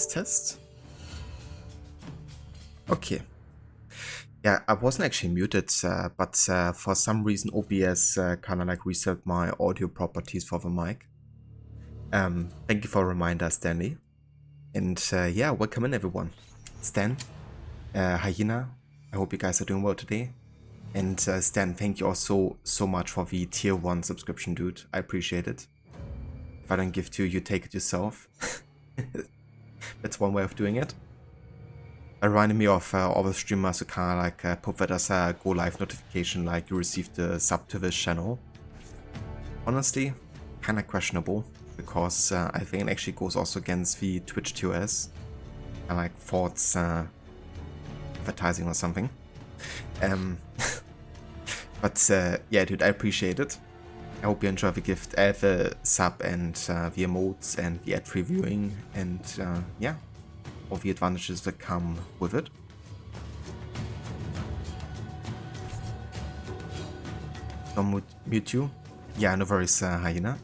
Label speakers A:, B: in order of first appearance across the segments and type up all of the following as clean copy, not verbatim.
A: Test. Okay. Yeah, I wasn't actually muted, but for some reason OBS kind of like reset my audio properties for the mic. Thank you for a reminder, Stanley. And yeah, welcome in everyone. Stan, Hyena, I hope you guys are doing well today. And Stan, thank you also so much for the tier 1 subscription, dude. I appreciate it. If I don't give to you, you take it yourself. That's one way of doing it. It reminded me of all the streamers who kind of like put that as a go live notification, like you received the sub to this channel. Honestly, kind of questionable, because I think it actually goes also against the Twitch TOS and like thoughts advertising or something. But yeah, dude, I appreciate it. I hope you enjoy the gift, the sub and the emotes and the ad previewing and yeah, all the advantages that come with it. Don't mute you. Yeah, no worries, Hyena.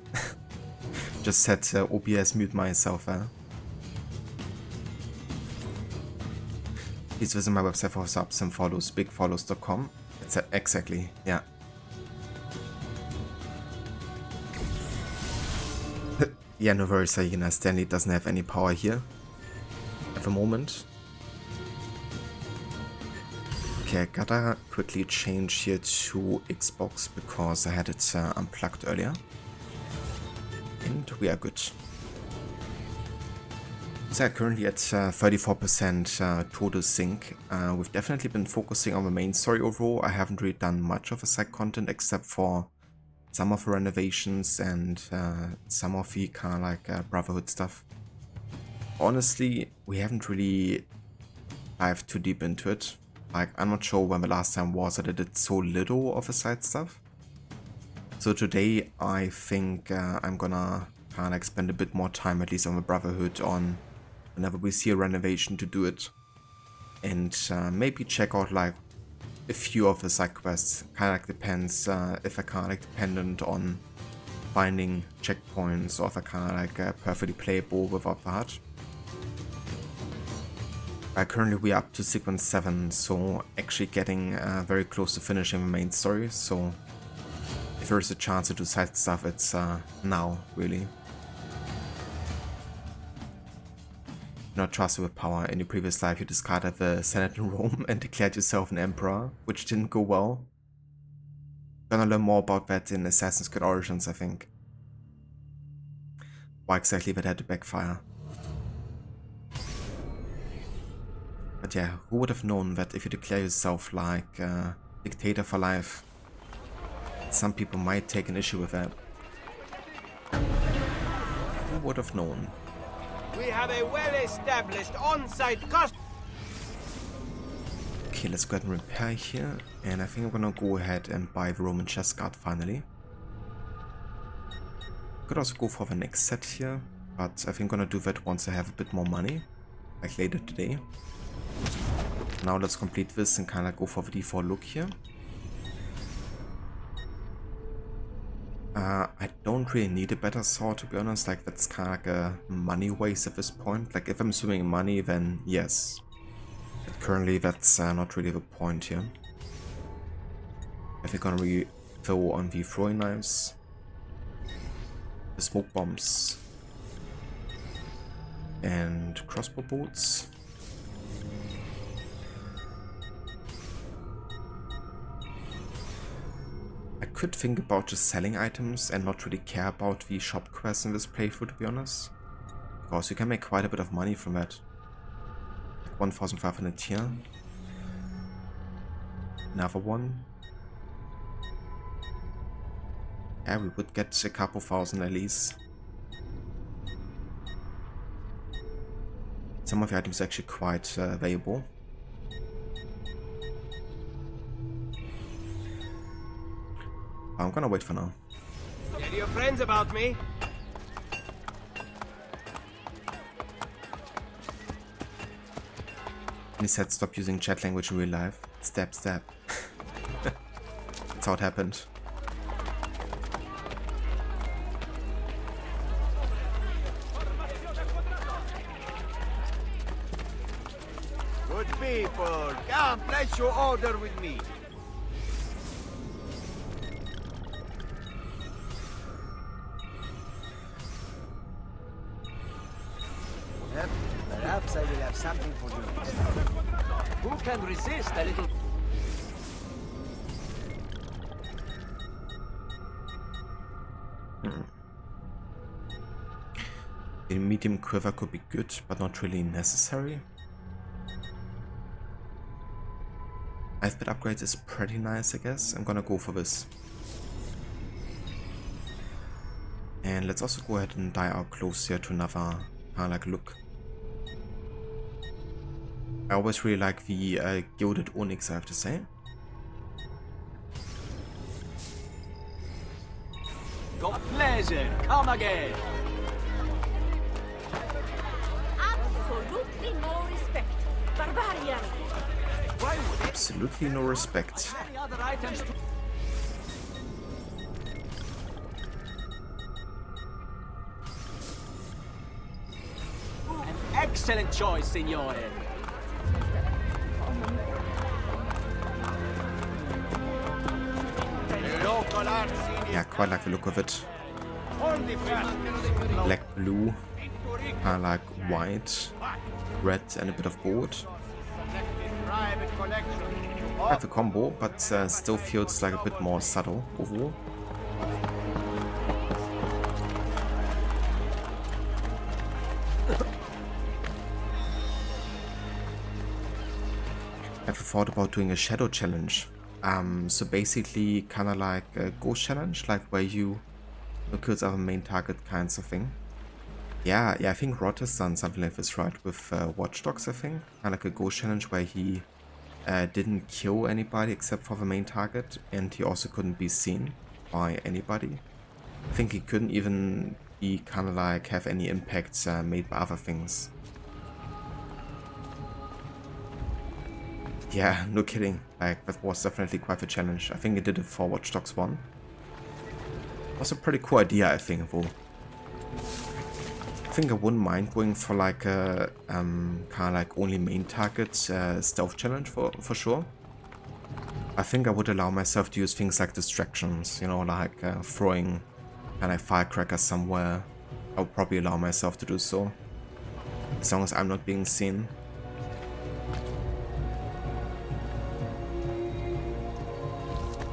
A: Just said OBS mute myself. Please visit my website for subs and follows, bigfollows.com. Exactly, yeah. Yeah, no worries, Hyena. Stanley doesn't have any power here at the moment. Okay, I gotta quickly change here to Xbox because I had it unplugged earlier. And we are good. So yeah, currently at 34% total sync. We've definitely been focusing on the main story overall. I haven't really done much of the side content except for some of the renovations and some of the kind of like Brotherhood stuff. Honestly, we haven't really dived too deep into it. Like, I'm not sure when the last time was that I did so little of the side stuff. So today I think I'm gonna kind of like spend a bit more time, at least on the Brotherhood, on whenever we see a renovation to do it. And maybe check out like a few of the side quests. Kind of like depends if I kind of like dependent on finding checkpoints or if I kind of like perfectly playable without the HUD. Currently we are up to sequence 7, so actually getting very close to finishing the main story, so if there is a chance to do side stuff, it's now, really. Not trusted with power. In your previous life you discarded the Senate in Rome and declared yourself an emperor, which didn't go well. Gonna learn more about that in Assassin's Creed Origins, I think. Why exactly that had to backfire. But yeah, who would have known that if you declare yourself like dictator for life, some people might take an issue with that. Who would have known?
B: We have a well-established on-site cost.
A: Okay, let's go ahead and repair here, and I think I'm gonna go ahead and buy the Roman chest guard finally. Could also go for the next set here, but I think I'm gonna do that once I have a bit more money, like later today. Now let's complete this and kind of go for the default look here. I don't really need a better sword, to be honest. Like, that's kind of like a money waste at this point. Like, if I'm swimming money, then yes. But currently, that's not really the point here. If we're gonna re-throw on the throwing knives, the smoke bombs, and crossbow bolts. I could think about just selling items and not really care about the shop quests in this playthrough, to be honest. Because you can make quite a bit of money from that. Like 1,500 here. Another one. Yeah, we would get a couple thousand at least. Some of the items are actually quite valuable. I'm gonna wait for now.
B: Tell your friends about me.
A: And he said stop using chat language in real life. Stab, stab. That's how it happened.
B: Good people, come place your order with me. Perhaps I will have something for you. Who can resist a little?
A: A medium quiver could be good, but not really necessary. Ice bit upgrades is pretty nice, I guess. I'm gonna go for this. And let's also go ahead and dye our clothes here to another kind of like look. I always really like the gilded onyx, I have to say.
B: Got pleasure, come again.
C: Absolutely no respect. Barbarian.
B: Why would it?
A: Absolutely no respect.
B: Any other items to... An excellent choice, signore.
A: Yeah, quite like the look of it. Black, blue, kind of like white, red, and a bit of gold. I have a combo, but still feels like a bit more subtle overall. Have you thought about doing a shadow challenge? So basically kind of like a ghost challenge, like where you kills other main target kinds of thing. Yeah, I think Rod has done something like this, right, with Watch Dogs, I think. Kind of like a ghost challenge where he didn't kill anybody except for the main target, and he also couldn't be seen by anybody. I think he couldn't even be kind of like have any impacts made by other things. Yeah, no kidding. Like, that was definitely quite a challenge. I think he did it for Watch Dogs 1. Was a pretty cool idea, I think, though. I think I wouldn't mind going for like a kind of like only main target stealth challenge for sure. I think I would allow myself to use things like distractions, you know, like throwing kind of firecrackers somewhere. I would probably allow myself to do so, as long as I'm not being seen.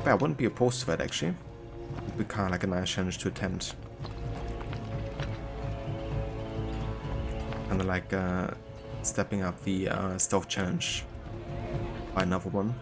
A: But I wouldn't be opposed to that, actually. It would be kind of like a nice challenge to attempt. Kind of like stepping up the stealth challenge by another one.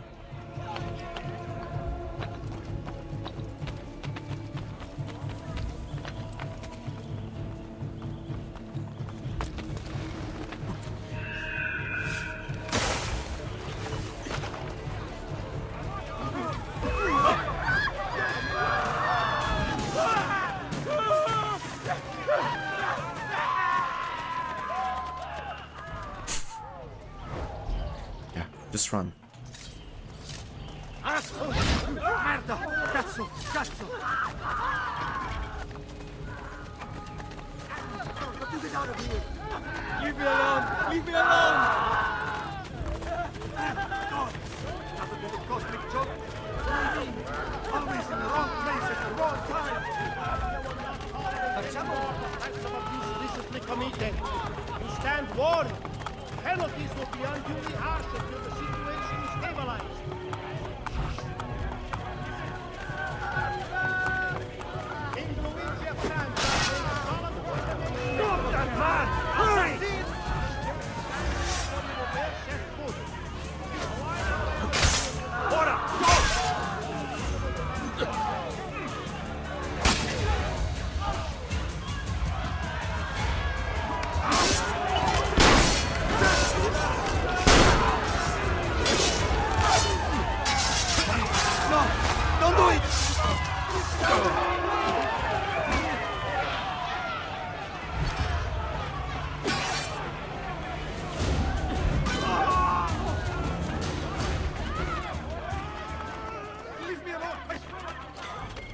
A: Just run.
B: Ask Merda! Cazzo! Cazzo! Get out of here! Leave me alone! Leave me alone! God! Another little cosmic joke? Always in the wrong place at the wrong time!
D: Facciamo maximum abuse viciously committed. You stand warned. Penalties will be unduly harsh until the situation is stabilized. In Luigi of France, solemn proclamation.
B: Stop that man! Hurry! Ora! Go! No! Don't do it!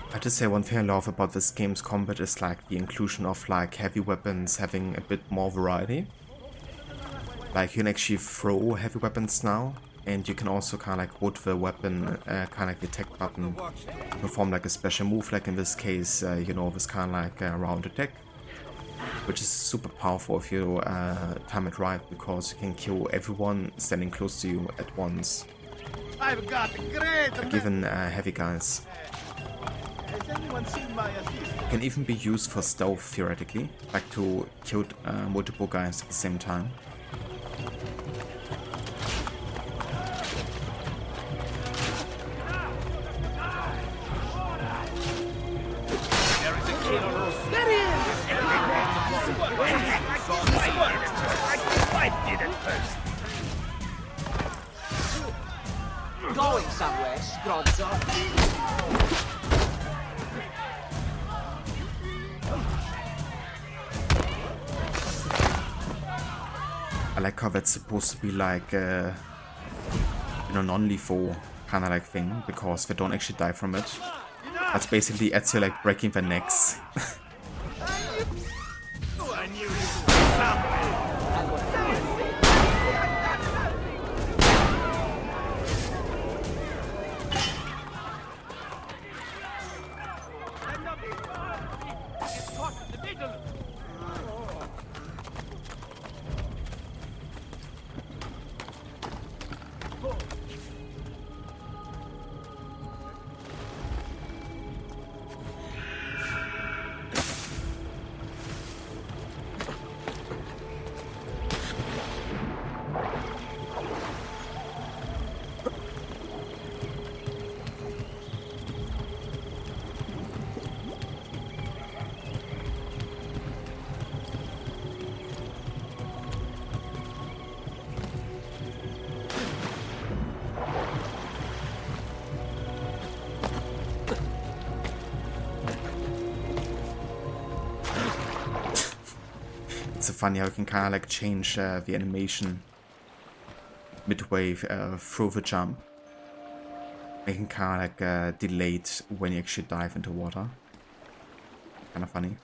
A: I have to say one thing I love about this game's combat is like the inclusion of like heavy weapons having a bit more variety. Like you can actually throw heavy weapons now, and you can also kind of like hold the weapon, kind of like the attack button, perform like a special move, like in this case, you know, this kind of like round attack, which is super powerful if you time it right, because you can kill everyone standing close to you at once,
B: I've got great.
A: like even heavy guys.
B: Has anyone seen my assist?
A: It can even be used for stealth theoretically, like to kill multiple guys at the same time.
E: Going somewhere, Scrozzo.
A: I like how that's supposed to be like you know, non-lethal kind of like thing, because they don't actually die from it. That's basically Ezio like breaking their necks. It's so funny how you can kind of like change the animation midway through the jump. You can kind of like delay it when you actually dive into water. Kind of funny.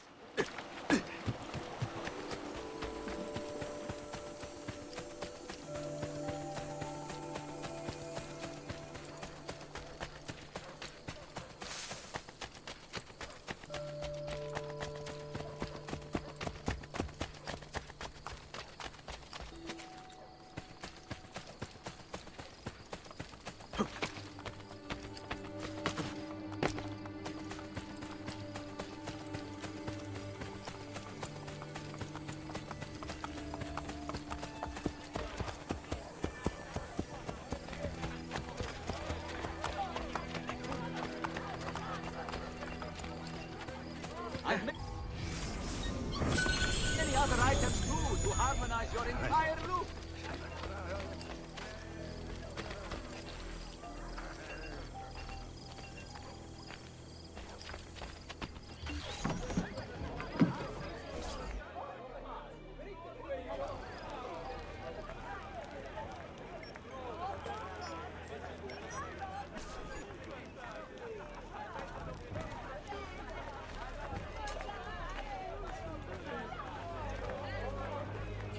E: Any other items too to harmonize your entire look?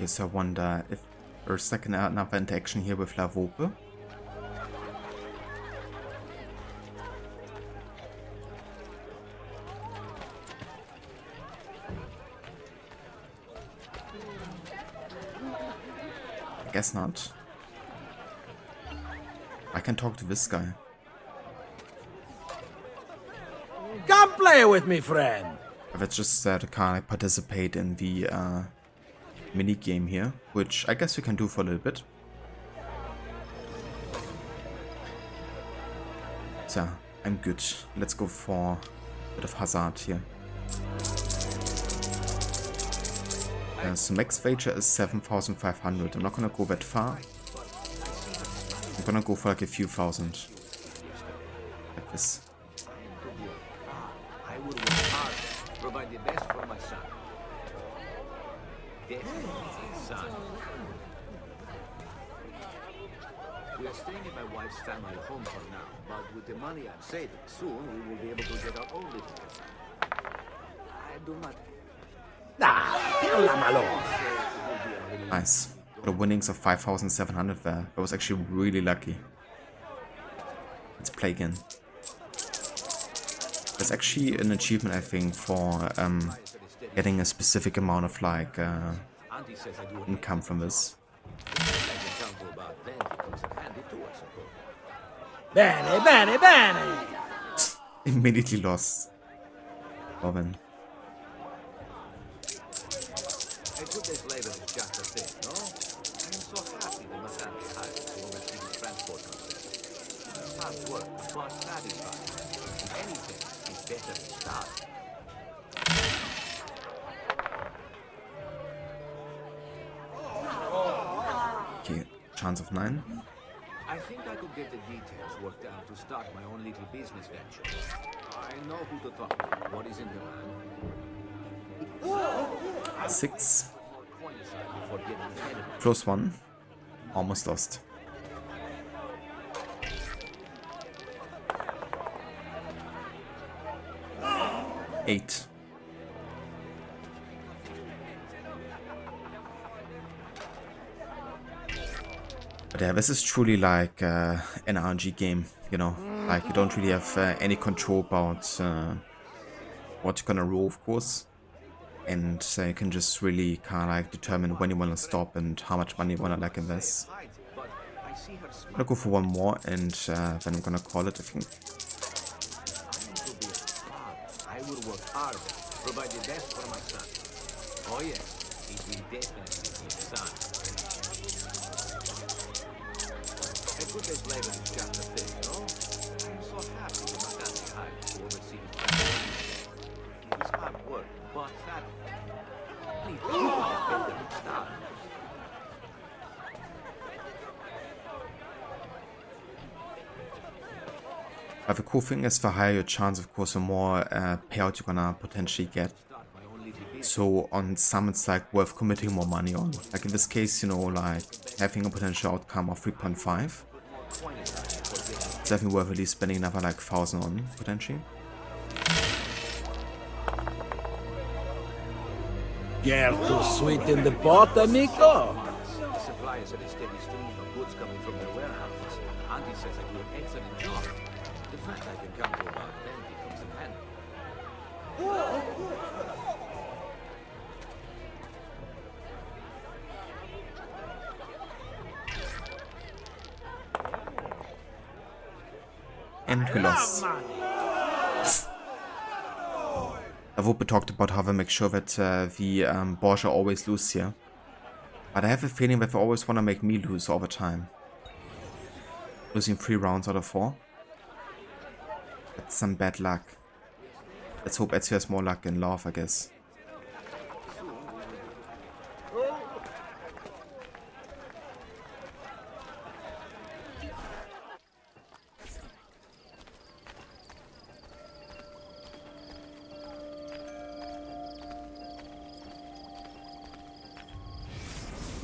A: Okay, so I wonder if there's like another interaction here with REVOIR. I guess not. I can talk to this guy.
F: Come play with me, friend.
A: But that's just to kind of participate in the mini game here, which I guess we can do for a little bit. So I'm good. Let's go for a bit of hazard here. So max wager is 7,500. I'm not gonna go that far. I'm gonna go for like a few thousand. Like this.
E: I would work hard, provide the best for my son. Definitely, son. We are staying in my wife's family home for now, but with the money I'm saving, soon we will be able to get our own little castle. I do not.
A: Nice. The winnings of 5,700 there. I was actually really lucky. Let's play again. There's actually an achievement, I think, for getting a specific amount of like income from this.
F: Bene, bene, bene.
A: Immediately lost. Robin.
E: A good day's labor is just a thing, no? I am so happy the Masante hired to oversee the transport concern. It's hard work, but satisfying. If anything, it's better than starving.
A: Okay, chance of 9.
E: I think I could get the details worked out to start my own little business venture. I know who to talk to. What is in demand?
A: 6.
E: Coin aside before getting ahead of it.
A: Close one. Almost lost. Eight. But yeah, this is truly like an RNG game, you know? Like, you don't really have any control about what you're gonna roll, of course. And you can just really kind of like determine when you want to stop and how much money you want to like invest. I'm gonna go for one more and then I'm gonna call it, I think.
E: I will work hard, provide the best for my son. Oh yes, it will definitely be his son. A good day's labor is just a thing, no? I am so happy the Masante hired to oversee the family. It's hard work, but satisfying. It's better than starving.
A: But the cool thing is, the higher your chance, of course, the more payout you're gonna potentially get. So on some it's like worth committing more money on. Like in this case, you know, like having a potential outcome of 3.5. It's definitely worth at least spending another like 1,000 on, potentially.
F: Care to sweeten the pot, amigo?
E: The suppliers are a steady stream of goods coming from their warehouses. Auntie says I do an excellent job. The fact I can come to about plenty comes in handy.
A: And we lost. REVOIR talked about how they make sure that the Borgia always lose here. But I have a feeling that they always want to make me lose all the time. Losing 3 rounds out of 4. That's some bad luck. Let's hope Ezio has more luck in love, I guess.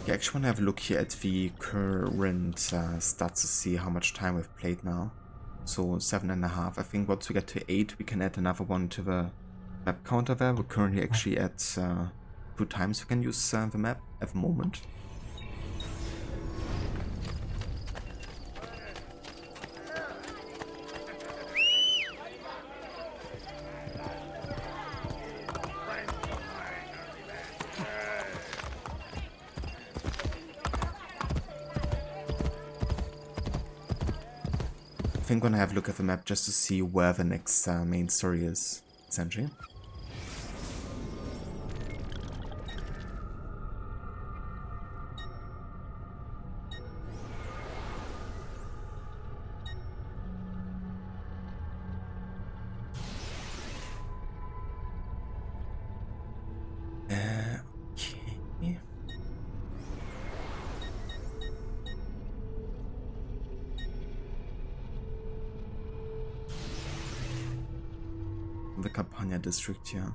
A: I actually want to have a look here at the current stats to see how much time we've played now. So 7.5. I think once we get to 8 we can add another one to the map counter there. We're currently actually at 2 times we can use the map at the moment. I think I'm gonna have a look at the map just to see where the next main story is, essentially. Okay. The Campania district here.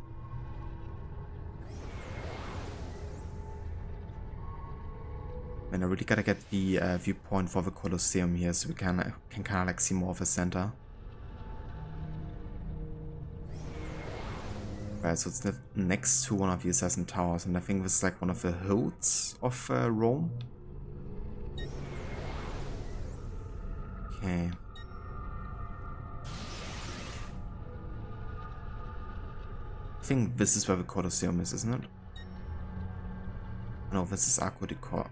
A: And I really gotta get the viewpoint for the Colosseum here, so we can kind of like see more of the center. Right, so it's next to one of the assassin towers, and I think this is like one of the HUDs of Rome. Okay. I think this is where the Colosseum is, isn't it? No, this is Arco di Cor.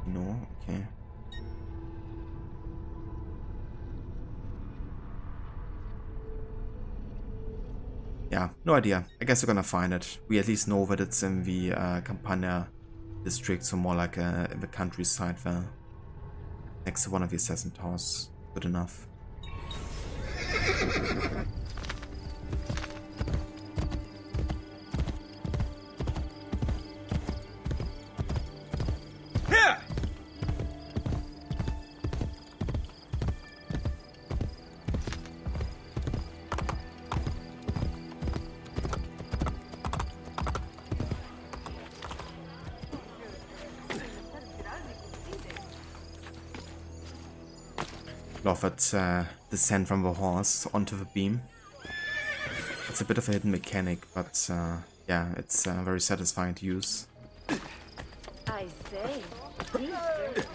A: No, okay. Yeah, no idea. I guess we're gonna find it. We at least know that it's in the Campania district, so more like in the countryside there. Next to one of the assassin towers. Good enough. Love that descent from the horse onto the beam. It's a bit of a hidden mechanic, but yeah, it's very satisfying to use.
C: I say, please, sir.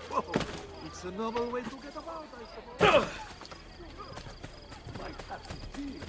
B: Whoa, it's a novel way to get about, I suppose. Like Captain T.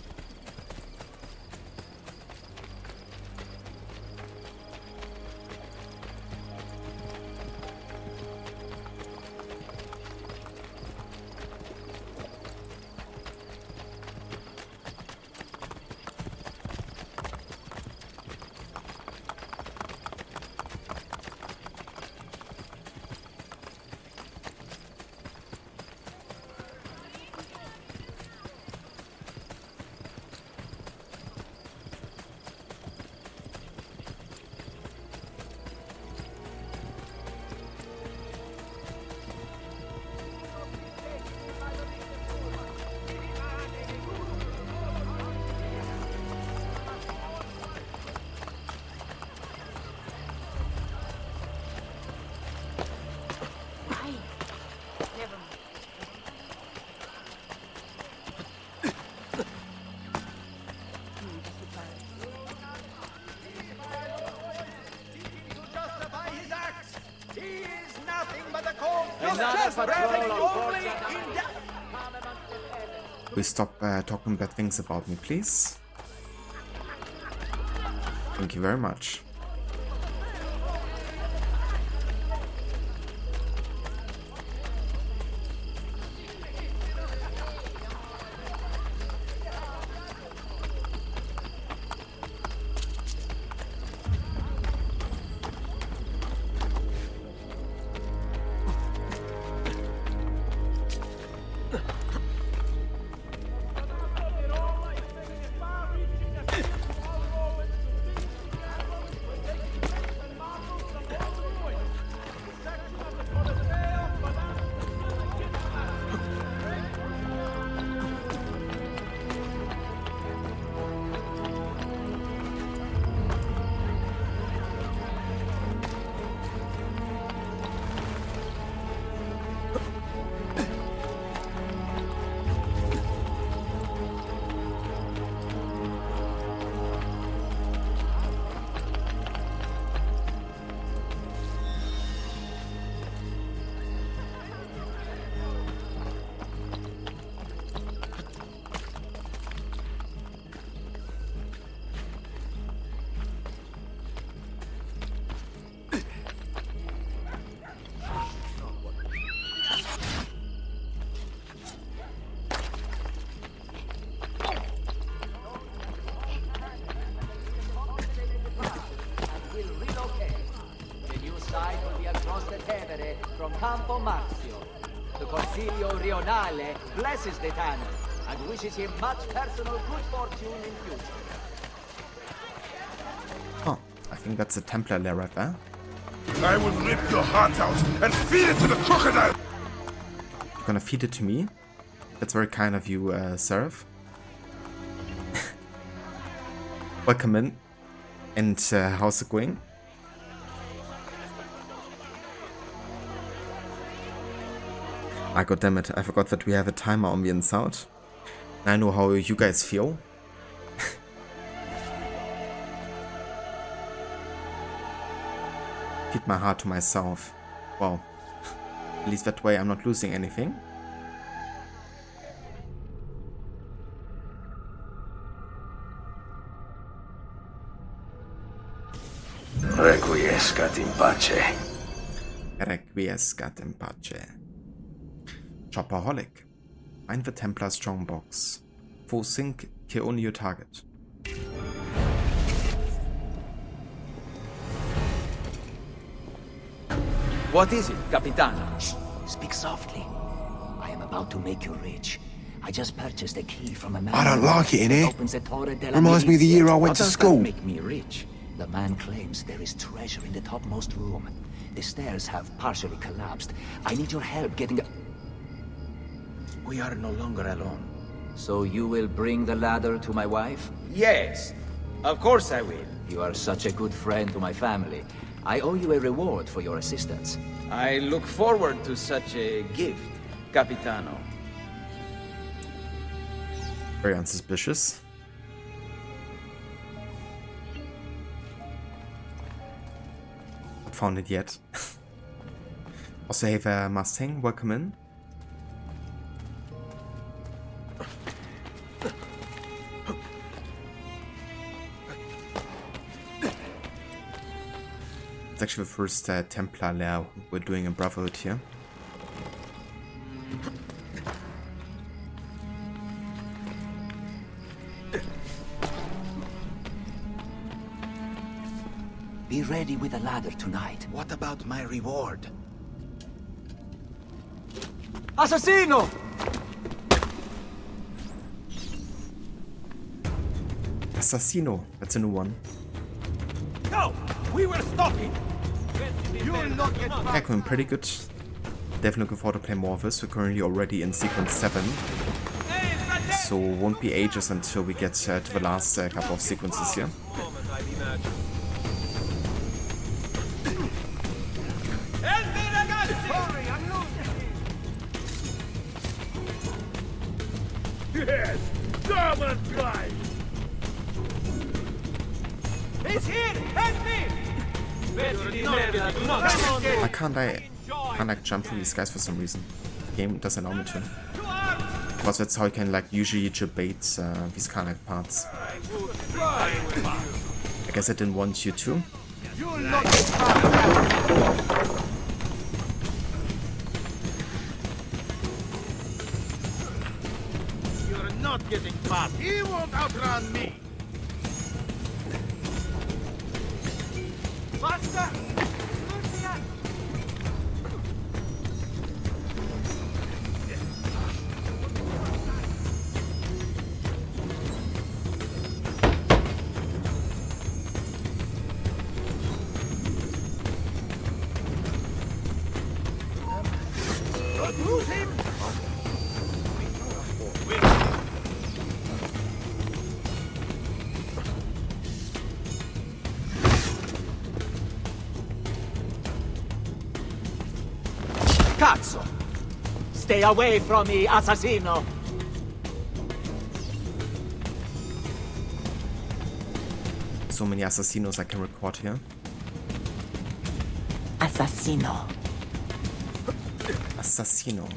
A: Will you stop talking bad things about me, please? Thank you very much.
G: The Consiglio Rionale blesses the tanner and wishes him much personal good fortune in future.
A: Oh, I think that's a Templar Lair right there.
B: I will rip your heart out and feed it to the crocodile!
A: You're gonna feed it to me? That's very kind of you, Seraph. Welcome in. And how's it going? Ah, goddammit, I forgot that we have a timer on the inside. I know how you guys feel. Feed my heart to myself. Wow. At least that way I'm not losing anything.
H: Requiescat in pace.
A: Requiescat in pace. Shopaholic. Find the Templar strongbox. Forcing kill on your target.
G: What is it, Capitano? Shh! Speak softly. I am about to make you rich. I just purchased a key from a man.
H: I don't like it in here.
G: Opens the Torre della
H: Reminds me of the
G: Milizia.
H: year I went
G: What
H: to
G: does
H: school.
G: that make me rich? The man claims there is treasure in the topmost room. The stairs have partially collapsed. I need your help getting...
F: We are no longer alone.
G: So you will bring the ladder to my wife?
F: Yes, of course I will.
G: You are such a good friend to my family. I owe you a reward for your assistance.
F: I look forward to such a gift, Capitano.
A: Very unsuspicious. Not found it yet. Also, hey there, Mustang, welcome in. It's actually the first Templar Lair we're doing in Brotherhood here.
G: Be ready with the ladder tonight.
F: What about my reward?
G: Assassino!
A: Assassino, that's a new one.
D: No! We were stopping!
B: You will not get back!
A: Yeah, going pretty good. Definitely looking forward to play more of this. We're currently already in sequence 7. So won't be ages until we get to the last couple of sequences here.
D: Yes! German guy! He's here! Help me!
A: I can't jump through these guys for some reason. The game doesn't allow me to. Because that's how you can like usually debate these kind of parts. I guess I didn't want you to.
B: You will not get back!
D: You're not getting past. He won't outrun me! Master! Lose him!
G: Cazzo! Stay away from me, assassino!
A: So many assassinos I can record here.
G: Assassino.
A: Assassino.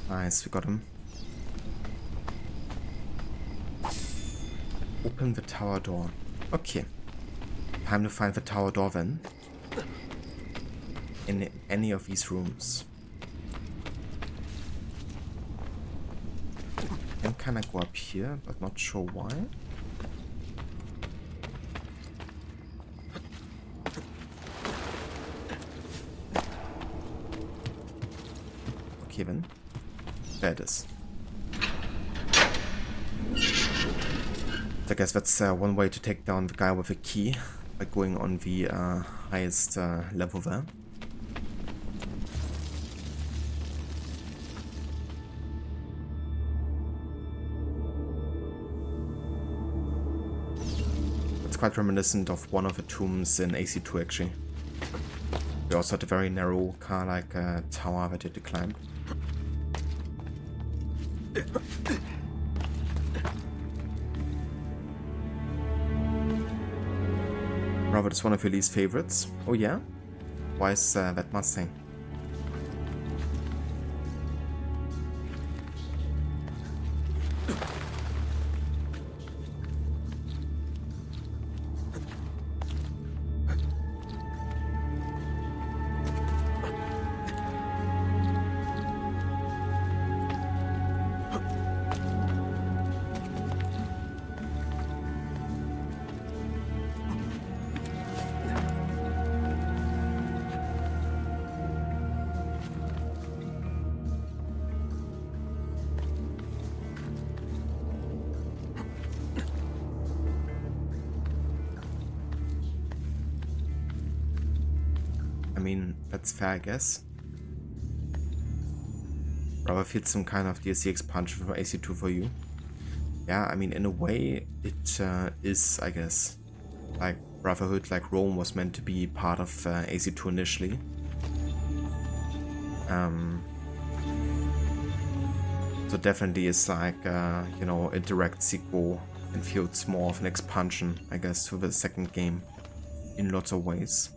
A: Nice, we got him. Open the tower door. Okay. Time to find the tower door then. In any of these rooms. I'm kinda go up here, but not sure why. Kevin. There it is. So I guess that's one way to take down the guy with a key, by going on the highest level there. It's quite reminiscent of one of the tombs in AC2 actually. We also had a very narrow car-like tower that you had to climb. Robert is one of your least favorites. Oh yeah? Why is that Mustang? I mean, that's fair, I guess. Rather feels some kind of DLC expansion for AC2 for you. Yeah, I mean, in a way, it is, I guess. Like, Brotherhood, like Rome, was meant to be part of AC2 initially. So definitely it's like, you know, a direct sequel and feels more of an expansion, I guess, to the second game in lots of ways.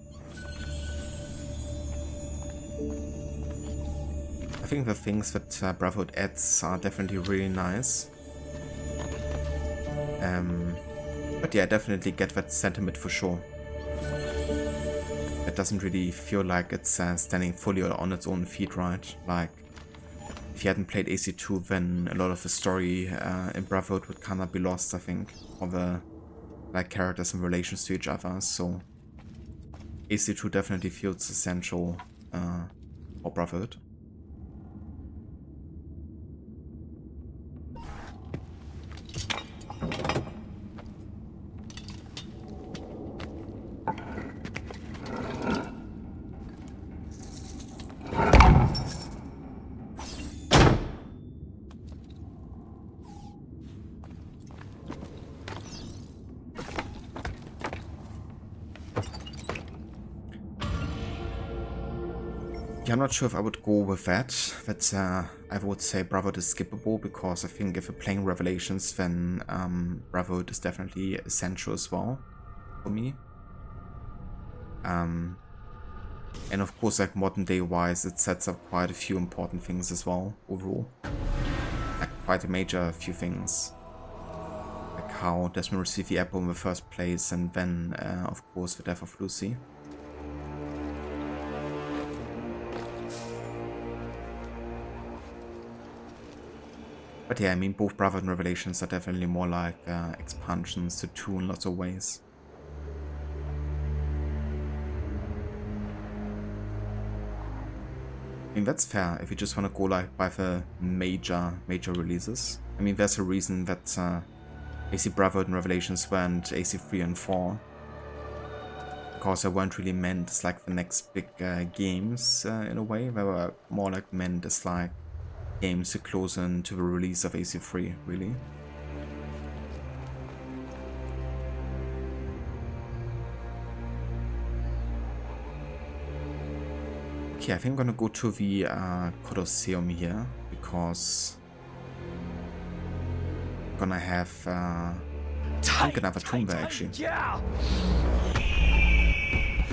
A: I think the things that Brotherhood adds are definitely really nice. But yeah, I definitely get that sentiment for sure. It doesn't really feel like it's standing fully on its own feet, right? Like, if you hadn't played AC2, then a lot of the story in Brotherhood would kind of be lost, I think, or the like characters and relations to each other. So AC2 definitely feels essential for Brotherhood. Yeah, I'm not sure if I would go with that. But I would say Brotherhood is skippable, because I think if you're playing Revelations, then Brotherhood is definitely essential as well for me. And of course, like modern day wise, it sets up quite a few important things as well overall. Like quite a major few things. Like how Desmond received the apple in the first place, and then of course the death of Lucy. But yeah, I mean, both Brotherhood and Revelations are definitely more like expansions to 2 in lots of ways. I mean, that's fair if you just want to go like by the major releases. I mean, there's a reason that AC Brotherhood and Revelations weren't AC3 and 4. Because they weren't really meant as like the next big games in a way. They were more like meant as like games to close in to the release of AC3, really. Okay, I think I'm gonna go to the Colosseum here, because I'm gonna have I think another tomb there actually.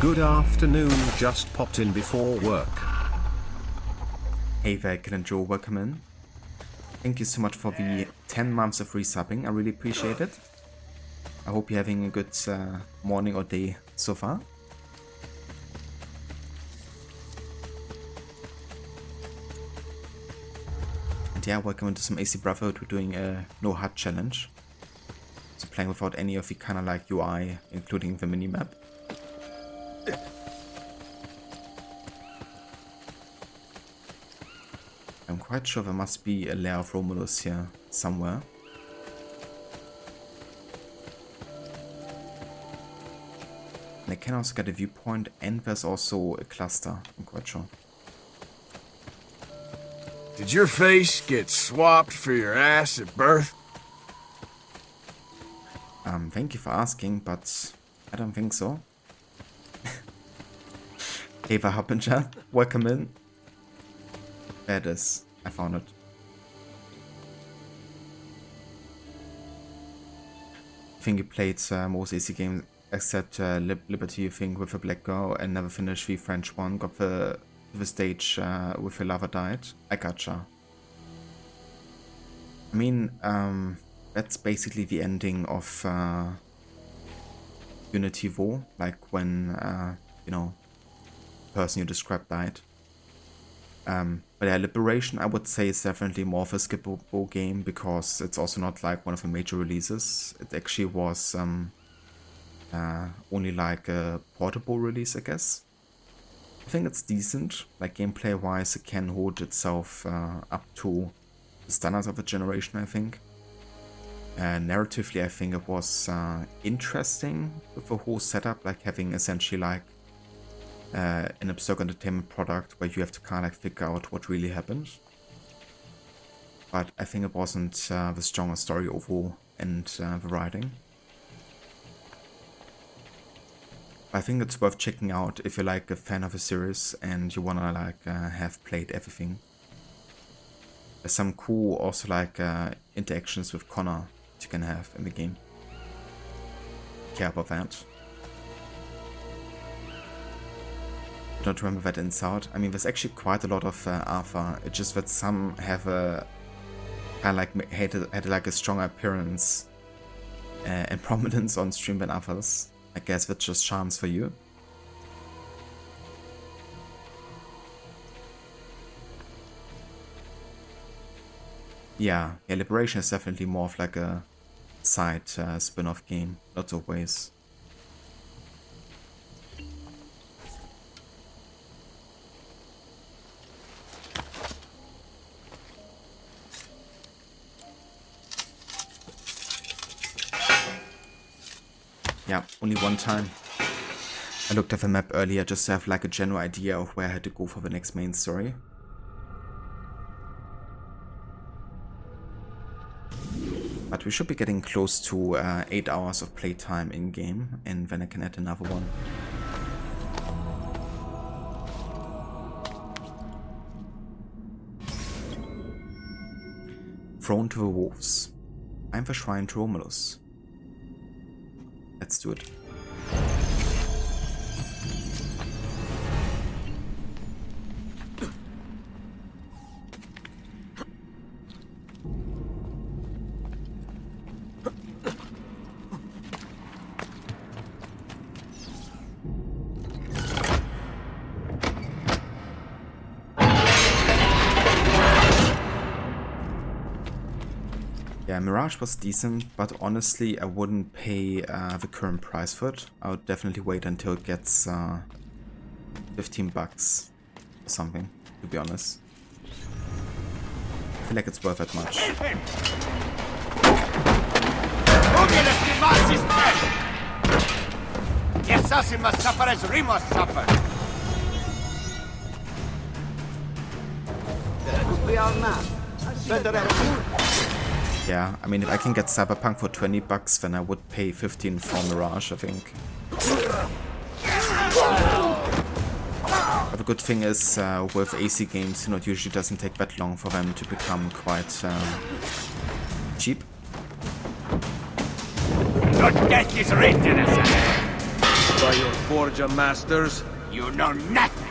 H: Good afternoon, just popped in before work.
A: Hey there, Kid and Joe, welcome in. Thank you so much for the 10 months of resubbing, I really appreciate it. I hope you're having a good morning or day so far. And yeah, welcome into some AC Brotherhood. We're doing a no HUD challenge. So playing without any of the kind of like UI, including the minimap. I'm quite sure there must be a Lair of Romulus here somewhere. And I can also get a viewpoint, and there's also a cluster, I'm quite sure.
I: Did your face get swapped for your ass at birth?
A: Thank you for asking, but I don't think so. Ava Hoppinger, welcome in. There it is. I found it. I think you played most AC games except Liberty, you think, with a black girl and never finished the French one. Got the stage with a lover died. I gotcha. I mean, that's basically the ending of Unity War, like when, you know, the person you described died. But yeah, Liberation, I would say, is definitely more of a skippable game because it's also not like one of the major releases. It actually was only like a portable release, I guess. I think it's decent. Like gameplay wise, it can hold itself up to the standards of a generation, I think. Narratively, I think it was interesting with the whole setup, like having essentially like an absurd entertainment product where you have to kind of like figure out what really happened. But I think it wasn't the strongest story overall and the writing. I think it's worth checking out if you're like a fan of a series and you wanna like have played everything. There's some cool also like interactions with Connor that you can have in the game. Care about that. Don't remember that inside. I mean, there's actually quite a lot of Arthur. It's just that some have a kind of like had like a stronger appearance and prominence on stream than others. I guess that's just charms for you. Yeah, Liberation is definitely more of like a side spin-off game, lots of ways. Yeah, only one time. I looked at the map earlier just to have like a general idea of where I had to go for the next main story. But we should be getting close to 8 hours of playtime in game, and then I can add another one. Throne to the Wolves. I'm the Shrine to Romulus. Let's do it. Yeah, Mirage was decent, but honestly I wouldn't pay the current price for it. I would definitely wait until it gets $15 or something, to be honest. I feel like it's worth that much.
D: The assassin must suffer as we must suffer.
A: Yeah, I mean, if I can get Cyberpunk for $20, then I would pay 15 for Mirage, I think. But the good thing is, with AC games, you know, it usually doesn't take that long for them to become quite cheap.
D: Your death is written, assassin.
F: By your Forja masters?
D: You know nothing.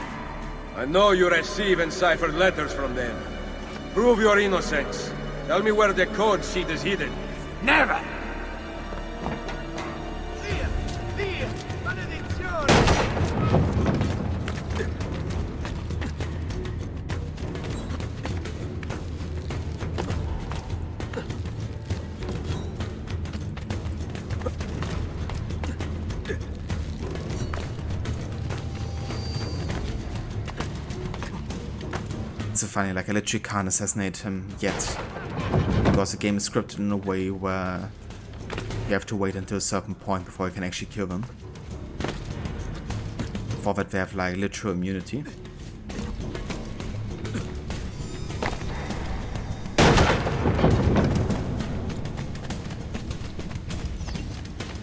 F: I know you receive enciphered letters from them. Prove your innocence. Tell me where the code sheet is hidden.
D: Never.
A: so funny, like I literally can't assassinate him yet. Because the game is scripted in a way where you have to wait until a certain point before you can actually kill them. For that they have like literal immunity.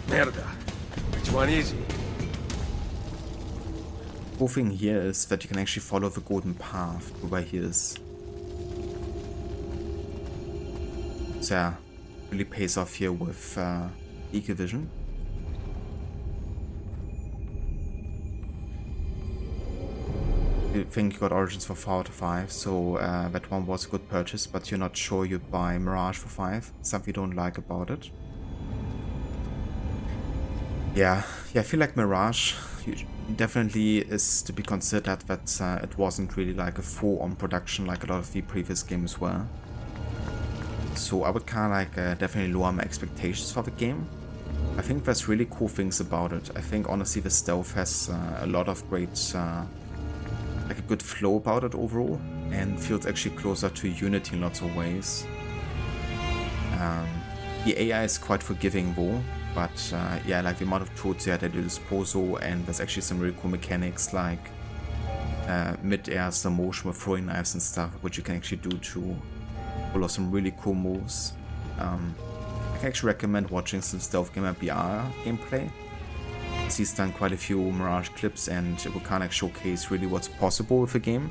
F: Merda. Which one is he?
A: The cool thing here is that you can actually follow the golden path to where he is. So yeah, really pays off here with Eagle Vision. I think you got Origins for 4 out of 5, so that one was a good purchase, but you're not sure you'd buy Mirage for 5. Something you don't like about it. Yeah, I feel like Mirage definitely is to be considered that it wasn't really like a full-on production like a lot of the previous games were. So I would kind of like definitely lower my expectations for the game. I think there's really cool things about it. I think honestly the stealth has a lot of great, like a good flow about it overall, and feels actually closer to Unity in lots of ways. The AI is quite forgiving though. But yeah, like the amount of tools you had at your disposal, and there's actually some really cool mechanics like mid-air slow motion with throwing knives and stuff, which you can actually do to pull off some really cool moves. I can actually recommend watching some Stealth Gamer BR gameplay. He's done quite a few Mirage clips, and it will kind of showcase really what's possible with the game.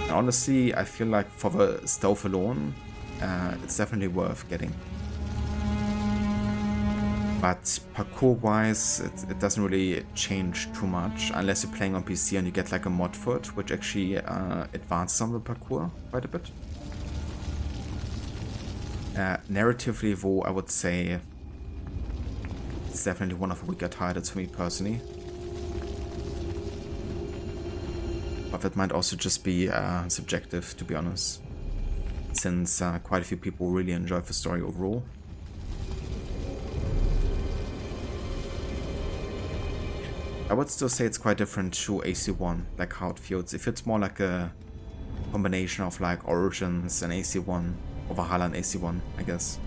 A: And honestly, I feel like for the stealth alone, it's definitely worth getting. But parkour-wise, it doesn't really change too much, unless you're playing on PC and you get like a mod for it, which actually advances on the parkour quite a bit. Narratively though, I would say it's definitely one of the weaker titles for me personally. But that might also just be subjective, to be honest, since quite a few people really enjoy the story overall. I would still say it's quite different to AC1, like how it feels. It feels more like a combination of like Origins and AC1, or Valhalla and AC1, I guess.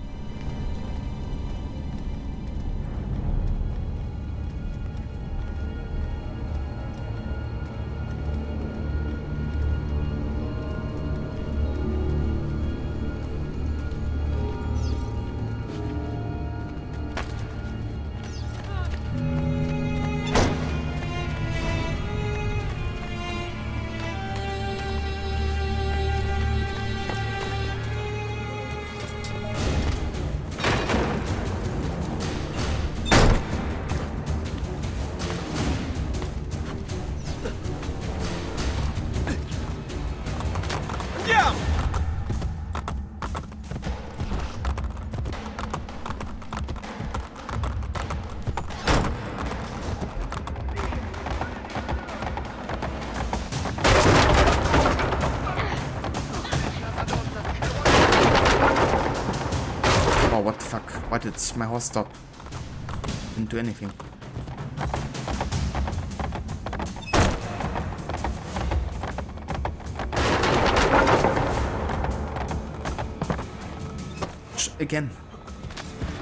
A: What the fuck? Why did my horse stop? Didn't do anything. Again.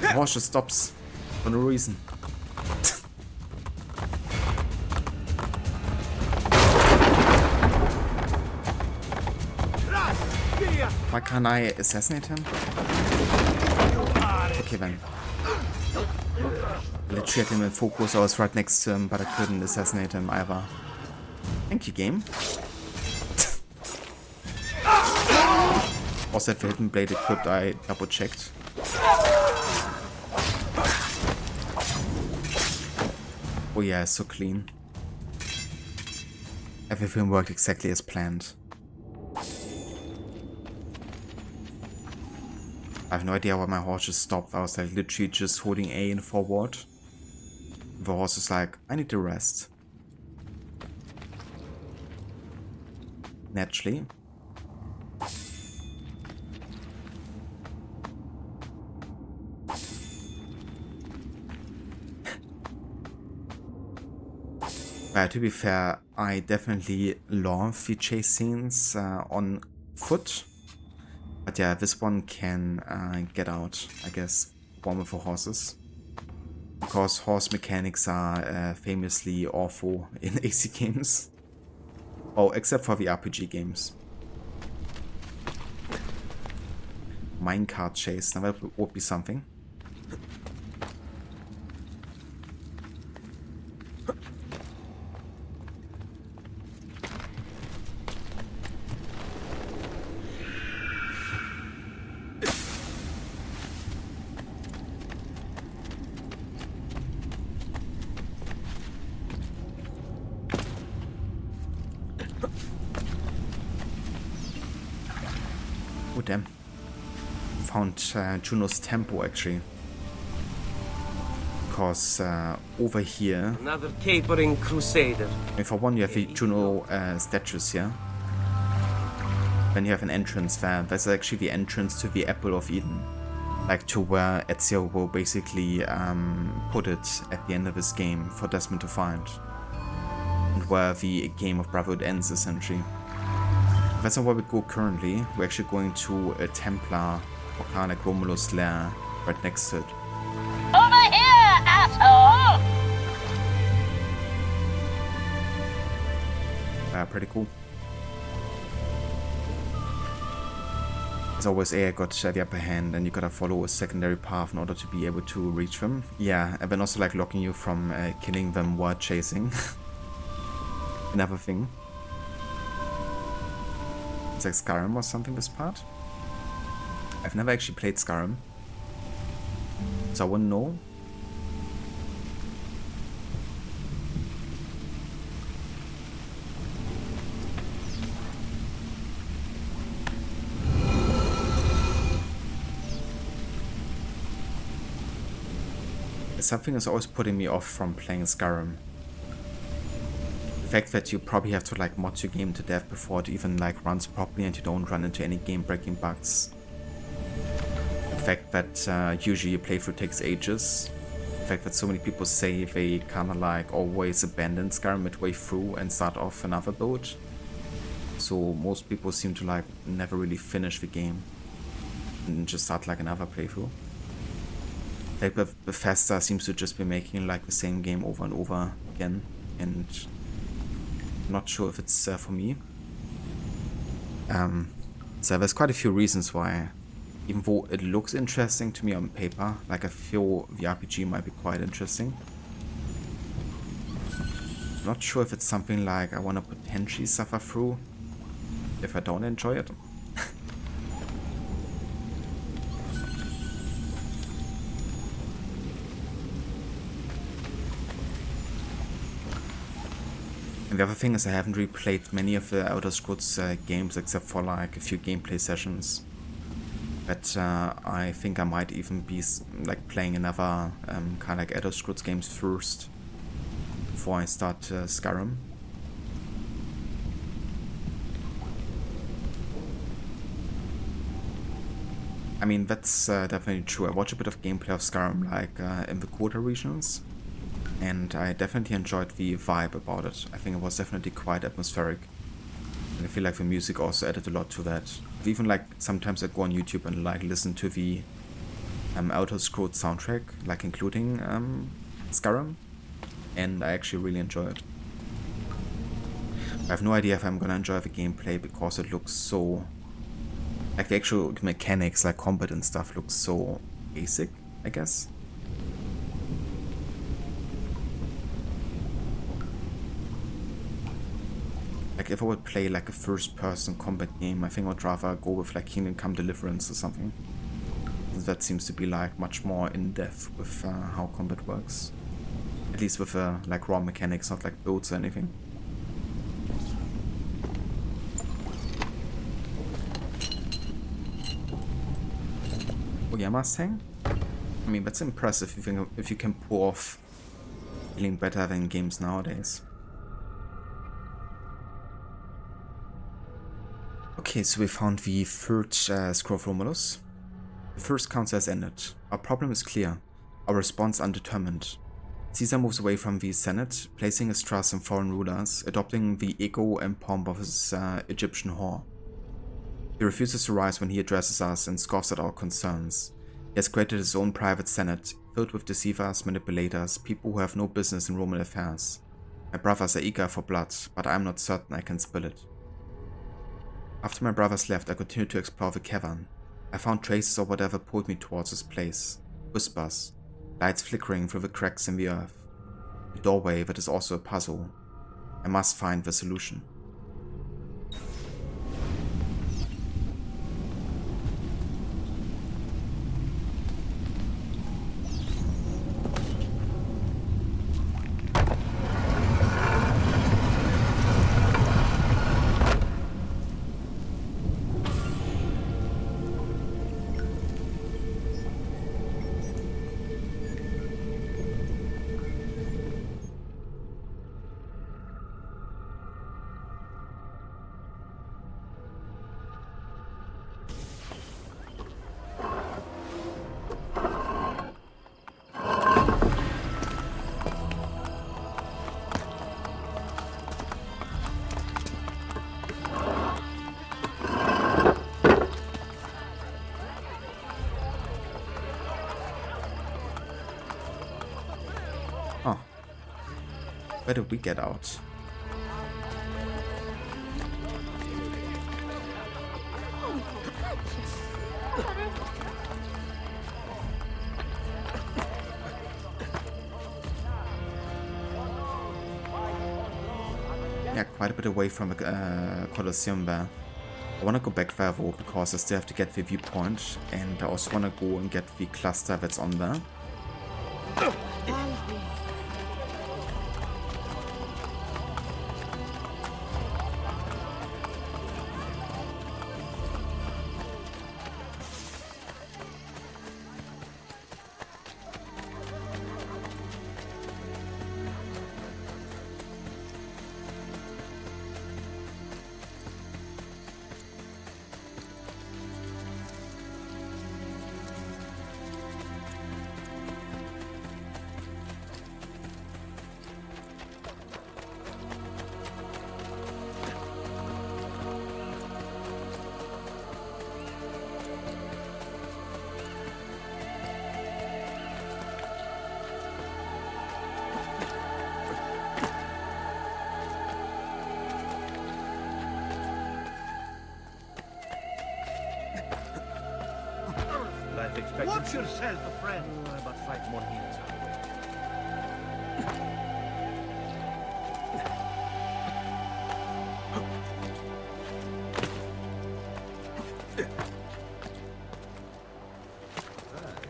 A: The horse just stops for no reason. Why can't I assassinate him? Okay then. Literally had him in focus, I was right next to him, but I couldn't assassinate him either. Thank you, game. Also, if the hidden blade equipped, I double checked. Oh yeah, it's so clean. Everything worked exactly as planned. I have no idea why my horse just stopped. I was like literally just holding A and forward. The horse is like, I need to rest. Naturally. To be fair, I definitely love the chase scenes on foot. But yeah, this one can get out, I guess, one with the horses. Because horse mechanics are famously awful in AC games. Oh, except for the RPG games. Minecart chase, now that would be something. Oh damn. Found Juno's tempo actually. Because over here,
J: Another capering crusader.
A: for one you have the Juno statues here. Then you have an entrance there. That's actually the entrance to the Apple of Eden. Like to where Ezio will basically put it at the end of his game for Desmond to find. And where the game of Brotherhood ends essentially. That's not where we go currently. We're actually going to a Templar, or kind of like Romulus Lair, right next to it.
C: Over here, asshole!
A: Pretty cool. As always, AI got the upper hand, and you gotta follow a secondary path in order to be able to reach them. Yeah, and then also like blocking you from killing them while chasing. Another thing. It's like Skyrim or something, this part. I've never actually played Skyrim, so I wouldn't know. Something is always putting me off from playing Skyrim. The fact that you probably have to like mod your game to death before it even like runs properly and you don't run into any game breaking bugs. The fact that usually a playthrough takes ages. The fact that so many people say they kinda like always abandon Skyrim midway through and start off another build. So most people seem to like never really finish the game and just start like another playthrough. Like Bethesda seems to just be making like the same game over and over again, and I'm not sure if it's for me. So there's quite a few reasons why, even though it looks interesting to me on paper, like I feel the RPG might be quite interesting. I'm not sure if it's something like I want to potentially suffer through if I don't enjoy it. And the other thing is I haven't really played many of the Elder Scrolls games except for like a few gameplay sessions. But I think I might even be like playing another kind of like Elder Scrolls games first before I start Skyrim. I mean, that's definitely true. I watched a bit of gameplay of Skyrim like in the Quota regions. And I definitely enjoyed the vibe about it. I think it was definitely quite atmospheric. And I feel like the music also added a lot to that. Even like sometimes I go on YouTube and like listen to the Elder Scrolls soundtrack, like including Skyrim. And I actually really enjoy it. I have no idea if I'm gonna enjoy the gameplay because it looks so... Like the actual mechanics, like combat and stuff, looks so basic, I guess. Like if I would play like a first-person combat game, I think I would rather go with like Kingdom Come Deliverance or something. That seems to be like much more in-depth with how combat works. At least with like raw mechanics, not like builds or anything. Oh yeah, Mustang? I mean, that's impressive if you can pull off feeling better than games nowadays. Okay, so we found the third scroll of Romulus. The first council has ended. Our problem is clear. Our response undetermined. It Caesar moves away from the Senate, placing his trust in foreign rulers, adopting the ego and pomp of his Egyptian whore. He refuses to rise when he addresses us and scoffs at our concerns. He has created his own private Senate, filled with deceivers, manipulators, people who have no business in Roman affairs. My brothers are eager for blood, but I am not certain I can spill it. After my brothers left, I continued to explore the cavern. I found traces of whatever pulled me towards this place. Whispers, lights flickering through the cracks in the earth. A doorway that is also a puzzle. I must find the solution. Where did we get out? Yeah, quite a bit away from the Colosseum there. I want to go back there though, because I still have to get the viewpoint, and I also want to go and get the cluster that's on there.
B: Watch yourself, a friend.
E: About 5 more minutes.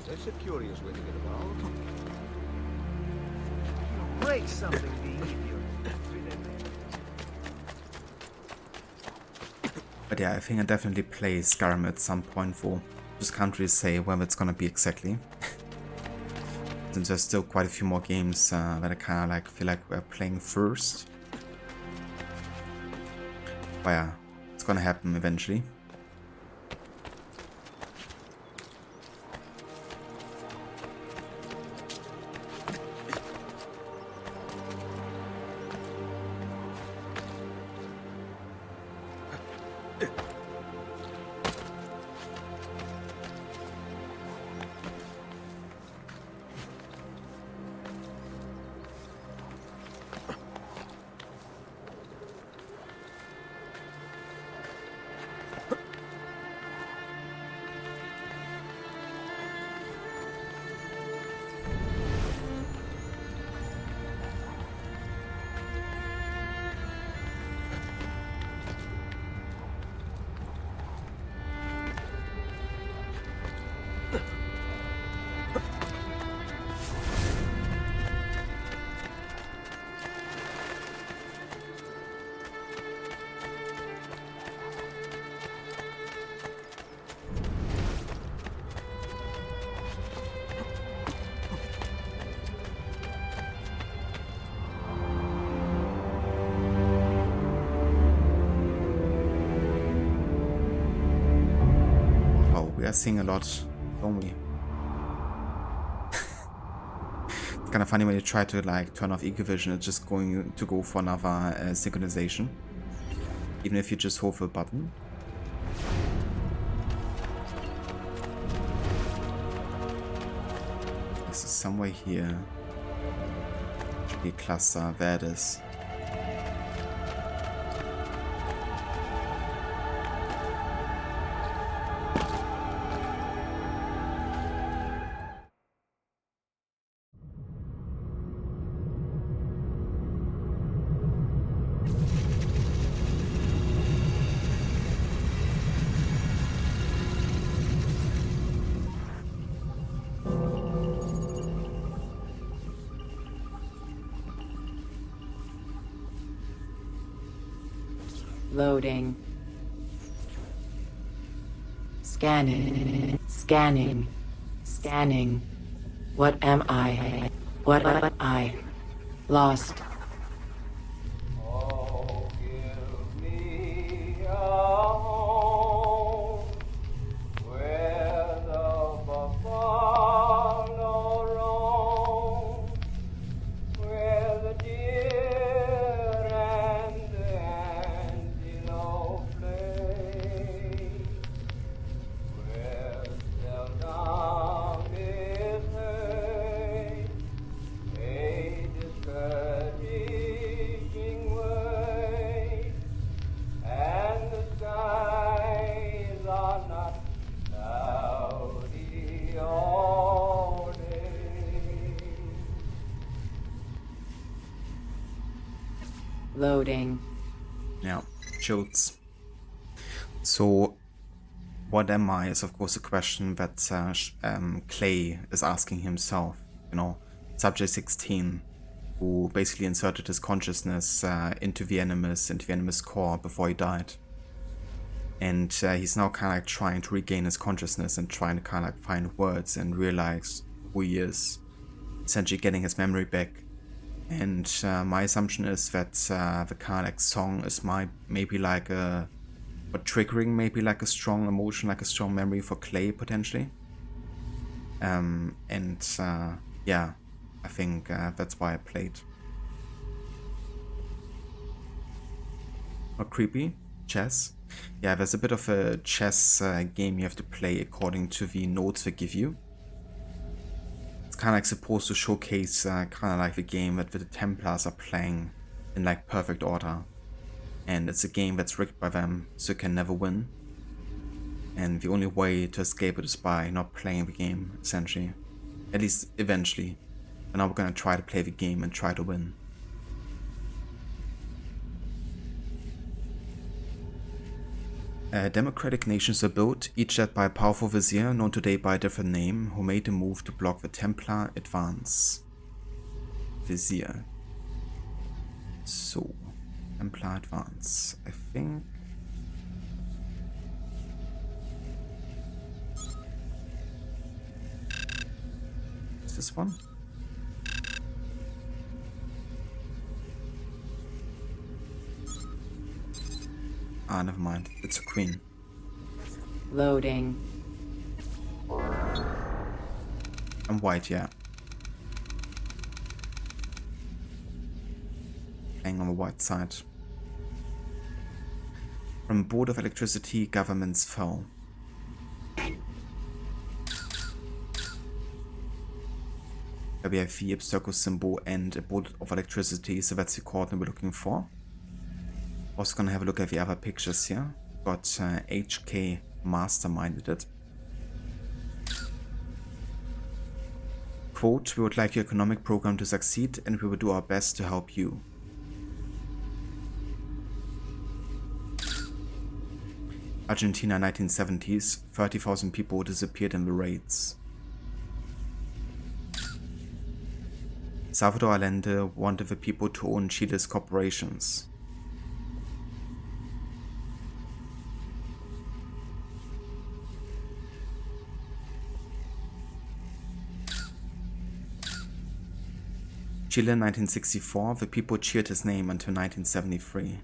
E: That's a curious way to get about.
B: Break something, behavior.
A: But yeah, I think I definitely play Skyrim at some point though. Just can't really say when it's gonna be exactly. Since there's still quite a few more games that I kinda like feel like we're playing first. But yeah, it's gonna happen eventually. We are seeing a lot, don't we? Kind of funny when you try to like turn off eco vision, it's just going to go for another synchronization, even if you just hold the button. This is somewhere here. The cluster, there it is.
K: Loading. Scanning. Scanning. Scanning. What am I? What am I? Lost.
D: Oh, give me a home where the buffalo roam, where the deer and the antelope play, where seldom is heard a discouraging word, and the skies are not cloudy all day.
K: Loading.
A: Yeah, shoots. So, what am I is of course a question that Clay is asking himself. You know, Subject 16, who basically inserted his consciousness into the animus core before he died. And he's now kind of like trying to regain his consciousness and trying to kind of like find words and realize who he is. Essentially getting his memory back. And my assumption is that the kind of like song is maybe like a... or triggering maybe like a strong emotion, like a strong memory for Clay potentially. Yeah, I think that's why I played. Or creepy? Chess? Yeah, there's a bit of a chess game you have to play according to the notes they give you. It's kind of like supposed to showcase kind of like the game that the Templars are playing in like perfect order. And it's a game that's rigged by them, so you can never win. And the only way to escape it is by not playing the game, essentially. At least eventually. But now we're gonna try to play the game and try to win. Democratic nations are built, each led by a powerful vizier, known today by a different name, who made a move to block the Templar advance. Vizier. So, Templar advance, I think. Is this one? Ah, never mind. It's a queen.
K: Loading.
A: I'm white, yeah. Playing on the white side. From a board of electricity, governments fell. Here we have the obstacle symbol and a board of electricity, so that's the coordinate we're looking for. Also gonna have a look at the other pictures here. Got HK masterminded it. Quote, we would like your economic program to succeed and we will do our best to help you. Argentina 1970s, 30,000 people disappeared in the raids. Salvador Allende wanted the people to own Chile's corporations. Chile 1964, the people cheered his name until 1973.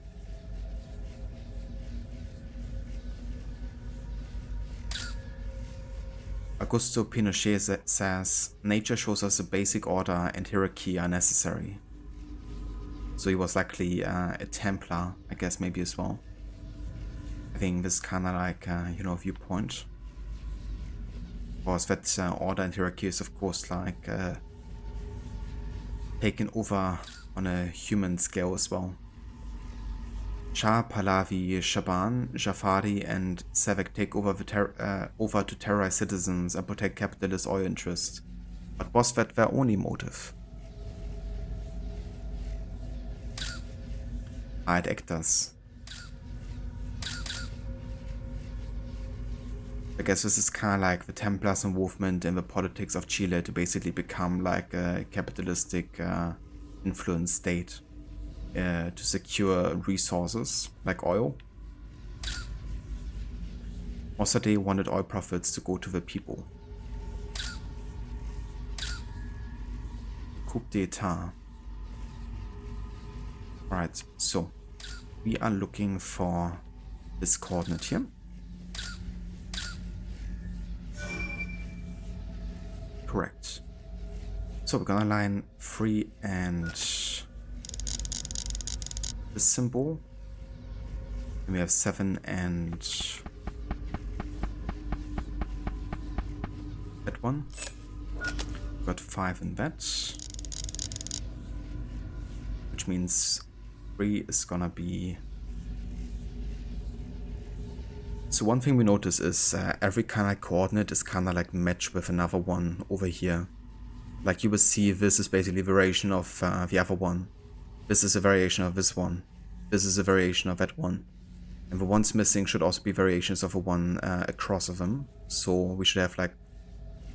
A: A Augusto Pinochet says, nature shows us a basic order and hierarchy are necessary. So he was likely a Templar, I guess, maybe as well. I think this kind of like, you know, viewpoint. Of course, that order and hierarchy is, of course, like taken over on a human scale as well. Shah Pahlavi, Shaban, Jafari, and Savak take over over to terrorize citizens and protect capitalist oil interests. But was that their only motive? Hired actors. I guess this is kind of like the Templars' involvement in the politics of Chile to basically become like a capitalistic influence state. To secure resources like oil. Also, they wanted oil profits to go to the people. Coup d'etat. Alright, so we are looking for this coordinate here. Correct. So we're gonna line 3 and the symbol, and we have 7 and that one. Got 5 in that, which means 3 is gonna be. So one thing we notice is every kind of coordinate is kind of like matched with another one over here. Like you will see, this is basically a variation of the other one. This is a variation of this one. This is a variation of that one. And the ones missing should also be variations of the one across of them. So we should have like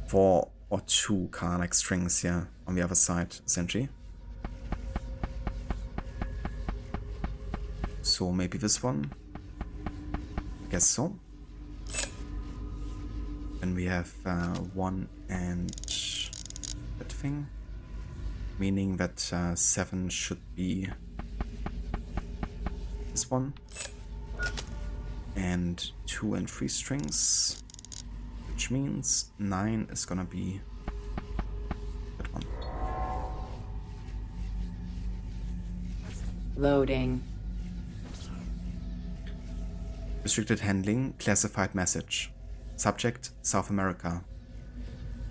A: 4 or 2 kind of like strings here on the other side, essentially. So maybe this one. I guess so. Then we have 1 and that thing. Meaning that 7 should be this one, and 2 and 3 strings, which means 9 is gonna be that one.
K: Loading.
A: Restricted handling, classified message. Subject, South America.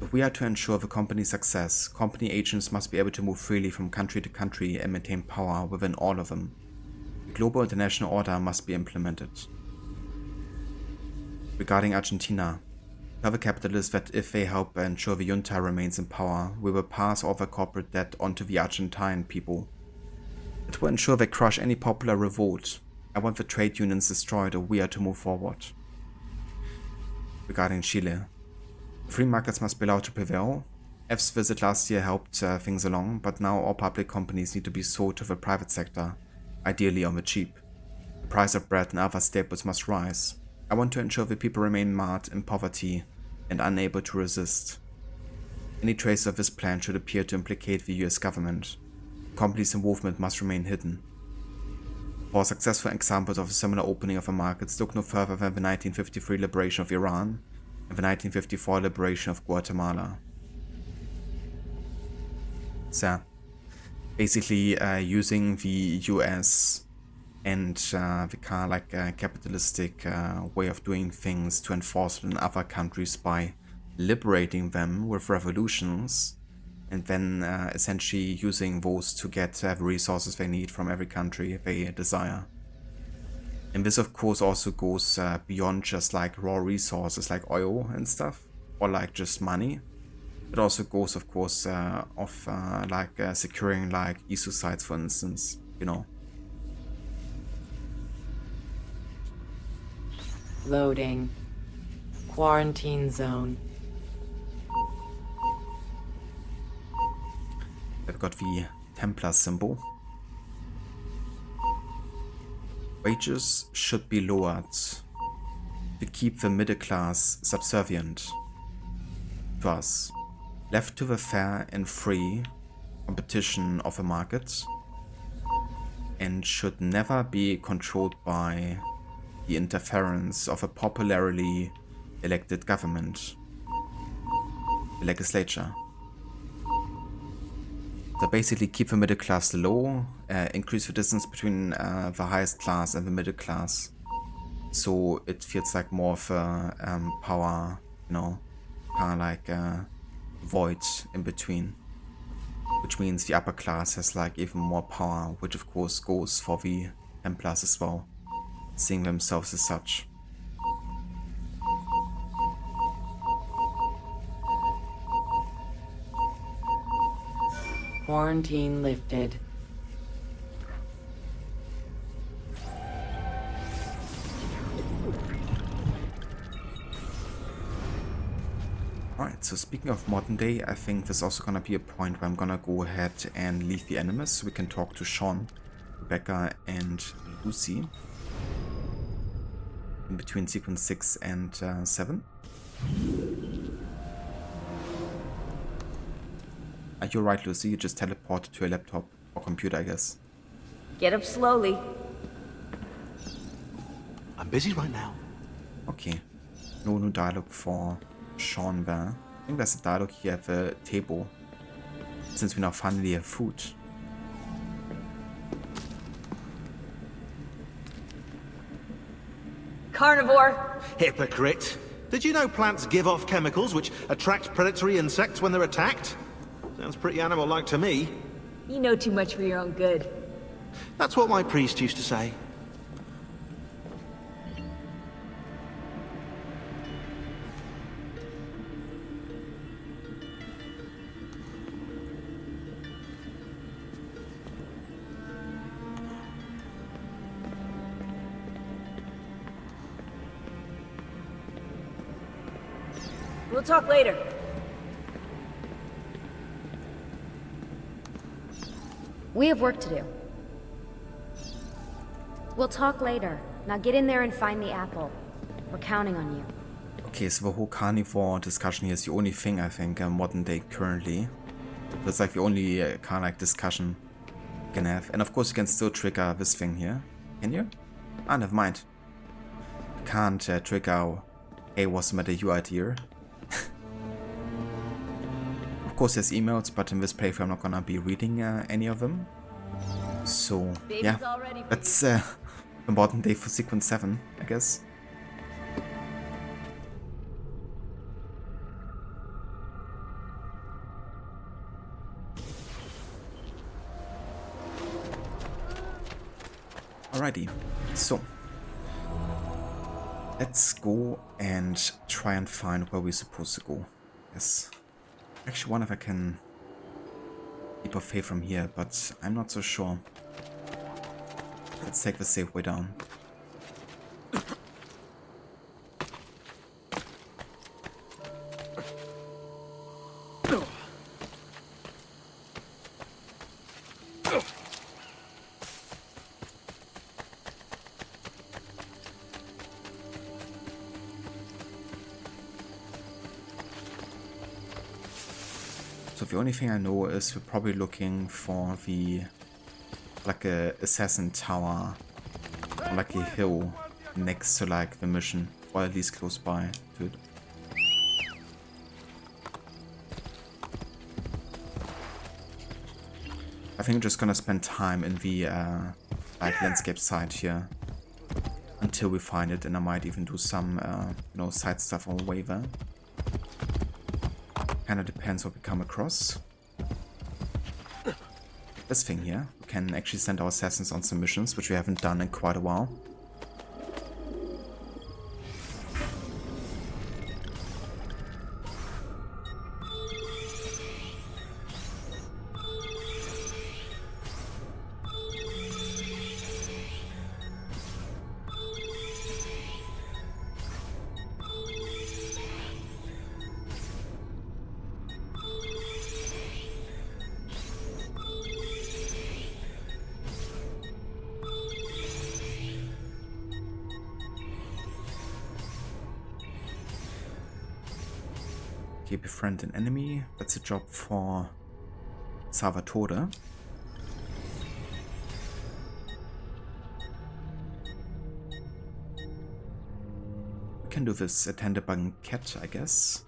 A: If we are to ensure the company's success, company agents must be able to move freely from country to country and maintain power within all of them. The global international order must be implemented. Regarding Argentina, tell the capitalists that if they help ensure the junta remains in power, we will pass all the corporate debt onto the Argentine people. It will ensure they crush any popular revolt. I want the trade unions destroyed or we are to move forward. Regarding Chile, free markets must be allowed to prevail. F's visit last year helped things along, but now all public companies need to be sold to the private sector, ideally on the cheap. The price of bread and other staples must rise. I want to ensure the people remain marred in poverty and unable to resist. Any trace of this plan should appear to implicate the US government. The company's involvement must remain hidden. For successful examples of a similar opening of the markets, look no further than the 1953 liberation of Iran and the 1954 liberation of Guatemala. So, basically using the US and the kind of like capitalistic way of doing things to enforce it in other countries by liberating them with revolutions, and then essentially using those to get the resources they need from every country they desire. And this of course also goes beyond just like raw resources like oil and stuff, or like just money. It also goes of course like securing like ISO sites, for instance, you know.
K: Loading. Quarantine zone.
A: I've got the Templar symbol. Wages should be lowered to keep the middle class subservient to us, left to the fair and free competition of the market, and should never be controlled by the interference of a popularly elected government. the legislature. So basically keep the middle class low, increase the distance between the highest class and the middle class. So it feels like more of a power, you know, kind of like a void in between. Which means the upper class has like even more power, which of course goes for the Templars as well, seeing themselves as such.
K: Quarantine lifted.
A: Alright, so speaking of modern day, I think there's also gonna be a point where I'm gonna go ahead and leave the Animus so we can talk to Sean, Rebecca and Lucy in between sequence 6 and 7. You're right, Lucy, you just teleported to a laptop or computer, I guess.
L: Get up slowly.
E: I'm busy right now.
A: Okay. No new dialogue for Sean there. I think there's a dialogue here at the table, since we now finally have food.
L: Carnivore!
M: Hypocrite. Did you know plants give off chemicals which attract predatory insects when they're attacked? Sounds pretty animal-like to me.
L: You know too much for your own good.
M: That's what my priest used to say.
L: We'll talk later.
N: We have work to do. We'll talk later. Now get in there and find the apple. We're counting on you.
A: Okay, so the whole carnivore discussion here is the only thing I think modern day currently. That's like the only kind of like discussion you can have. And of course you can still trigger this thing here. Can you? Ah, never mind. You can't trigger, hey, what's the matter, you idea? Of course there's emails, but in this playthrough I'm not gonna be reading any of them. So yeah, that's the modern day for sequence 7, I guess. Alrighty, so let's go and try and find where we're supposed to go. Yes. Actually, wonder if I can keep a faith from here, but I'm not so sure. Let's take the safe way down. So the only thing I know is we're probably looking for the, like a assassin tower, or like a hill next to like the mission, or at least close by to it. I think I'm just gonna spend time in the like landscape side here until we find it, and I might even do some you know, side stuff on the way there. Kinda depends what we come across. This thing here, we can actually send our assassins on some missions, which we haven't done in quite a while. Okay, befriend an enemy. That's a job for Salvatore. We can do this, attend a banquet, I guess.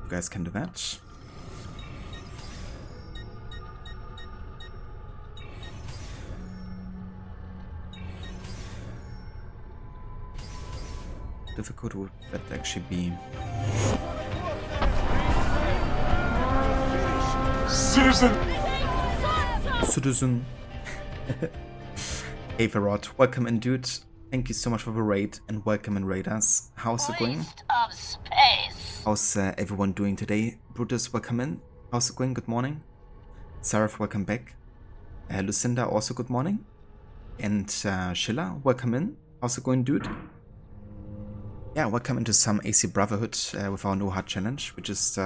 A: You guys can do that. Difficult would that actually be? Citizen. Hey Verrot, welcome in, dude. Thank you so much for the raid and welcome in raiders. How's it going?
C: Of space.
A: How's everyone doing today? Brutus, welcome in. How's it going? Good morning. Sarah, welcome back. Lucinda, also good morning. And Schiller, welcome in. How's it going, dude? Yeah, welcome into some AC Brotherhood with our new HUD challenge, which is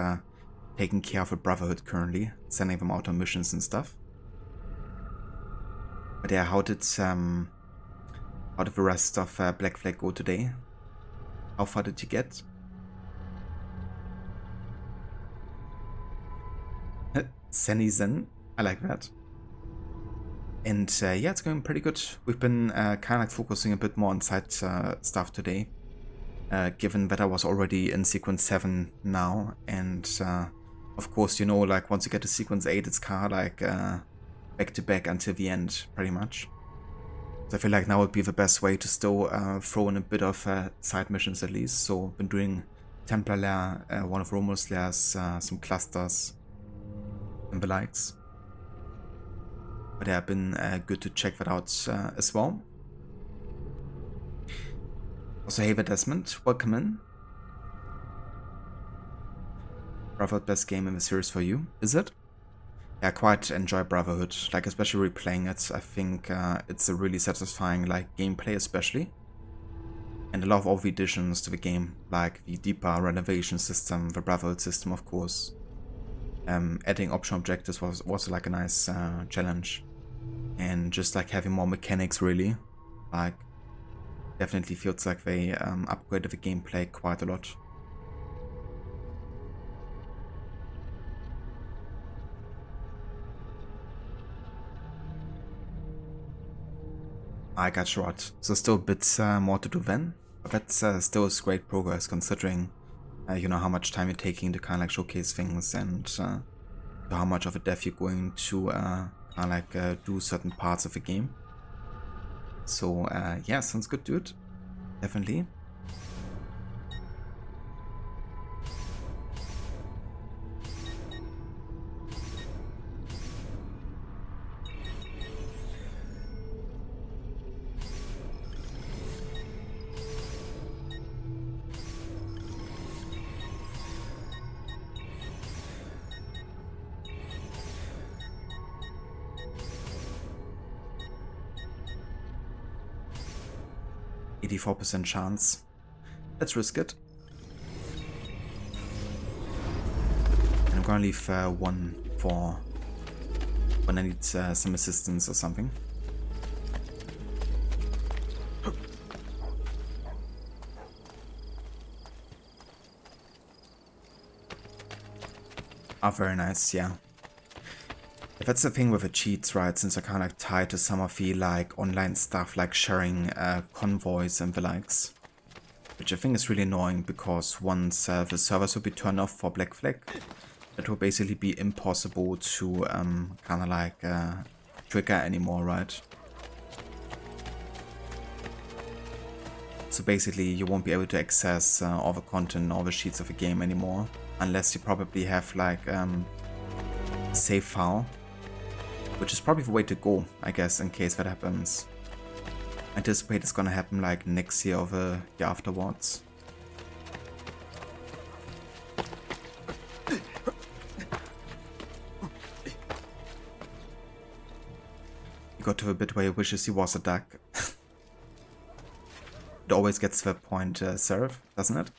A: taking care of the Brotherhood currently, sending them out on missions and stuff. But yeah, how did the rest of Black Flag go today? How far did you get? Senny Zen, I like that. And yeah, it's going pretty good. We've been kind of like focusing a bit more on side stuff today. Given that I was already in sequence 7 now, and of course, you know, like once you get to sequence 8, it's kind of like back to back until the end, pretty much. So I feel like now would be the best way to still throw in a bit of side missions at least. So I've been doing Templar Lair, one of Romulus Lairs, some clusters, and the likes. But yeah, been good to check that out as well. Also, hey, Desmond, welcome in. Brotherhood, best game in the series for you, is it? Yeah, I quite enjoy Brotherhood, like especially replaying it. I think it's a really satisfying like gameplay especially. And I love all the additions to the game, like the deeper renovation system, the Brotherhood system of course. Adding optional objectives was also like a nice challenge. And just like having more mechanics really, like definitely feels like they upgraded the gameplay quite a lot. I got short, so still a bit more to do then, but that's still great progress considering you know how much time you're taking to kind of like showcase things and how much of a depth you're going to kind of like do certain parts of the game. So yeah, sounds good, dude. Definitely. %84 chance. Let's risk it. And I'm gonna leave one for when I need some assistance or something. Ah, very nice, yeah. That's the thing with the cheats, right? Since they're kind of like tied to some of the like online stuff, like sharing convoys and the likes, which I think is really annoying because once the servers will be turned off for Black Flag, it will basically be impossible to kind of like trigger anymore, right? So basically, you won't be able to access all the content, all the sheets of the game anymore, unless you probably have like a save file. Which is probably the way to go, I guess, in case that happens. I anticipate it's gonna happen like next year or the year afterwards. You got to the bit where you wishes he was a duck. It always gets to that point, Seraph, doesn't it?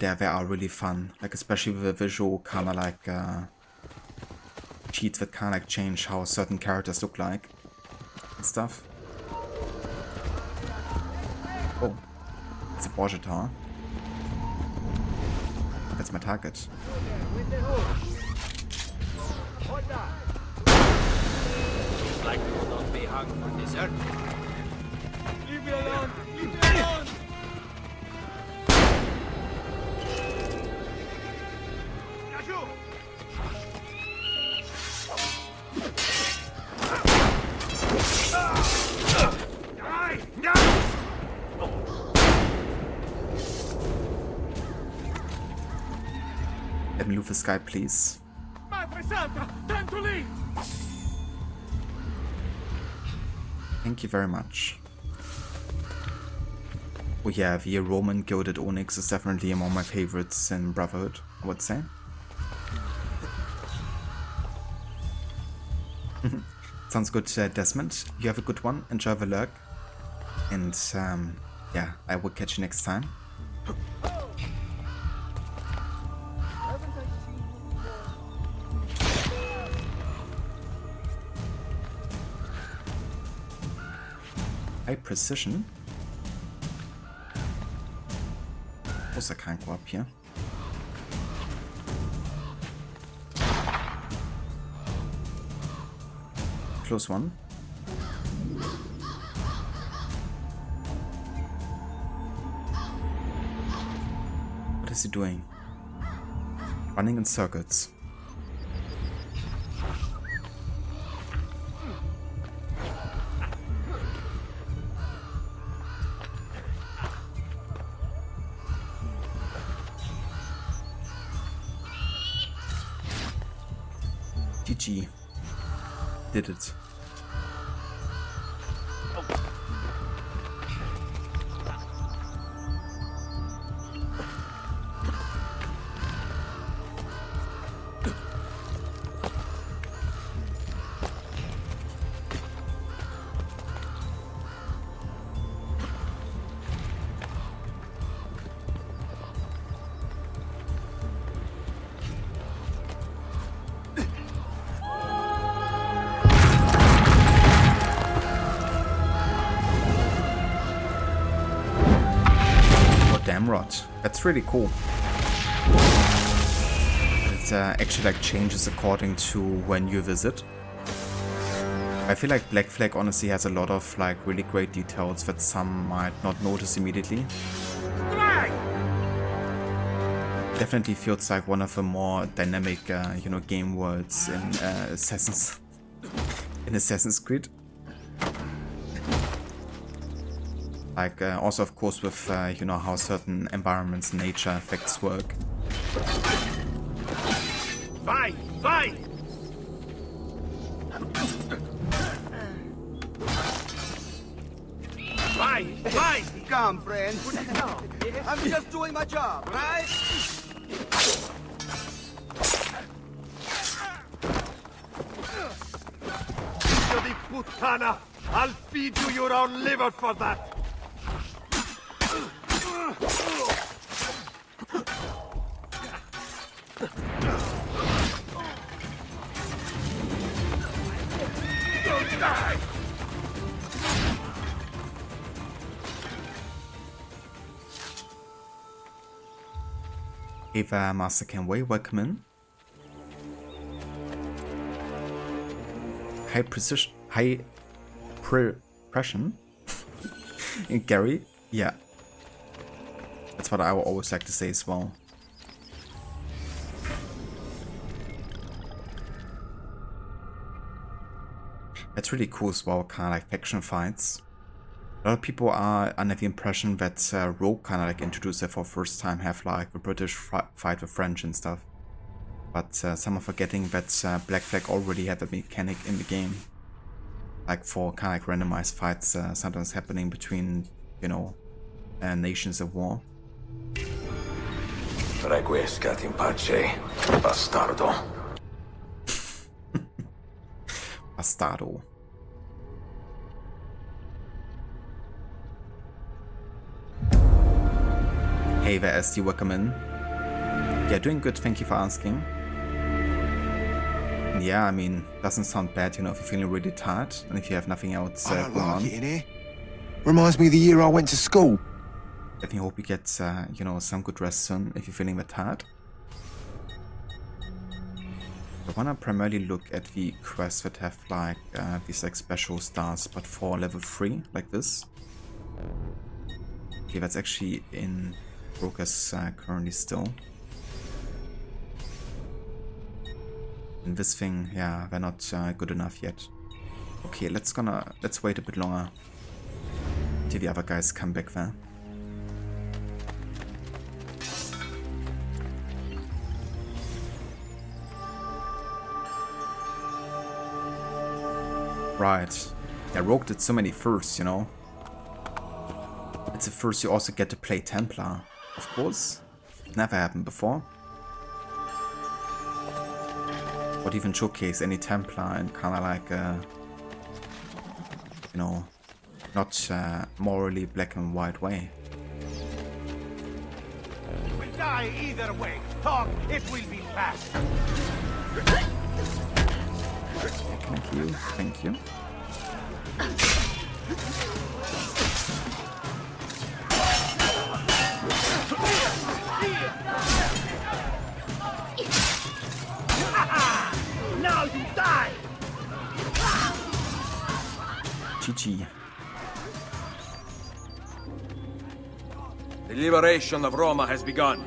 A: Yeah, they are really fun, like especially with the visual kind of like cheats that kind of like change how certain characters look like and stuff. Oh, it's a Borgetar. that's my target.
E: Looks like we will not be hung for dessert.
F: Leave me alone! Leave me alone!
A: Let me loot this guy, please.
B: Madre Santa, time to leave!
A: Thank you very much. Oh yeah, the Roman Gilded Onyx is definitely among my favorites in Brotherhood, I would say. Sounds good, Desmond. You have a good one. Enjoy the lurk. And yeah, I will catch you next time. High precision. Of course I can't go up here. Close one. What is he doing? Running in circuits. GG. Did it. Damrod. That's really cool. It actually like changes according to when you visit. I feel like Black Flag honestly has a lot of like really great details that some might not notice immediately. Definitely feels like one of the more dynamic, you know, game worlds in Assassin's Creed. Like, also of course with, you know, how certain environments, nature effects work.
D: Fight! Fight! Fight! Fight!
B: Come, friend, put it down. I'm just doing my job, right?
D: Bloody putana! I'll feed you your own liver for that! Don't die!
A: Eva Master Kenway, welcome in. High precision, high precision. Gary, yeah. That's what I would always like to say as well. That's really cool as well, kind of like faction fights. A lot of people are under the impression that Rogue kind of like introduced it for the first time, have like the British fight with French and stuff. But some are forgetting that Black Flag already had a mechanic in the game. Like for kind of like randomized fights sometimes happening between, you know, nations at war.
O: Requiescat in pace, bastardo.
A: Bastardo. Hey there, SD, welcome in. Yeah, doing good, thank you for asking. Yeah, I mean, doesn't sound bad, you know, if you're feeling really tired and if you have nothing else going on.
P: It in here. Reminds me of the year I went to school.
A: I hope you get, you know, some good rest soon if you're feeling that tired. I wanna primarily look at the quests that have like these like special stars, but for level 3, like this. Okay, that's actually in progress currently still. And this thing, yeah, they're not good enough yet. Okay, let's wait a bit longer till the other guys come back there. Right. Yeah, Rogue did so many firsts, you know. It's a first you also get to play Templar, of course. Never happened before. Or even showcase any Templar in kind of like a, you know, not morally black and white way.
B: We'll die either way. Talk, it will be fast.
A: Thank you, thank you.
B: Now you die!
A: GG.
F: The liberation of Roma has begun.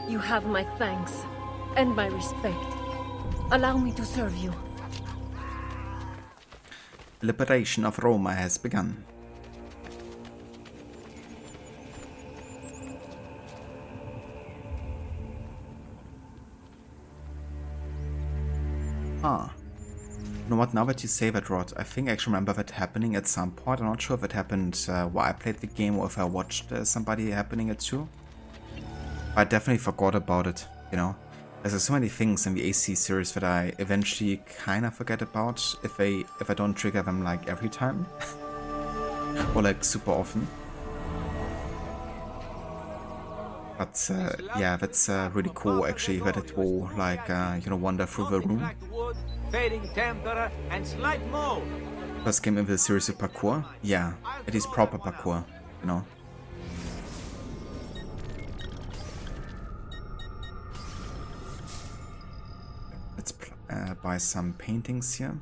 Q: You have my thanks and my respect. Allow me to serve you.
A: Liberation of Roma has begun. Ah. You know what, now that you say that, Rod, I think I actually remember that happening at some point. I'm not sure if it happened while I played the game or if I watched somebody happening it too. But I definitely forgot about it, you know. There's so many things in the AC series that I eventually kind of forget about if I don't trigger them like every time. Or like super often. But yeah, that's really cool actually that it will like, you know, wander through the room.
E: Fading temper and slight mold.
A: First game in the series of parkour. Yeah, it is proper parkour, you know. Let's buy some paintings here.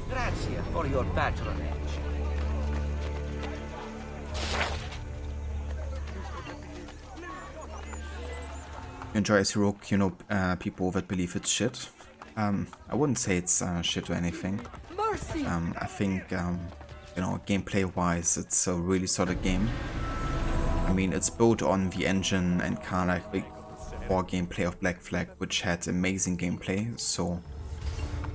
E: Grazie for your patronage.
A: Enjoy as Rogue, you know, people that believe it's shit. I wouldn't say it's shit or anything. I think, you know, gameplay-wise, it's a really solid game. I mean, it's built on the engine and kind of like the core gameplay of Black Flag, which had amazing gameplay, so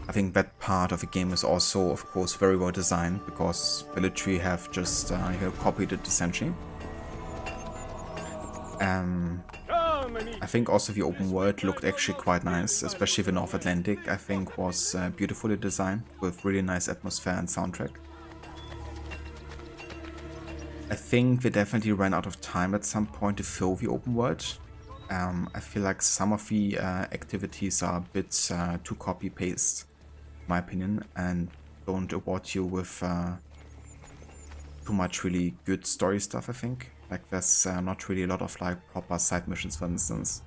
A: I think that part of the game is also, of course, very well designed, because they literally have just, you know, copied it essentially. I think also the open world looked actually quite nice, especially the North Atlantic, I think was beautifully designed, with really nice atmosphere and soundtrack. I think they definitely ran out of time at some point to fill the open world. I feel like some of the activities are a bit too copy-paste, in my opinion, and don't award you with too much really good story stuff, I think. Like there's not really a lot of like proper side missions, for instance.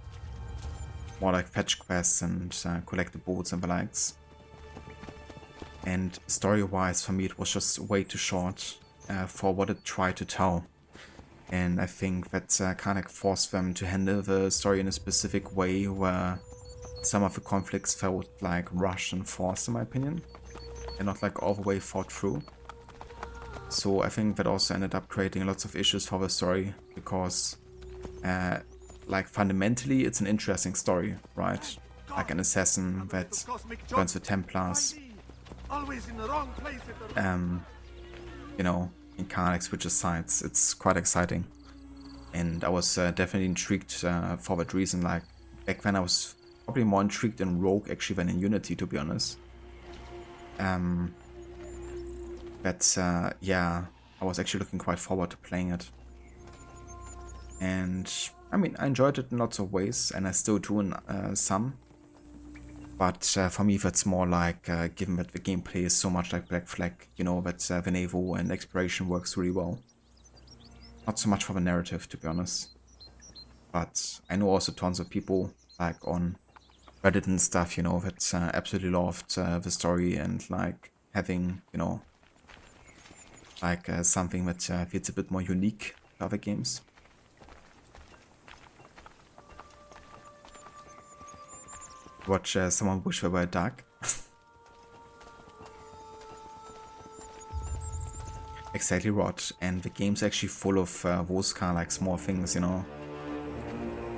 A: More like fetch quests and collect the boats and the likes. And story-wise, for me, it was just way too short for what it tried to tell. And I think that kind of forced them to handle the story in a specific way where some of the conflicts felt like rushed and forced, in my opinion, and not like all the way thought through. So I think that also ended up creating lots of issues for the story, because like fundamentally it's an interesting story, right? Like an assassin that joins the Templars, you know, in kind of switches sides. It's quite exciting, and I was definitely intrigued for that reason. Like back then I was probably more intrigued in Rogue actually than in Unity, to be honest. But yeah, I was actually looking quite forward to playing it. And I mean, I enjoyed it in lots of ways, and I still do in some. But for me, that's more like, given that the gameplay is so much like Black Flag, you know, that the naval and exploration works really well. Not so much for the narrative, to be honest. But I know also tons of people like on Reddit and stuff, you know, that absolutely loved the story and like having, you know, like something that feels a bit more unique to other games. Watch someone wish they were dark. Exactly, Rod. And the game's actually full of those kind of like small things, you know.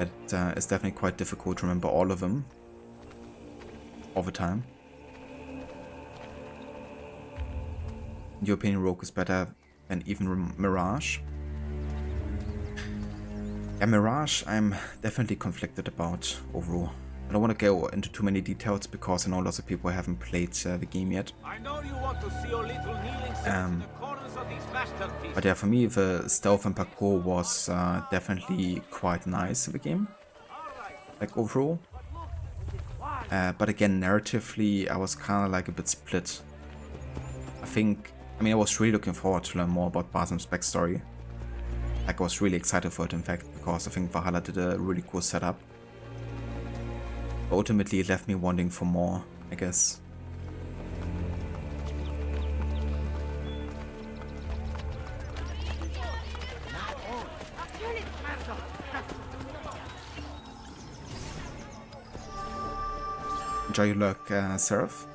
A: It's definitely quite difficult to remember all of them all the time. In your opinion, Rogue is better than even Mirage? Yeah, Mirage I'm definitely conflicted about overall. I don't want to go into too many details because I know lots of people haven't played the game yet.
E: I know you want to see your little kneeling saints in the corners of these masterpieces.
A: But yeah, for me the stealth and parkour was definitely quite nice in the game, like overall. But again, narratively I was kind of like a bit split. I mean I was really looking forward to learn more about Basim's backstory. Like I was really excited for it in fact, because I think Valhalla did a really cool setup. But ultimately it left me wanting for more, I guess. Enjoy your luck, Seraph.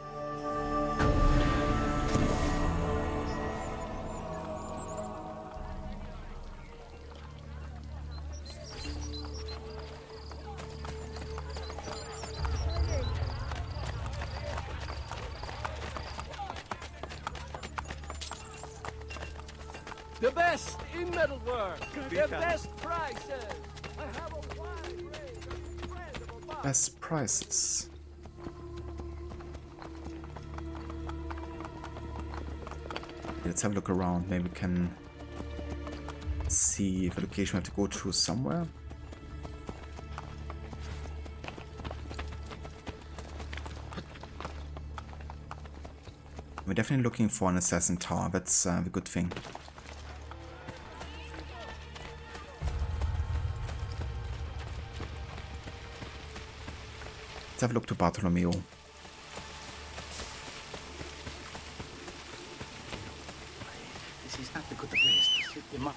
J: The best in metalwork. The best prices. I have a wide range of incredible buys.
A: Best prices. Let's have a look around. Maybe we can see the location we have to go to somewhere. We're definitely looking for an assassin tower. That's the good thing. Let's have a look to Bartolomeo.
G: This is not the good place to sit them up.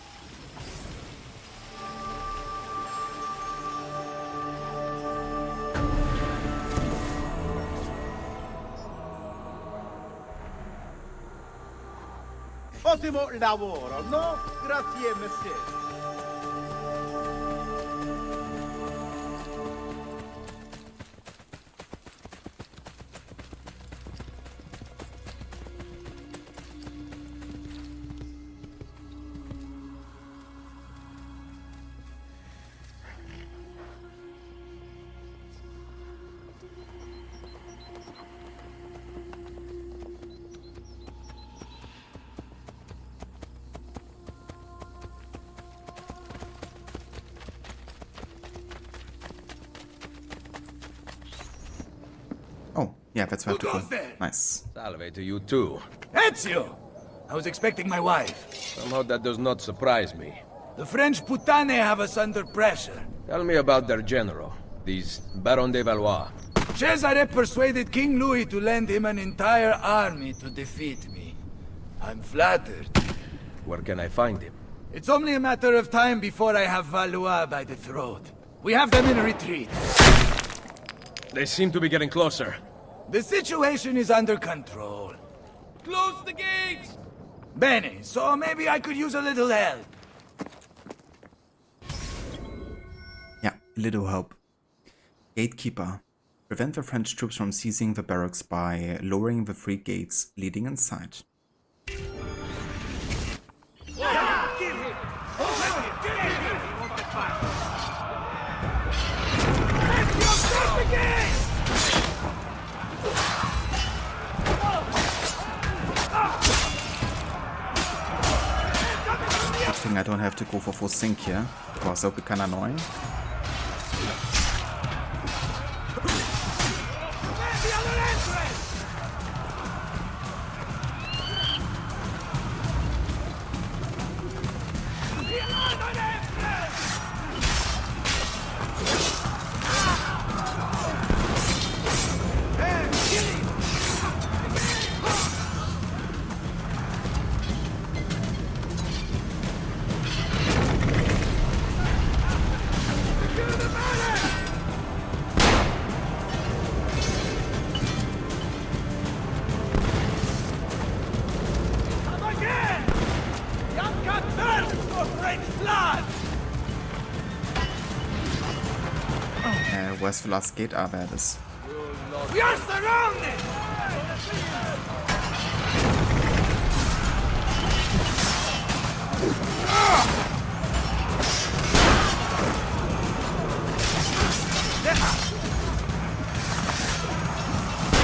D: Ottimo lavoro, no? Grazie, messer.
A: Yeah, that's where to go. Nice.
F: Salve to you too.
I: Ezio! I was expecting my wife.
F: Somehow that does not surprise me.
I: The French putane have us under pressure.
F: Tell me about their general, these Baron de Valois.
I: Cesare persuaded King Louis to lend him an entire army to defeat me. I'm flattered.
F: Where can I find him?
I: It's only a matter of time before I have Valois by the throat. We have them in retreat.
F: They seem to be getting closer.
I: The situation is under control.
J: Close the gates!
I: Bene, so maybe I could use a little help.
A: Yeah, a little help. Gatekeeper. Prevent the French troops from seizing the barracks by lowering the 3 gates leading inside. I don't have to go for full sync here, because that would be kinda annoying. Where's the last gate? Ah, there it is.
I: We are surrounded!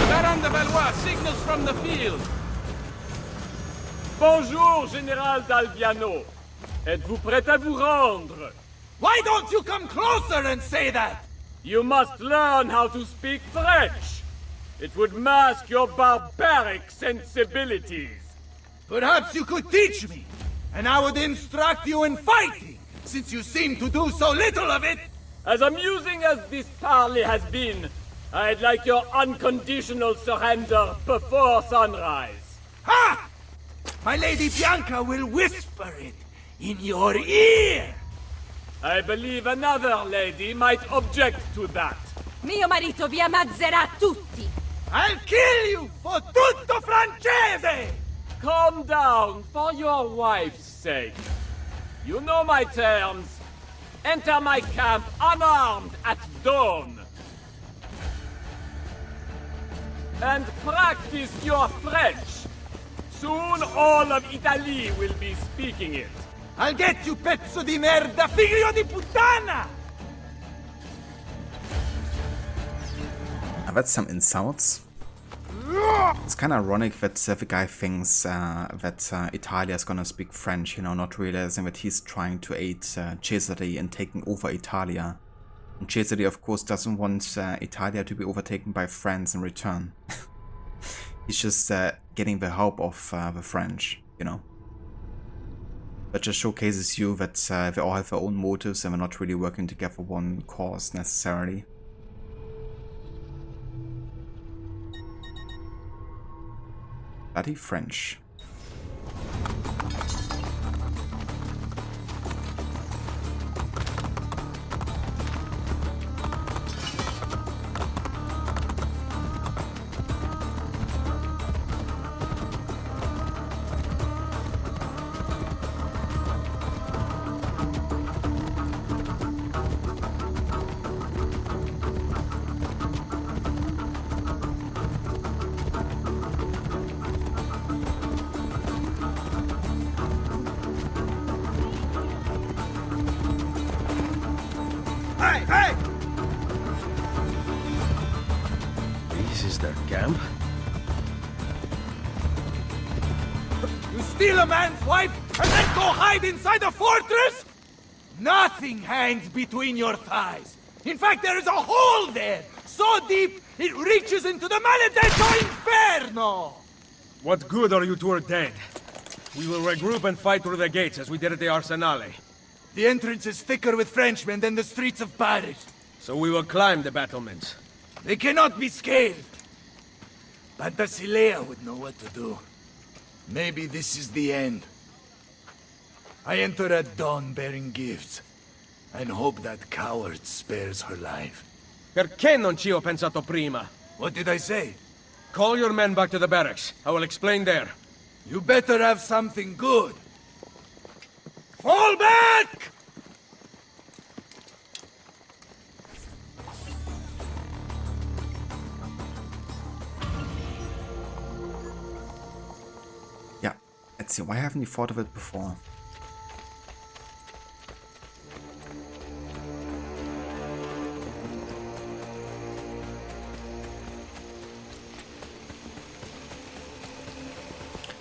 J: Baron de Valois, signals from the field. Bonjour, Général d'Alviano. Êtes-vous prêt à vous rendre?
I: Why don't you come closer and say that?
J: You must learn how to speak French. It would mask your barbaric sensibilities.
I: Perhaps you could teach me, and I would instruct you in fighting, since you seem to do so little of it.
J: As amusing as this parley has been, I'd like your unconditional surrender before sunrise.
I: Ha! My Lady Bianca will whisper it in your ear.
J: I believe another lady might object to that.
R: Mio marito vi ammazzerà tutti.
I: I'll kill you for tutto francese!
J: Calm down, for your wife's sake. You know my terms. Enter my camp unarmed at dawn. And practice your French. Soon all of Italy will be speaking it.
I: I'll get you, pezzo di merda, figlio di puttana!
A: That's some insults. It's kind of ironic that the guy thinks that Italia is gonna speak French, you know, not realizing that he's trying to aid Cesare in taking over Italia. And Cesare, of course, doesn't want Italia to be overtaken by France in return. He's just getting the help of the French, you know. That just showcases you that they all have their own motives and they're not really working together for one cause necessarily. Bloody French.
I: Steal a man's wife and then go hide inside a fortress? Nothing hangs between your thighs. In fact, there is a hole there, so deep it reaches into the maledetto inferno!
F: What good are you two are dead? We will regroup and fight through the gates as we did at the Arsenale.
I: The entrance is thicker with Frenchmen than the streets of Paris.
F: So we will climb the battlements.
I: They cannot be scaled. Pantasilea would know what to do. Maybe this is the end. I enter at dawn bearing gifts, and hope that coward spares her life.
F: Perché non ci ho pensato prima?
I: What did I say?
F: Call your men back to the barracks. I will explain there.
I: You better have something good. Fall back!
A: Yeah, let's see, why haven't we thought of it before?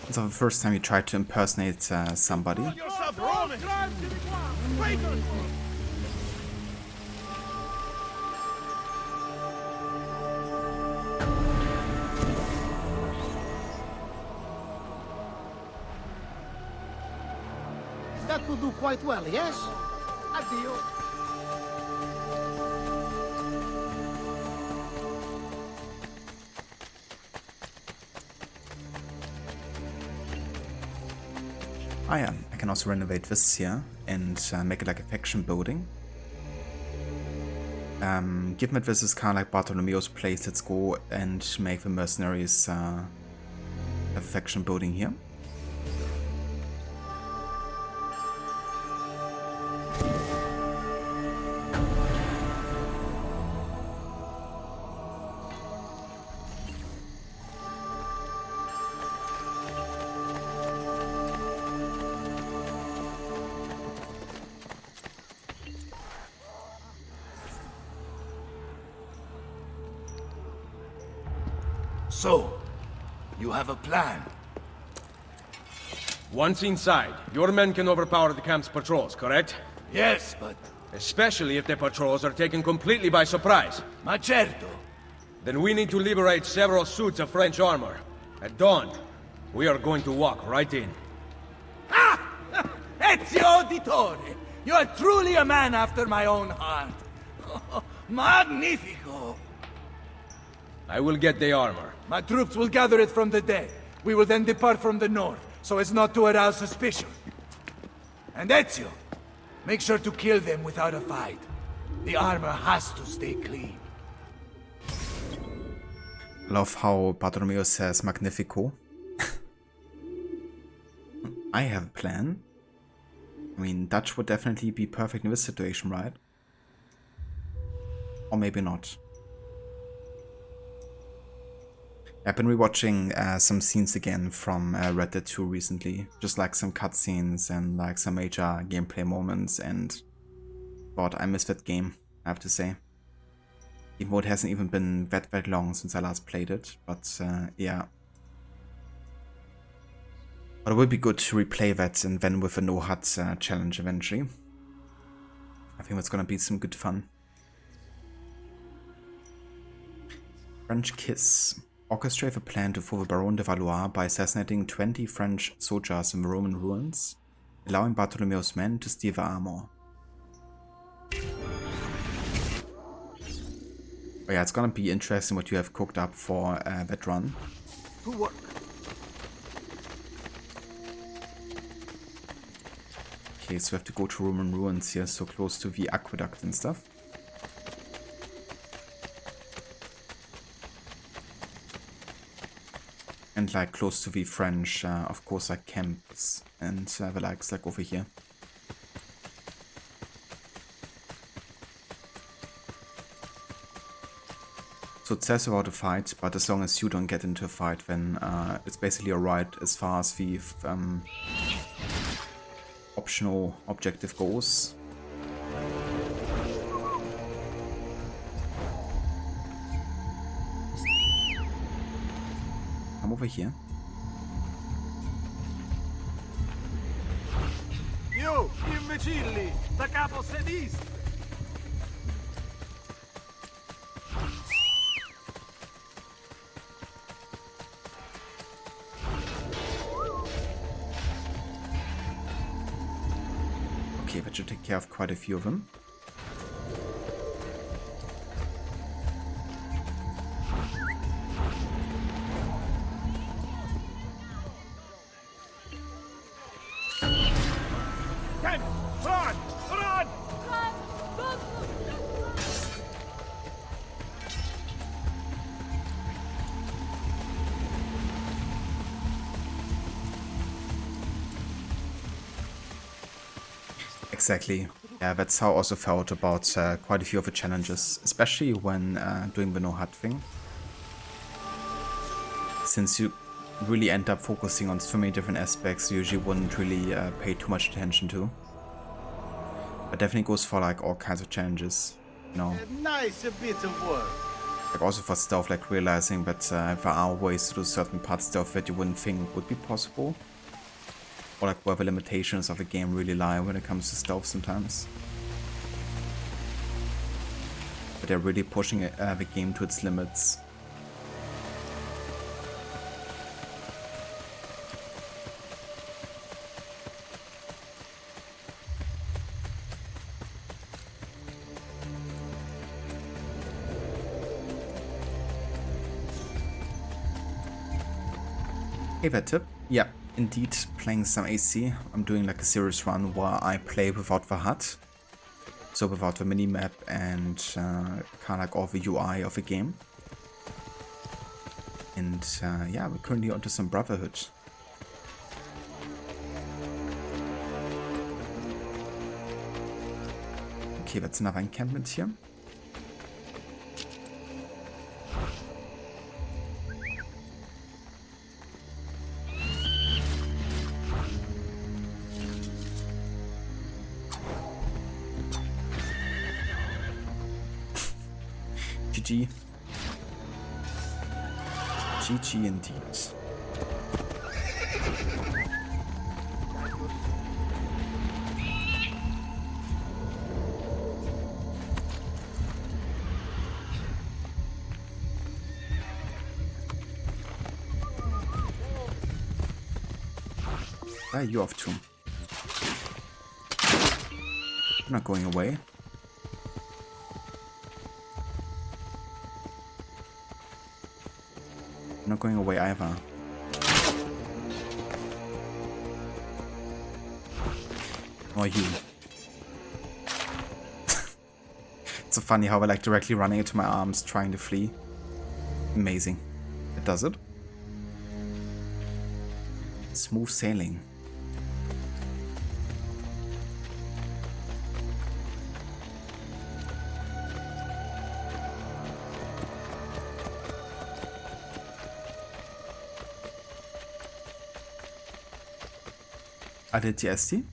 A: So the first time you tried to impersonate somebody.
D: That will do quite well, yes? Addio.
A: Ah yeah, I can also renovate this here and make it like a faction building. Given that this is kind of like Bartolomeo's place, let's go and make the mercenaries have a faction building here.
I: So, you have a plan?
F: Once inside, your men can overpower the camp's patrols, correct?
I: Yes, but...
F: Especially if the patrols are taken completely by surprise.
I: Ma certo.
F: Then we need to liberate several suits of French armor. At dawn, we are going to walk right in.
I: Ezio Auditore! You are truly a man after my own heart. Magnifico!
F: I will get the armor.
I: My troops will gather it from the dead. We will then depart from the north, so as not to arouse suspicion. And Ezio, make sure to kill them without a fight. The armor has to stay clean.
A: Love how Bartolomeo says Magnifico. I have a plan. I mean, Dutch would definitely be perfect in this situation, right? Or maybe not. I've been rewatching some scenes again from Red Dead 2 recently. Just like some cutscenes and like some major gameplay moments, and God, I miss that game, I have to say. Even though it hasn't even been that long since I last played it, but yeah. But it would be good to replay that and then with a no HUD challenge eventually. I think that's gonna be some good fun. French Kiss. Orchestrate a plan to fool the Baron de Valois by assassinating 20 French soldiers in the Roman ruins, allowing Bartholomeo's men to steal the armor. Oh yeah, it's gonna be interesting what you have cooked up for that run.
B: To work.
A: Okay, so we have to go to Roman ruins here, so close to the aqueduct and stuff. And like close to the French, of course, like camps and the likes, like over here. So it says about a fight, but as long as you don't get into a fight, then it's basically alright as far as the optional objective goes. Come over here.
B: You, imbecilli! Da capo sediste!
A: Okay, that should take care of quite a few of them.
B: Run! Run!
A: Exactly. Yeah, that's how I also felt about quite a few of the challenges, especially when doing the no HUD thing. Since you really end up focusing on so many different aspects you usually wouldn't really pay too much attention to. But definitely goes for like all kinds of challenges, you know.
B: A nice bit of work.
A: Like also for stuff like realizing that there are ways to do certain parts stuff that you wouldn't think would be possible. Or like where the limitations of the game really lie when it comes to stealth sometimes. But they're really pushing the game to its limits. Hey there, Tip. Yeah, indeed, playing some AC. I'm doing like a serious run where I play without the HUD. So without the minimap and kind of like all the UI of the game. And yeah, we're currently onto some Brotherhood. Okay, that's another encampment here. GG. GG indeed. Where are you off to? I'm not going away. I'm not going away either. Or you. It's so funny how I like directly running into my arms trying to flee. Amazing. It does it. Smooth sailing. I did the SD.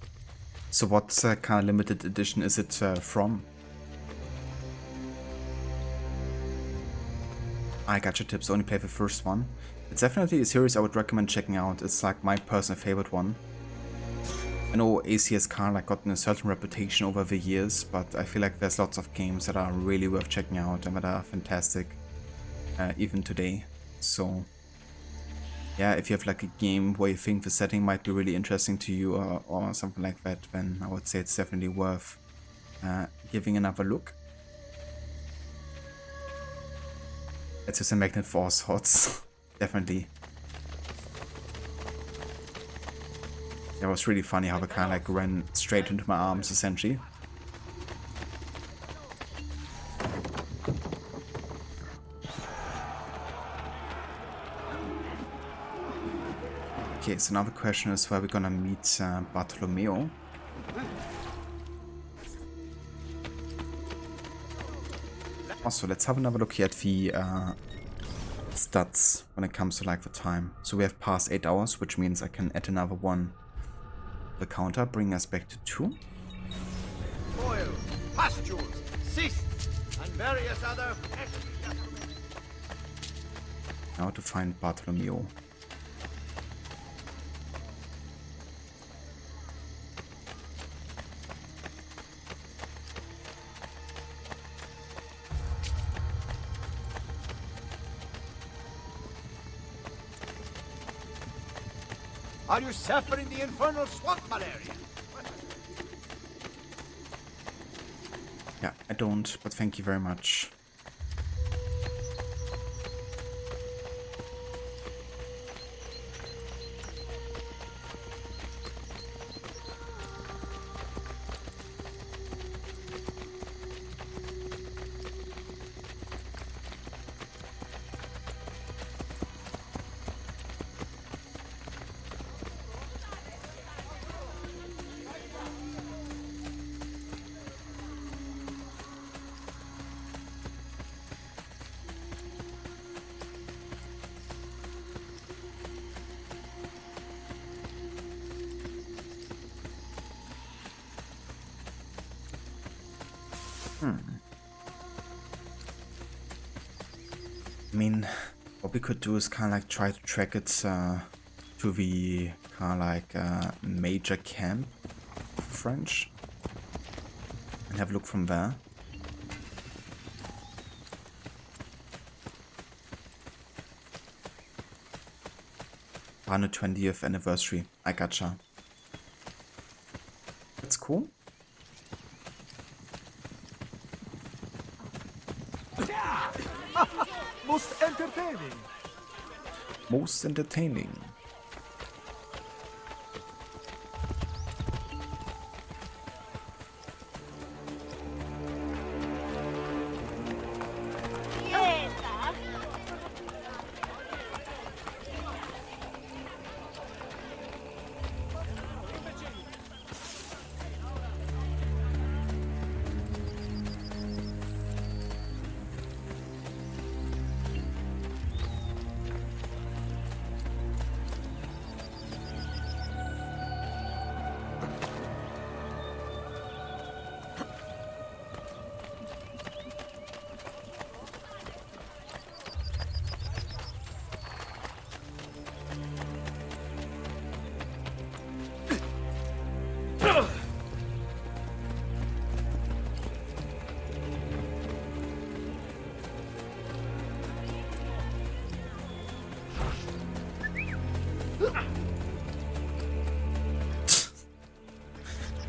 A: So what kind of limited edition is it from? I got your tips, only play the first one. It's definitely a series I would recommend checking out. It's like my personal favorite one. I know AC has kind of like gotten a certain reputation over the years, but I feel like there's lots of games that are really worth checking out and that are fantastic even today. So yeah, if you have like a game where you think the setting might be really interesting to you or something like that, then I would say it's definitely worth giving another look. It's just a magnet for all sorts. Definitely. It was really funny how it kind of like ran straight into my arms essentially. Okay, so now the question is where we're gonna meet Bartolomeo. Also, let's have another look here at the stats when it comes to like the time. So we have passed 8 hours, which means I can add another one. The counter, bringing us back to 2.
D: Oil, pastures, cysts, and various other...
A: Now to find Bartolomeo.
D: Are you suffering the infernal swamp malaria?
A: Yeah, I don't, but thank you very much. I mean, what we could do is kind of like try to track it to the kind of like major camp of French and have a look from there. '20th anniversary. I gotcha. That's cool.
B: Most entertaining.
A: Most entertaining.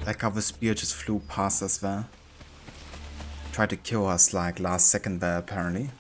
A: Like how the spear just flew past us there. Tried to kill us like last second there apparently.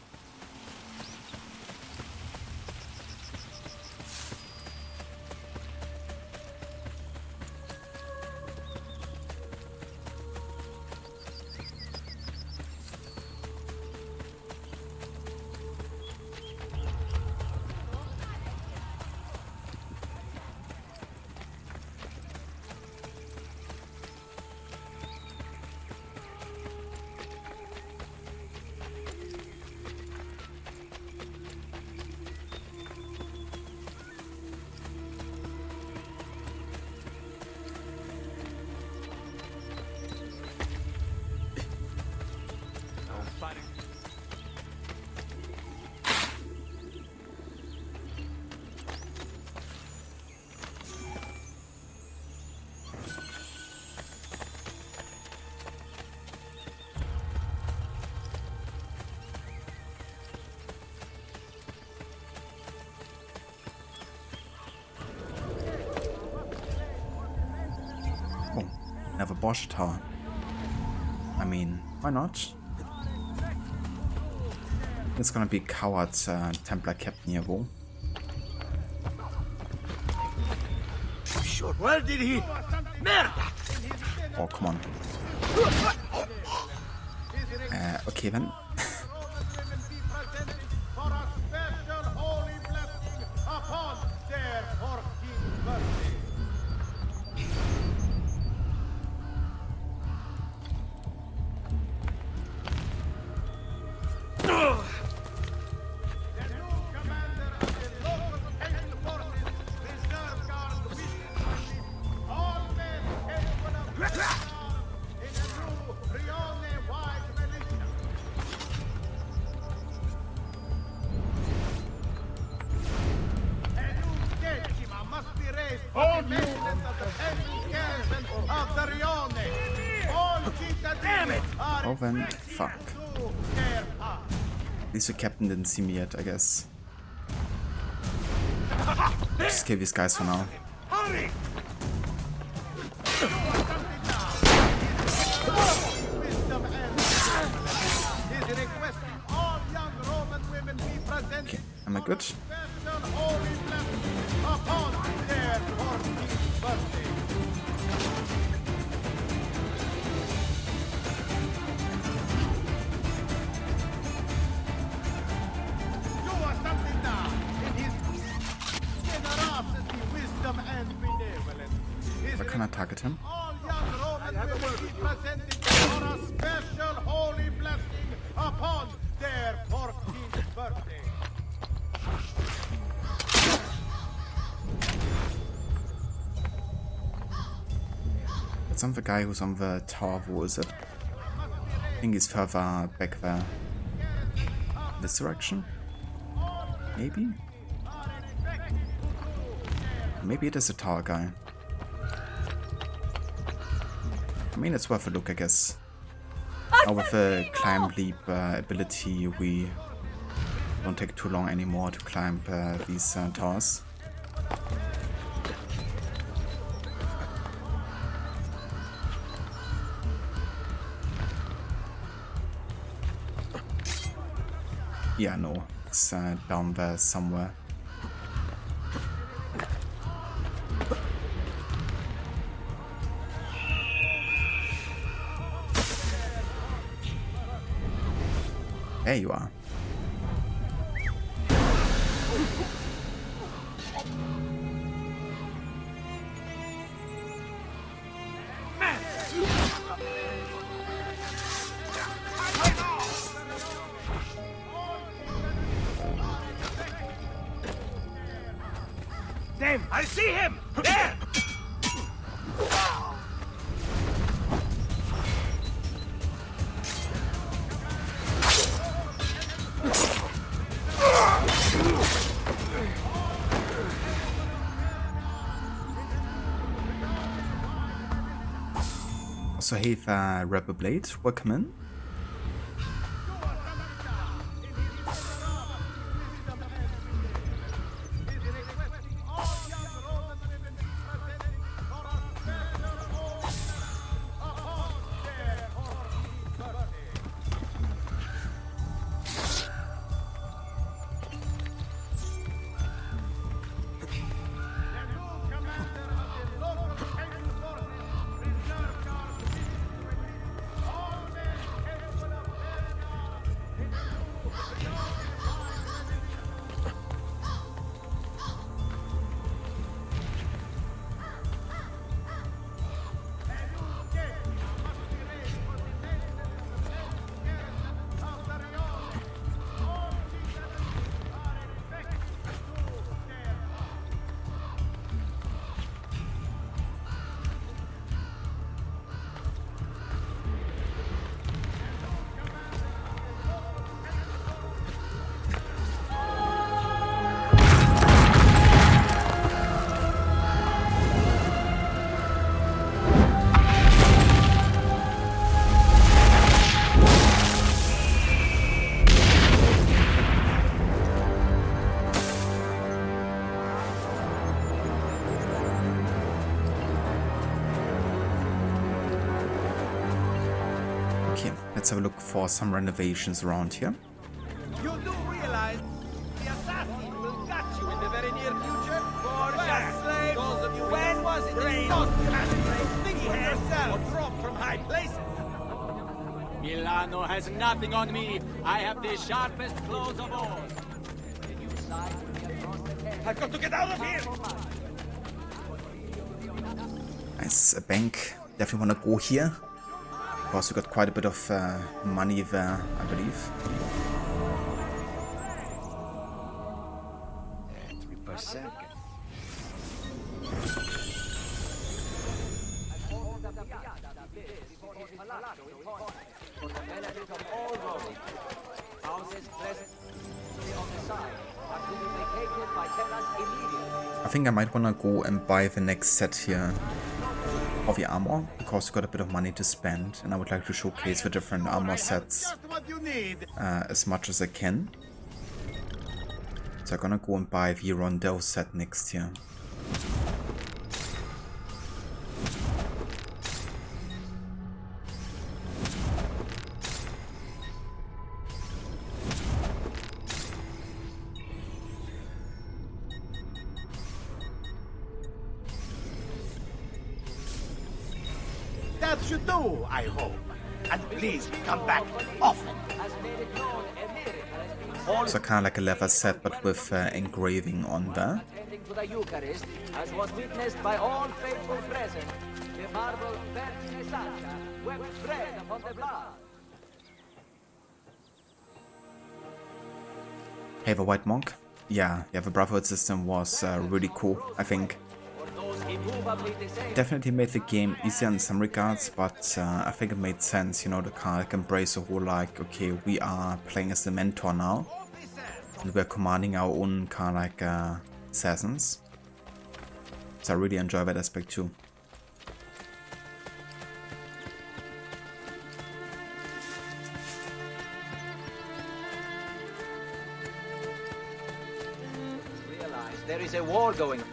A: Never Bosch tower. I mean, why not? It's gonna be coward Templar Captain here, wo?
I: Sure, where did he? Merda!
A: Oh, come on. Okay, then. Oh, then, fuck. At least the captain didn't see me yet, I guess. Just kill these guys for now. Okay, am I good? I cannot target him. That's on the guy who's on the tower. Who is it? I think he's further back there. This direction? Maybe? Maybe it is a tower guy. I mean, it's worth a look, I guess. Now with the climb leap ability, we don't take too long anymore to climb these towers. Yeah, no, it's down there somewhere. There you are.
I: Damn, I see him! There!
A: So hey, Rebel Blade, welcome in. Okay, let's have a look for some renovations around here.
I: You do realize the assassin will catch you in the very near future? Gorgeous slave! Those of you when was it think for yourself or drop from high places?
J: Milano has nothing on me. I have the sharpest claws of all.
I: I've got to get out of here!
A: Nice, a bank. Definitely want to go here. Also got quite a bit of money there, I believe.
G: 3%.
A: I think I might want to go and buy the next set here of the armor, because I got a bit of money to spend, and I would like to showcase the different armor sets as much as I can. So I'm gonna go and buy the Rondel set next year.
I: That should do, I hope. And please come back often.
A: So kind of like a leather set, but with engraving on there.
G: To the Eucharist, as was witnessed by all faithful present, the marble Virgin Santa wept bread upon the blood.
A: Hey, the White Monk. Yeah, the Brotherhood system was really cool, I think. Definitely made the game easier in some regards, but I think it made sense, you know, to kind of like embrace the whole like, okay, we are playing as the mentor now, and we're commanding our own kind of like assassins. So I really enjoy that aspect too.
G: Realize there is a war going on.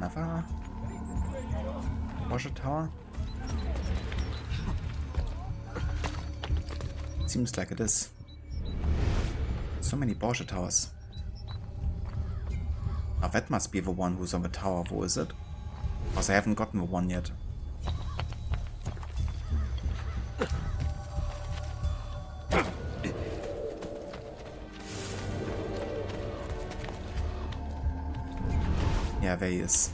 A: Another Washer Tower? Seems like it is. So many Borgia towers. Now that must be the one who's on the tower, wo is it? Because I haven't gotten the one yet. Yeah, there he is.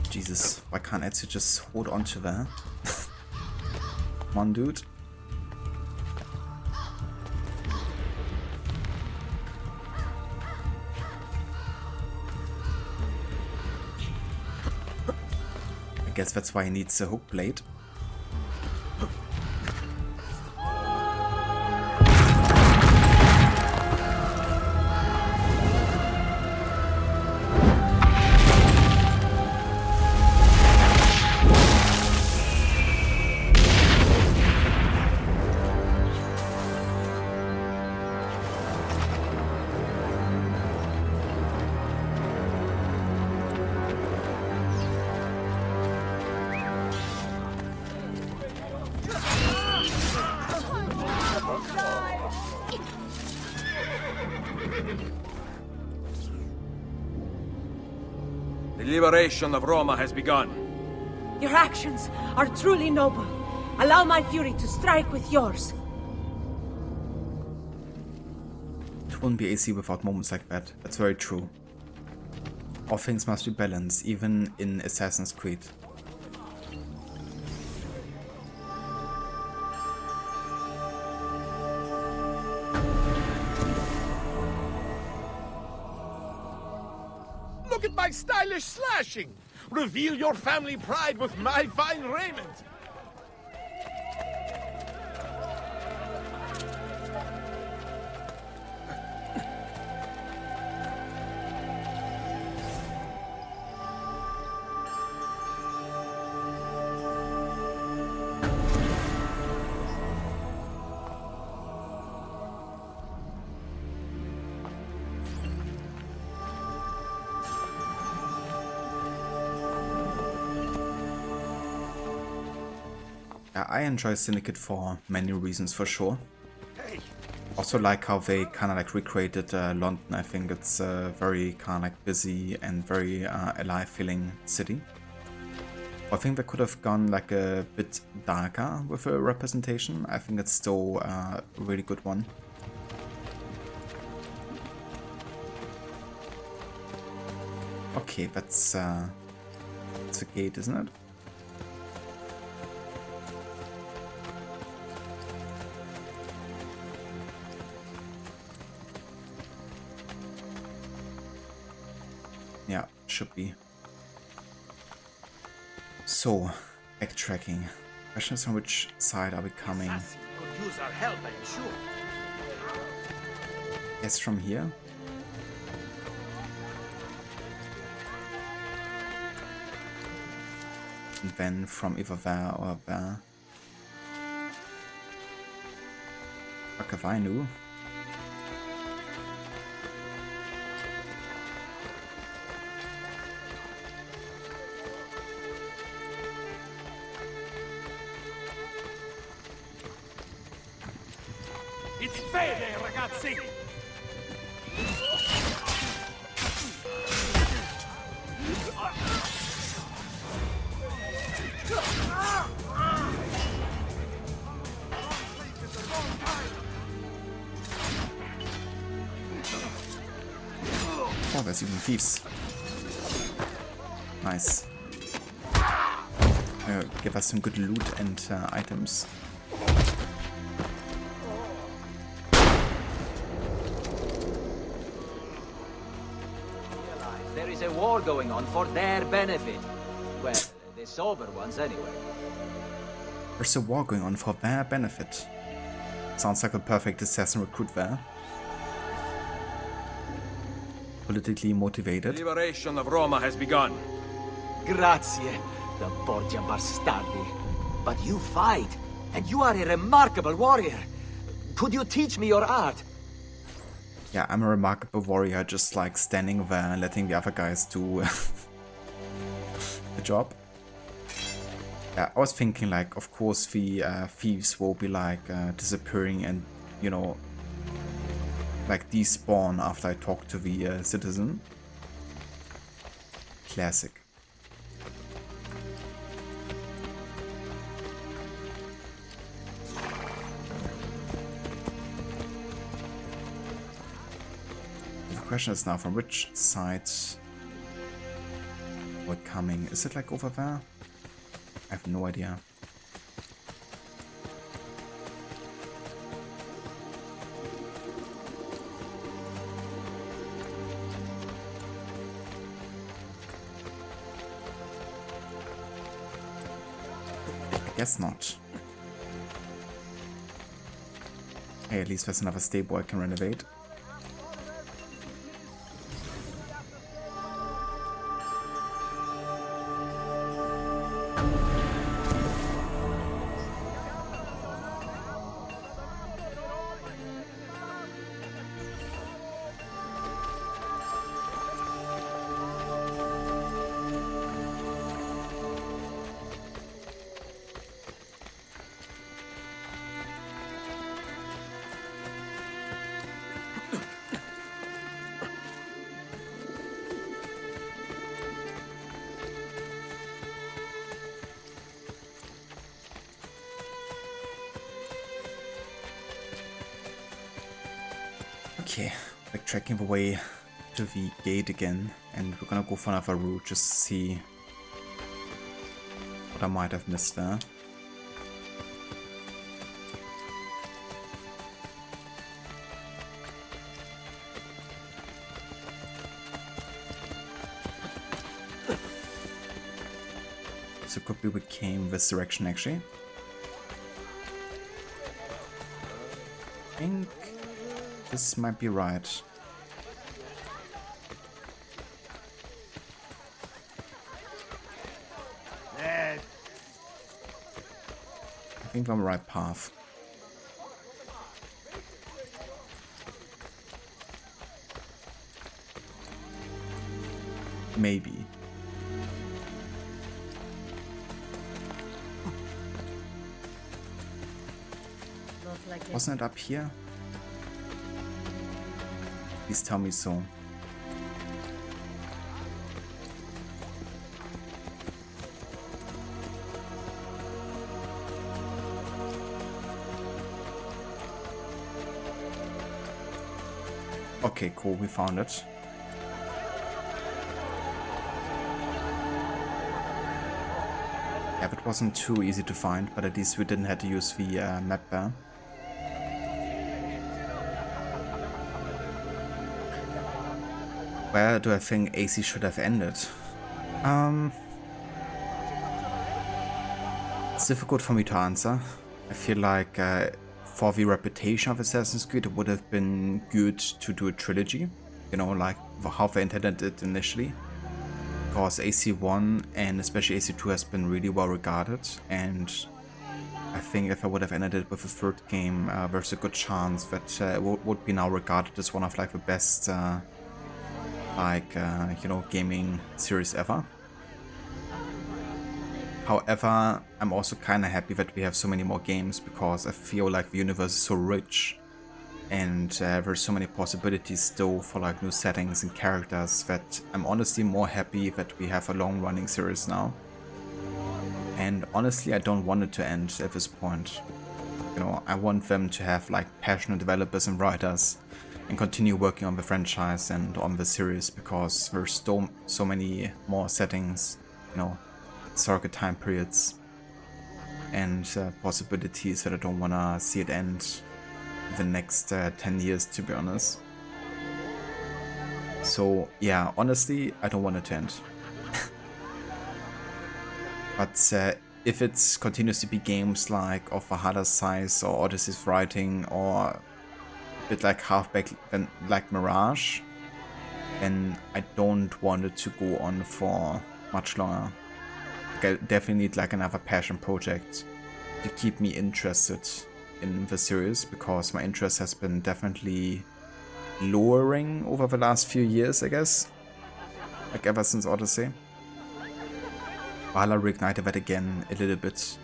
A: Jesus, why can't Ezio just hold on to that? Come on, dude. I guess that's why he needs a hook blade.
F: The liberation of Roma has begun.
R: Your actions are truly noble. Allow my fury to strike with yours.
A: It wouldn't be AC without moments like that. That's very true. All things must be balanced, even in Assassin's Creed.
I: Look at my stylish slashing! Reveal your family pride with my fine raiment!
A: I enjoy Syndicate for many reasons, for sure. Also like how they kind of like recreated London. I think it's a very kind of like busy and very alive feeling city. I think they could have gone like a bit darker with a representation. I think it's still a really good one. Okay, that's a gate, isn't it? Yeah, should be. So, backtracking. Question is on which side are we coming?
I: Could use our help, I'm sure.
A: Yes, from here. And then from either there or there. Fuck if I knew.
I: It's fede, ragazzi!
A: Oh, there's even thieves. Nice. Give us some good loot and items.
G: There is a war going on for their benefit. Well, the sober ones anyway.
A: There's a war going on for their benefit. Sounds like a perfect assassin recruit there. Politically motivated.
F: The liberation of Roma has begun.
G: Grazie, the Borgia Bastardi. But you fight, and you are a remarkable warrior. Could you teach me your art?
A: Yeah, I'm a remarkable warrior, just like standing there and letting the other guys do the job. Yeah, I was thinking like, of course the thieves will be like disappearing and, you know, like despawn after I talk to the citizen. Classic. The question is now from which side we're coming. Is it like over there? I have no idea. I guess not. Hey, at least there's another stable I can renovate. Okay, backtracking the way to the gate again, and we're gonna go for another route just to see what I might have missed there. So could be we came this direction actually. I think this might be right. I think I'm on the right path. Maybe. Wasn't it up here? Please tell me so. Okay, cool, we found it. Yeah, it wasn't too easy to find, but at least we didn't have to use the map there. Where do I think AC should have ended? It's difficult for me to answer. I feel like for the reputation of Assassin's Creed, it would have been good to do a trilogy. You know, like how they intended it initially. Because AC1 and especially AC2 has been really well regarded, and I think if I would have ended it with a third game, there's a good chance that it would be now regarded as one of like the best you know, gaming series ever. However, I'm also kind of happy that we have so many more games, because I feel like the universe is so rich and there's so many possibilities still for like new settings and characters that I'm honestly more happy that we have a long running series now. And honestly, I don't want it to end at this point. You know, I want them to have like passionate developers and writers and continue working on the franchise and on the series, because there's so many more settings, you know, historical time periods and possibilities that I don't want to see it end in the next 10 years, to be honest. So yeah, honestly, I don't want it to end. But if it continues to be games like of Valhalla's size or Odyssey's writing, or bit like halfback than like Mirage, then I don't want it to go on for much longer. Like, I definitely need like another passion project to keep me interested in the series, because my interest has been definitely lowering over the last few years, I guess. Like ever since Odyssey. Valhalla reignited that again a little bit.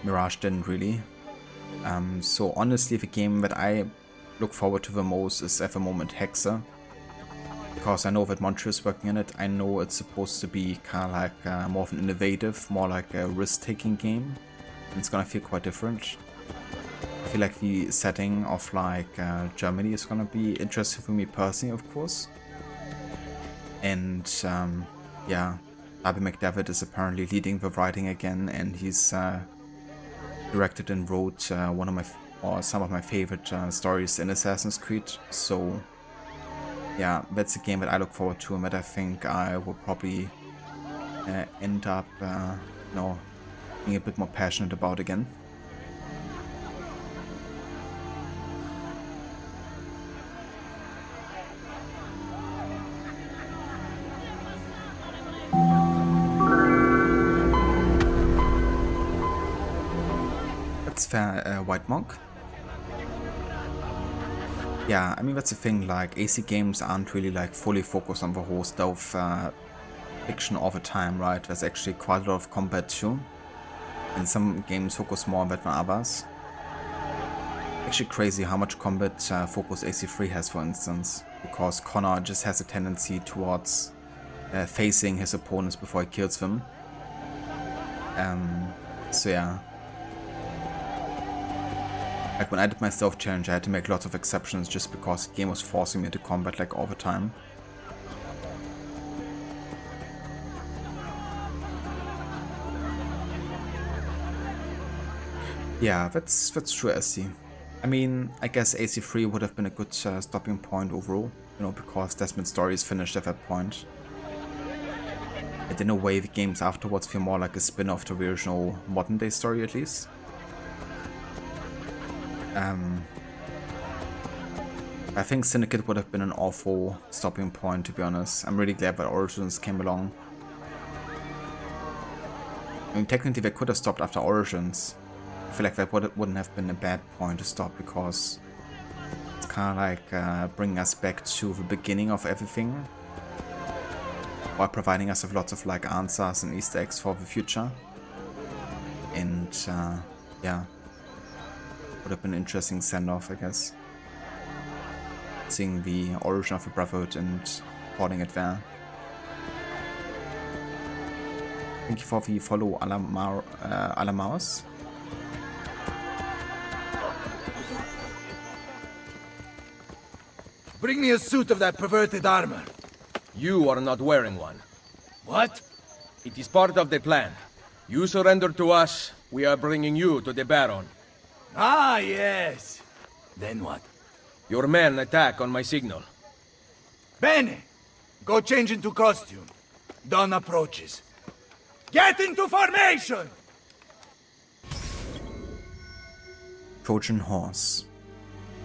A: Mirage didn't really. So honestly, the game that I look forward to the most is at the moment Hexa, because I know that Montreal is working on it. I know it's supposed to be kind of like more of an innovative, more like a risk-taking game, and it's gonna feel quite different. I feel like the setting of like Germany is gonna be interesting for me personally, of course. And yeah, Abby McDavid is apparently leading the writing again, and he's directed and wrote some of my favorite stories in Assassin's Creed. So yeah, that's a game that I look forward to, and that I think I will probably end up you know, being a bit more passionate about again. Fair, White Monk. Yeah, I mean, that's the thing, like AC games aren't really like fully focused on the whole stealth fiction all the time, right? There's actually quite a lot of combat too, and some games focus more on that than others. Actually crazy how much combat focus AC3 has, for instance, because Connor just has a tendency towards facing his opponents before he kills them. So yeah. Like when I did my stealth challenge, I had to make lots of exceptions just because the game was forcing me into combat like all the time. Yeah, that's true, SC. I mean, I guess AC3 would have been a good stopping point overall, you know, because Desmond's story is finished at that point. And in a way, the games afterwards feel more like a spin-off to the original modern-day story, at least. I think Syndicate would have been an awful stopping point, to be honest. I'm really glad that Origins came along. I mean, technically they could have stopped after Origins. I feel like that wouldn't have been a bad point to stop, because it's kind of like bringing us back to the beginning of everything, while providing us with lots of like answers and Easter eggs for the future. And yeah, would have been an interesting send-off, I guess. Seeing the origin of the Brotherhood and recording it there. Thank you for the follow, Alamaus.
I: Bring me a suit of that perverted armor.
F: You are not wearing one.
I: What?
F: It is part of the plan. You surrender to us, we are bringing you to the Baron.
I: Ah, yes. Then what?
F: Your men attack on my signal.
I: Bene! Go change into costume. Dawn approaches. Get into formation!
A: Trojan Horse.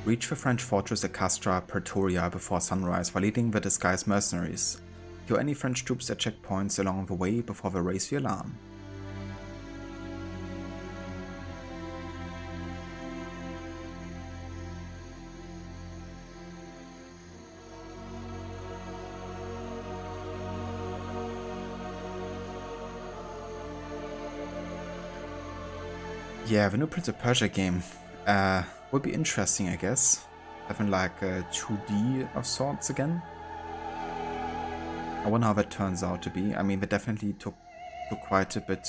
A: Reach the French fortress at Castra Pretoria before sunrise while leading the disguised mercenaries. Kill any French troops at checkpoints along the way before they raise the alarm. Yeah, the new Prince of Persia game would be interesting, I guess. Having like a 2D of sorts again. I wonder how that turns out to be. I mean, they definitely took quite a bit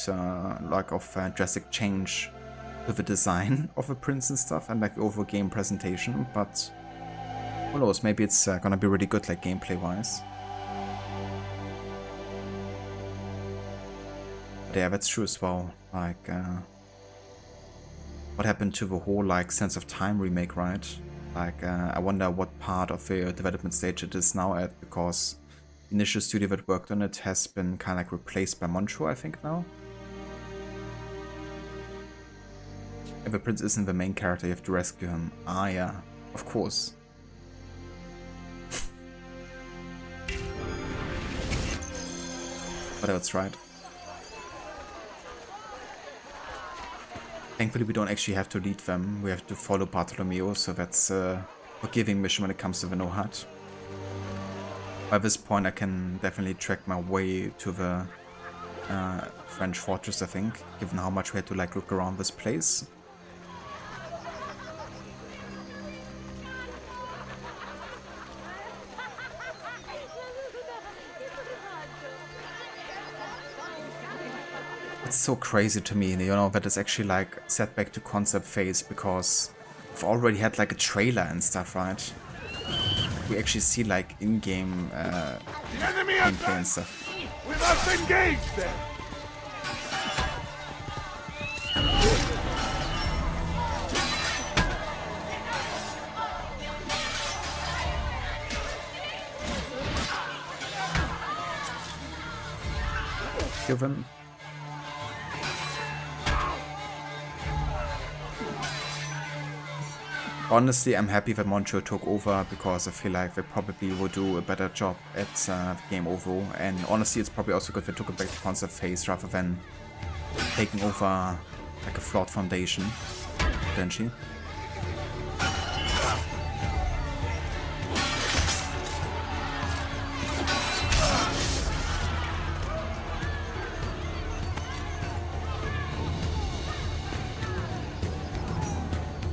A: like of drastic change to the design of the prince and stuff, and like the overall game presentation, but who knows, maybe it's gonna be really good like gameplay wise. But yeah, that's true as well. Like what happened to the whole like Sense of Time remake, right? Like I wonder what part of the development stage it is now at, because the initial studio that worked on it has been kind of like replaced by Montreux, I think now. If the prince isn't the main character, you have to rescue him. Ah yeah, of course. But that's right. Thankfully we don't actually have to lead them, we have to follow Bartolomeo, so that's a forgiving mission when it comes to the HUD. By this point I can definitely track my way to the French fortress, I think, given how much we had to like look around this place. It's so crazy to me, you know, that it's actually like set back to concept phase, because we've already had like a trailer and stuff, right? We actually see like in-game gameplay and stuff.
B: We must engage them!
A: Kill them. Honestly, I'm happy that Montreux took over, because I feel like they probably will do a better job at the game overall. And honestly, it's probably also good they took it back to concept phase rather than taking over like a flawed foundation, potentially.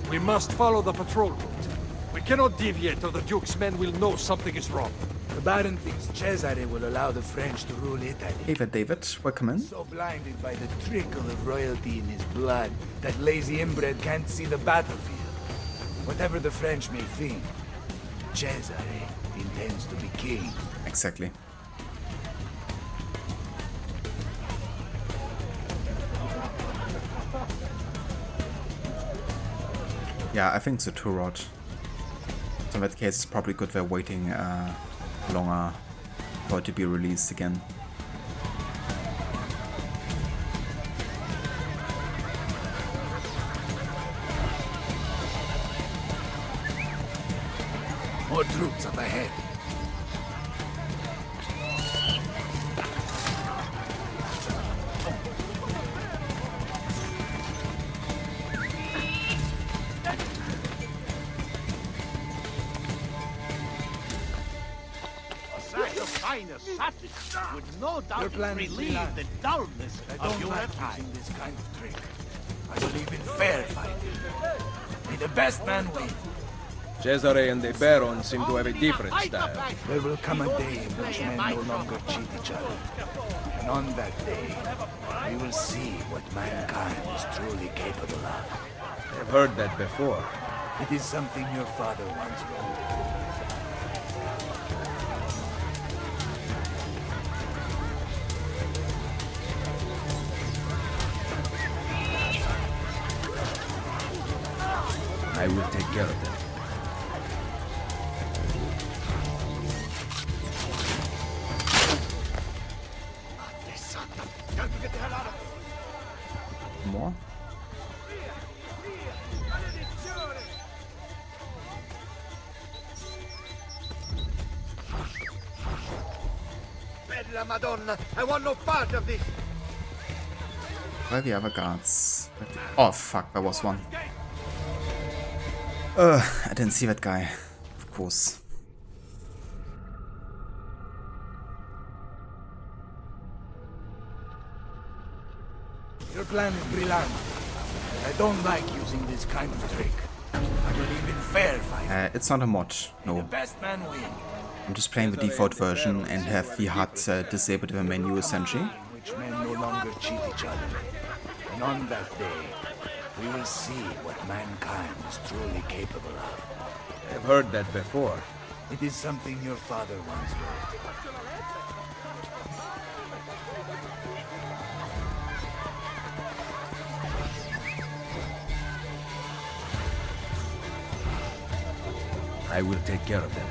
B: We must follow the patrol route. We cannot deviate or the Duke's men will know something is wrong.
I: The Baron thinks Cesare will allow the French to rule Italy.
A: Hey there, David. Welcome in.
I: So blinded by the trickle of royalty in his blood that lazy inbred can't see the battlefield. Whatever the French may think, Cesare intends to be king.
A: Exactly. Yeah, I think so too, Rod. So in that case, it's probably good they're waiting longer for it to be released again.
I: More troops up ahead.
D: Would no doubt relieve the dullness of your time.
I: This kind of trick. I believe in fair fighting. May the best man win.
F: Cesare and the Baron seem to have a different style.
I: There will come a day in which men no longer cheat each other. And on that day, we will see what mankind is truly capable of.
F: I've heard that before.
I: It is something your father once wrote.
F: I will take care of them.
A: More?
D: Bella Madonna, I want no part of this.
A: Where are the other guards? Oh fuck, there was one. I didn't see that guy, of course.
I: Your plan is brilliant. I don't like using this kind of trick. I believe in fair fighting.
A: It's not a mod,
I: The
A: no.
I: best man win.
A: I'm just playing the default version and have the HUD disabled in the menu essentially.
I: Which men no longer cheat each other. And on that day, we will see what mankind is truly capable of.
F: I've heard that before.
I: It is something your father once wrote.
F: I will take care of them.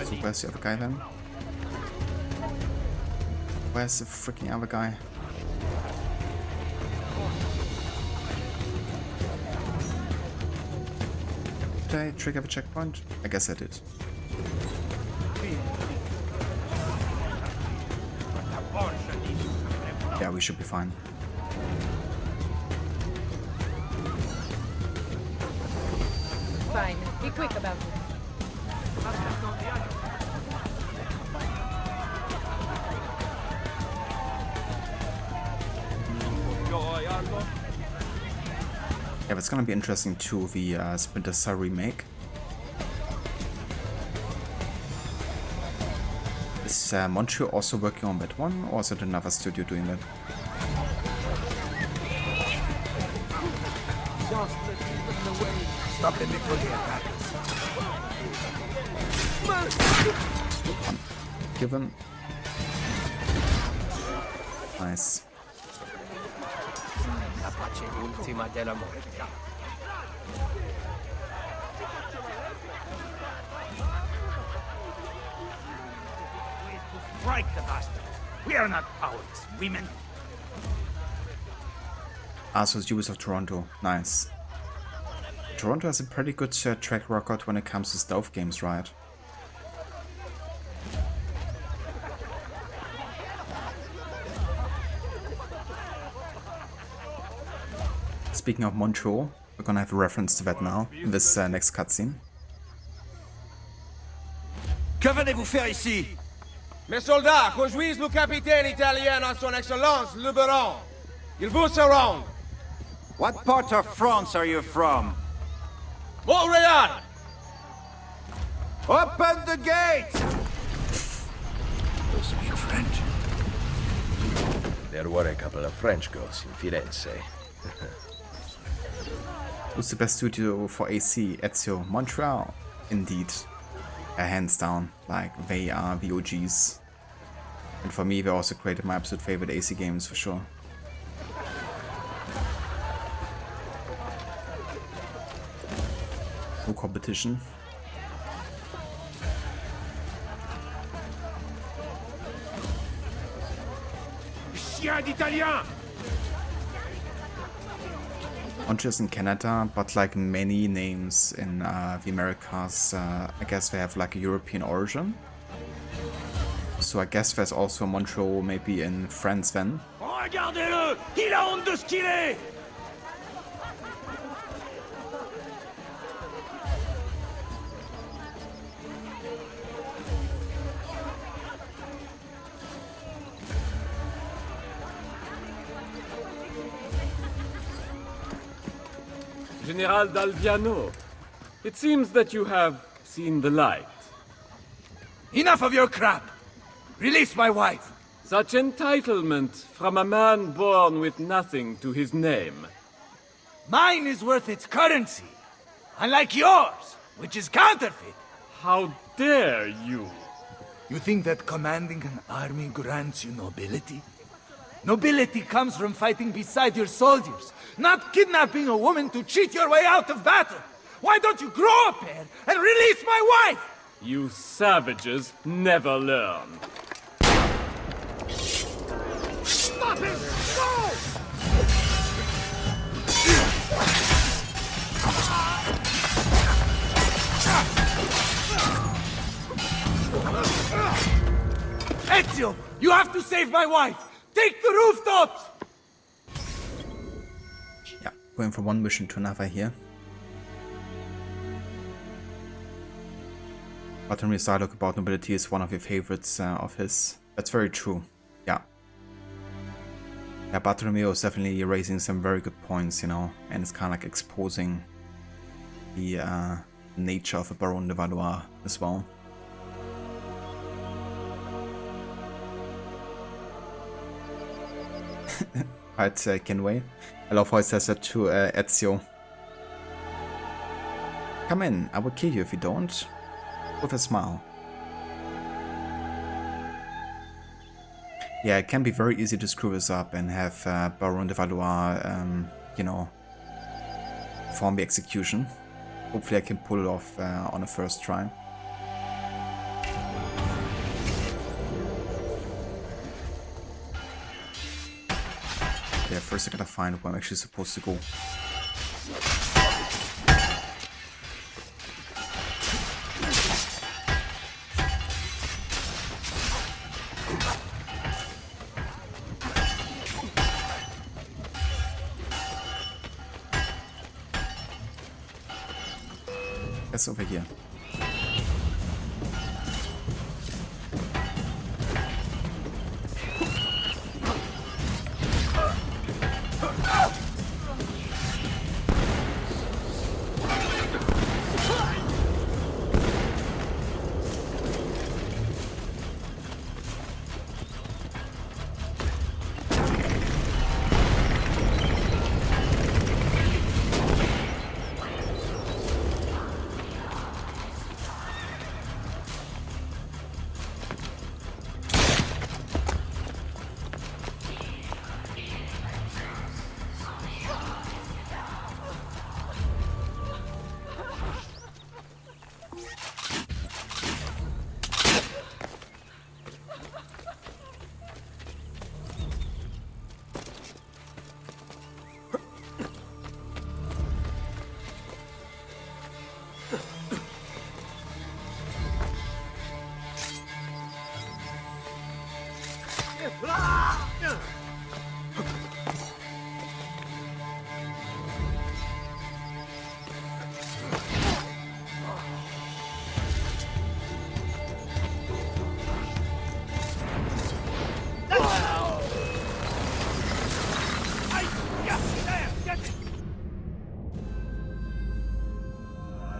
A: So where's the other guy then? Where's the freaking other guy? Did I trigger the checkpoint? I guess I did. Yeah, we should be fine.
Q: Fine. Be quick about it.
A: Yeah, it's gonna be interesting too, the Splinter Cell remake. Is Montreal also working on that one, or is it another studio doing that?
I: Stop them before they attack us.
A: Given. Nice.
J: La pace ultima della morte.
D: Strike the bastards. We are not cowards, women.
A: So it's Ubisoft Toronto. Nice. Toronto has a pretty good track record when it comes to stealth games, right? Speaking of Montreal, we're gonna have a reference to that now in this next cutscene.
D: Que venez-vous faire ici?
F: Mes soldats, conduisent le capitaine italien à son excellence, le baron. Il vous surround.
D: What part of France are you from?
F: Montreal!
D: Open the gate!
I: Those speak French.
O: There were a couple of French girls in Firenze.
A: Who's the best studio for AC? Ezio. Montreal. Indeed. Hands down. Like, they are the OGs. And for me, they also created my absolute favorite AC games for sure. No competition.
B: Chien d'Italien!
A: Not just in Canada, but like many names in the Americas, I guess they have like a European origin. So I guess there's also Montreal maybe in France then.
B: Regardez-le! Il a honte de ce qu'il est!
J: General Dalviano, it seems that you have seen the light.
I: Enough of your crap! Release my wife!
J: Such entitlement from a man born with nothing to his name.
I: Mine is worth its currency, unlike yours, which is counterfeit.
J: How dare you?
I: You think that commanding an army grants you nobility? Nobility comes from fighting beside your soldiers, not kidnapping a woman to cheat your way out of battle. Why don't you grow a pair and release my wife?
J: You savages never learn.
B: Stop him! Go!
I: Ezio, you have to save my wife! Take the rooftops!
A: Yeah, going from one mission to another here. Bartolomeo's dialogue about nobility is one of your favorites of his. That's very true. Yeah. Yeah, Bartolomeo is definitely raising some very good points, you know, and it's kind of like exposing the nature of a Baron de Valois as well. Right, Kenway. I love how he says that to Ezio. Come in, I will kill you if you don't. With a smile. Yeah, it can be very easy to screw this up and have Baron de Valois, you know, perform the execution. Hopefully I can pull it off on a first try. Yeah, first I gotta find where I'm actually supposed to go. That's over here.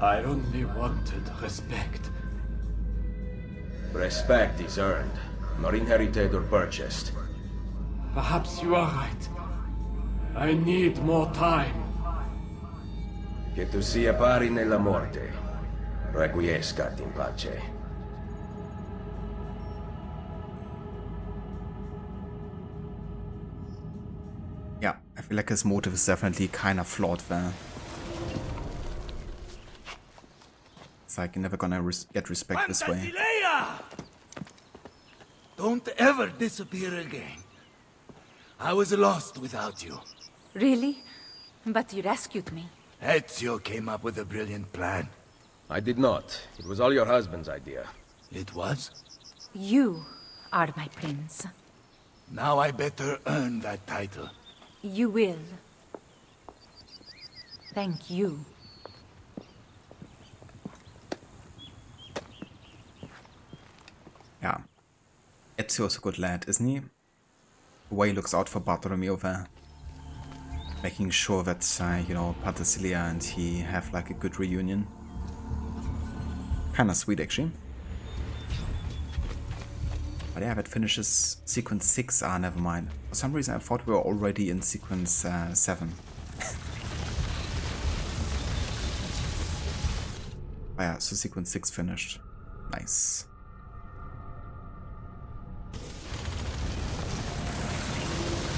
J: I only wanted respect.
O: Respect is earned, not inherited or purchased.
J: Perhaps you are right. I need more time.
O: Che tu sia pari nella morte. Requiescat in pace.
A: Yeah, I feel like his motive is definitely kind of flawed there. It's like you're never gonna get respect this way.
I: Don't ever disappear again. I was lost without you.
R: Really? But you rescued me.
I: Ezio came up with a brilliant plan.
O: I did not. It was all your husband's idea.
I: It was?
R: You are my prince.
I: Now I better earn that title.
R: You will. Thank you.
A: Yeah. Ezio's a good lad, isn't he? The way he looks out for Bartholomew there. Making sure that, you know, Penthesilea and he have like a good reunion. Kinda sweet, actually. But yeah, that finishes sequence 6. Ah, never mind. For some reason I thought we were already in sequence 7. Oh yeah, so sequence 6 finished. Nice.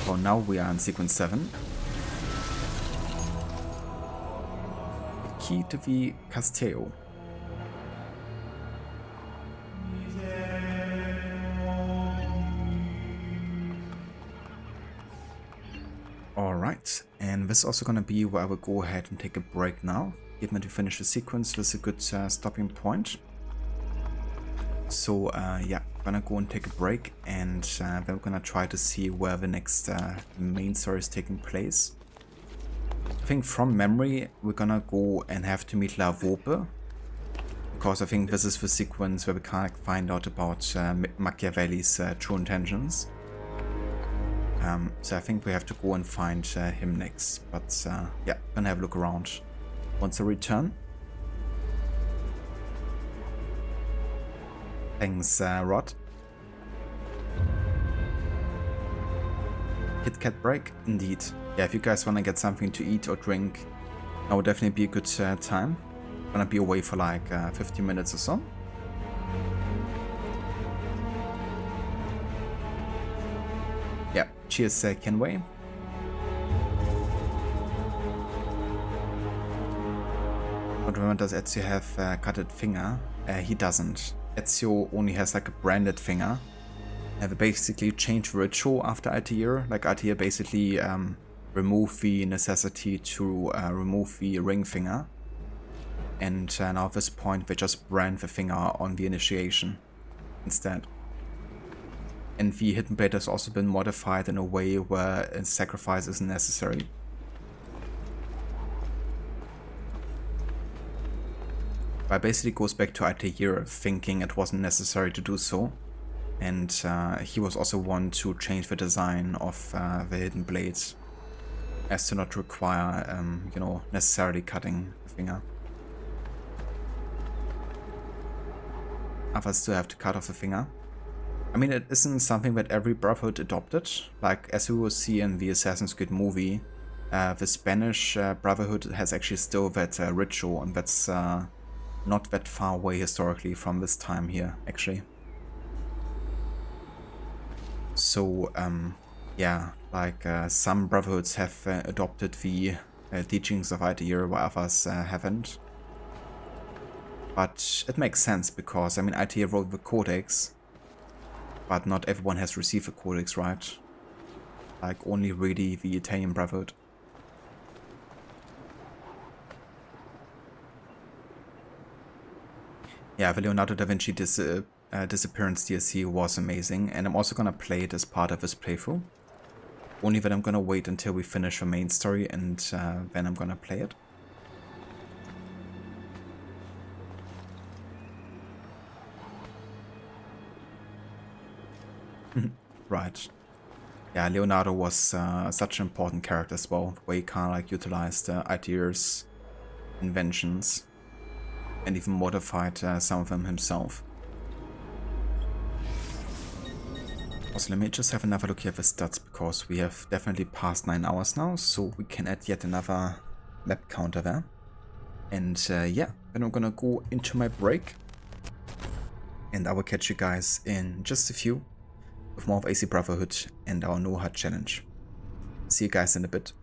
A: So now we are in sequence 7. The key to the Castello. Alright, and this is also gonna be where I will go ahead and take a break now. Given that we finish the sequence, this is a good stopping point. So yeah, gonna go and take a break, and then we're gonna try to see where the next main story is taking place. I think from memory we're gonna go and have to meet La Volpe, because I think this is the sequence where we kind of find out about Machiavelli's true intentions. So I think we have to go and find him next, but yeah, gonna have a look around once I return. Thanks, Rod. Kit Kat break? Indeed. Yeah, if you guys want to get something to eat or drink, that would definitely be a good time. Gonna be away for like 15 minutes or so. Yeah, cheers, Kenway. But remember, does Ezio have a cutted finger? He doesn't. Ezio only has like a branded finger. They basically changed the ritual after Altair. Like Altair basically removed the necessity to remove the ring finger. And now at this point they just brand the finger on the initiation instead. And the hidden blade has also been modified in a way where a sacrifice isn't necessary. But basically goes back to Altair thinking it wasn't necessary to do so. And he was also one to change the design of the hidden blades as to not require, you know, necessarily cutting the finger. Others still have to cut off the finger. I mean, it isn't something that every Brotherhood adopted. Like, as we will see in the Assassin's Creed movie, the Spanish Brotherhood has actually still that ritual, and that's not that far away historically from this time here, actually. So, yeah, like some Brotherhoods have adopted the teachings of Altair, while others haven't. But it makes sense because, I mean, Altair wrote the Codex, but not everyone has received the Codex, right? Like, only really the Italian Brotherhood. Yeah, the Leonardo da Vinci Disappearance DLC was amazing, and I'm also gonna play it as part of this playthrough. Only that I'm gonna wait until we finish the main story, and then I'm gonna play it. Right. Yeah, Leonardo was such an important character as well, the way he kind of like utilized Altair's inventions and even modified some of them himself. Also, let me just have another look here at the stats, because we have definitely passed 9 hours now, so we can add yet another map counter there. And yeah, then I'm gonna go into my break, and I will catch you guys in just a few with more of AC Brotherhood and our no HUD challenge. See you guys in a bit.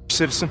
S: Citizen.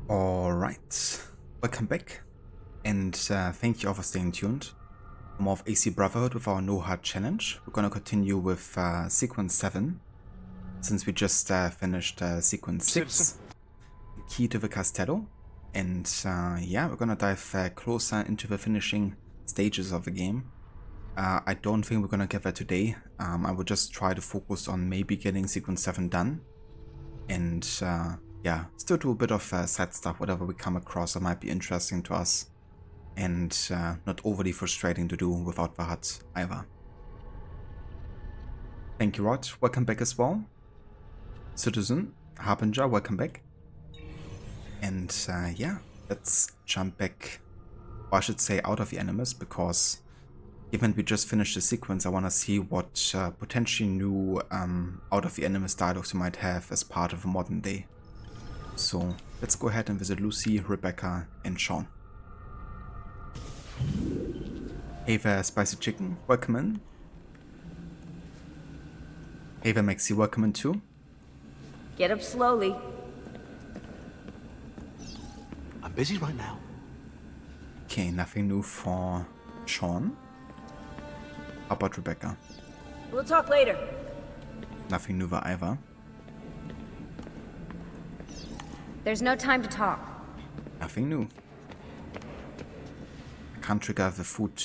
A: Alright, welcome back, and thank you all for staying tuned. More of AC Brotherhood with our no HUD challenge. We're gonna continue with sequence 7, since we just finished sequence 6, Key to the Castello, and yeah, we're gonna dive closer into the finishing stages of the game. I don't think we're gonna get that today. I will just try to focus on maybe getting sequence 7 done, and yeah, still do a bit of side stuff, whatever we come across that might be interesting to us, and not overly frustrating to do without the HUD either. Thank you, Rod. Welcome back as well. Citizen, Harbinger, welcome back. And yeah, let's jump back, or I should say out of the Animus, because given we just finished the sequence, I want to see what potentially new out of the Animus dialogues we might have as part of a modern day. So let's go ahead and visit Lucy, Rebecca, and Sean. Hey there, Spicy Chicken, welcome in. Hey there, Maxi, welcome in too.
L: Get up slowly.
M: I'm busy right now.
A: Okay, nothing new for Sean. How about Rebecca?
L: We'll talk later.
A: Nothing new for either.
N: There's no time to talk.
A: Nothing new. I can't trigger the food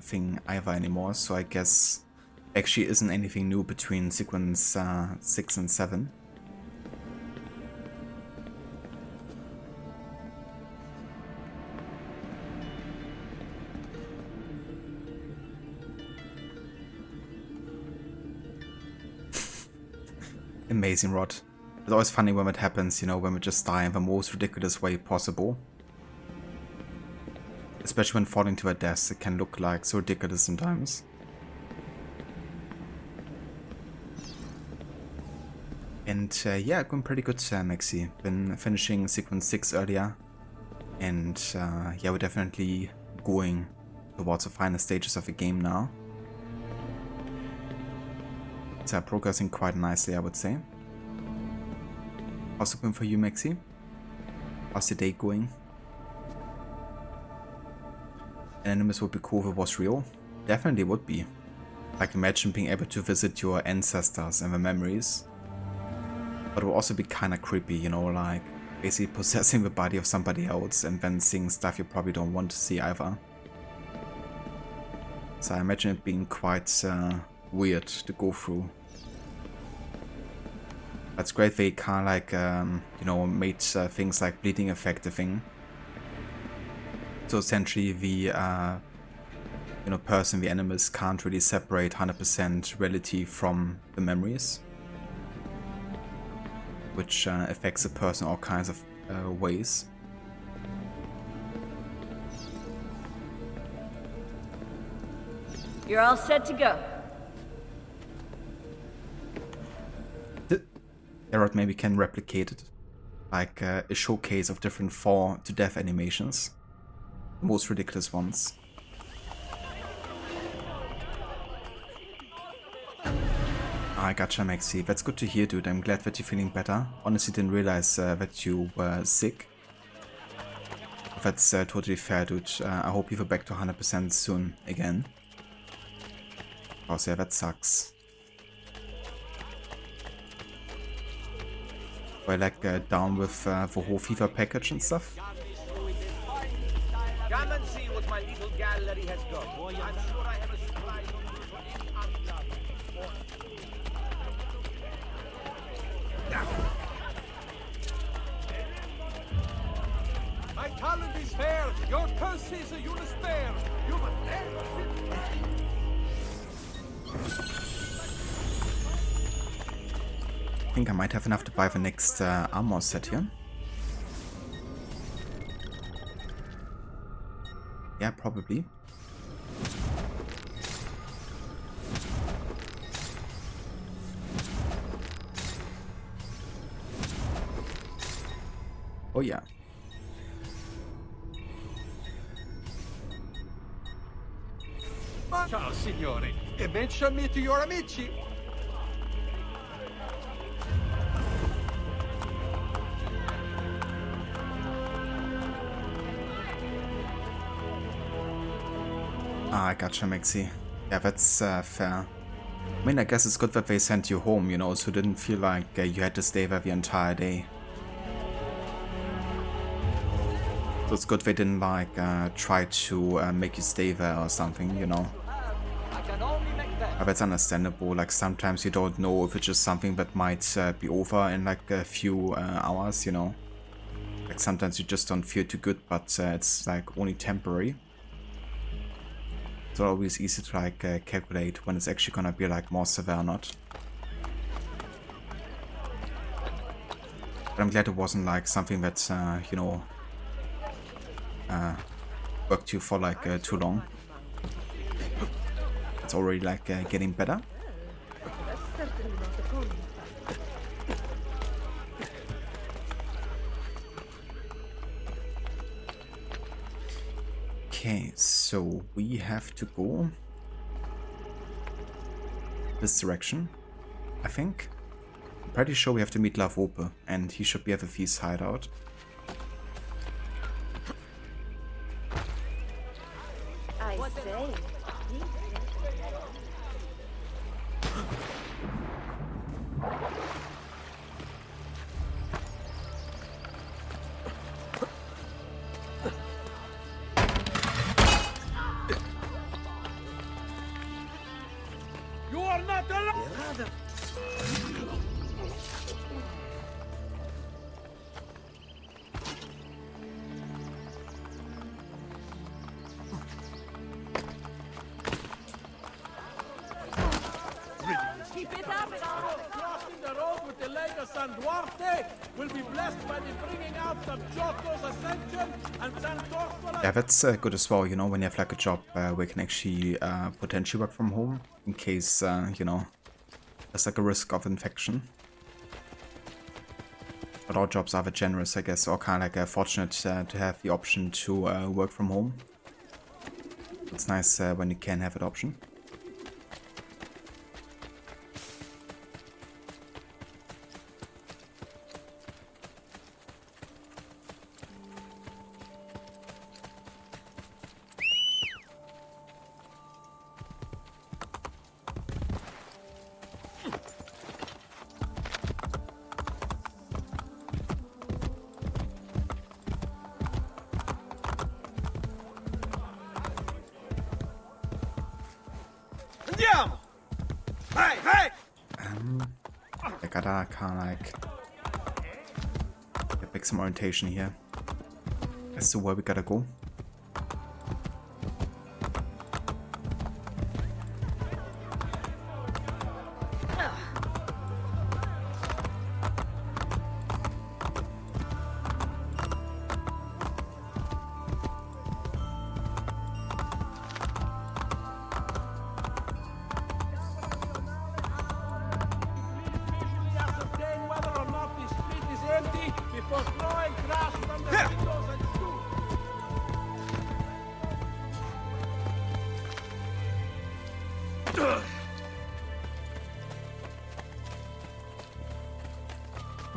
A: thing either anymore, so I guess actually isn't anything new between sequence 6 and 7. Amazing, Rod. It's always funny when it happens, you know, when we just die in the most ridiculous way possible. Especially when falling to our deaths, it can look like so ridiculous sometimes. And yeah, going pretty good, Maxi. Been finishing sequence 6 earlier. And yeah, we're definitely going towards the final stages of the game now. It's progressing quite nicely, I would say. How's it going for you, Maxi? How's the day going? An Animus would be cool if it was real. Definitely would be. Like, imagine being able to visit your ancestors and their memories. But it would also be kinda creepy, you know, like basically possessing the body of somebody else and then seeing stuff you probably don't want to see either. So I imagine it being quite weird to go through. That's great they kind of like, you know, made things like bleeding effect a thing. So essentially the, you know, person, the Animus, can't really separate 100% reality from the memories. Which affects the person all kinds of ways.
L: You're all set to go.
A: Erod maybe can replicate it, like a showcase of different fall to death animations. The most ridiculous ones. I gotcha, Maxi. That's good to hear, dude. I'm glad that you're feeling better. Honestly, didn't realize that you were sick. That's totally fair, dude. I hope you feel back to 100% soon again. Oh, yeah, that sucks. We're like down with the whole FIFA package and stuff.
E: Come and see what my little gallery has got. I'm sure I have a surprise
B: My talent is fair, your curses are you to spare. You must never
A: I think I might have enough to buy the next armor set here. Yeah, probably. Oh yeah.
B: Ciao, signore. E mention me to your amici.
A: Ah, I gotcha, Maxi. Yeah, that's fair. I mean, I guess it's good that they sent you home, you know, so you didn't feel like you had to stay there the entire day. So it's good they didn't, like, try to make you stay there or something, you know. But that's understandable. Like, sometimes you don't know if it's just something that might be over in, like, a few hours, you know. Like, sometimes you just don't feel too good, but it's, like, only temporary. It's always easy to like calculate when it's actually gonna be like more severe or not. But I'm glad it wasn't like something that, you know, worked you for like too long. It's already like getting better. Okay, so we have to go this direction, I think. I'm pretty sure we have to meet Lavope, and he should be at the Thief's hideout.
L: I say.
D: You are not allowed!
J: Keep it up! Crossing the road with the Lega San Duarte will be blessed by the bringing out of Giotto's Ascension and San Tortola.
A: Yeah, that's good as well, you know, when you have like a job where you can actually potentially work from home in case, you know, there's like a risk of infection. But all jobs are very generous, I guess, or kind of like fortunate to have the option to work from home. It's nice when you can have that option.
I: Andiamo! Hey, hey!
A: I gotta kind of like get some orientation here as to where we gotta go.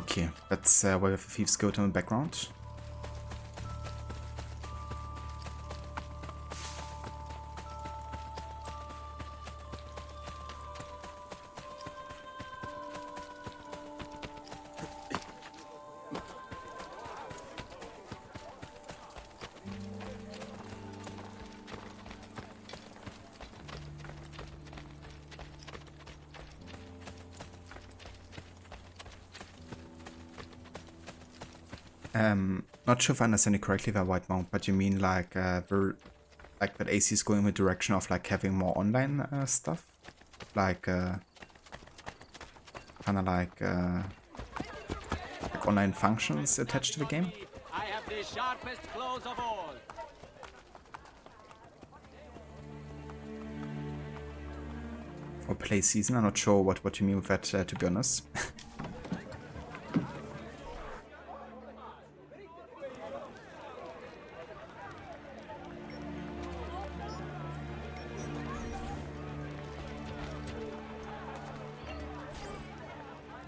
A: Okay, that's where we have a Thieves Guild in the background. Not sure if I understand it correctly by White Monk, but you mean like like that AC is going in the direction of like having more online stuff, like kind of like online functions attached to the game.
J: I have the sharpest claws of all.
A: Or play season. I'm not sure what you mean with that, to be honest.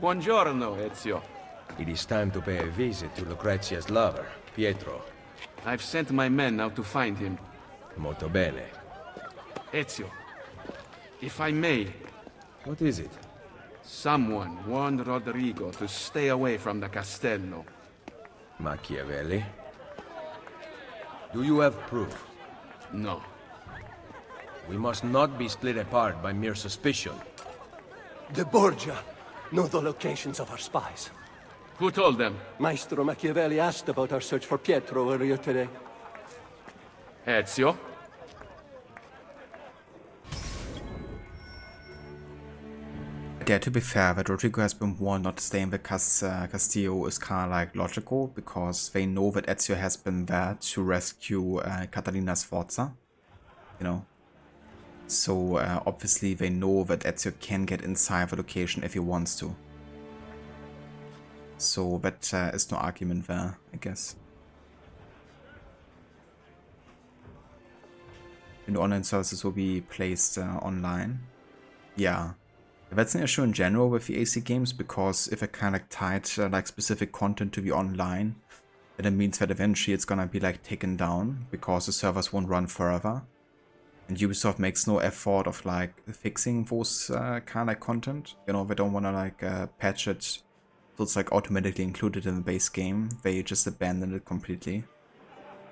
T: Buongiorno, Ezio.
O: It is time to pay a visit to Lucrezia's lover, Pietro.
T: I've sent my men out to find him.
O: Molto bene.
T: Ezio, if I may...
O: What is it?
T: Someone warned Rodrigo to stay away from the castello.
O: Machiavelli? Do you have proof?
T: No.
O: We must not be split apart by mere suspicion.
U: The Borgia know the locations of our spies.
T: Who told them?
U: Maestro Machiavelli asked about our search for Pietro earlier today.
T: Ezio?
A: But yeah, to be fair, that Rodrigo has been warned not to stay in the Castillo is kind of like logical, because they know that Ezio has been there to rescue Catalina Sforza, you know. So obviously they know that Ezio can get inside the location if he wants to. So that is no argument there, I guess. And online services will be placed online. Yeah. That's an issue in general with the AC games, because if it kind of tied like specific content to the online, then it means that eventually it's gonna be like taken down because the servers won't run forever. And Ubisoft makes no effort of like fixing those kind of like content. You know, they don't wanna like patch it so it's like automatically included in the base game. They just abandon it completely.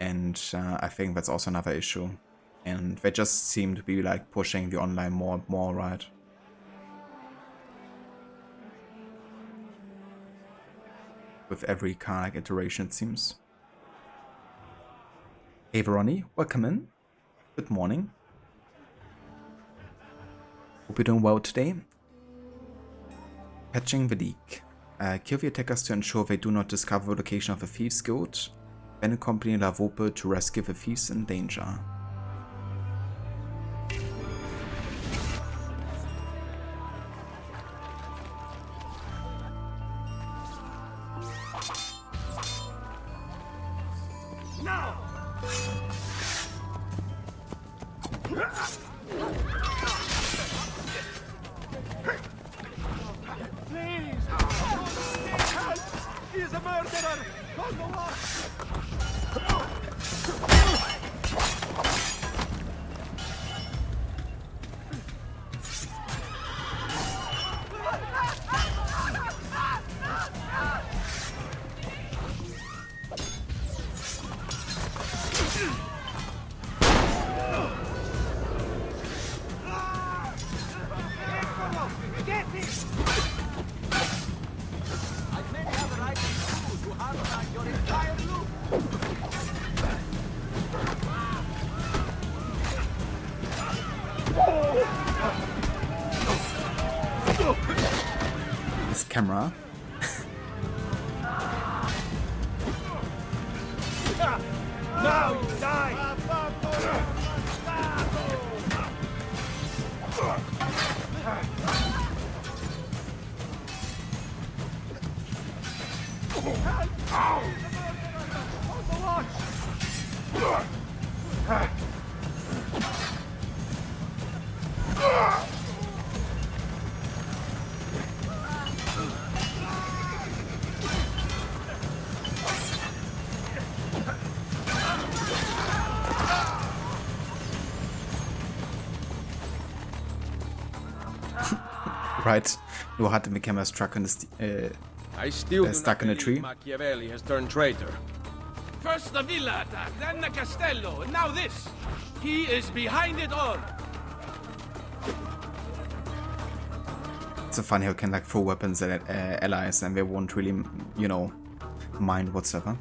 A: And I think that's also another issue. And they just seem to be like pushing the online more and more, right? With every kind of like iteration, it seems. Hey Veroni, welcome in. Good morning. Hope you're doing well today. Patching the leak. Kill the attackers to ensure they do not discover the location of the Thieves Guild. Then accompany La Vope to rescue the thieves in danger. This camera.
D: Now you die!
A: Right, no HUD and the camera stuck in the
F: I still
A: stuck in a tree.
F: Machiavelli has turned traitor.
I: First the villa attack, then the castello, and now this. He is behind it all.
A: It's so funny how you can like throw weapons at allies and they won't really, you know, mind whatsoever.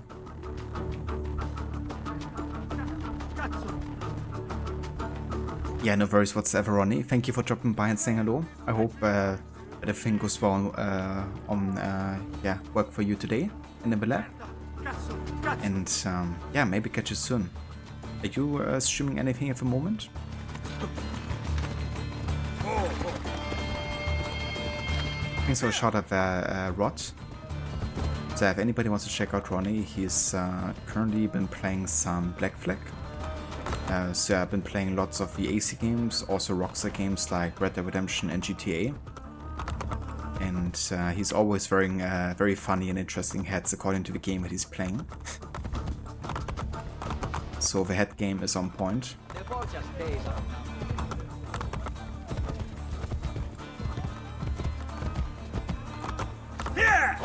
A: Yeah, no worries whatsoever, Ronnie. Thank you for dropping by and saying hello. I hope that everything goes well on yeah, work for you today in the villa. And yeah, maybe catch you soon. Are you streaming anything at the moment? I think so. A shot at the Rod. So if anybody wants to check out Ronnie, he's currently been playing some Black Flag. So I've been playing lots of the AC games, also Rockstar games like Red Dead Redemption and GTA. And he's always wearing very funny and interesting hats according to the game that he's playing. So the head game is on point.
D: Here!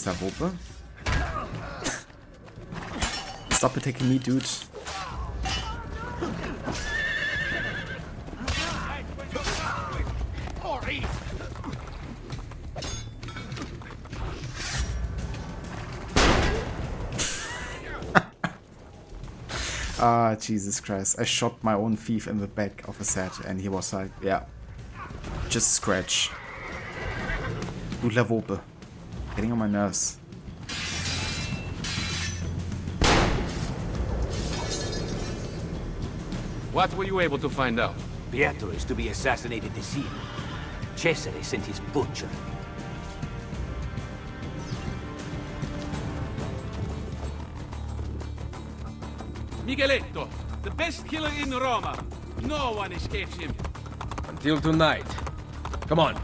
A: Thanks, Lavope. Stop attacking me, dude. Ah, Jesus Christ. I shot my own thief in the back of his head and he was like, yeah, just scratch. Dude, Lavope. Getting on my nerves.
T: What were you able to find out?
G: Pietro is to be assassinated this evening. Cesare sent his butcher.
T: Migueletto, the best killer in Roma. No one escapes him.
F: Until tonight. Come on.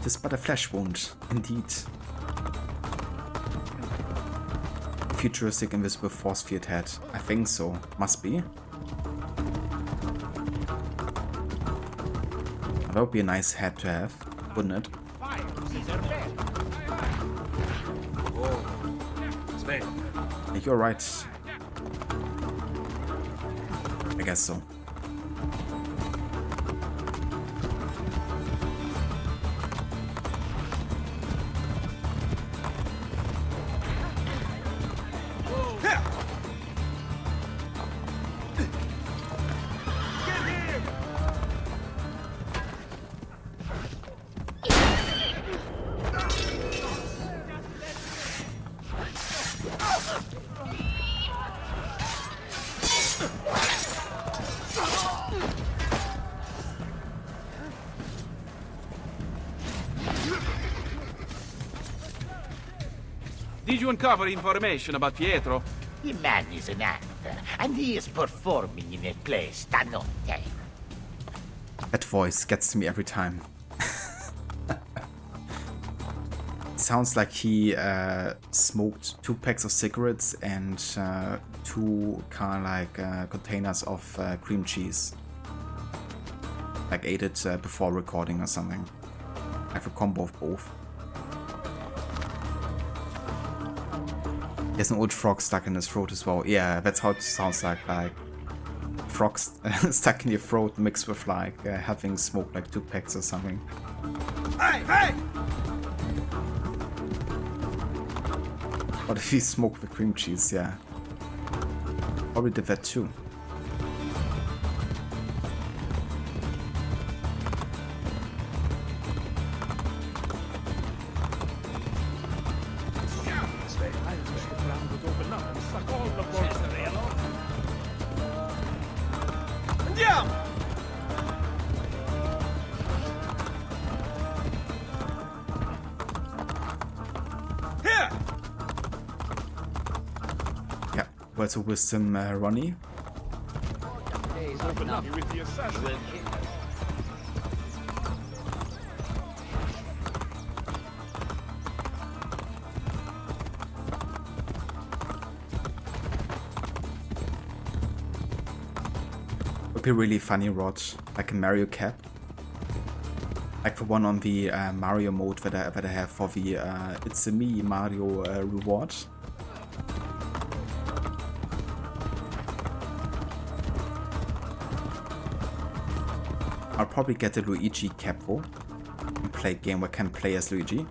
A: It is but a flesh wound, indeed. Futuristic invisible force field head. I think so. Must be. That would be a nice head to have, wouldn't it? You're right. I guess so.
T: Did you uncover information about Pietro?
C: The man is an actor, and he is performing in a play stanotte.
A: That voice gets to me every time. Sounds like he smoked 2 packs of cigarettes and 2 kind of like containers of cream cheese. Like ate it before recording or something. I have a combo of both. There's an old frog stuck in his throat as well. Yeah, that's how it sounds like frogs stuck in your throat mixed with like having smoked like 2 packs or something.
I: Hey, hey!
A: What if he smoked the cream cheese? Yeah, probably did that too. Where's a wisdom, Ronnie? Would be really funny, Rod, like a Mario cap, like the one on the Mario mode that I have for the It's a Me Mario reward. I'll probably get a Luigi cap though, and play a game where I can play as Luigi.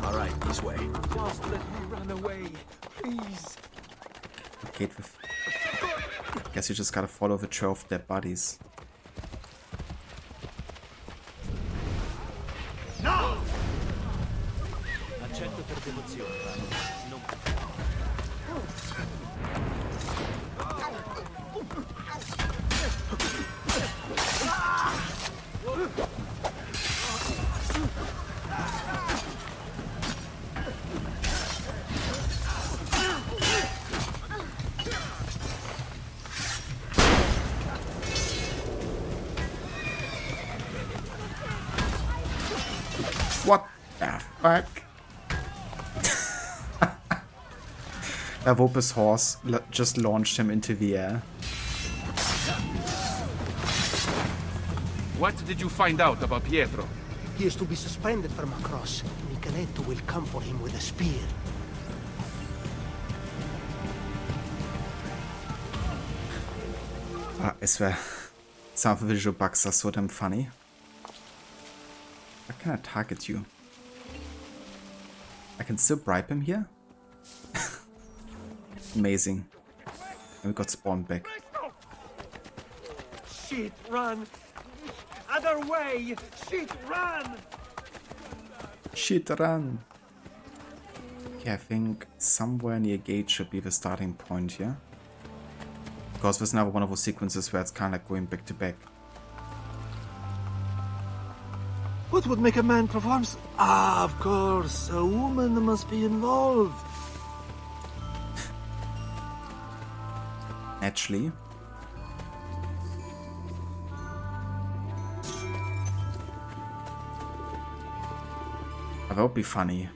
G: Alright, this way.
I: Just let me run away, please.
A: Okay, guess you just gotta follow the trail of dead bodies.
I: No!
G: Accetto per devozione.
A: What the fuck? Lavope's horse just launched him into the air.
T: What did you find out about Pietro?
D: He is to be suspended from a cross. Micheletto will come for him with a spear.
A: I swear, some of the visual bugs are so damn funny. How can I target you? I can still bribe him here? Amazing. And we got spawned back.
D: Shit, run! Other way! Shit, run!
A: Shit, run! Okay, I think somewhere near gate should be the starting point here. Because there's another one of those sequences where it's kind of like going back to back.
U: What would make a man perform? Ah, of course, a woman must be involved.
A: Actually. That would be funny.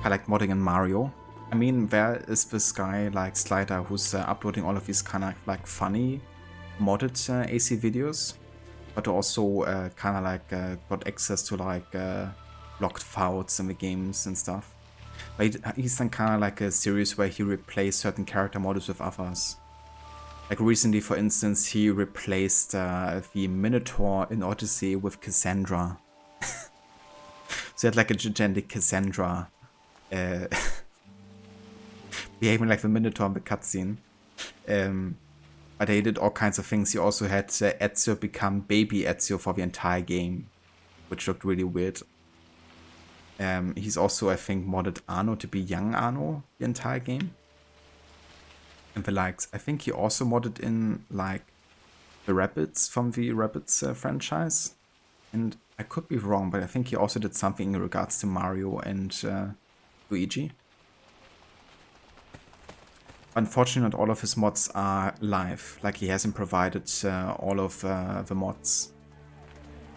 A: I like modding in Mario. I mean, there is this guy like Slider who's uploading all of these kind of like funny modded AC videos, but also kind of like got access to like locked files in the games and stuff. But he's done kind of like a series where he replaced certain character models with others. Like recently, for instance, he replaced the Minotaur in Odyssey with Cassandra. So he had like a gigantic Cassandra behaving like the Minotaur in the cutscene. But they did all kinds of things. He also had Ezio become baby Ezio for the entire game, which looked really weird. He's also, I think, modded Arno to be young Arno the entire game. And the likes. I think he also modded in like the Rabbids from the Rabbids franchise. And I could be wrong, but I think he also did something in regards to Mario and Luigi. Unfortunately, not all of his mods are live. Like, he hasn't provided all of the mods,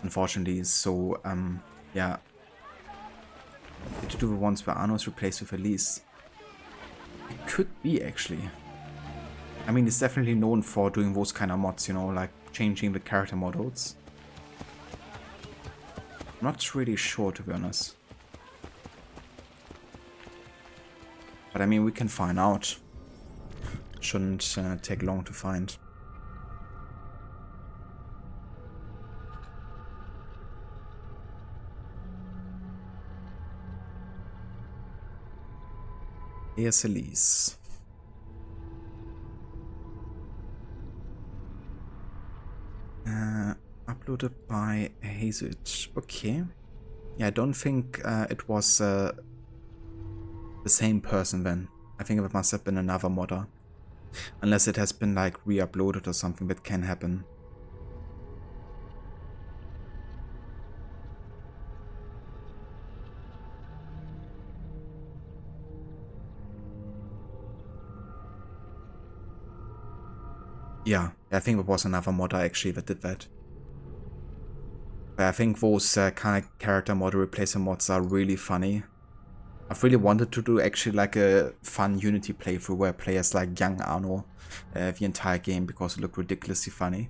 A: unfortunately. So, yeah. Did you do the ones where Arno is replaced with Elise? It could be, actually. I mean, he's definitely known for doing those kind of mods, you know, like changing the character models. I'm not really sure, to be honest. But I mean, we can find out. Shouldn't take long to find. Here's Elise. Uploaded by Hazard. Okay. Yeah, I don't think it was the same person then. I think it must have been another modder. Unless it has been like re-uploaded or something, that can happen. Yeah, I think it was another modder actually that did that. But I think those kind of character model replacement mods are really funny. I've really wanted to do actually like a fun Unity playthrough where players like young Arno the entire game because it looked ridiculously funny.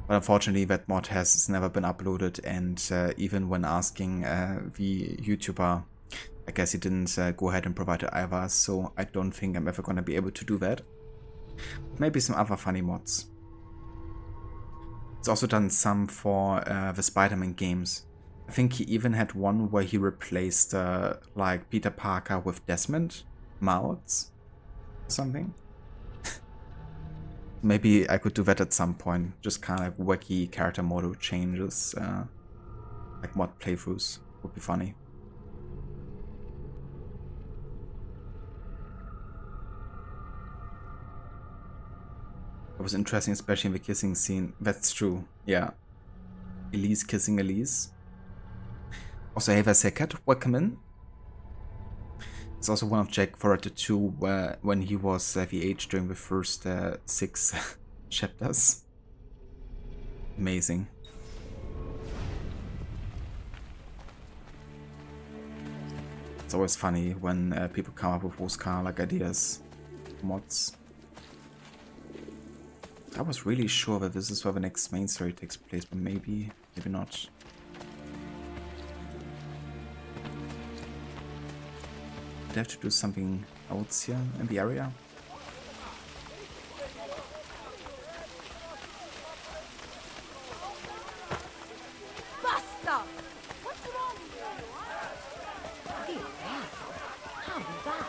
A: But unfortunately that mod has never been uploaded, and even when asking the YouTuber, I guess he didn't go ahead and provide it either, so I don't think I'm ever gonna be able to do that. Maybe some other funny mods. It's also done some for the Spider-Man games. I think he even had one where he replaced like Peter Parker with Desmond Miles or something. Maybe I could do that at some point. Just kind of like wacky character model changes, like mod playthroughs would be funny. It was interesting, especially in the kissing scene. That's true, yeah. Elise kissing Elise. Also, hey there, Sekat, welcome in. It's also one of Jack Forever 2 where when he was the age during the first 6 chapters. Amazing. It's always funny when people come up with those kind of like ideas, mods. I was really sure that this is where the next main story takes place, but maybe not. I'd have to do something else here in the area.
L: Basta! What's wrong with you? Dear asshole. How was that?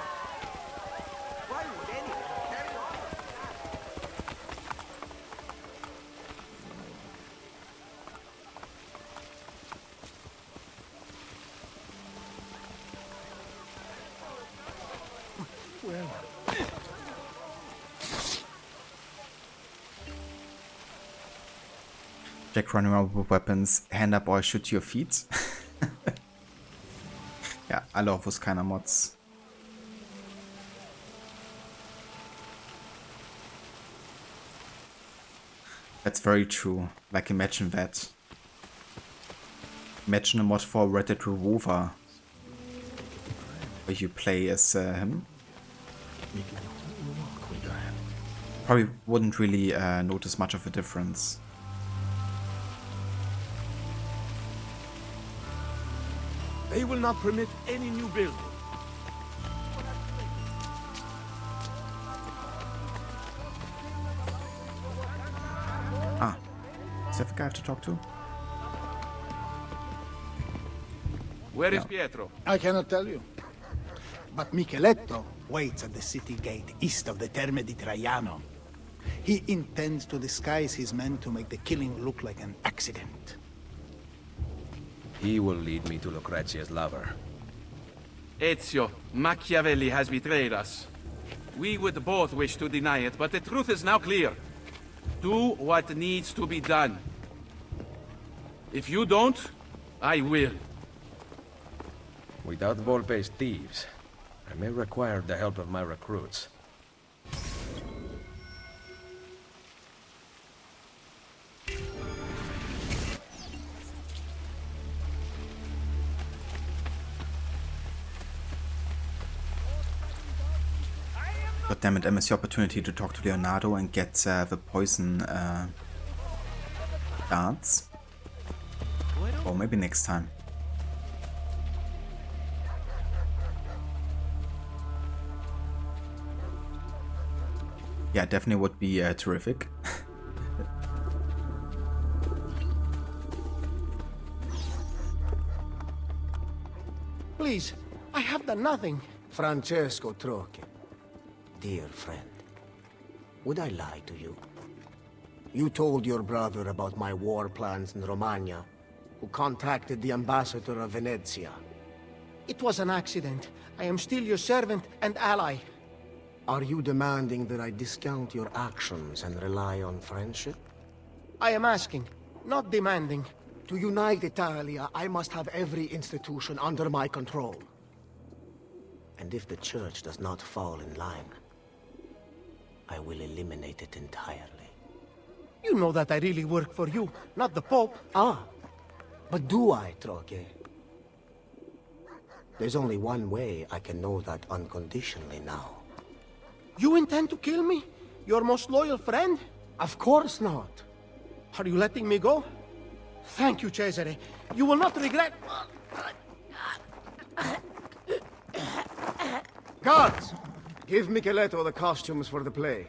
E: Why would anyone carry on?
U: Well.
A: Jack running around with weapons, hand up or I shoot your feet. Ja, alle auf keiner Mods. That's very true. Like imagine that. Imagine a mod for Red Dead Revolver where you play as him. Probably wouldn't really notice much of a difference.
T: They will not permit any new building.
A: Ah, is that the guy I have to talk to?
T: Where is Pietro?
U: I cannot tell you. But Micheletto waits at the city gate east of the Terme di Traiano. He intends to disguise his men to make the killing look like an accident.
O: He will lead me to Lucrezia's lover.
T: Ezio, Machiavelli has betrayed us. We would both wish to deny it, but the truth is now clear. Do what needs to be done. If you don't, I will.
O: Without Volpe's thieves, I may require the help of my recruits.
A: God damn it, I missed the opportunity to talk to Leonardo and get the poison darts. Or maybe next time. Yeah, definitely would be terrific.
D: Please, I have done nothing.
H: Francesco Troche. Dear friend, would I lie to you? You told your brother about my war plans in Romagna, who contacted the ambassador of Venezia.
D: It was an accident. I am still your servant and ally.
H: Are you demanding that I discount your actions and rely on friendship?
D: I am asking, not demanding.
H: To unite Italia, I must have every institution under my control. And if the church does not fall in line, I will eliminate it entirely.
D: You know that I really work for you, not the Pope.
H: Ah, but do I, Troche? There's only one way I can know that unconditionally now.
D: You intend to kill me? Your most loyal friend?
H: Of course not.
D: Are you letting me go? Thank you, Cesare. You will not regret...
H: Guards! Give Micheletto the costumes for the play.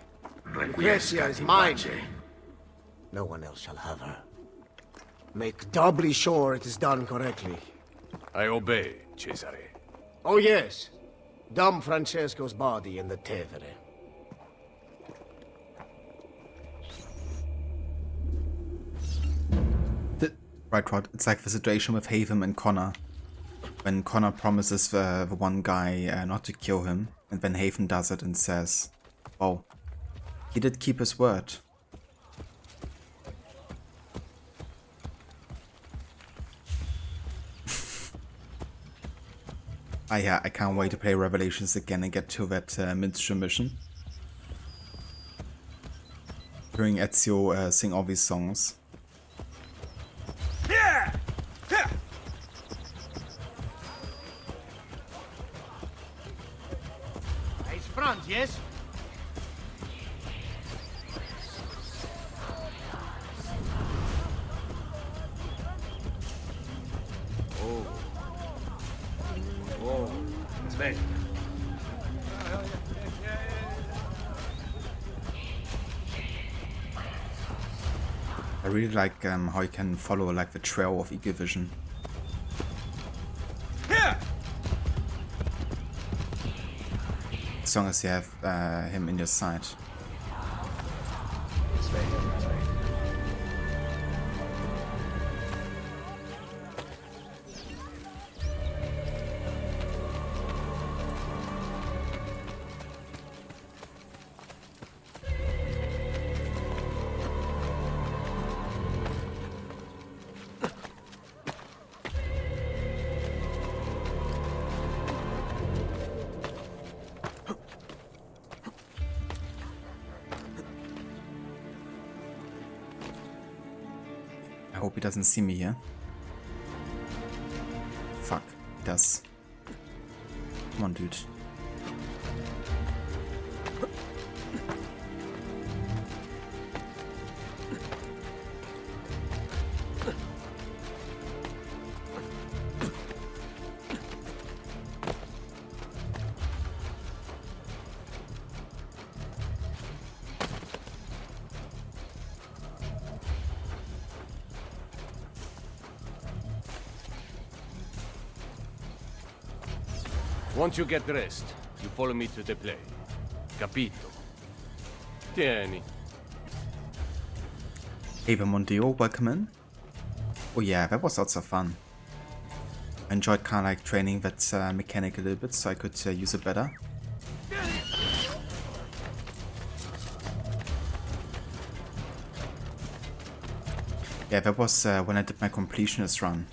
H: Lucrezia is mine. No one else shall have her. Make doubly sure it is done correctly.
T: I obey, Cesare.
H: Oh yes. Dump Francesco's body in the Tevere.
A: Right, Rod. It's like the situation with Haven and Connor. When Connor promises the one guy not to kill him, and then Haven does it and says, "Oh, he did keep his word." Yeah, I can't wait to play Revelations again and get to that minstrel mission. Hearing Ezio sing all these songs.
D: It's Franz, yes?
A: I really like how you can follow like the trail of Eagle Vision. As long as you have him in your sight. I hope he doesn't see me here. Fuck, he does. Come on, dude.
J: Once you get dressed, you follow me to the play. Capito? Tieni.
A: Ava Mondeo, welcome in. Oh yeah, that was lots of fun. I enjoyed kind of like training that mechanic a little bit so I could use it better. Yeah, that was when I did my completionist run.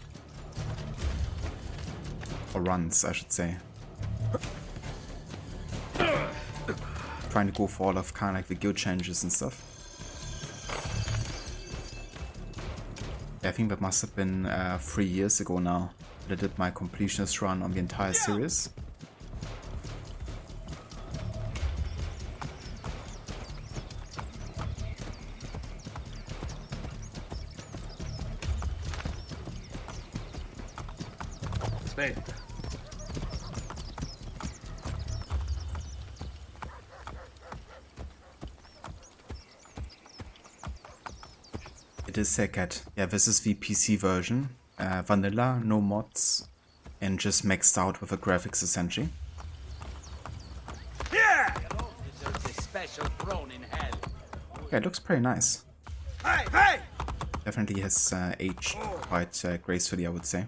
A: Or runs, I should say. Trying to go for all of kind of like the guild changes and stuff. Yeah, I think that must have been 3 years ago now that I did my completionist run on the entire series.
F: Aspetta.
A: It is Cat. Yeah, this is the PC version. Vanilla, no mods, and just maxed out with the graphics essentially.
C: Yeah! A special throne in hell.
A: Yeah, it looks pretty nice.
C: Hey, hey!
A: Definitely has aged quite gracefully, I would say.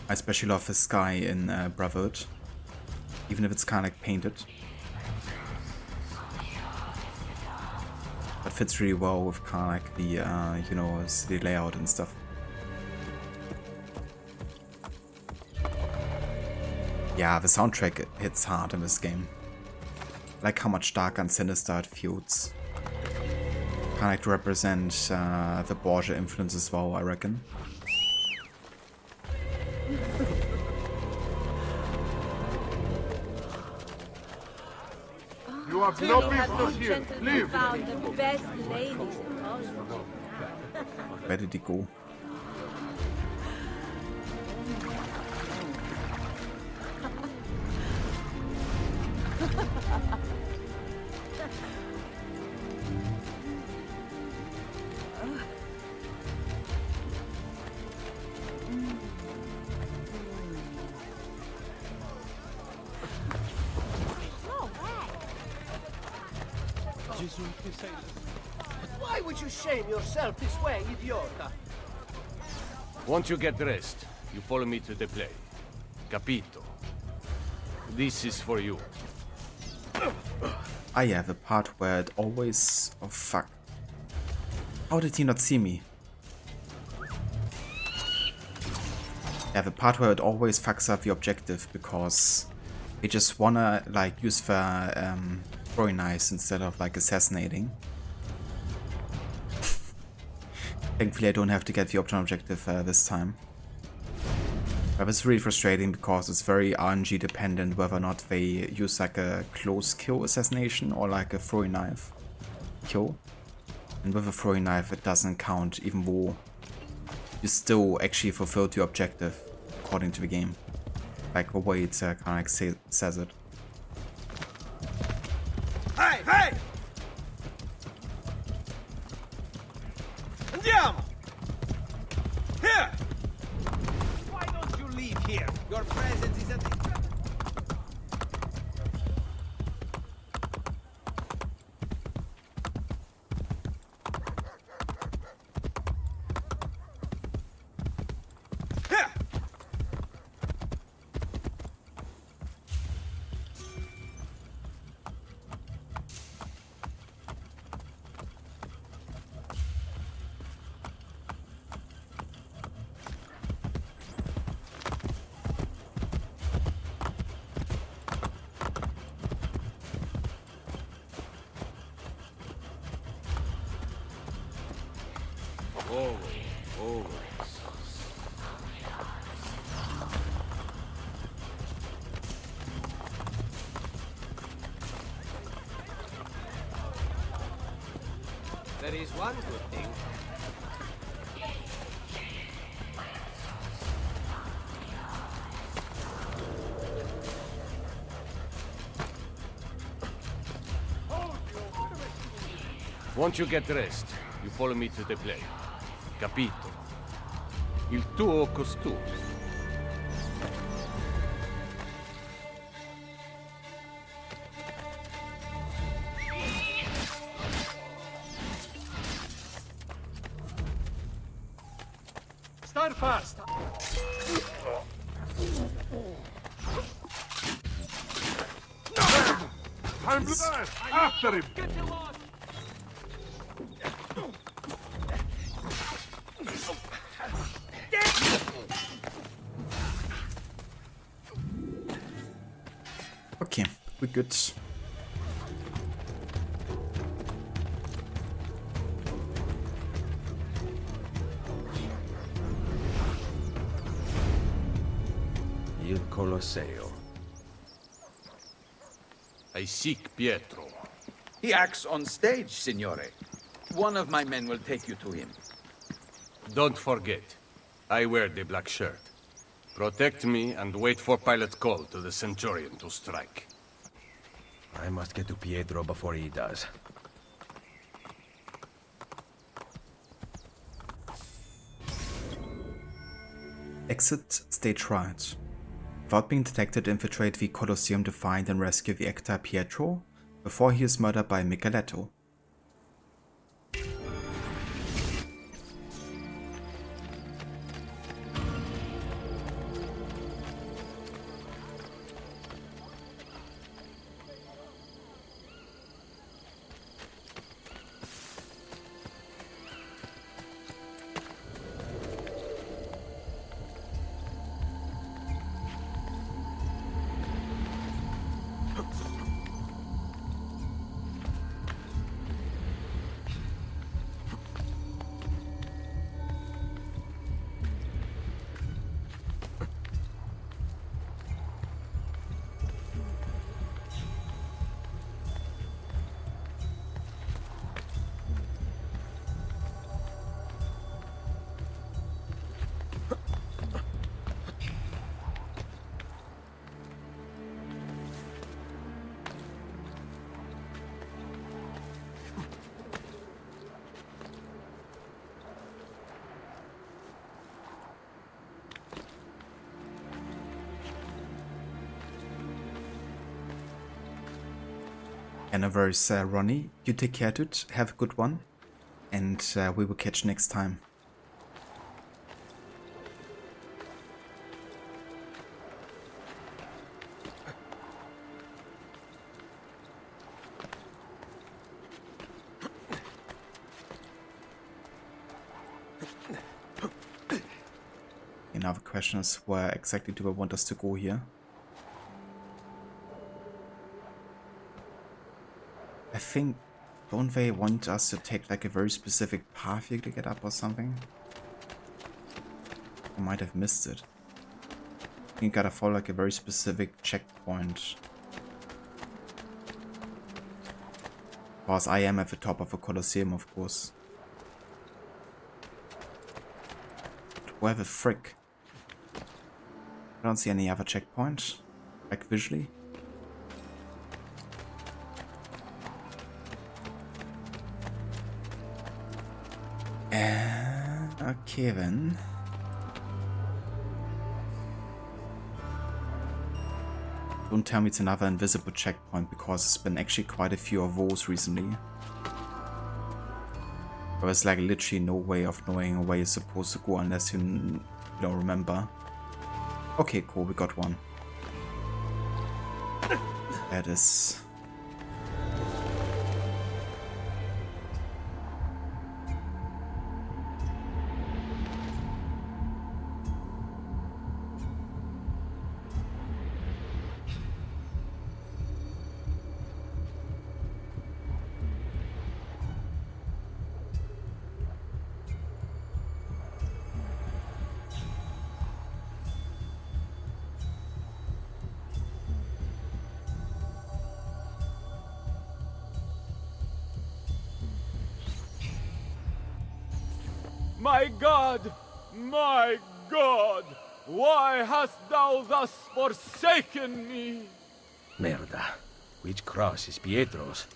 A: I especially love the sky in Brotherhood, even if it's kind of like painted. That fits really well with kind of like the, you know, city layout and stuff. Yeah, the soundtrack hits hard in this game. I like how much dark and sinister it feels. Kind of like to represent the Borgia influence as well, I reckon.
B: You have no business here. Leave.
L: Found the best ladies in Hollywood.
A: Where did he go?
D: Why would you shame yourself this way, idiota?
J: Once you get dressed, you follow me to the play. Capito? This is for you.
A: Ah yeah, the part where it always... Oh fuck. How did he not see me? Yeah, the part where it always fucks up the objective because they just wanna like use the throwing knives instead of like assassinating. Thankfully I don't have to get the optional objective this time. But it's really frustrating because it's very RNG dependent whether or not they use like a close kill assassination or like a throwing knife kill. And with a throwing knife it doesn't count even though you still actually fulfilled your objective according to the game. Like the way it kind of like says it.
I: Hey, hey! Andiamo! Here! Why don't you leave here? Your presence is a
E: There is one good thing.
J: Once you get dressed, you follow me to the play. Capito? Il tuo costume.
B: Stand fast! I'm after him!
A: Okay, we're good.
O: Il Colosseo.
J: I seek Pietro.
G: He acts on stage, signore. One of my men will take you to him.
J: Don't forget, I wear the black shirt. Protect me and wait for pilot's call to the Centurion to strike.
O: I must get to Pietro before he does.
A: Exit stage right. Without being detected, infiltrate the Colosseum to find and rescue the actor Pietro before he is murdered by Micheletto. And a very Ronnie, you take care, dude. Have a good one, and we will catch you next time. Another question is, where exactly do I want us to go here? I think, don't they want us to take like a very specific path here to get up or something? I might have missed it. I think you gotta follow like a very specific checkpoint. Because I am at the top of a Colosseum, of course. But where the frick? I don't see any other checkpoint, like visually. Okay then. Don't tell me it's another invisible checkpoint, because there's been actually quite a few of those recently. There's like literally no way of knowing where you're supposed to go unless you don't remember. Okay, cool, we got one. That is...
J: My God! My God! Why hast thou thus forsaken me?
O: Merda. Which cross is Pietro's?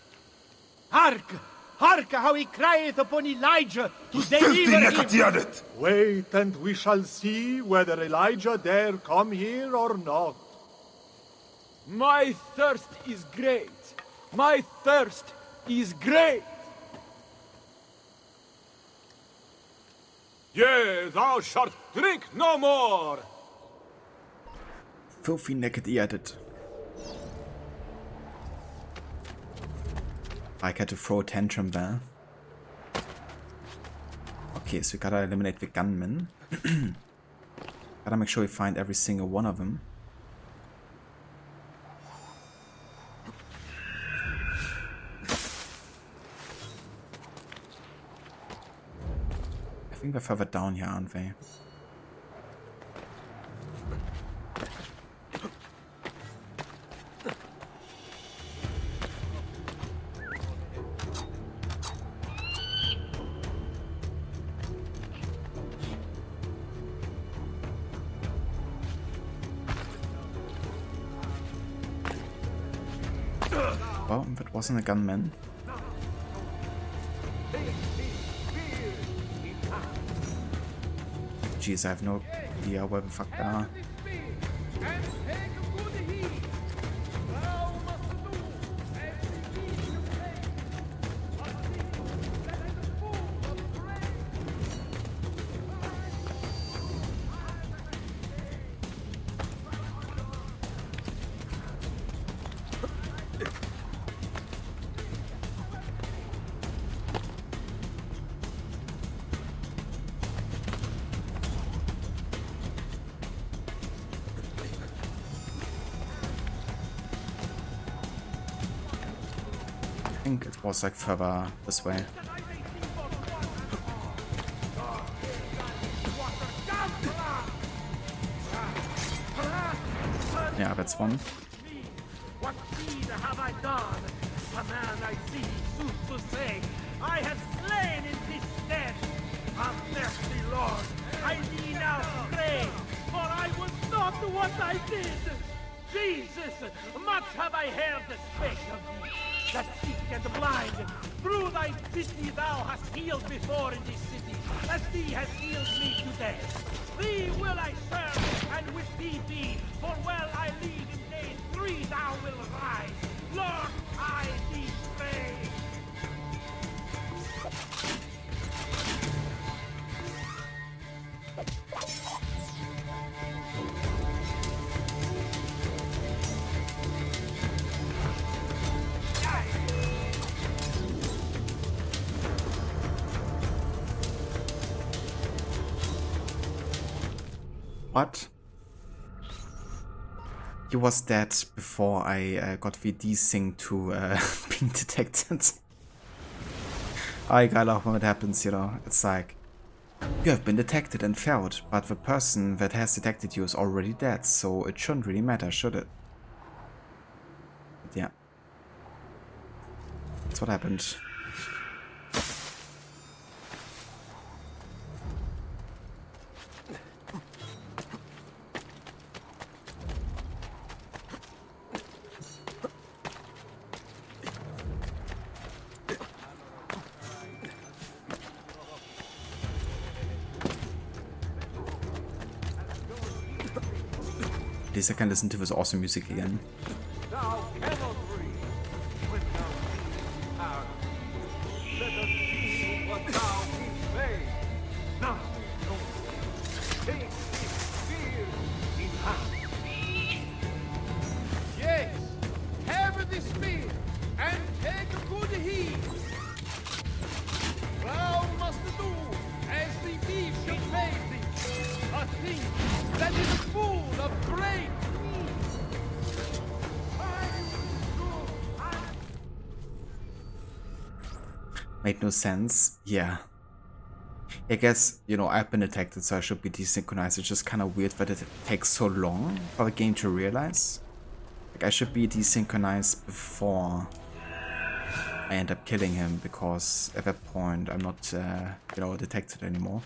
D: Hark! Hark how he crieth upon Elijah to deliver him!
B: Wait, and we shall see whether Elijah dare come here or not.
J: My thirst is great. My thirst is great.
B: Yea, thou shalt drink no more!
A: Filthy naked he added. I had to throw a tantrum there. Okay, so we gotta eliminate the gunmen. Gotta make sure we find every single one of them. I think they're further down here, aren't they? Well, that wasn't a gunman. Jeez, I have no idea where the fuck they are. I think it was like further this way. Yeah, that's one.
D: What deed have I done? A man I see, sooth to say, I have slain in this stead. Have mercy, Lord. I thee now pray, for I was not what I did. Jesus, much have I heard spake of thee, that sick and blind, through thy pity thou hast healed before in this city, as thee hast healed me today. Thee will I serve, and with thee be, for while I live in days 3 thou will rise. Lord, I thee pray.
A: What? He was dead before I got the desync to being detected. I love when it happens, you know. It's like, you have been detected and failed, but the person that has detected you is already dead, so it shouldn't really matter, should it? But yeah. That's what happened. At least I can listen to this awesome music again.
D: Yes, have this spear and take a good heed. Thou must do as the thief should pay thee. A thing that is full of great need.
A: Made no sense. Yeah. I guess, you know, I've been detected, so I should be desynchronized. It's just kind of weird that it takes so long for the game to realize. Like, I should be desynchronized before I end up killing him, because at that point I'm not, you know, detected anymore.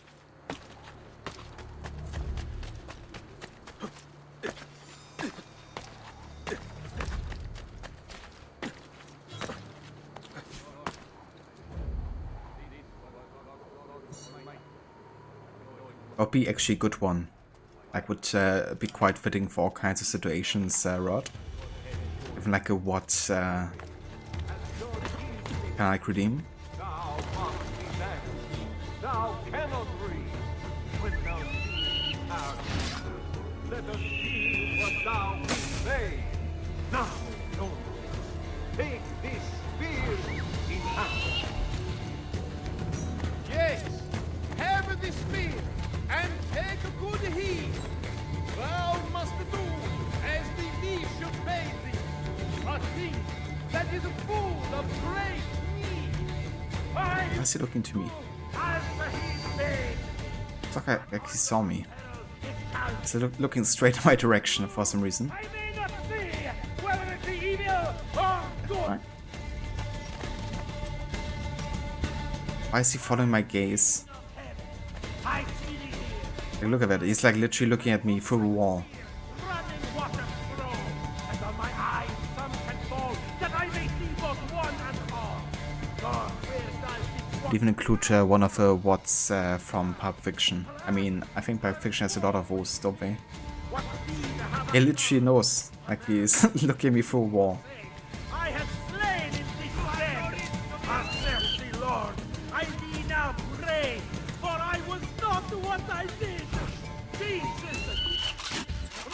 A: Would be actually a good one. Like, would be quite fitting for all kinds of situations, Rod. Even like a what can I redeem?
D: Thou cannot breathe when thou seest our God. Let us see what thou wilt say. Now, Romulus, take this spear in hand. Yes, have this spear and take a good heed. Thou must do as the thief should pay thee. A thing that is full of great need.
A: Why is he looking to me? It's like he saw me. He's looking straight in my direction for some reason. Right. Why is he following my gaze? Like, look at that. He's like literally looking at me through the wall. Even include one of the what's from Pulp Fiction. I mean, I think Pulp Fiction has a lot of those, don't they? He literally knows, like he's looking at me through a wall.
D: I have slain in this dead. Have mercy, Lord. I thee now pray, for I was not what I did. Jesus,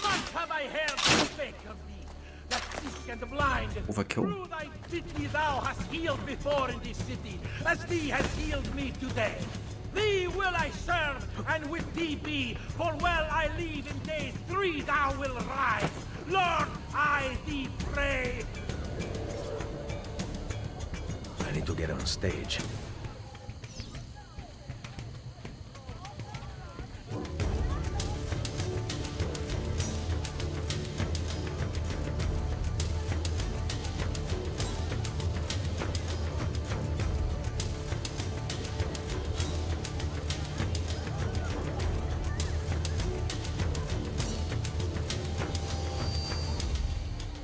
D: much have I heard to speak of thee, that sick and blind.
A: Overkill.
D: Through thy pity thou hast healed before in this city, as thee has healed me today. Thee will I serve, and with thee be, for well I leave in days 3 thou will rise. Lord, I thee pray.
G: I need to get on stage.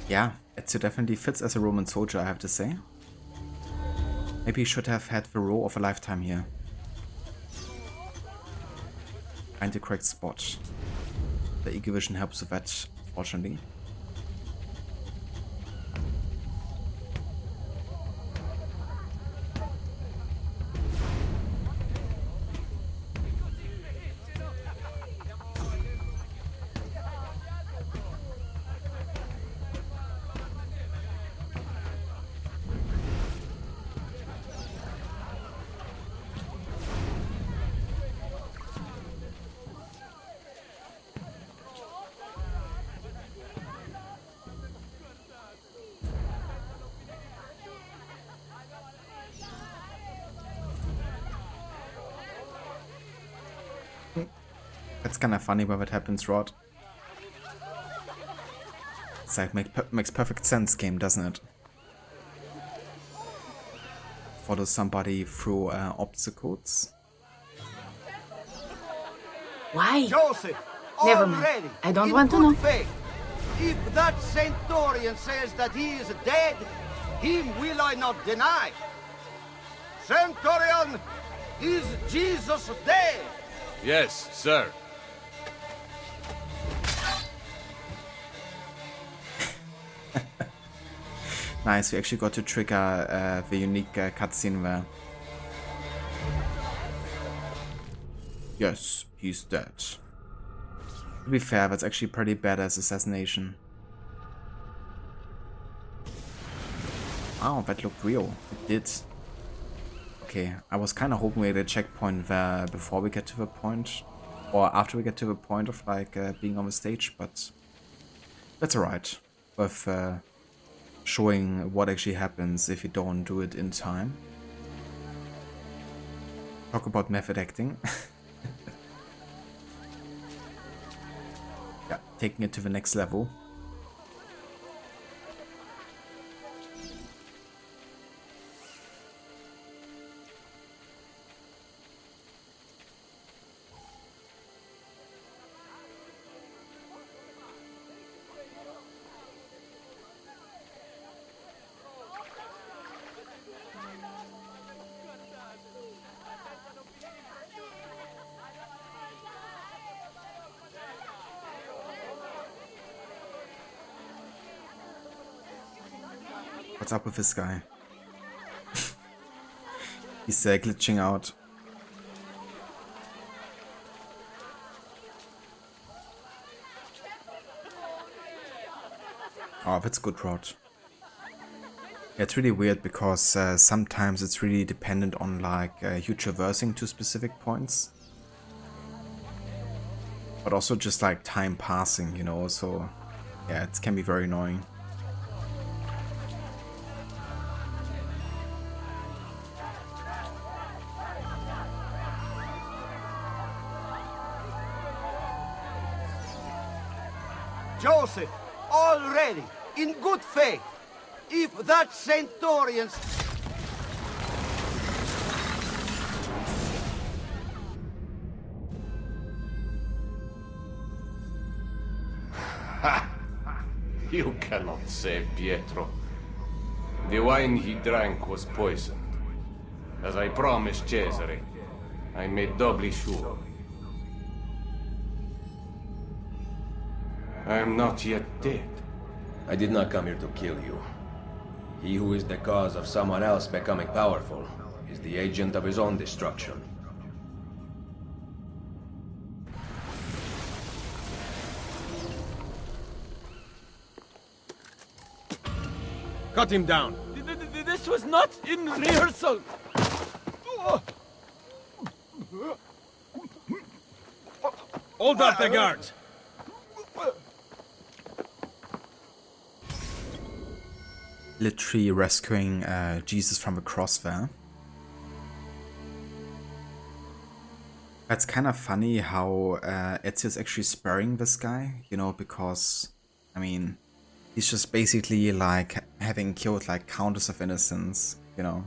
A: Yeah, Ezio definitely fits as a Roman soldier, I have to say. Maybe he should have had the role of a lifetime here. Find the correct spot. The Eagle Vision helps with that, fortunately. That's kind of funny when that happens, Rod. It's like makes perfect sense, game, doesn't it? Follow somebody through obstacles.
K: Why?
B: Joseph,
K: Never mind.
B: already,
K: I don't
B: in
K: want to
B: good
K: know.
B: faith, if that Centaurian says that he is dead, him will I not deny. Centaurian, is Jesus dead?
F: Yes, sir.
A: Nice, we actually got to trigger the unique cutscene there. Yes, he's dead. To be fair, that's actually pretty badass assassination. Wow, that looked real. It did. Okay, I was kind of hoping we had a checkpoint there before we get to the point. Or after we get to the point of like being on the stage, but that's alright. With showing what actually happens if you don't do it in time. Talk about method acting. Yeah, taking it to the next level. What's up with this guy? He's glitching out. Oh, that's good, Rod. Yeah, it's really weird because sometimes it's really dependent on like you traversing to specific points. But also just like time passing, you know, so yeah, it can be very annoying.
B: Joseph, already, in good faith, if that Centaurian...
O: Ha! You cannot save Pietro. The wine he drank was poisoned. As I promised Cesare, I made doubly sure. I am not yet dead.
V: I did not come here to kill you. He who is the cause of someone else becoming powerful is the agent of his own destruction.
F: Cut him down.
J: This was not in rehearsal.
F: Hold up the guards.
A: Literally rescuing Jesus from the cross there. It's kind of funny how Ezio's actually sparing this guy, you know, because, I mean, he's just basically like having killed like countless of innocents, you know.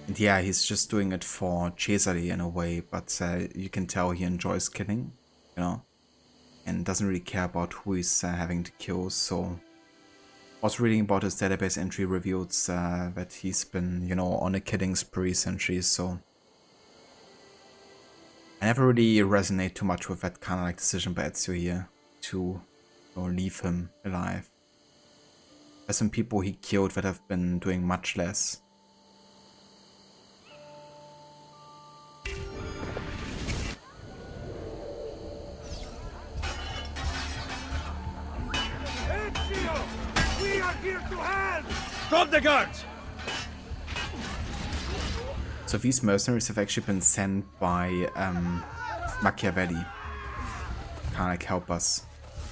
A: And yeah, he's just doing it for Cesare in a way, but you can tell he enjoys killing, you know, and doesn't really care about who he's having to kill, so... I was reading about his database entry reveals that he's been, you know, on a killing spree essentially, so... I never really resonate too much with that kind of like decision by Ezio here to, you know, leave him alive. There's some people he killed that have been doing much less.
F: Stop the guards!
A: So these mercenaries have actually been sent by Machiavelli. Kinda like help us.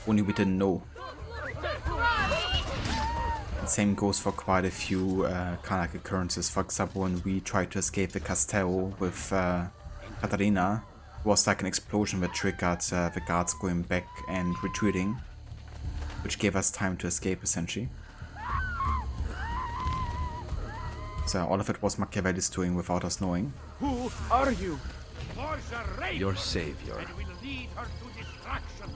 A: Only we didn't know. And same goes for quite a few kinda like occurrences. For example, when we tried to escape the Castello with Caterina, was like an explosion that triggered the guards going back and retreating, which gave us time to escape essentially. So all of it was Machiavelli's doing without us knowing.
D: Who are you?
V: Your savior.
D: And will lead her to destruction.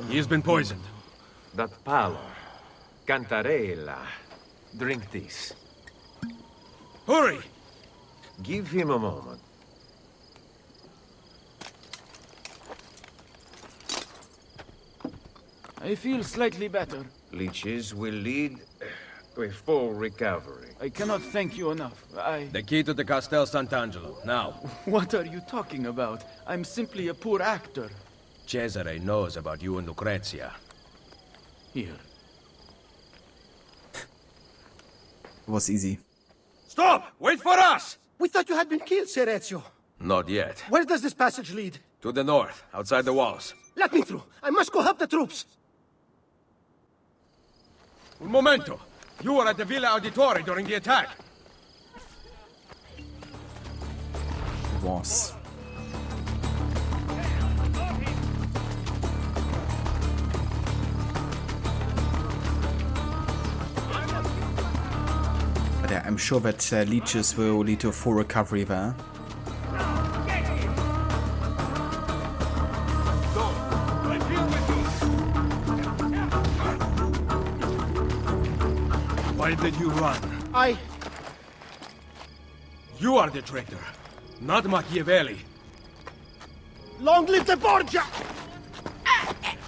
F: He has been poisoned.
V: That pallor. Cantarella. Drink this.
F: Hurry!
V: Give him a moment.
D: I feel slightly better.
V: Leeches will lead to a full recovery.
D: I cannot thank you enough.
V: The key to the Castel Sant'Angelo, now.
D: What are you talking about? I'm simply a poor actor.
V: Cesare knows about you and Lucrezia.
D: Here.
A: It was easy.
F: Stop! Wait for us!
I: We thought you had been killed, Ser Ezio.
V: Not yet.
I: Where does this passage lead?
V: To the north, outside the walls.
I: Let me through. I must go help the troops.
F: Un momento! You were at the Villa Auditore during the attack.
A: It was. But yeah, I'm sure that leeches will lead to a full recovery there.
F: Why did you run? You are the traitor, not Machiavelli.
I: Long live the Borgia!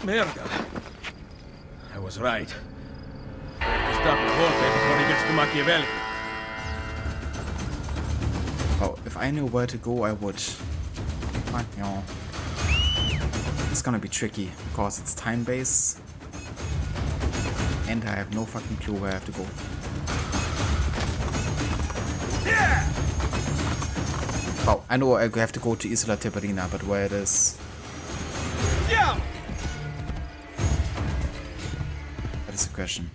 F: Merda. I was right. I have to stop Volpe before he gets to Machiavelli.
A: Oh, if I knew where to go, I would. But, you know, it's gonna be tricky because it's time-based. And I have no fucking clue where I have to go. Oh, I know I have to go to Isola Tiberina, but where it is... That is the question.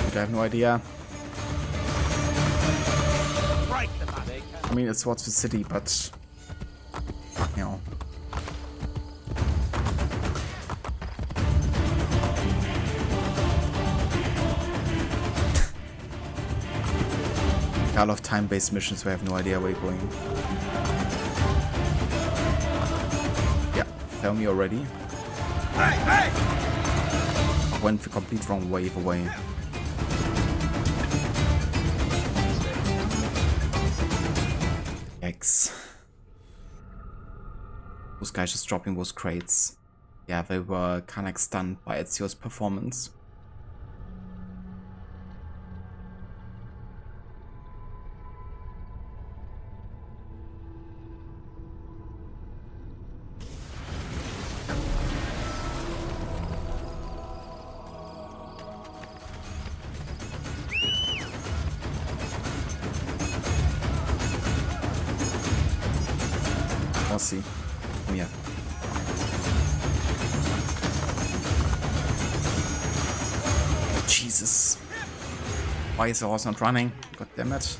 A: I have no idea. I mean, it's towards the city, but... Fuck no. A lot of time-based missions where I have no idea where you're going. Yeah, tell me already. I went the complete wrong way either way. Yikes. Those guys just dropping those crates. Yeah, they were kinda like stunned by Ezio's performance. I'll see. Oh yeah. Jesus. Why is the horse not running? God damn it.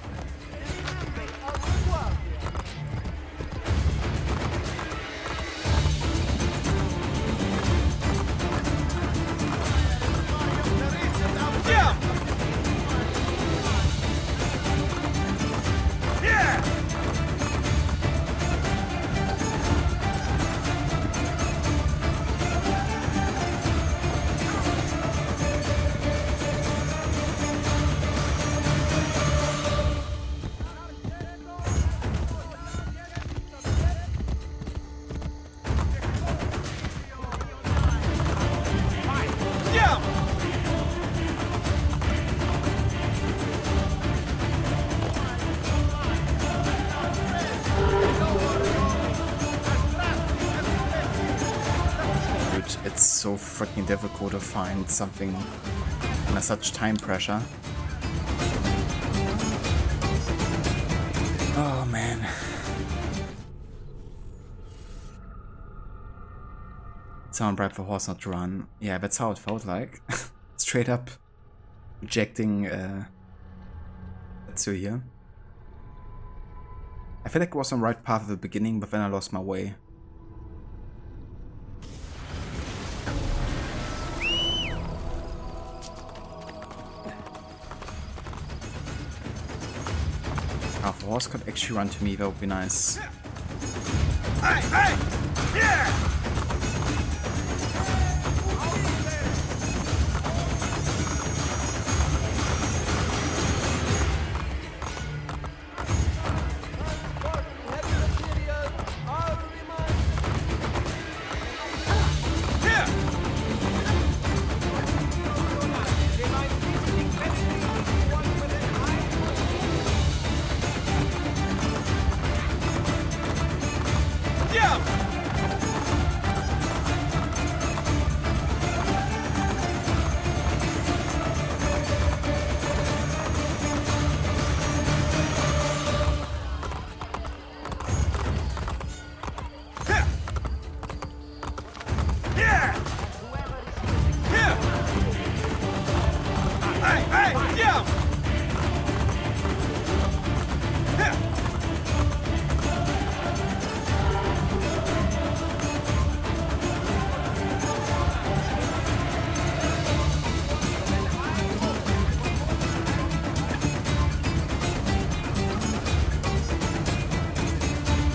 A: so freaking difficult to find something under such time pressure. Oh man. Someone bribed the horse not to run. Yeah, that's how it felt like. Straight up rejecting Etsu here. I feel like I was on the right path at the beginning, but then I lost my way. If the horse could actually run to me, that would be nice.
D: Hey, hey! Yeah!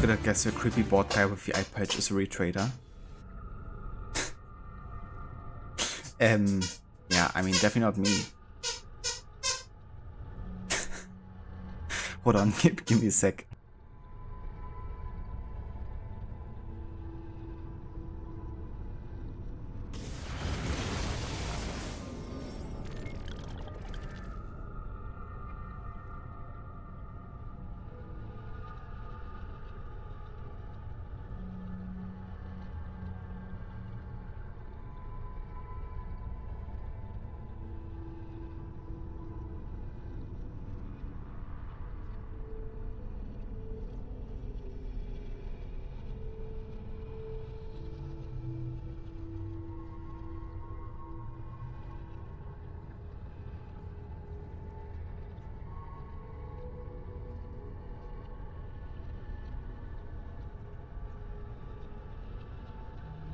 A: I guess a creepy bot guy with the eye patch is a retrader. Yeah, I mean, definitely not me. Hold on, give me a sec.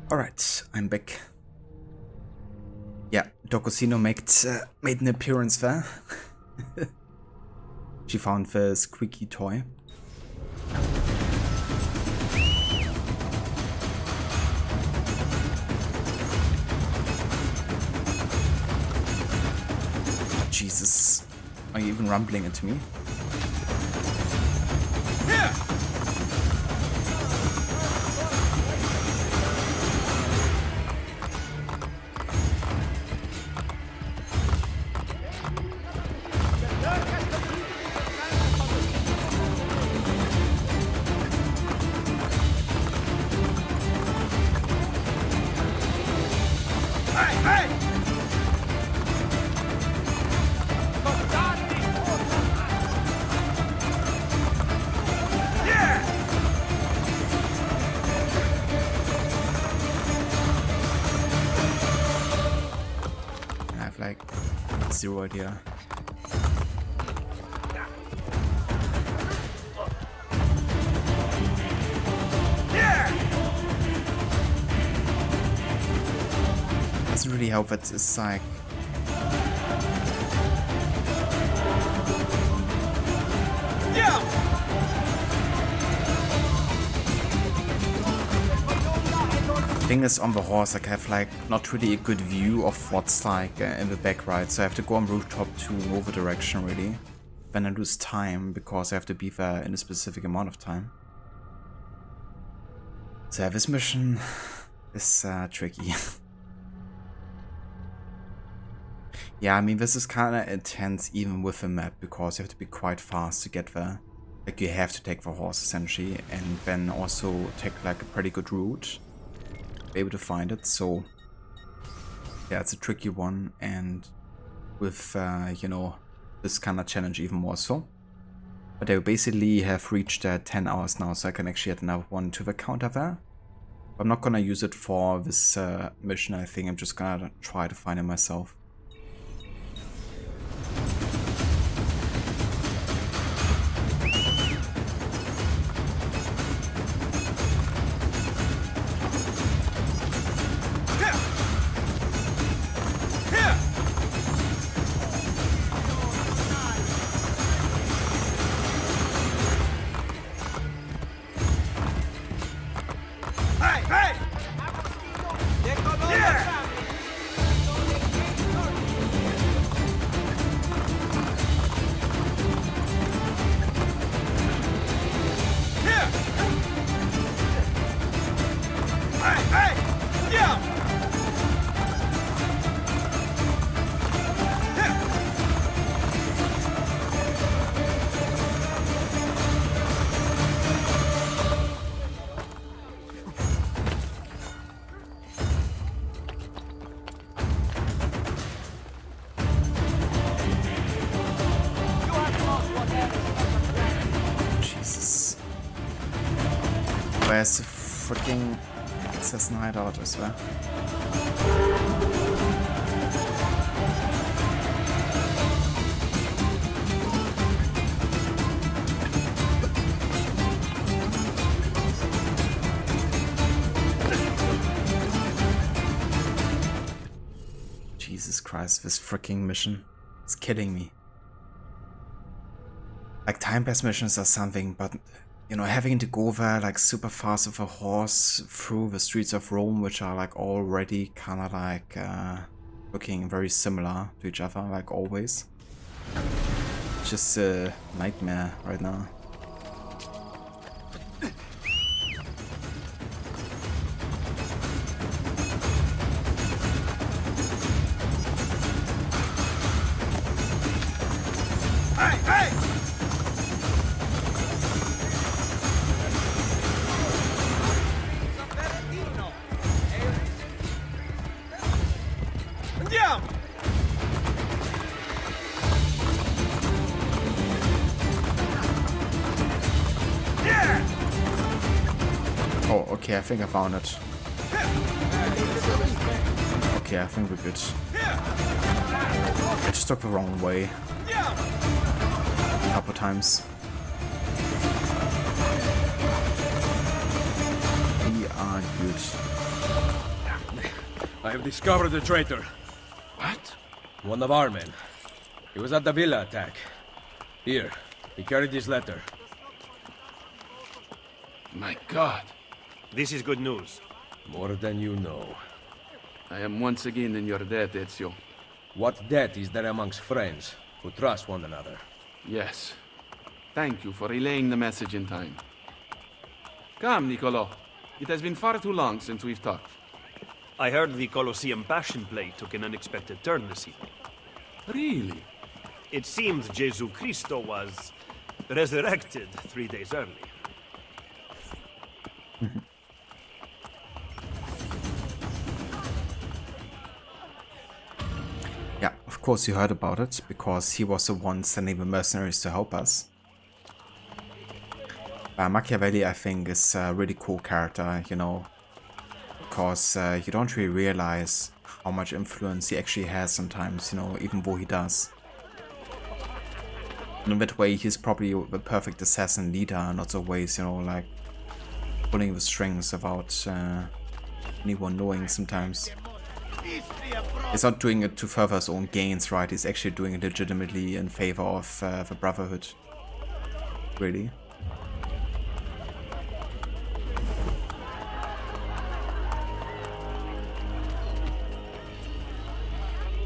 A: Alright, I'm back. Yeah, Dokosino made an appearance there. She found the squeaky toy. Jesus, are you even rumbling into me? Zero idea. Doesn't really help that it's like thing is, on the horse I have like not really a good view of what's like in the back, right? So I have to go on rooftop to move a direction really. Then I lose time because I have to be there in a specific amount of time. So yeah, this mission is tricky. Yeah, I mean this is kind of intense even with the map because you have to be quite fast to get there. Like you have to take the horse essentially and then also take like a pretty good route. Able to find it, so Yeah, it's a tricky one, and with, you know, this kind of challenge even more so. But I basically have reached 10 hours now, so I can actually add another one to the counter there. I'm not gonna use it for this mission. I think I'm just gonna try to find it myself. Where's the freaking Assassin hideout as well? Jesus Christ, this freaking mission. It's killing me. Like, time-based missions are something, but you know, having to go there like super fast with a horse through the streets of Rome, which are like already kind of like looking very similar to each other, like always. It's just a nightmare right now. Oh, okay, I think I found it. Okay, I think we're good. I just took the wrong way a couple times. We are good.
F: I have discovered the traitor.
V: What? One of our men. He was at the villa attack. Here, he carried this letter.
T: My God.
E: This is good news.
V: More than you know.
T: I am once again in your debt, Ezio.
V: What debt is there amongst friends who trust one another?
T: Yes. Thank you for relaying the message in time. Come, Niccolo. It has been far too long since we've talked.
E: I heard the Colosseum Passion Play took an unexpected turn this evening.
T: Really?
E: It seems Jesu Cristo was resurrected 3 days early.
A: Yeah, of course you heard about it, because he was the one sending the mercenaries to help us. Machiavelli, I think, is a really cool character, you know, because you don't really realize how much influence he actually has sometimes, you know, even though he does. In that way, he's probably the perfect assassin leader, not always, you know, like pulling the strings without anyone knowing sometimes. He's not doing it to further his own gains, right? He's actually doing it legitimately in favor of the Brotherhood. Really.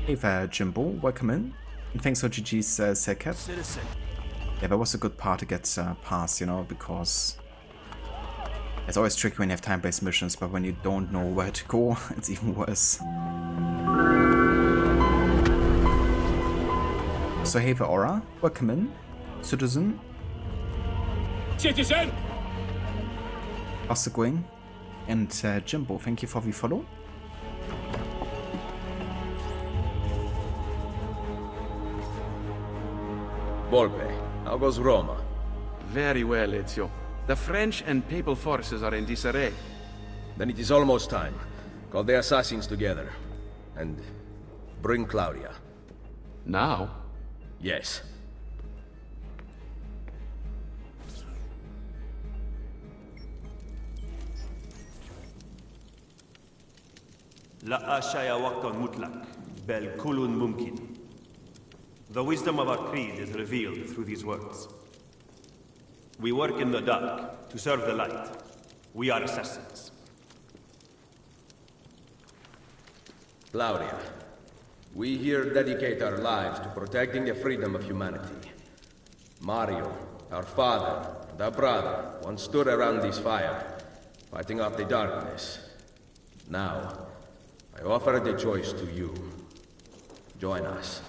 A: Hey there, Jimbo. Welcome in. And thanks for GG's Sercat.
I: Citizen.
A: Yeah, that was a good part to get past, you know, because it's always tricky when you have time-based missions, but when you don't know where to go, it's even worse. So hey there, Aura. Welcome in. Citizen.
J: Citizen!
A: How's it going? And Jimbo, thank you for the follow.
V: Volpe, how goes Roma?
T: Very well, Ezio. The French and Papal forces are in disarray.
V: Then it is almost time. Call the assassins together. And bring Claudia.
T: Now?
V: Yes.
P: لا أشياء وقت مطلق بل كل ممكن. The wisdom of our creed is revealed through these words. We work in the dark to serve the light. We are assassins.
V: Claudia, we here dedicate our lives to protecting the freedom of humanity. Mario, our father, and our brother once stood around this fire, fighting off the darkness. Now, I offer the choice to you. Join us.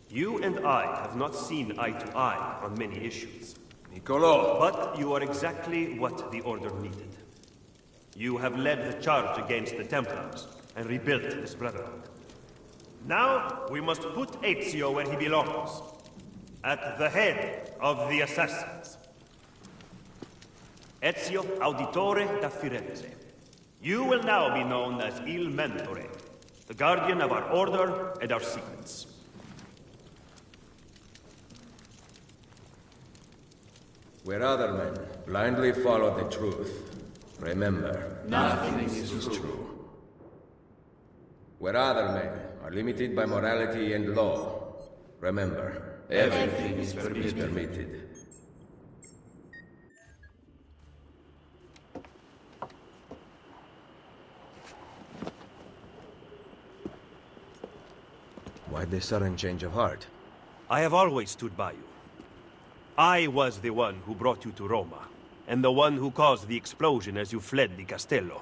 P: You and I have not seen eye to eye on many issues.
V: Niccolo!
P: But you are exactly what the Order needed. You have led the charge against the Templars and rebuilt this Brotherhood. Now, we must put Ezio where he belongs. At the head of the assassins. Ezio Auditore da Firenze. You will now be known as Il Mentore, the guardian of our Order and our secrets.
V: Where other men blindly follow the truth, remember, nothing is true. Where other men are limited by morality and law, remember, everything is permitted. Why this sudden change of heart?
P: I have always stood by you. I was the one who brought you to Roma, and the one who caused the explosion as you fled the Castello.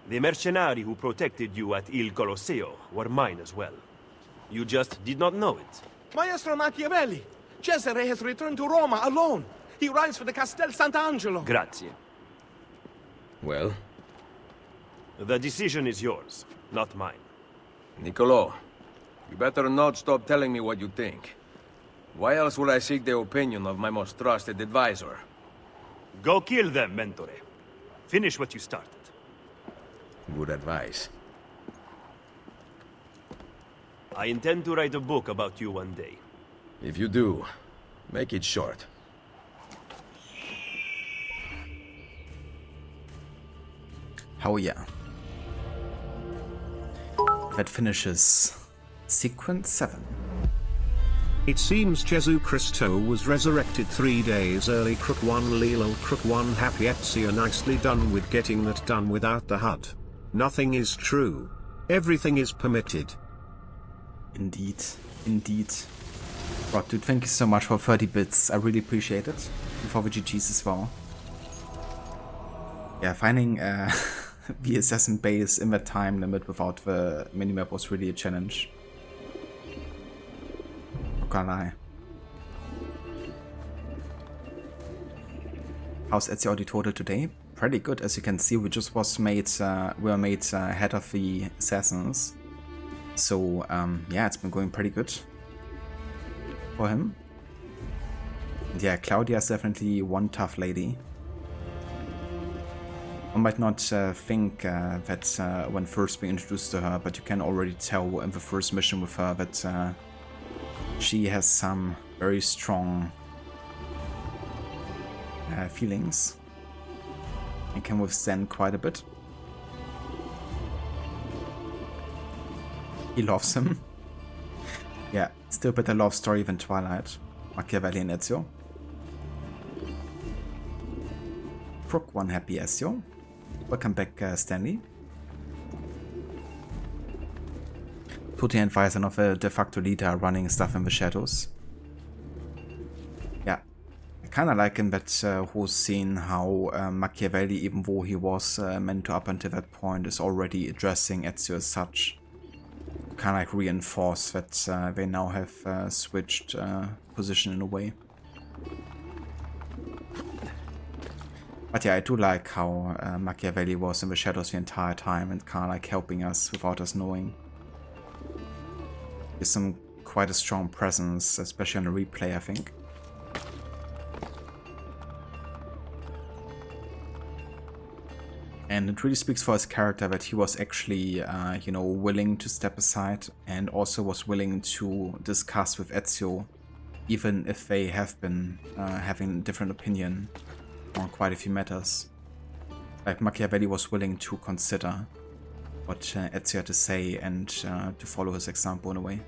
P: The mercenari who protected you at Il Colosseo were mine as well. You just did not know it.
I: Maestro Machiavelli! Cesare has returned to Roma alone! He rides for the Castel Sant'Angelo!
P: Grazie.
V: Well?
P: The decision is yours, not mine.
V: Niccolo, you better not stop telling me what you think. Why else would I seek the opinion of my most trusted advisor?
P: Go kill them, Mentore. Finish what you started.
V: Good advice.
P: I intend to write a book about you one day.
V: If you do, make it short.
A: Oh yeah. That finishes sequence 7.
Q: It seems Gesù Cristo was resurrected 3 days early. Crook 1 Lilo Crook 1 Happy Ezio, nicely done with getting that done without the HUD. Nothing is true. Everything is permitted.
A: Indeed. Indeed. Rock, dude, thank you so much for 30 bits. I really appreciate it. And for the GGs as well. Yeah, finding the assassin base in that time limit without the minimap was really a challenge. Not gonna lie. How's Ezio Auditore today? Pretty good, as you can see. We just was made, we were made head of the assassins. So yeah, it's been going pretty good for him. And yeah, Claudia is definitely one tough lady. One might not think that when first being introduced to her, but you can already tell in the first mission with her that she has some very strong feelings and can withstand quite a bit. He loves him. Yeah, still better love story than Twilight. Machiavelli and Ezio. Crook 1 Happy Ezio. Welcome back, Stanley. Tutti and Weiss are not the de facto leader running stuff in the shadows. Yeah, I kinda like in that whole scene how Machiavelli, even though he was meant to up until that point, is already addressing Ezio as such. kind of like reinforce that they now have switched position in a way. But yeah, I do like how Machiavelli was in the shadows the entire time and kind of like helping us without us knowing. There's some quite a strong presence, especially on the replay, I think. And it really speaks for his character that he was actually, you know, willing to step aside and also was willing to discuss with Ezio, even if they have been having a different opinion on quite a few matters. Like Machiavelli was willing to consider what Ezio had to say and to follow his example in a way.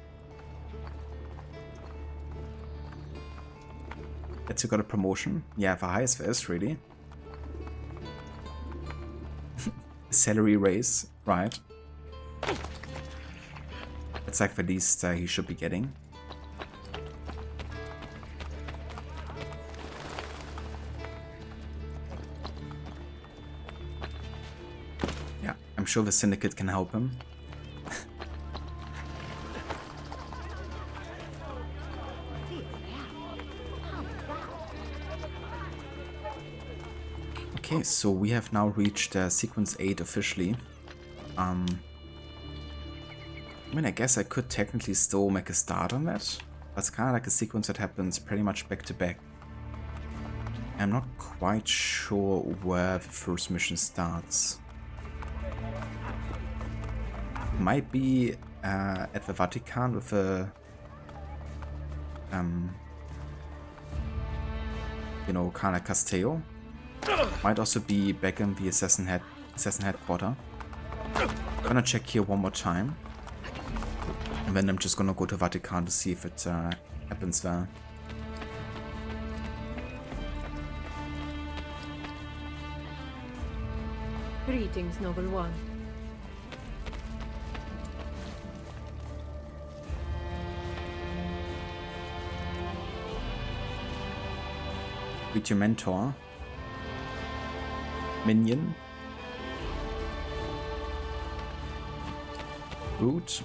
A: Ezio got a promotion. Yeah, the highest there is, really. Salary raise, right? It's like the least he should be getting. Yeah, I'm sure the Syndicate can help him. Okay, so we have now reached sequence 8 officially. I mean, I guess I could technically still make a start on that. That's kind of like a sequence that happens pretty much back to back. I'm not quite sure where the first mission starts. It might be at the Vatican with the you know, kind of Castello. Might also be back in the assassin headquarters. I'm gonna check here one more time. And then I'm just gonna go to Vatican to see if it happens there.
L: Greetings, noble one.
A: With your mentor. Minion. Root.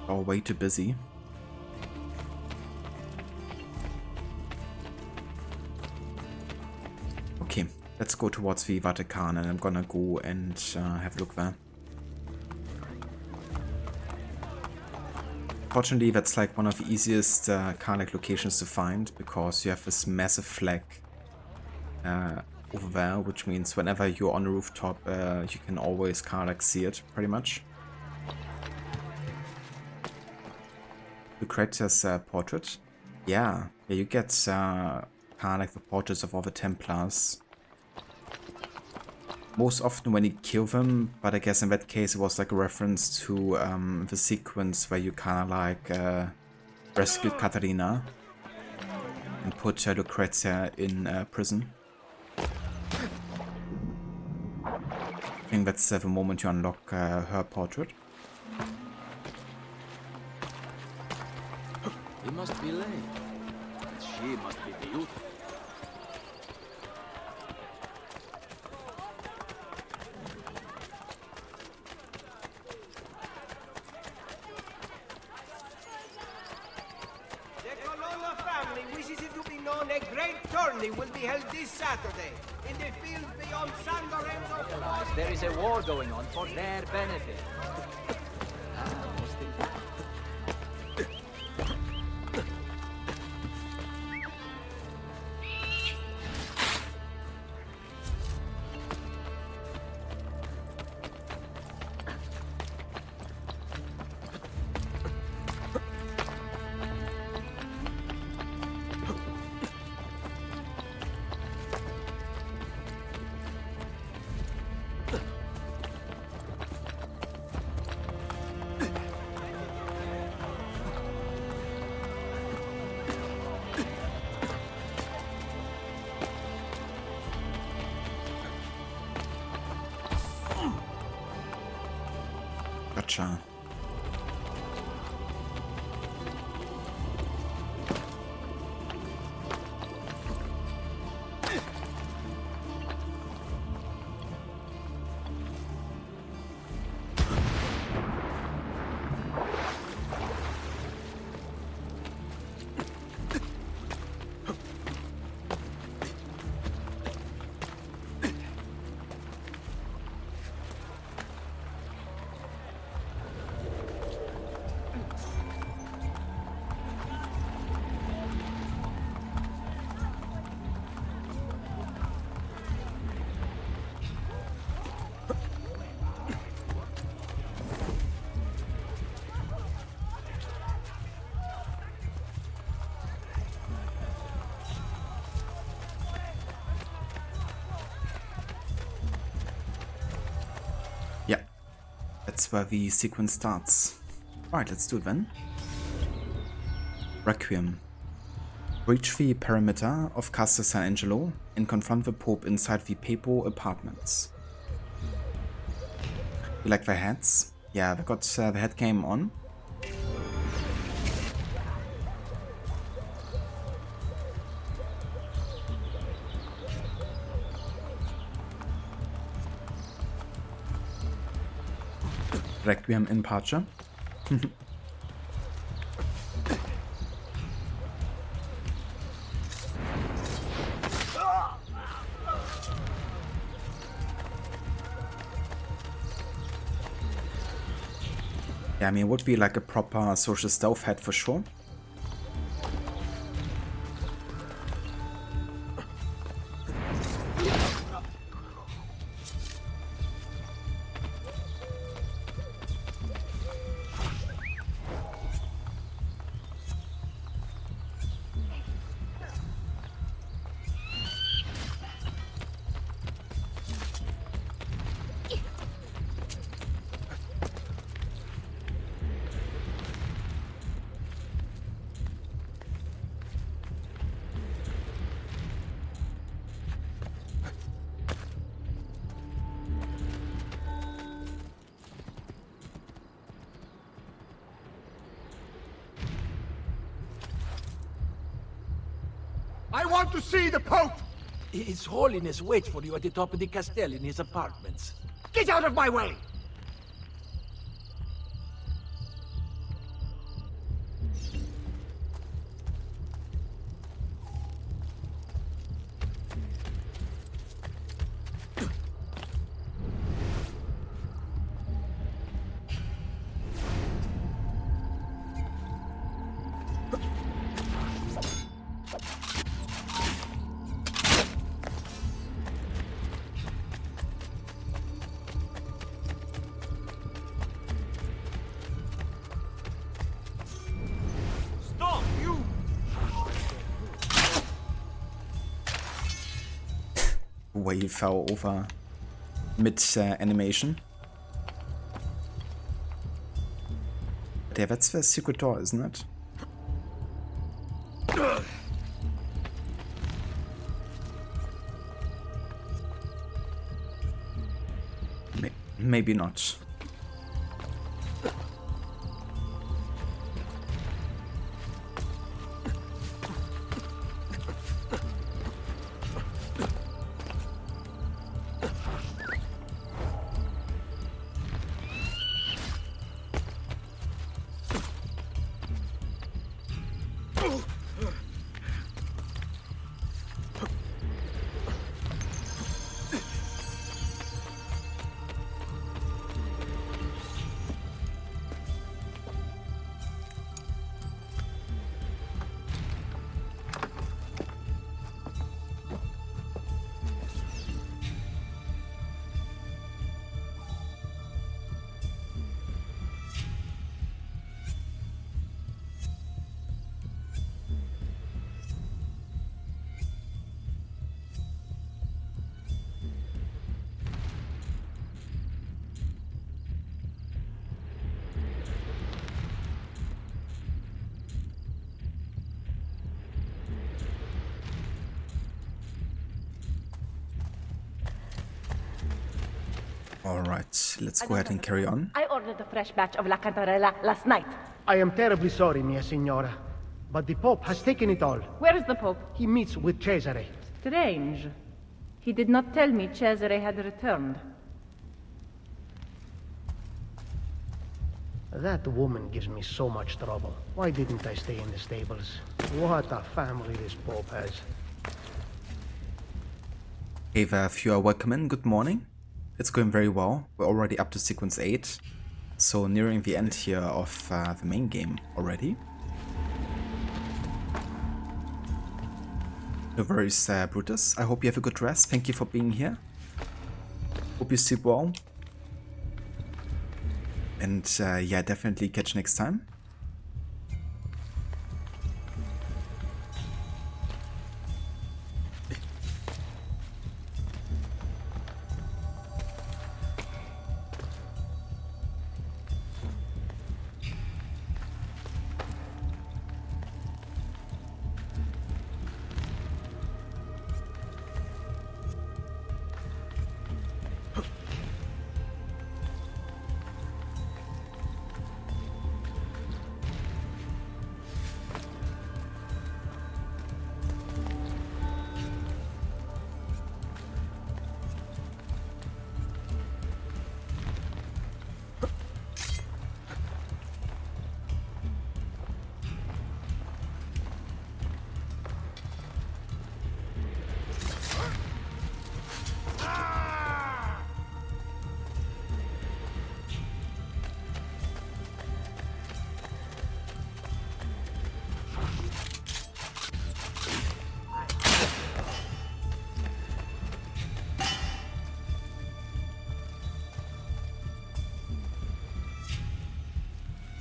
A: Oh, way too busy. Okay, let's go towards the Vatican and I'm gonna go and have a look there. Fortunately, that's like one of the easiest Karnak locations to find because you have this massive flag over there, which means whenever you're on the rooftop, you can always Karnak see it, pretty much. Lucretia's portrait. Yeah, you get Karnak the portraits of all the Templars. Most often when you kill them, but I guess in that case it was like a reference to the sequence where you kind of like rescued Caterina and put Lucrezia in prison. I think that's the moment you unlock her portrait.
G: He must be late. She must be beautiful.
R: A great tourney will be held this Saturday in the field beyond San Lorenzo.
G: There is a war going on for their benefit.
A: that's where the sequence starts. Alright, let's do it then. Requiem. Reach the perimeter of Castle San Angelo and confront the Pope inside the Papal apartments. You like the hats? Yeah, they got the head game on. Requiem in Pace. Yeah, I mean, it would be like a proper social stealth head for sure.
I: I want to see the Pope!
G: His Holiness waits for you at the top of the castle in his apartments.
I: Get out of my way!
A: Where he fell over mid animation. Yeah, that's the secret door, isn't it? Maybe not. Alright, let's go ahead and carry on.
L: I ordered a fresh batch of La Cantarella last night.
M: I am terribly sorry, mia signora, but the Pope has taken it all.
L: Where is the Pope?
M: He meets with Cesare.
L: Strange. He did not tell me Cesare had returned.
M: That woman gives me so much trouble. Why didn't I stay in the stables? What a family this Pope has.
A: Hey there, if you are welcome in, good morning. It's going very well. We're already up to sequence 8. So nearing the end here of the main game already. No worries, Brutus. I hope you have a good rest. Thank you for being here. Hope you sleep well. And yeah, definitely catch you next time.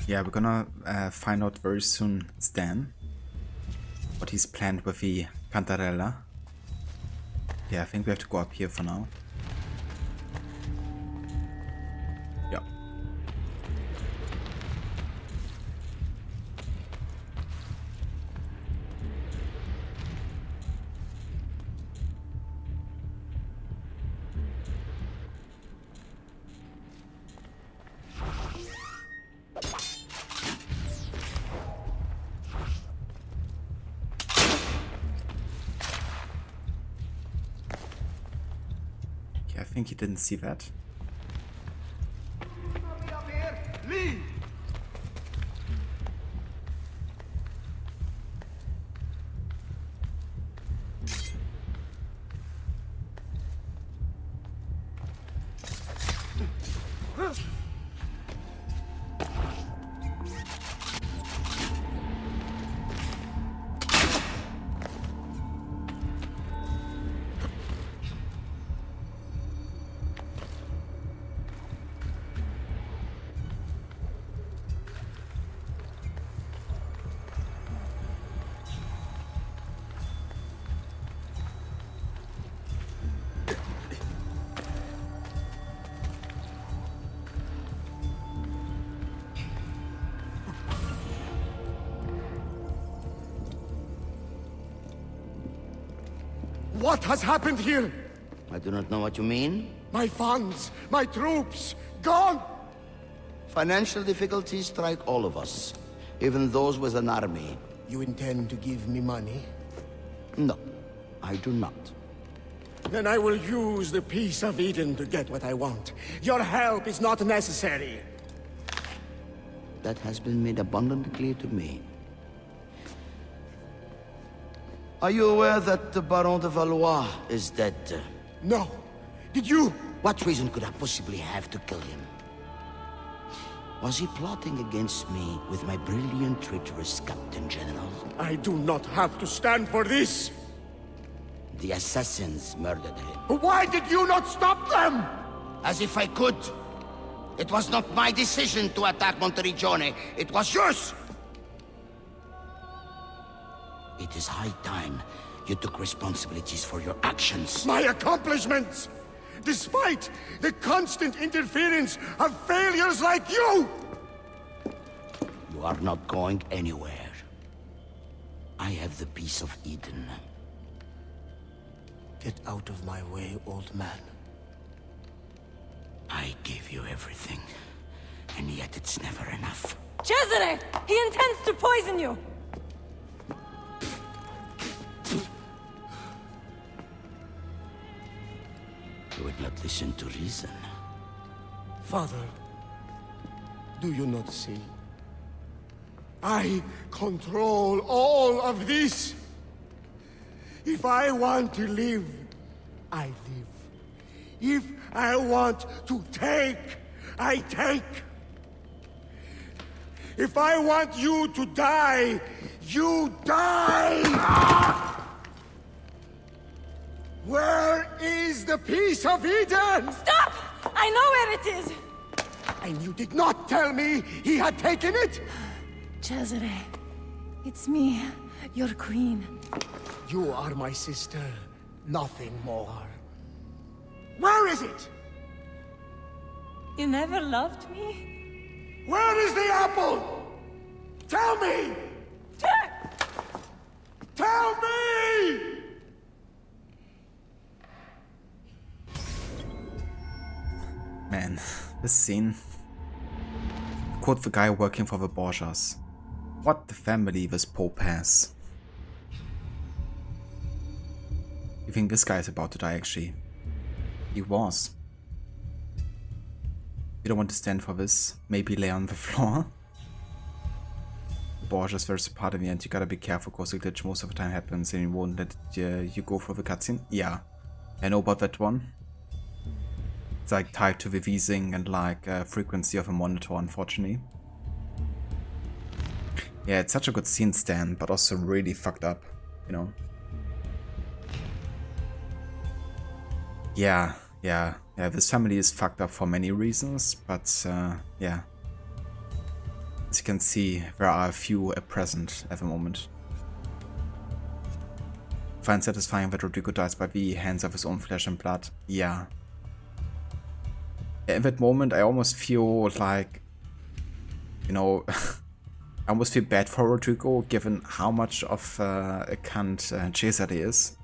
A: Yeah, we're gonna find out very soon, Stan, what he's planned with the Cantarella. Yeah, I think we have to go up here for now. Yeah. I think he didn't see that.
B: Leave!
H: What has happened here?
N: I do not know what you mean.
H: My funds, my troops, gone!
N: Financial difficulties strike all of us, even those with an army.
H: You intend to give me money?
N: No, I do not.
H: Then I will use the Peace of Eden to get what I want. Your help is not necessary.
N: That has been made abundantly clear to me. Are you aware that the Baron de Valois is dead?
H: No. Did you?
N: What reason could I possibly have to kill him? Was he plotting against me with my brilliant, traitorous Captain General?
H: I do not have to stand for this!
N: The assassins murdered him.
H: Why did you not stop them?
N: As if I could! It was not my decision to attack Monteriggione, it was yours! It is high time you took responsibilities for your actions.
H: My accomplishments! Despite the constant interference of failures like you!
N: You are not going anywhere. I have the Peace of Eden.
H: Get out of my way, old man.
N: I gave you everything, and yet it's never enough.
L: Cesare! He intends to poison you!
N: You would not listen to reason.
H: Father, do you not see? I control all of this! If I want to live, I live. If I want to take, I take. If I want you to die, you die! Where is the Peace of Eden?
L: Stop! I know where it is!
H: And you did not tell me he had taken it?
L: Cesare, it's me, your queen.
H: You are my sister, nothing more. Where is it?
L: You never loved me?
H: Where is the apple? Tell me! Tell me!
A: Man, this scene. Quote the guy working for the Borgias. What the family this Pope has. You think this guy is about to die actually? He was. You don't want to stand for this? Maybe lay on the floor? Borgias versus part in the end, you gotta be careful because the glitch most of the time happens and it won't let you go for the cutscene. Yeah, I know about that one. It's like tied to the V-Sync and like frequency of a monitor, unfortunately. Yeah, it's such a good scene, Stan, but also really fucked up, you know? Yeah, this family is fucked up for many reasons, but yeah. as you can see, there are a few present at the moment. Find satisfying that Rodrigo dies by the hands of his own flesh and blood. Yeah. In that moment, I almost feel like, you know, I almost feel bad for Rodrigo, given how much of a cunt Cesare is.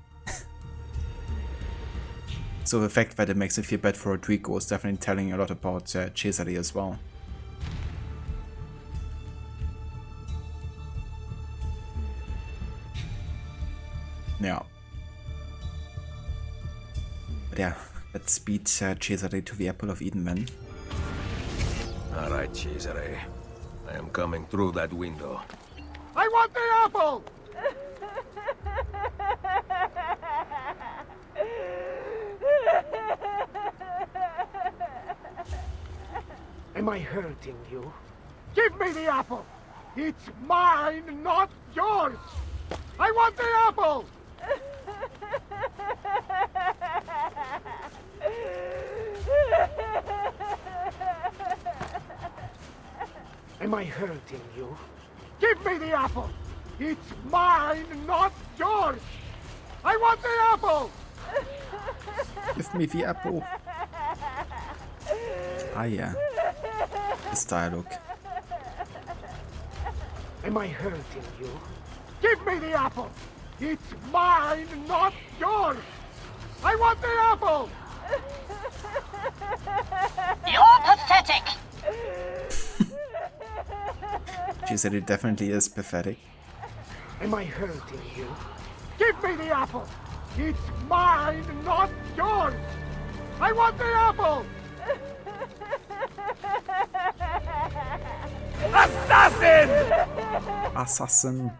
A: So the fact that it makes me feel bad for Rodrigo is definitely telling a lot about Cesare as well. Yeah. But yeah, let's beat Cesare to the Apple of Eden then.
V: Alright, Cesare. I am coming through that window.
I: I want the apple! Am I hurting you? Give me the apple! It's mine, not yours! I want the apple! Am I hurting you? Give me the apple! It's mine, not yours! I want the apple!
A: Give me the apple. Ah yeah. This dialogue.
I: Am I hurting you? Give me the apple! It's mine, not yours! I want the apple!
K: You're pathetic!
A: She said it definitely is pathetic.
I: Am I hurting you? Give me the apple! It's mine, not yours! I want the apple! Assassin!
A: Assassin.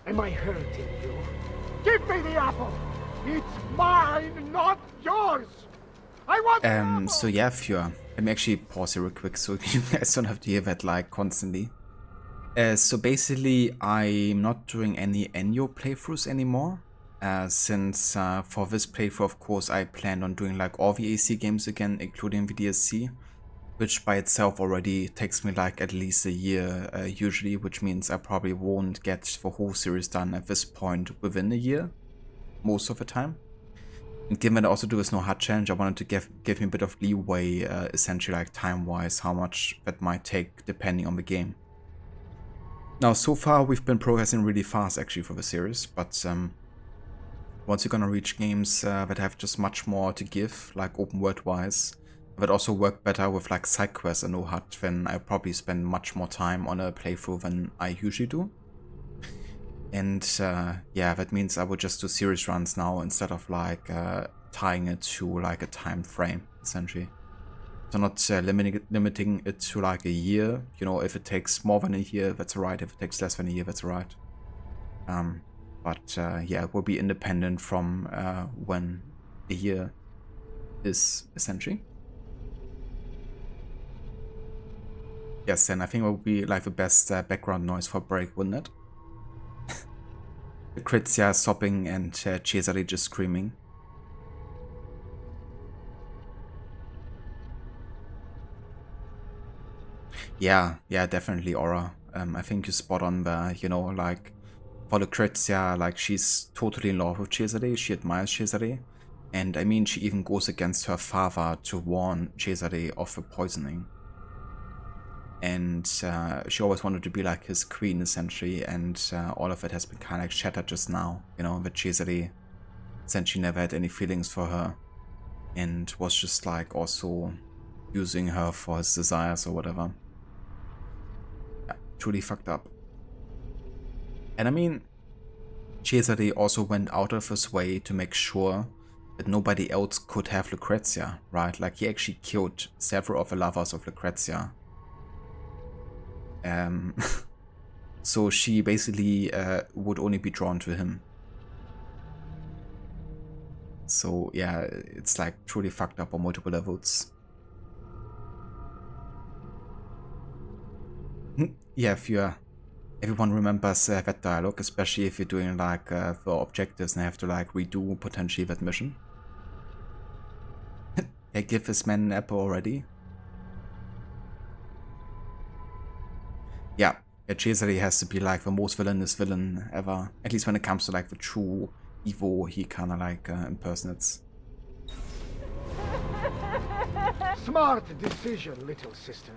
I: Am I hurting you? Give me the apple! It's mine, not yours! I want the apple!
A: So yeah, Fjord. Let me actually pause here real quick so you guys don't have to hear that like constantly. So basically, I'm not doing any Ennio playthroughs anymore. Since for this playthrough, of course, I planned on doing like all the AC games again, including the DSC, which by itself already takes me like at least a year usually, which means I probably won't get the whole series done at this point within a year, most of the time. And given that I also do this no HUD challenge, I wanted to give me a bit of leeway, essentially like time-wise, how much that might take depending on the game. Now, so far we've been progressing really fast actually for the series, but once you're gonna reach games that have just much more to give, like open world-wise, that also work better with like side quests and no HUD, then I probably spend much more time on a playthrough than I usually do. And yeah, that means I would just do series runs now instead of like tying it to like a time frame, essentially. So not limiting it to like a year. You know, if it takes more than a year, that's alright. If it takes less than a year, that's alright. But yeah, it will be independent from when a year is, essentially. Yes, then I think it would be like the best background noise for a break, wouldn't it? Lucrezia sobbing and Cesare just screaming. Yeah, definitely Aura. I think you're spot on there, you know, like for Lucrezia, like she's totally in love with Cesare, she admires Cesare, and I mean she even goes against her father to warn Cesare of the poisoning. And she always wanted to be like his queen, essentially, and all of it has been kind of like shattered just now, you know, that Cesare essentially never had any feelings for her and was just like also using her for his desires or whatever. Yeah, truly fucked up. And I mean, Cesare also went out of his way to make sure that nobody else could have Lucrezia, right? Like he actually killed several of the lovers of Lucrezia. So she basically would only be drawn to him. So yeah, it's like truly fucked up on multiple levels. Yeah, if everyone remembers that dialogue, especially if you're doing like the objectives and have to like redo potentially that mission. I give this man an apple already. Yeah, Cesare has to be like the most villainous villain ever. At least when it comes to like the true Evo he kind of like impersonates.
M: Smart decision, little sister.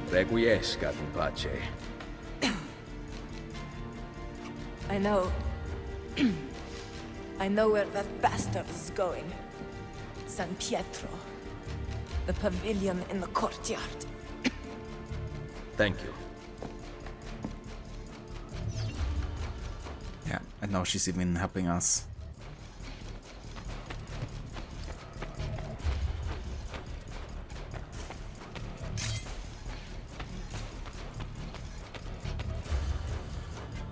V: Requiescat in pace.
S: I know. I know where that bastard is going. San Pietro. The pavilion in the courtyard.
V: Thank you.
A: Yeah, and now she's even helping us.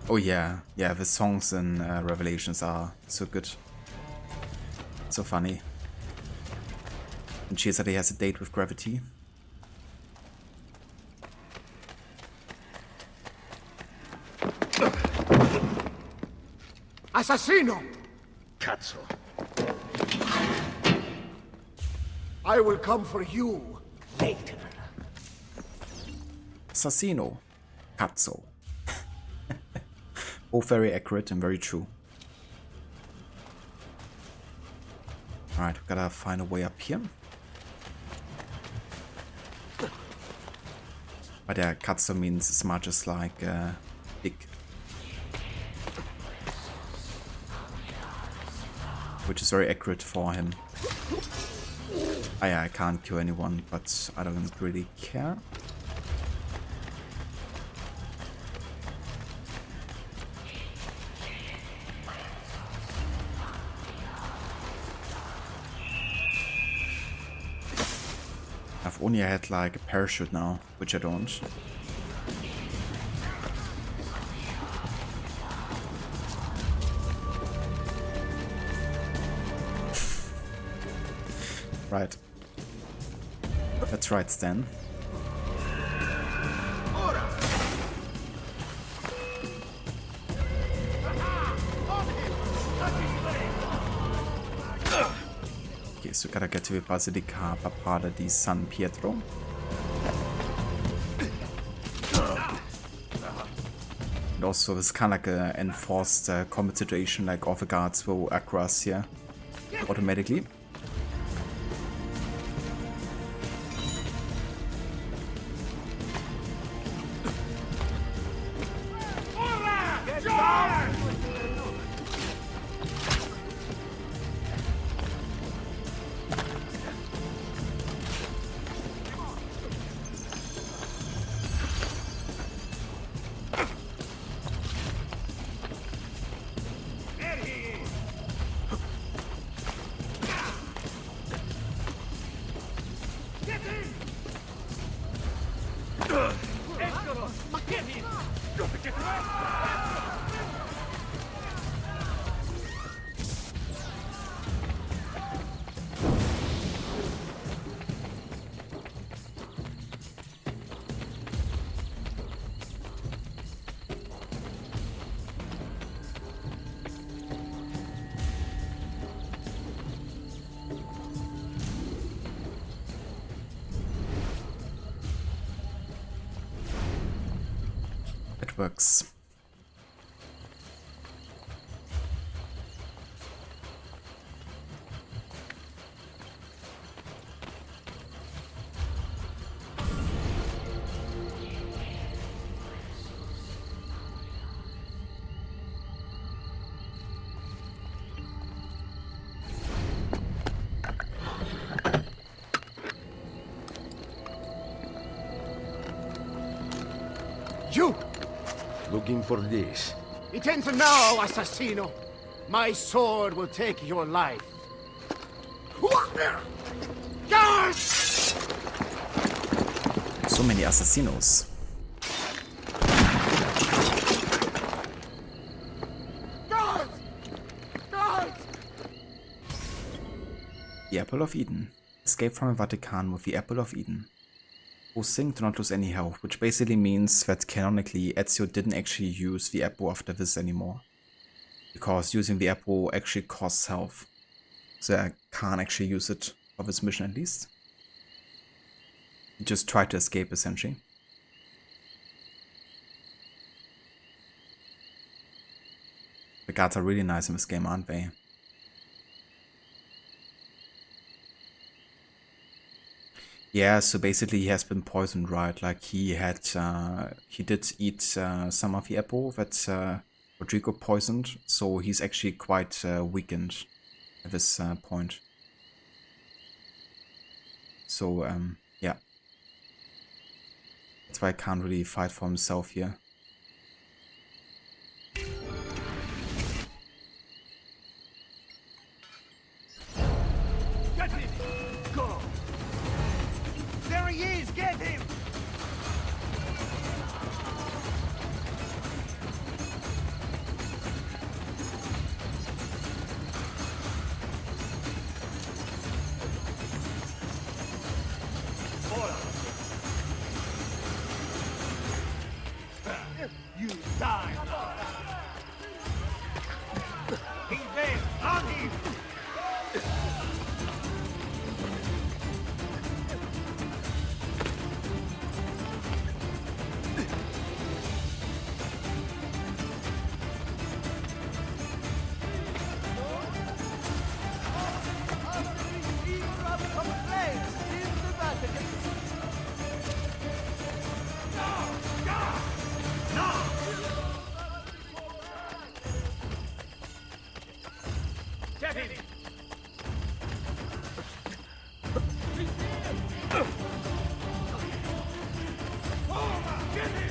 A: Oh yeah, yeah, the songs in Revelations are so good. So funny. And Cesare has a date with gravity.
H: Assassino!
M: Cazzo.
H: I will come for you later.
A: Assassino. Cazzo. Both very accurate and very true. Alright, we gotta find a way up here. But yeah, Cazzo means as much as like big. Which is very accurate for him. Ah, yeah, I can't kill anyone, but I don't really care. I've only had like a parachute now, which I don't. Right. That's right, Stan. Okay, so gotta get to the Basilica Papale di San Pietro. And also, it's kind of like an enforced combat situation, like all the guards will across here automatically. It works.
H: You!
V: Looking for this.
H: It ends now, Assassino. My sword will take your life. Guards!
A: So many assassinos.
H: Guards! Guards!
A: The Apple of Eden. Escape from the Vatican with the Apple of Eden. Who sink do not lose any health, which basically means that canonically Ezio didn't actually use the Apple after this anymore. because using the apple actually costs health. So I can't actually use it for this mission at least. Just try to escape essentially. The guards are really nice in this game, aren't they? Yeah, so basically he has been poisoned, right? Like he did eat some of the apple that Rodrigo poisoned, so he's actually quite weakened at this point. So yeah, that's why I can't really fight for himself here.
B: Get him! Go! There he is! Get him! You die! He's there! On him!
D: Get him! Get him!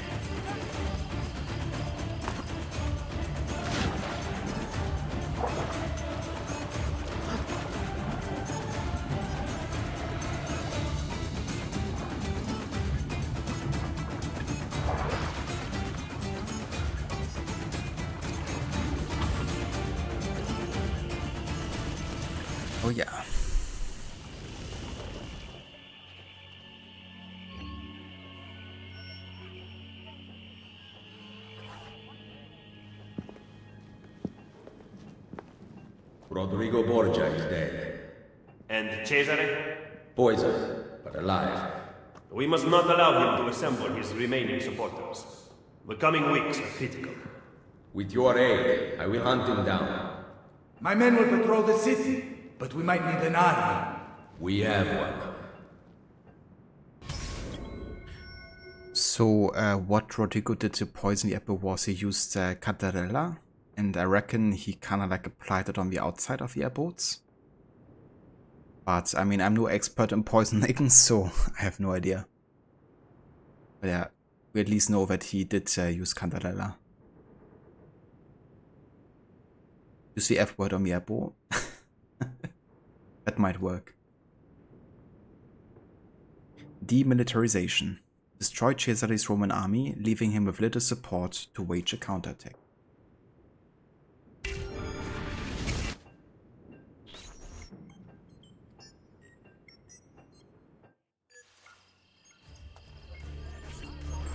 A: Oh yeah.
V: Rodrigo Borgia is dead.
P: And Cesare?
V: Poisoned, but alive.
P: We must not allow him to assemble his remaining supporters. The coming weeks are critical.
V: With your aid, I will hunt him down.
I: My men will patrol the city, but we might need an army.
V: We have one.
A: So what Rodrigo did to poison the apple was he used Cantarella, and I reckon he kind of like applied it on the outside of the apples. But I mean, I'm no expert in poisoning, so I have no idea. But yeah, we at least know that he did use Cantarella. Use the F word on the apple. That might work. Demilitarization. Destroy Cesare's Roman army, leaving him with little support to wage a counterattack.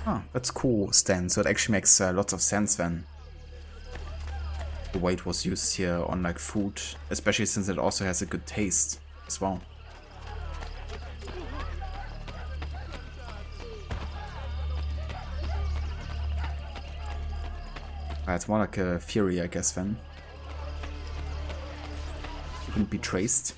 A: Ah, that's cool, Stan. So it actually makes lots of sense then. The way it was used here on like food, especially since it also has a good taste as well. It's more like a fury, I guess, then. It couldn't be traced.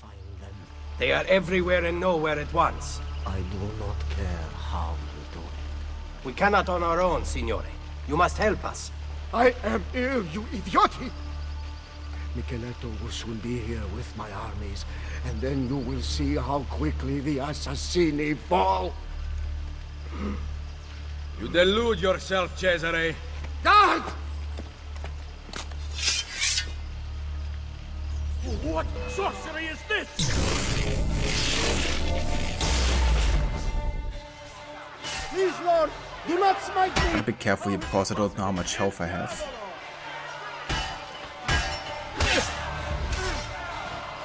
R: They are everywhere and nowhere at once.
H: I do not care how you do it.
R: We cannot on our own, Signore. You must help us.
H: I am ill, you idioti! Micheletto will soon be here with my armies, and then you will see how quickly the Assassini fall!
F: You delude yourself, Cesare.
H: God!
D: What sorcery is this?
H: Please, Lord, do not smite me!
A: Be careful here because I don't know how much health I have.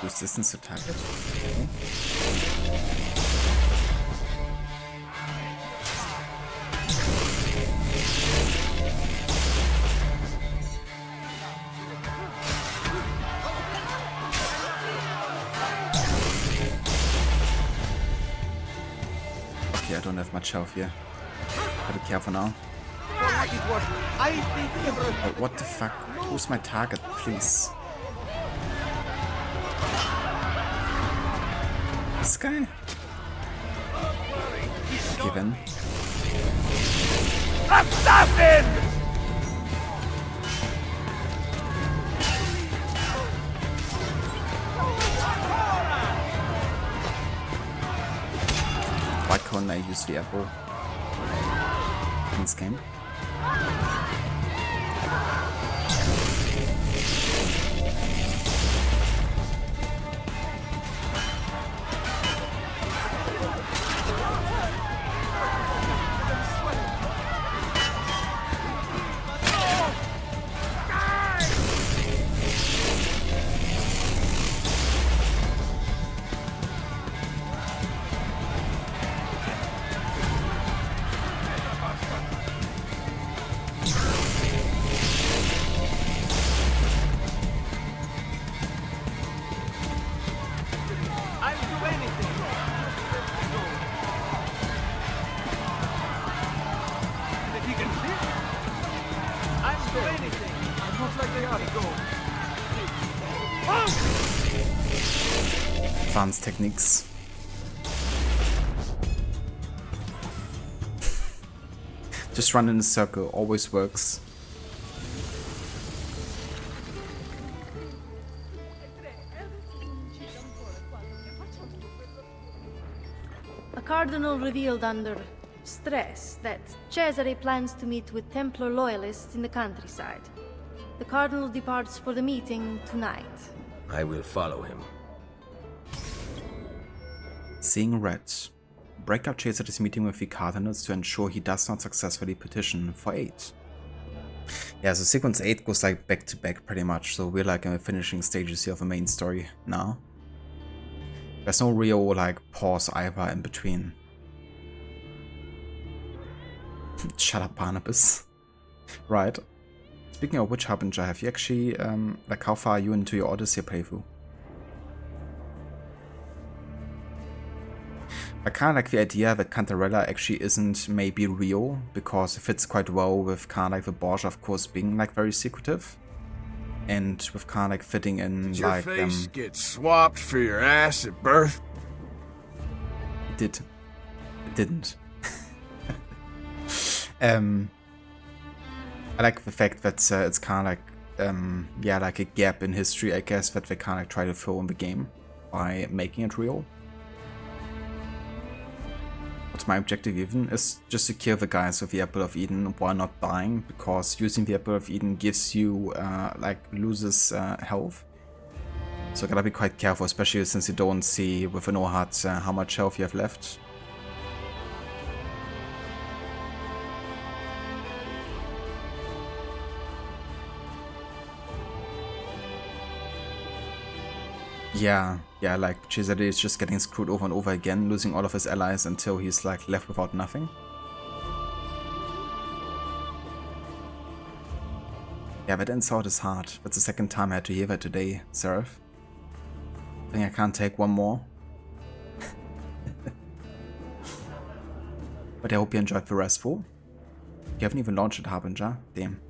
A: Use distance attack. Okay. Okay, I don't have much health here. Gotta be careful now. Oh, what the fuck? Who's my target, please? This guy? Okay then.
D: Assassin!
A: Why can't I use the apple in this game? Advanced techniques. Just run in a circle, always works.
L: A cardinal revealed under stress that Cesare plans to meet with Templar loyalists in the countryside. The cardinal departs for the meeting tonight.
V: I will follow him.
A: Seeing red. Break up Cesare's meeting with the cardinals to ensure he does not successfully petition for aid. Yeah, so sequence 8 goes like back to back pretty much, so we're like in the finishing stages here of the main story now. There's no real like pause either in between. Shut up, Barnabas. Right. Speaking of which, Harbinger, have you actually, like how far are you into your Odyssey playthrough? I kind of like the idea that Cantarella actually isn't maybe real, because it fits quite well with kind of like the Borgia, of course, being like very secretive. And with kind of like fitting in
F: Did
A: like
F: your face get swapped for your ass at birth?
A: It didn't. I like the fact that it's kind of like, yeah, like a gap in history, I guess, that they kind of like try to fill in the game by making it real. But my objective even is just to kill the guys with the Apple of Eden while not dying, because using the Apple of Eden gives you, like, loses health. So gotta be quite careful, especially since you don't see with an HUD how much health you have left. Yeah, like Cesare is just getting screwed over and over again, losing all of his allies until he's like left without nothing. Yeah, that insult is hard. That's the second time I had to hear that today, Seraph. I think I can't take one more. But I hope you enjoyed the restful. You haven't even launched it, Harbinger. Damn.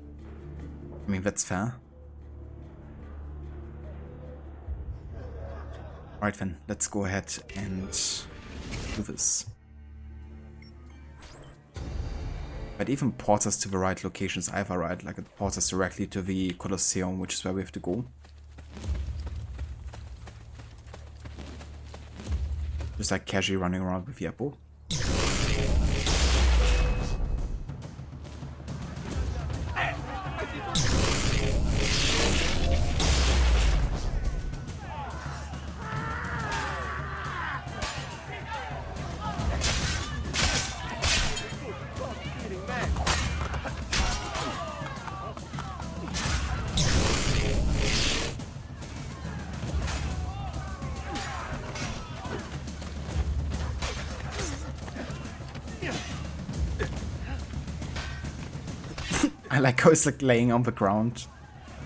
A: I mean, that's fair. Alright then, let's go ahead and do this. But even ports us to the right locations either, right? Like it ports us directly to the Colosseum, which is where we have to go. Just like casually running around with the apple. I like how it's like laying on the ground,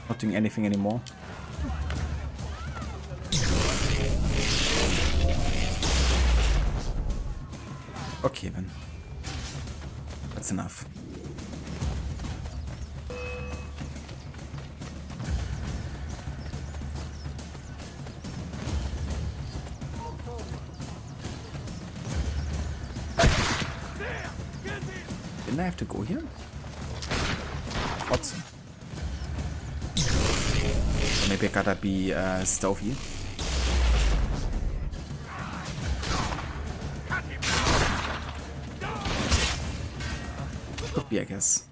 A: not doing anything anymore. Okay, then. That's enough. Didn't I have to go here? Thought so. Maybe I gotta be stealthy. Could be, I guess.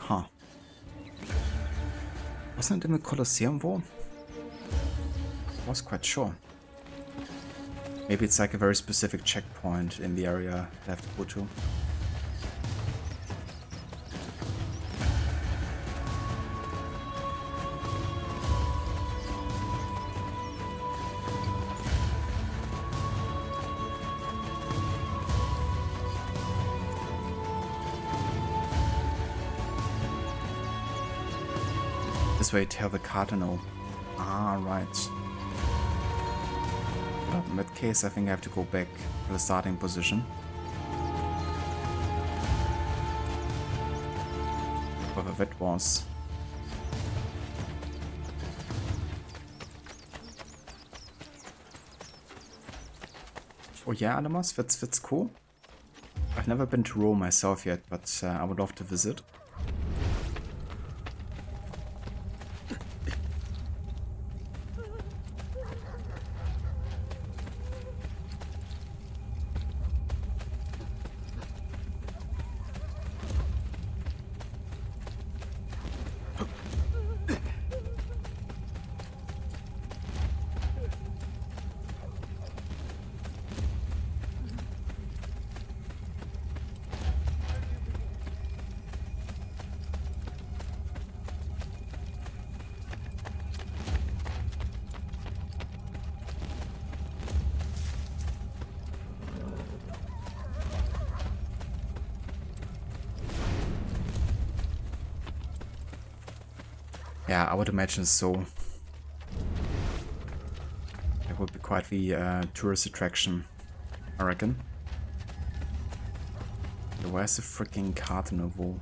A: Huh. Wasn't it in the Colosseum War? I was quite sure. Maybe it's like a very specific checkpoint in the area I have to go to. This way, tell the Cardinal. Ah, right. Well, in that case, I think I have to go back to the starting position. Whatever that was. Oh yeah, Adamas, that's cool. I've never been to Rome myself yet, but I would love to visit. Yeah, I would imagine so. It would be quite the tourist attraction, I reckon. Where's the freaking Cardinal?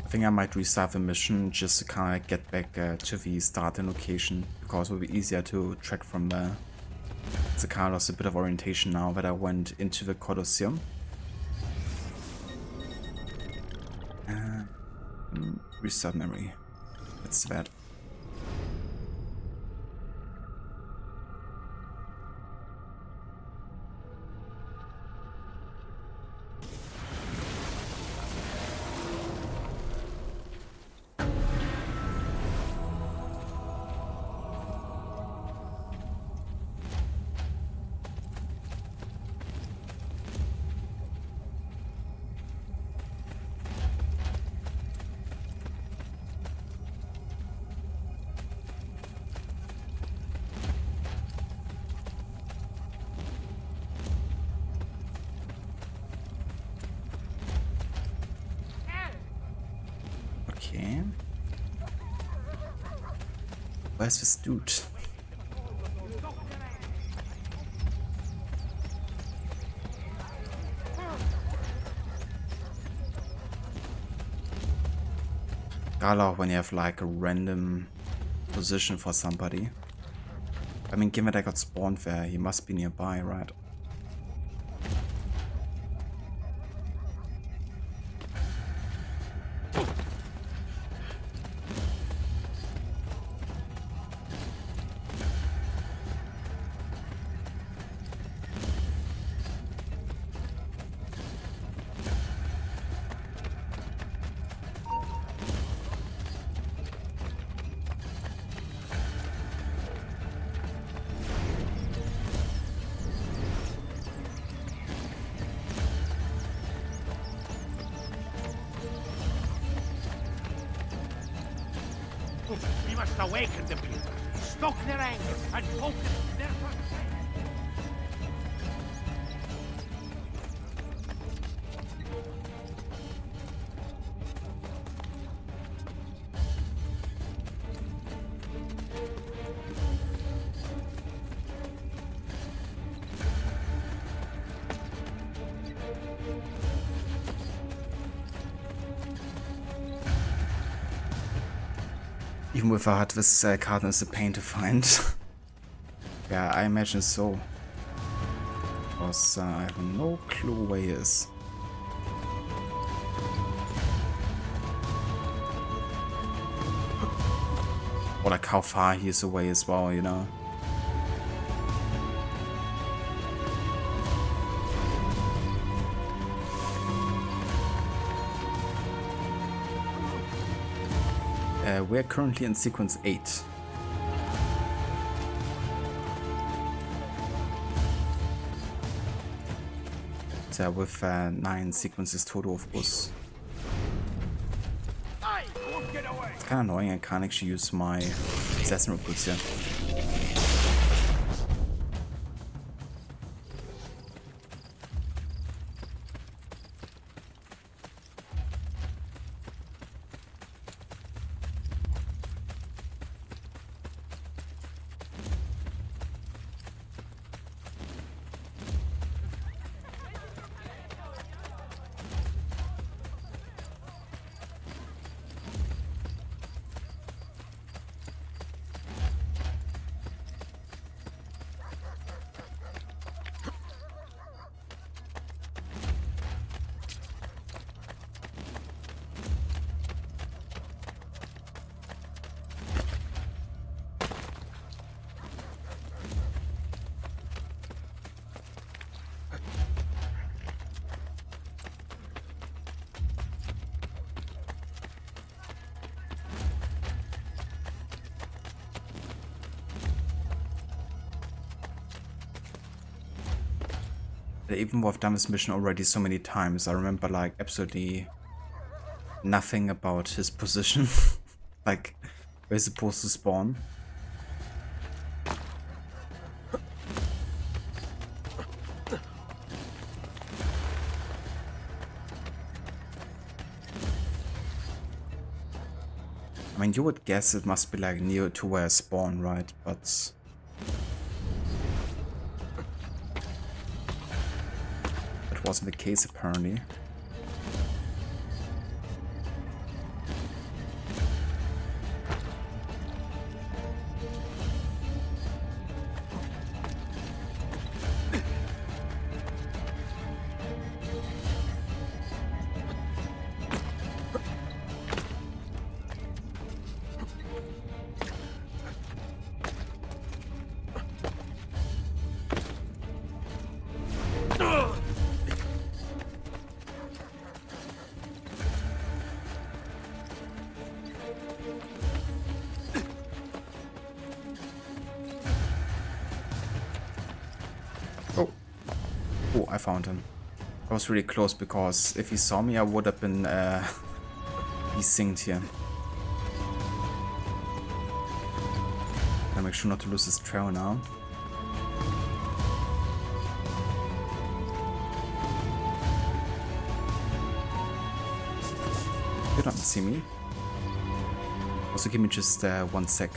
A: I think I might restart the mission just to kind of get back to the starting location, because it will be easier to track from there. It's a kind of a bit of orientation now that I went into the Colosseum. Restart memory. That's bad. Okay. Where's this dude? I love when you have like a random position for somebody. I mean, given that I got spawned there, he must be nearby, right?
D: must awaken the people, stoke their anger, and focus their frustration.
A: Even with a HUD, this cardinal is a pain to find. Yeah, I imagine so. Because I have no clue where he is. Or like how far he is away as well, you know? We're currently in sequence 8. So with 9 sequences total, of course. It's kind of annoying I can't actually use my assassin recruits here. Even though I've done this mission already so many times, I remember like absolutely nothing about his position. Like, where he's supposed to spawn. I mean, you would guess it must be like near to where I spawn, right? But wasn't the case apparently. Oh, I found him. I was really close because if he saw me, I would have been desynced here. Gotta make sure not to lose his trail now. You don't see me. Also, give me just 1 sec.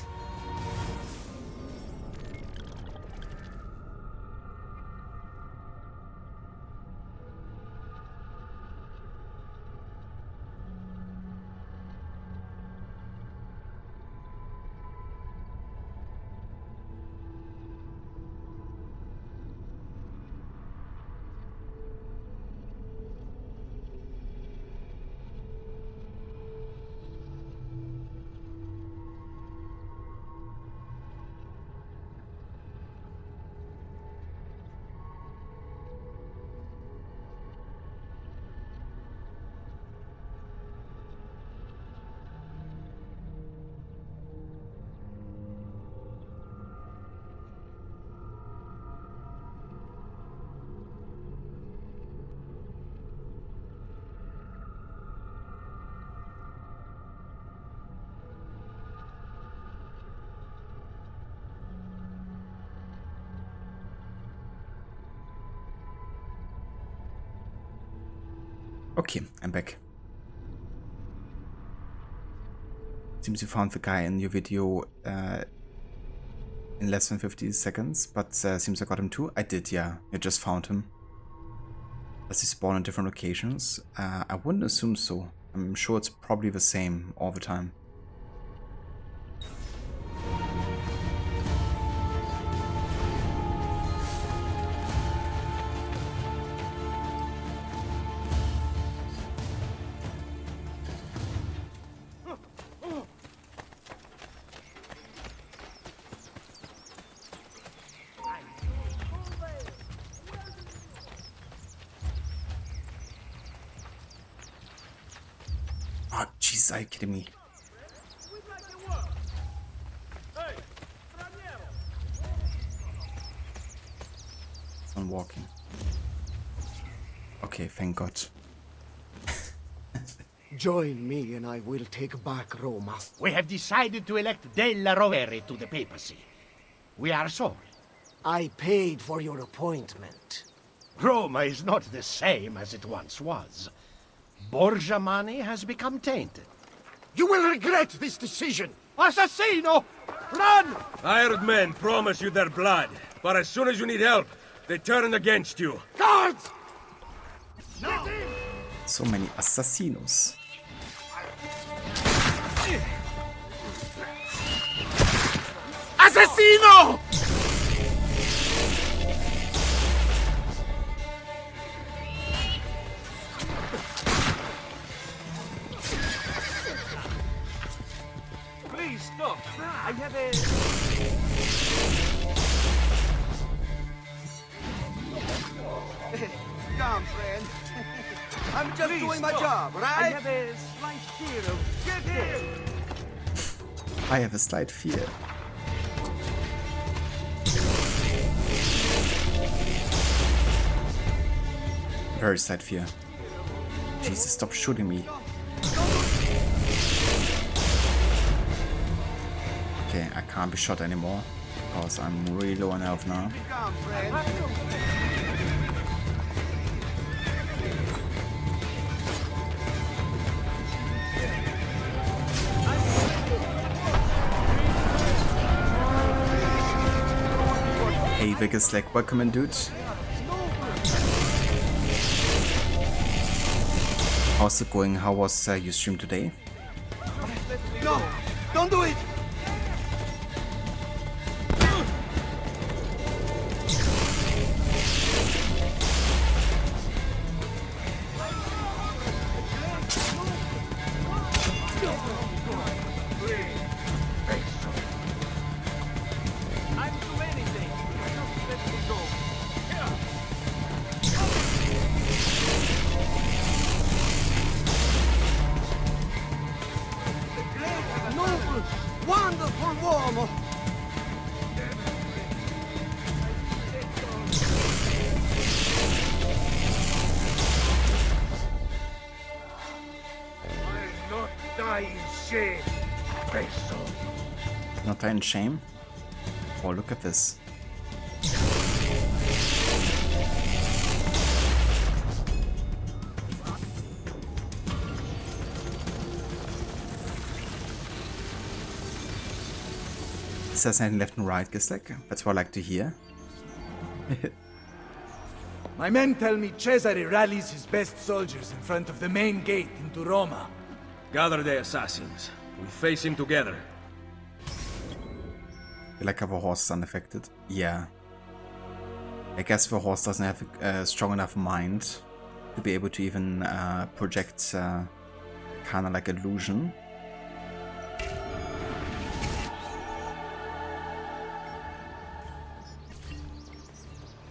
A: Okay, I'm back. Seems you found the guy in your video in less than 50 seconds, but seems I got him too. I did, yeah. I just found him. Does he spawn in different locations? I wouldn't assume so. I'm sure it's probably the same all the time. Oh, jeez, are you kidding me? I'm walking. Okay, thank God.
H: Join me and I will take back Roma.
C: We have decided to elect Della Rovere to the papacy. We are sorry.
H: I paid for your appointment.
C: Roma is not the same as it once was. Borgia money has become tainted.
H: You will regret this decision!
C: Assassino! Run!
F: Hired men promise you their blood, but as soon as you need help, they turn against you.
H: Guards!
C: No!
A: So many assassinos.
C: Assassino!
D: Please stop. I have a...
R: Calm, friend. I'm just
D: Please
R: doing my
D: stop.
R: job,
D: I
R: right?
D: have a slight fear of... Get in!
A: I have a slight fear. Very slight fear. Jesus, stop shooting me. Okay, I can't be shot anymore because I'm really low on health now.
R: Calm, friend.
A: Hey Vegas, like, welcome in, dude. How's it going? How was your stream today?
R: No! Don't do it! Wonderful uomo!
D: I'll not die in shame, Peso.
A: Not die in shame? Oh, look at this. Assassinating left and right, Gisek. That's what I like to hear.
I: My men tell me Cesare rallies his best soldiers in front of the main gate into Roma.
F: Gather the assassins. We face him together.
A: Feel like our horse is unaffected. Yeah. I guess the horse doesn't have a strong enough mind to be able to even project kind of like illusion.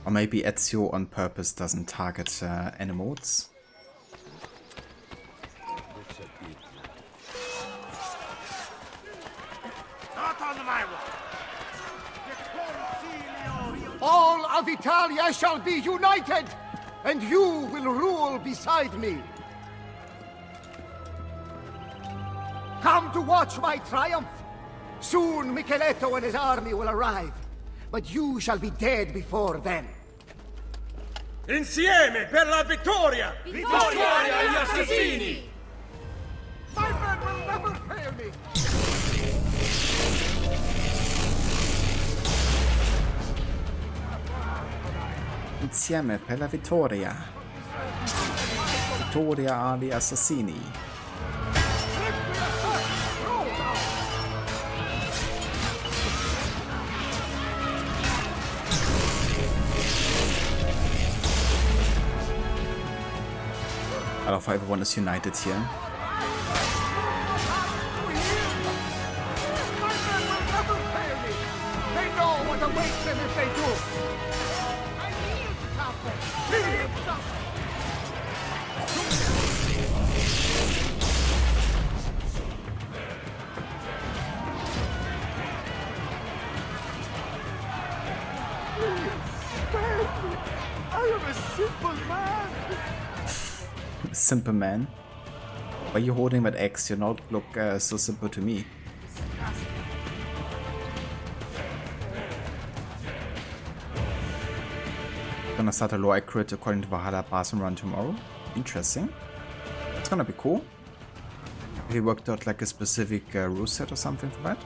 A: Or maybe Ezio on purpose doesn't target animals.
D: Not on my watch.
H: All of Italia shall be united, and you will rule beside me. Come to watch my triumph. Soon Micheletto and his army will arrive, but you shall be dead before then.
F: Insieme per la vittoria!
I: Vittoria agli assassini!
B: My men will never fail me!
A: Insieme per la vittoria. Vittoria agli assassini. I love how everyone is united here.
B: My men will never fail me! They know what awaits them if they do! I need to stop them! I am a simple man!
A: Simple man. Why are you holding that axe? You not look so simple to me. Gonna start a low accurate according to Valhalla pass and run tomorrow. Interesting. It's gonna be cool. Have you worked out like a specific rule set or something for that?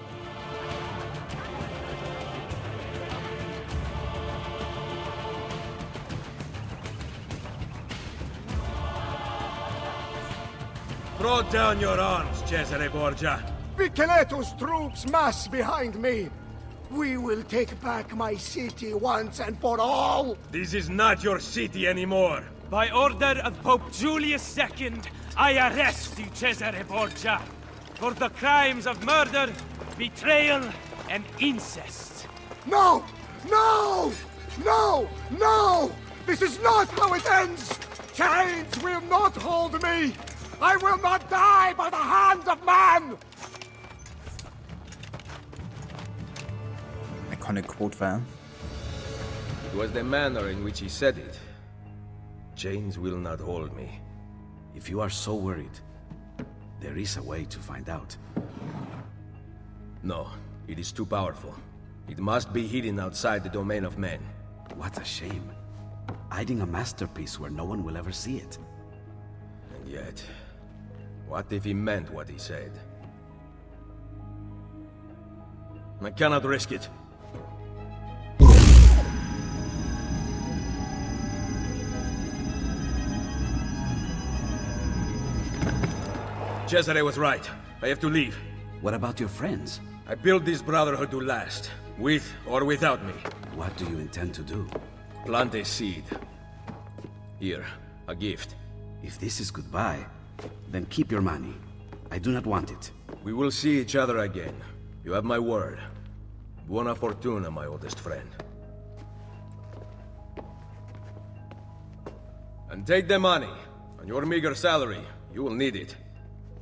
F: Throw down your arms, Cesare Borgia.
H: Vicheleto's troops mass behind me. We will take back my city once and for all.
F: This is not your city anymore.
J: By order of Pope Julius II, I arrest you, Cesare Borgia, for the crimes of murder, betrayal, and incest.
H: No! No! No! No! This is not how it ends! Chains will not hold me! I will not die by the hand of man!
A: Iconic quote there.
V: It was the manner in which he said it. Chains will not hold me.
O: If you are so worried, there is a way to find out.
V: No, it is too powerful. It must be hidden outside the domain of men.
O: What a shame. Hiding a masterpiece where no one will ever see it.
V: And yet, what if he meant what he said? I cannot risk it.
F: Cesare was right. I have to leave.
O: What about your friends?
F: I built this Brotherhood to last, with or without me.
O: What do you intend to do?
V: Plant a seed. Here, a gift.
O: If this is goodbye, then keep your money. I do not want it.
V: We will see each other again. You have my word. Buona fortuna, my oldest friend. And take the money. On your meager salary, you will need it.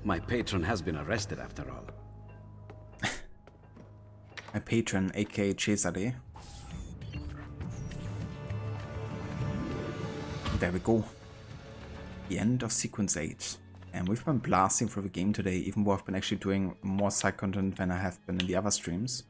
O: My patron has been arrested after all.
A: My patron, aka Cesare. There we go. The end of Sequence 8. And we've been blasting through the game today, even though I've been actually doing more side content than I have been in the other streams.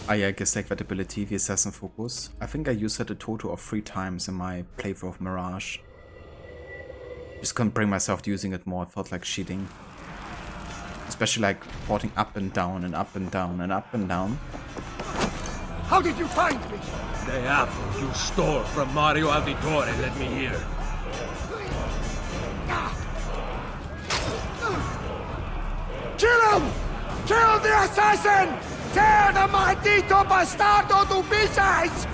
A: Yeah, I guess like that ability, the Assassin Focus. I think I used it a total of 3 times in my playthrough of Mirage. Just couldn't bring myself to using it more, it felt like cheating. Especially like porting up and down and up and down and up and down.
H: How did you find me?
F: The apple you stole from Mario Auditore let me hear.
H: Kill him! Kill the assassin! Tear the maldito bastardo to pieces!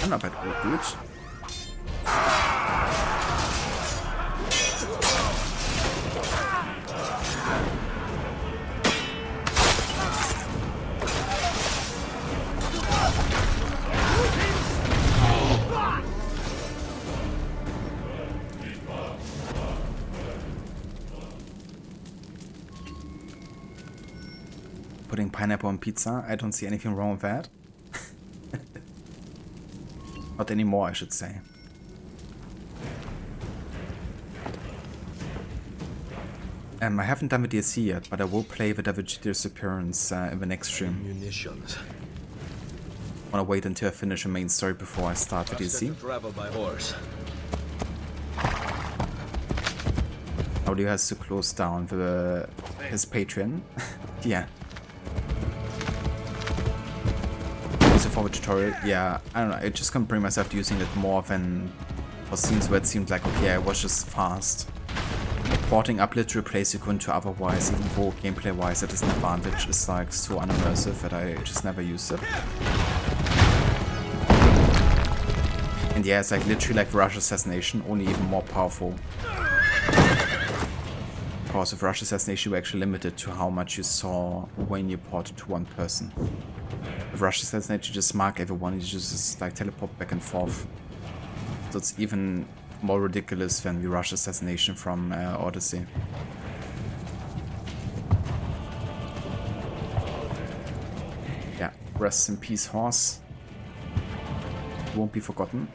A: I'm not that old, dude. Putting pineapple on pizza, I don't see anything wrong with that. Not anymore, I should say. I haven't done the DLC yet, but I will play the Vegeta's appearance in the next stream.
V: Munitions.
A: I wanna wait until I finish the main story before I start the DLC.
V: Travel by horse.
A: Audio has to close down his Patreon. Yeah. So for the tutorial, yeah, I don't know, I just can't bring myself to using it more than for scenes where it seemed like, okay, I was just fast. Porting up literally a place you couldn't to otherwise, even though gameplay wise it is an advantage, is like so unimmersive that I just never used it. And yeah, it's like literally like Rush Assassination, only even more powerful. Because with Rush Assassination you were actually limited to how much you saw when you ported to one person. With Rush Assassination you just mark everyone, you just like teleport back and forth. So it's even more ridiculous than the Rush Assassination from Odyssey. Yeah, rest in peace, horse. Won't be forgotten.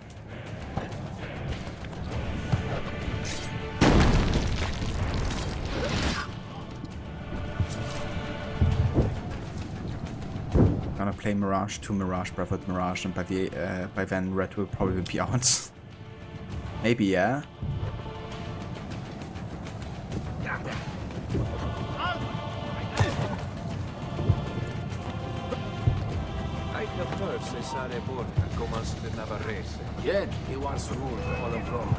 A: Gonna play Mirage, 2 Mirage, Brotherhood Mirage, and by then Red will probably be out. Maybe, yeah.
V: Yet he wants to rule all of Rome.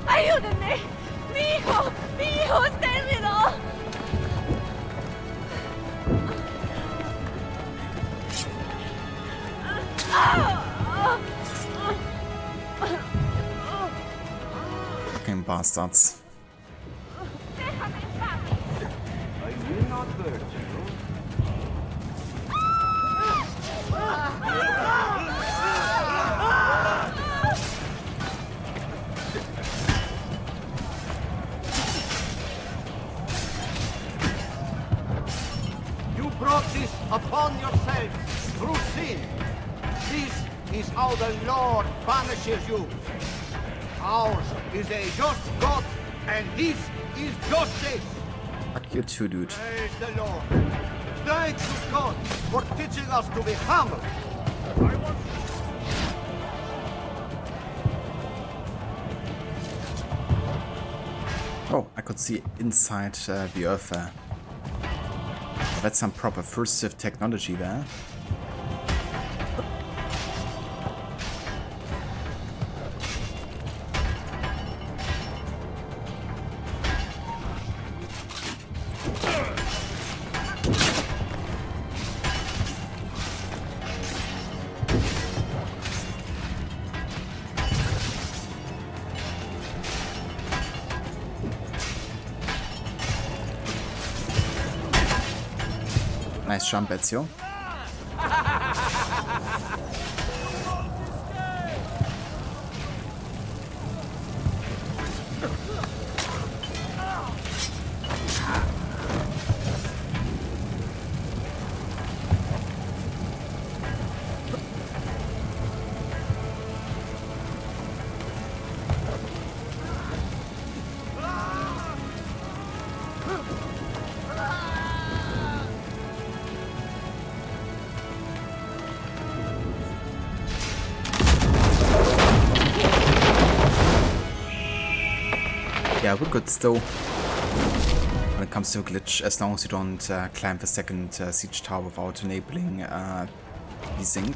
S: ¡Ayúdenme! ¡Mi hijo! ¡Mi hijo está herido!
A: Fucking bastards.
B: I will not hurt you.
R: You brought this upon yourselves through sin. This is how the Lord punishes you. Ours is a just God, and this is justice.
A: Fuck you too, dude.
R: Praise the Lord. Thank you, God, for teaching us to be humble.
A: Oh, I could see inside the earth there. That's some proper first Civ technology there. Nice jump, Ezio. Yeah, we're good still when it comes to a glitch, as long as you don't climb the second siege tower without enabling desync.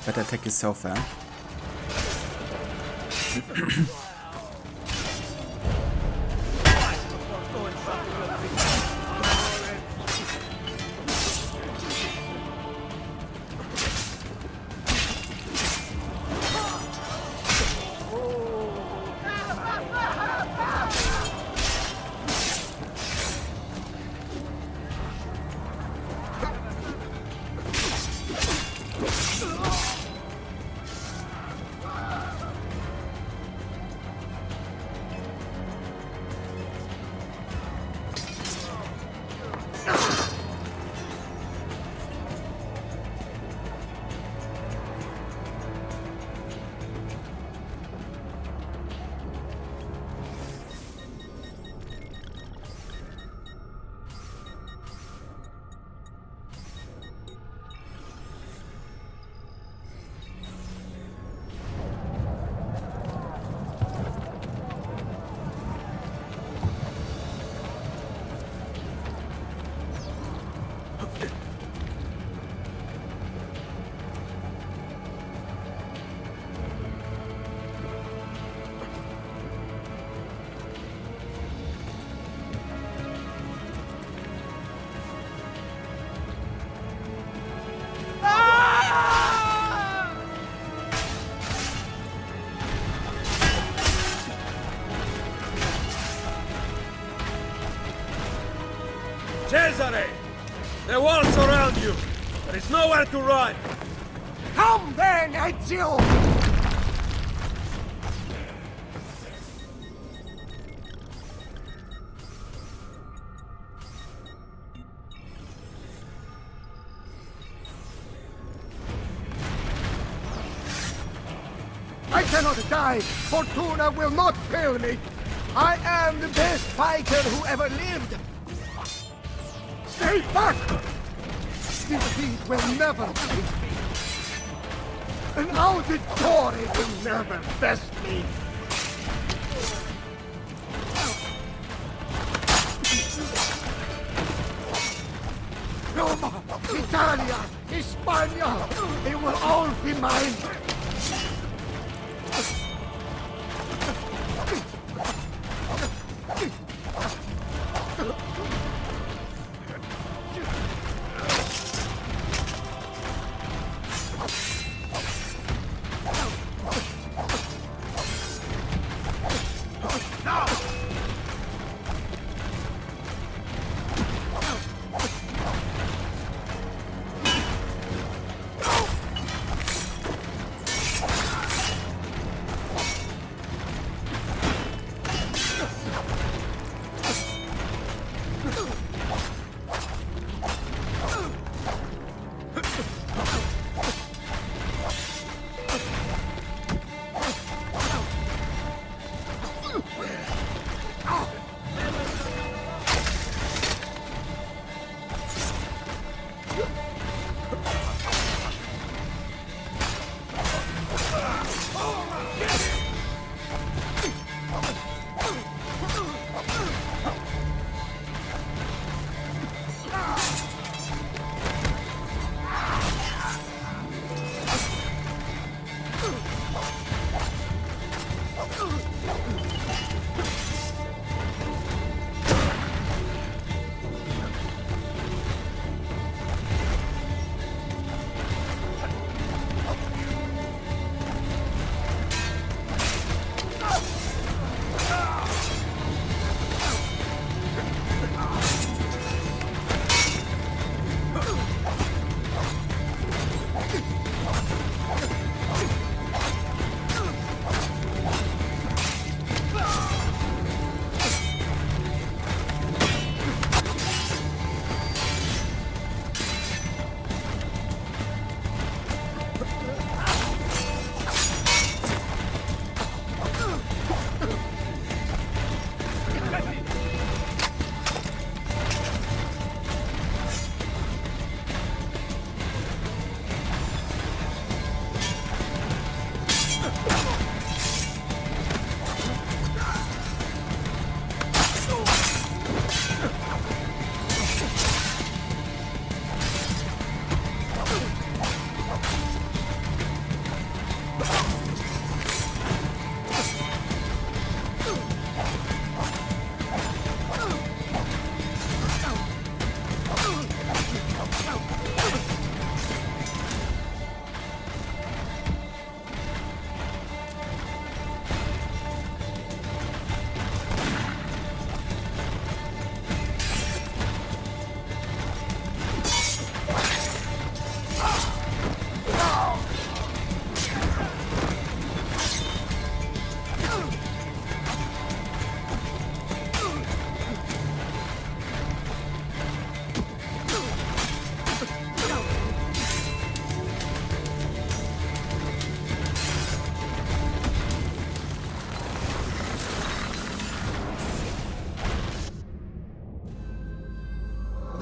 A: better attack yourself, eh?
F: Cesare! The walls surround you! There is nowhere to run!
C: Come then, Ezio! I cannot die! Fortuna will not fail me! I am the best fighter who ever lived! Stay back! Defeat will never beat me! And Auditore will never best me! Roma, Italia, Hispania, they will all be mine!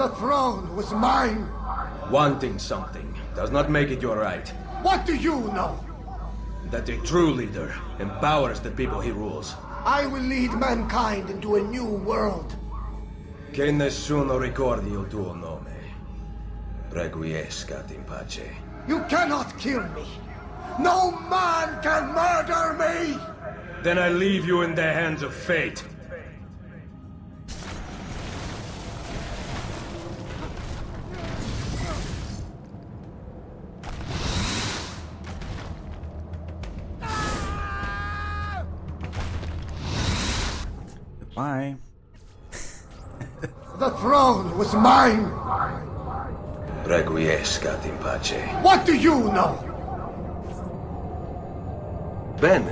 C: The throne was mine!
V: Wanting something does not make it your right.
C: What do you know?
V: That a true leader empowers the people he rules.
C: I will lead mankind into a new world.
V: Che nessuno ricordi il tuo nome. Requiescat in pace.
C: You cannot kill me! No man can murder me!
V: Then I leave you in the hands of fate.
E: Bye.
C: The throne was mine!
V: Requiescat in pace.
C: What do you know?
V: Bene.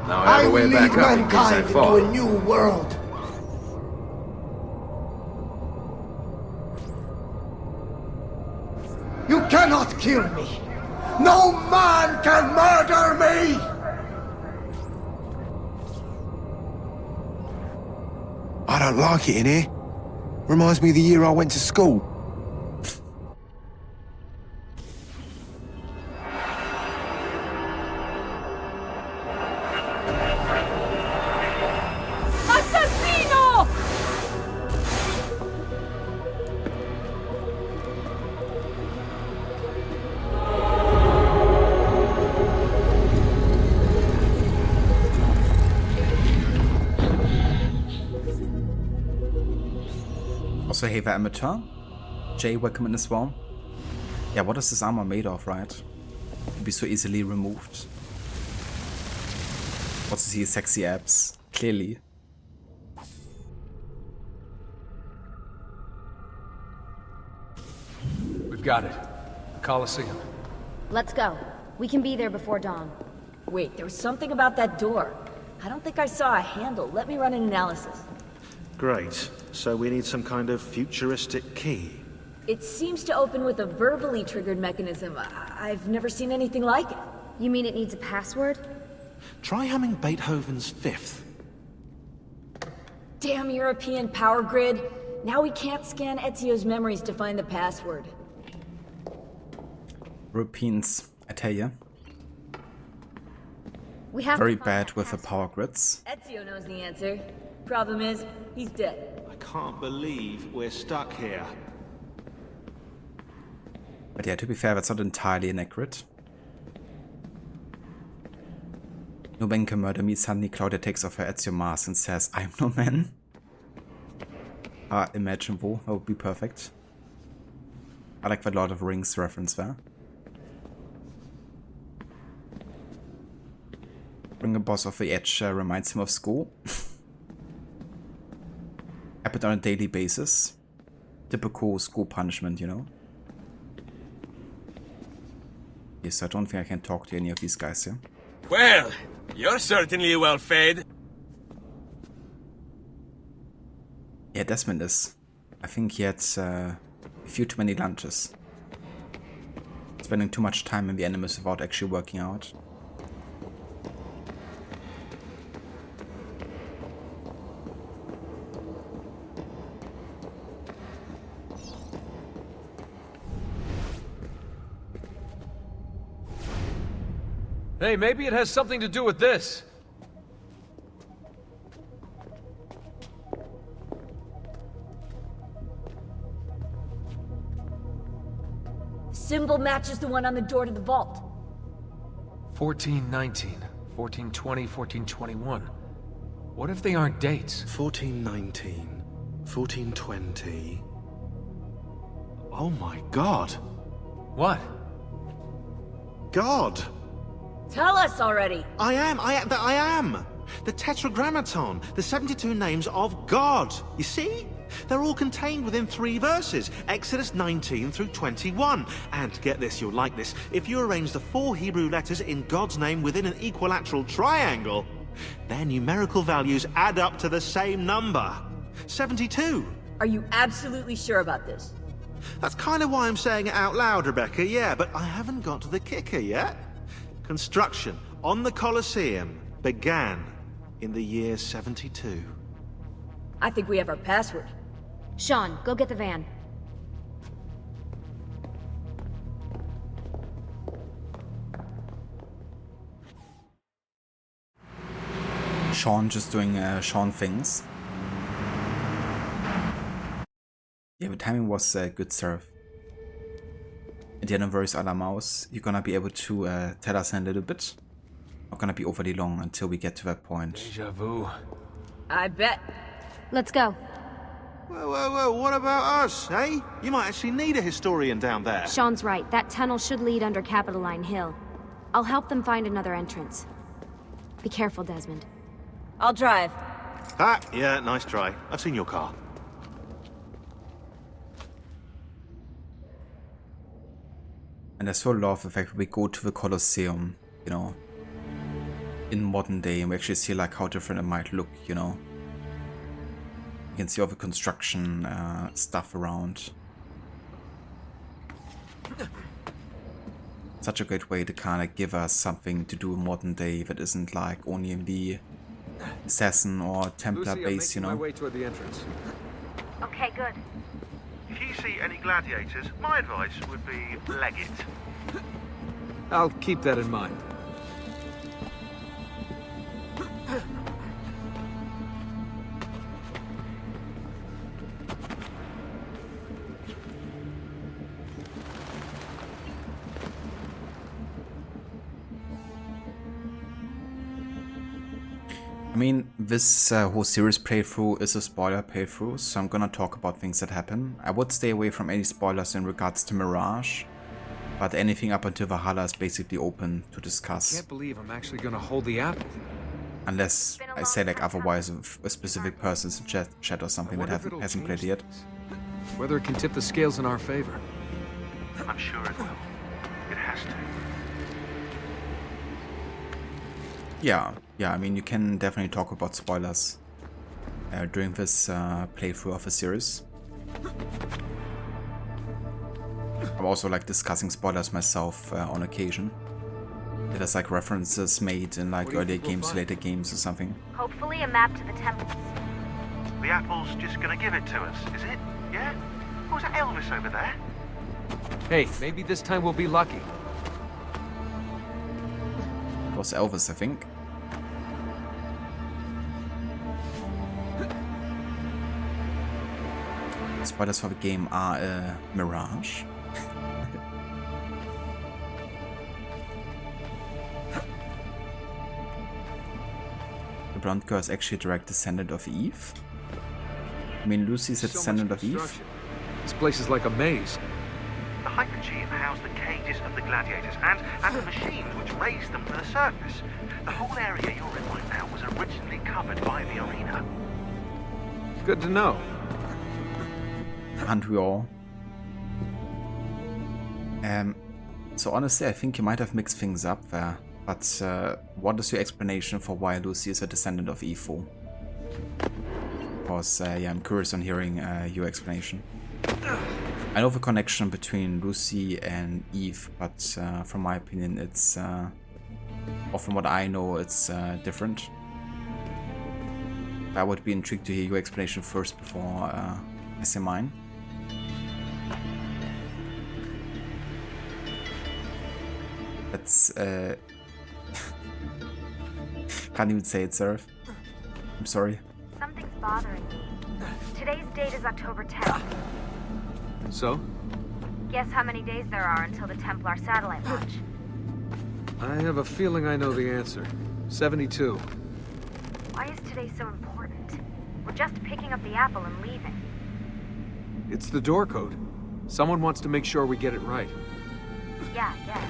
V: Now I have a way back up in case I
C: mankind
V: fall.
C: into a new world. You cannot kill me! No man can murder me!
U: I don't like it in here. Reminds me of the year I went to school.
S: Assassino!
E: Also, hey there, amateur. Jay, welcome in as well. Yeah, what is this armor made of, right? Can be so easily removed. What's these sexy abs? Clearly.
F: We've got it. The Colosseum.
W: Let's go. We can be there before dawn.
S: Wait, there was something about that door. I don't think I saw a handle. Let me run an analysis.
X: Great. So we need some kind of futuristic key.
S: It seems to open with a verbally triggered mechanism. I've never seen anything like it.
W: You mean it needs a password?
X: Try humming Beethoven's Fifth.
S: Damn European power grid. Now we can't scan Ezio's memories to find the password.
E: Europeans, I tell ya.
W: We have
E: very bad with the power grids.
S: Ezio knows the answer. Problem is, he's dead.
X: I can't believe we're stuck here.
E: But yeah, to be fair, that's not entirely inaccurate. No man can murder me. Suddenly Claudia takes off her Ezio mask and says, "I am no man." Imaginable. That would be perfect. I like the Lord of the Rings reference there. Bring a boss off the edge reminds him of school. Happened on a daily basis. Typical school punishment, you know. Yes, I don't think I can talk to any of these guys here.
F: Well, you're certainly well fed.
E: Yeah, Desmond is. I think he had a few too many lunches. Spending too much time in the Animus without actually working out.
F: Hey, maybe it has something to do with this.
S: Symbol matches the one on the door to the vault.
F: 1419, 1420, 1421. What if they aren't dates?
X: 1419, 1420. Oh my god.
F: What?
X: God!
S: Tell us already!
X: I am! The Tetragrammaton, the 72 names of God. You see? They're all contained within 3 verses, Exodus 19 through 21. And get this, you'll like this, if you arrange the 4 Hebrew letters in God's name within an equilateral triangle, their numerical values add up to the same number. 72.
S: Are you absolutely sure about this?
X: That's kind of why I'm saying it out loud, Rebecca, yeah, but I haven't got to the kicker yet. Construction on the Colosseum began in the year 72.
S: I think we have our password.
W: Sean, go get the van.
E: Sean just doing Sean things. Yeah, the timing was good, sir. Indiana vs. a la Mouse. You're gonna be able to tell us in a little bit. Not gonna be overly long until we get to that point.
F: Deja vu.
S: I bet.
W: Let's go.
X: Whoa, what about us, eh? You might actually need a historian down there.
W: Sean's right. That tunnel should lead under Capitoline Hill. I'll help them find another entrance. Be careful, Desmond.
S: I'll drive.
X: Ah, yeah, nice try. I've seen your car.
E: And I so love the fact that we go to the Colosseum, you know, in modern day, and we actually see like how different it might look, you know. You can see all the construction stuff around. Such a great way to kind of give us something to do in modern day that isn't like only in the Assassin or Templar base, you know.
F: My way toward the entrance.
W: Okay, good.
X: If you see any gladiators, my advice would be leg it.
F: I'll keep that in mind.
E: I mean, this whole series playthrough is a spoiler playthrough, so I'm gonna talk about things that happen. I would stay away from any spoilers in regards to Mirage, but anything up until Valhalla is basically open to discuss.
F: I can't believe I'm actually gonna hold the apple.
E: Unless I say like otherwise of a specific person's chat or something that hasn't played yet.
F: Whether it can tip the scales in our favor.
X: I'm sure it will. It has to.
E: Yeah, I mean, you can definitely talk about spoilers during this playthrough of a series. I'm also like discussing spoilers myself on occasion. There's like references made in like earlier games, later games or something.
W: Hopefully a map to the temples.
X: The apple's just gonna give it to us, is it? Yeah? Was that Elvis over there?
F: Hey, maybe this time we'll be lucky.
E: It was Elvis, I think. Spoilers for the game are Mirage. The blonde girl is actually a direct descendant of Eve. I mean, Lucy's a descendant of Eve.
F: This place is like a maze.
X: The Hypogeum housed the cages of the gladiators and the machines which raised them to the surface. The whole area you're in right now was originally covered by the arena.
F: Good to know.
E: Aren't we all? So honestly, I think you might have mixed things up there. But what is your explanation for why Lucy is a descendant of Eve? Because yeah, I'm curious on hearing your explanation. I know the connection between Lucy and Eve, but from my opinion, it's or from what I know, it's different. I would be intrigued to hear your explanation first before I say mine. That's can't even say it, sir. I'm sorry.
W: Something's bothering me. Today's date is October 10th.
F: So?
W: Guess how many days there are until the Templar satellite launch?
F: I have a feeling I know the answer. 72.
W: Why is today so important? We're just picking up the apple and leaving.
F: It's the door code. Someone wants to make sure we get it right.
W: Yeah, I guess.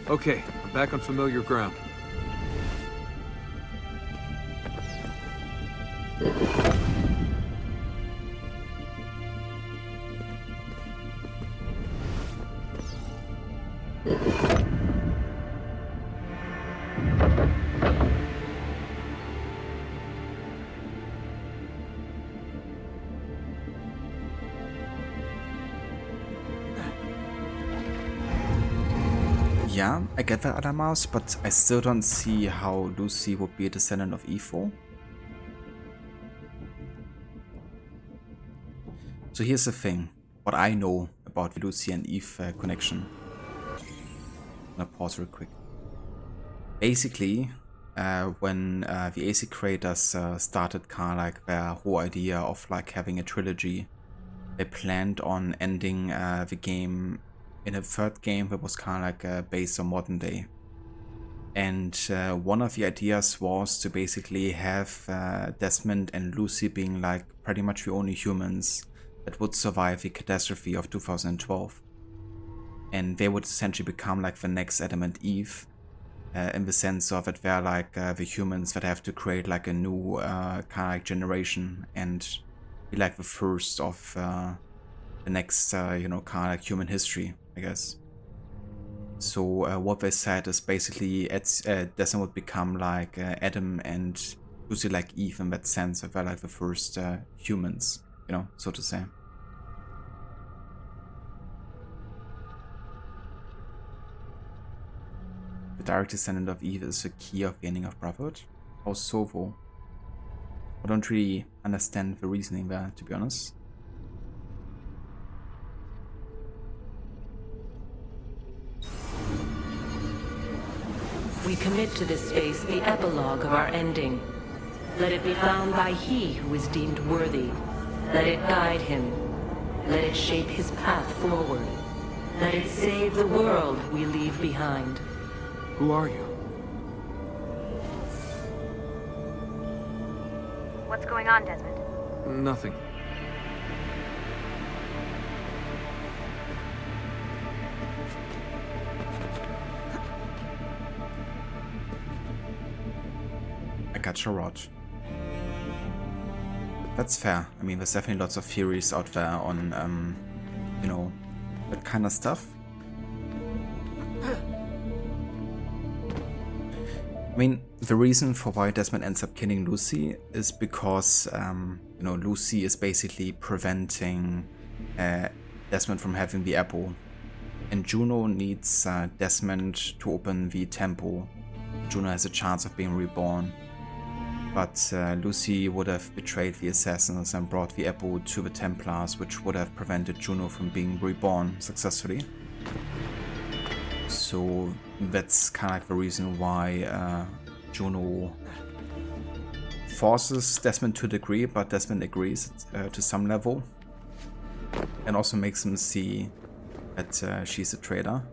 F: Okay, I'm back on familiar ground.
E: Ja, Yeah, I get that, Adamaus, but I still don't see how Lucy would be a descendant of Eve. So here's the thing, what I know about the Lucy and Eve connection. I'm gonna pause real quick. Basically, when the AC creators started kind of like their whole idea of like having a trilogy, they planned on ending the game in a third game that was kind of like based on modern day. And one of the ideas was to basically have Desmond and Lucy being like pretty much the only humans that would survive the catastrophe of 2012. And they would essentially become like the next Adam and Eve, in the sense of it, they're like the humans that have to create like a new kind of like generation and be like the first of the next, you know, kind of like human history, I guess. So what they said is basically Desmond would become like Adam and Lucy like Eve in that sense, that they're like the first humans, you know, so to say. The direct descendant of Eve is the key of the ending of Brotherhood. How so, though? I don't really understand the reasoning there, to be honest.
G: We commit to this space the epilogue of our ending. Let it be found by he who is deemed worthy. Let it guide him. Let it shape his path forward. Let it save the world we leave behind.
N: Who are you?
W: What's going on, Desmond?
N: Nothing.
E: I got your rod. That's fair. I mean, there's definitely lots of theories out there on, you know, that kind of stuff. I mean, the reason for why Desmond ends up killing Lucy is because, you know, Lucy is basically preventing Desmond from having the apple. And Juno needs Desmond to open the temple. Juno has a chance of being reborn. But Lucy would have betrayed the assassins and brought the apple to the Templars, which would have prevented Juno from being reborn successfully. So that's kind of like the reason why Juno forces Desmond to a degree, but Desmond agrees to some level. And also makes him see that she's a traitor.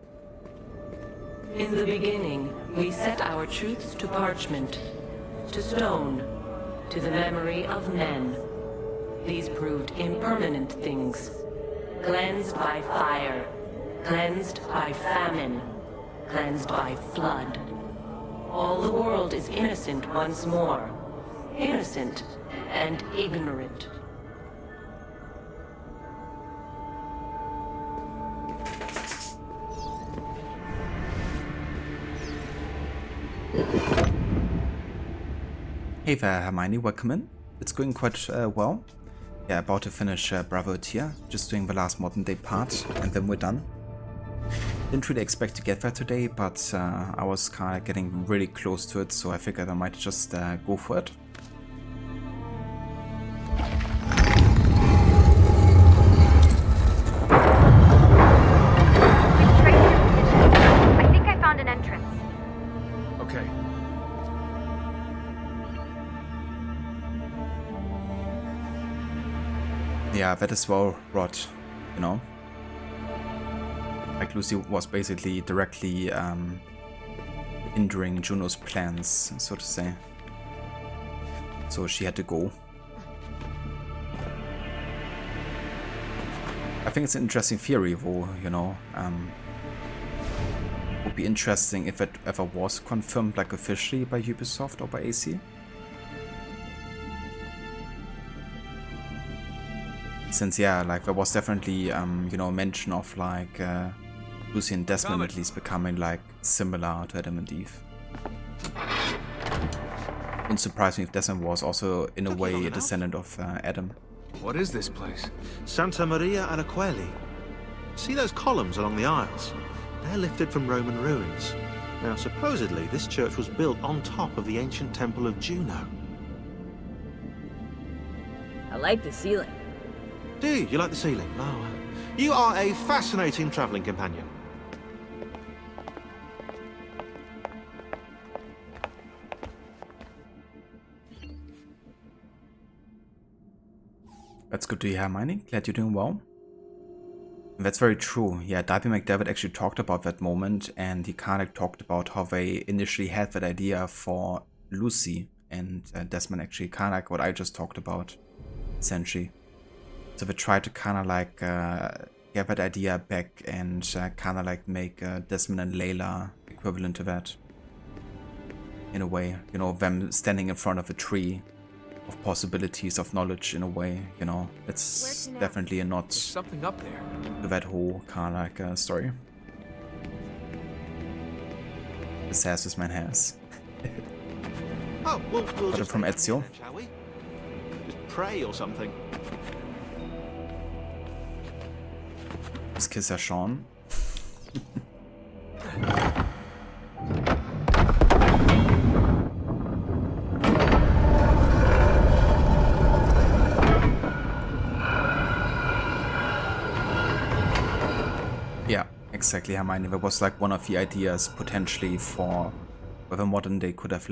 G: In the beginning, we set our truths to parchment, to stone, to the memory of men. These proved impermanent things, cleansed by fire, cleansed by famine, cleansed by flood. All the world is innocent once more, innocent and ignorant.
E: Hey there, Hermione, welcome in. It's going quite well. Yeah, about to finish Brotherhood here, just doing the last modern day part, and then we're done. Didn't really expect to get there today, but I was kind of getting really close to it, so I figured I might just go for it.
W: I think I found an entrance.
N: Okay.
E: Yeah, that is well wrought, you know. Like Lucy was basically directly hindering Juno's plans, so to say. So she had to go. I think it's an interesting theory, though, you know. Would be interesting if it ever was confirmed, like officially by Ubisoft or by AC. Since, yeah, like there was definitely, you know, mention of like Lucy and Desmond at least becoming like similar to Adam and Eve. Wouldn't surprise me if Desmond was also in a way a descendant of Adam.
N: What is this place?
X: Santa Maria Araqueli. See those columns along the aisles? They're lifted from Roman ruins. Now, supposedly, this church was built on top of the ancient temple of Juno.
K: I like the ceiling.
X: Do you like the ceiling? Oh, you are a fascinating travelling companion.
E: That's good to hear, Hermione. Glad you're doing well. And that's very true. Yeah, Darby McDevitt actually talked about that moment, and he kind of talked about how they initially had that idea for Lucy, and Desmond actually kind of like what I just talked about, essentially. So they tried to kind of like get that idea back and kind of like make Desmond and Layla equivalent to that. In a way, you know, them standing in front of a tree of possibilities of knowledge in a way, you know. It's definitely a nod
N: something up there
E: to that whole kind of like story. The sass this man has.
X: Oh, we'll
E: Got it from Ezio.
X: Then, shall we? Just pray or something.
E: Let's kiss her Sean. Yeah, exactly, Hermione. That was like one of the ideas potentially for where the modern day could have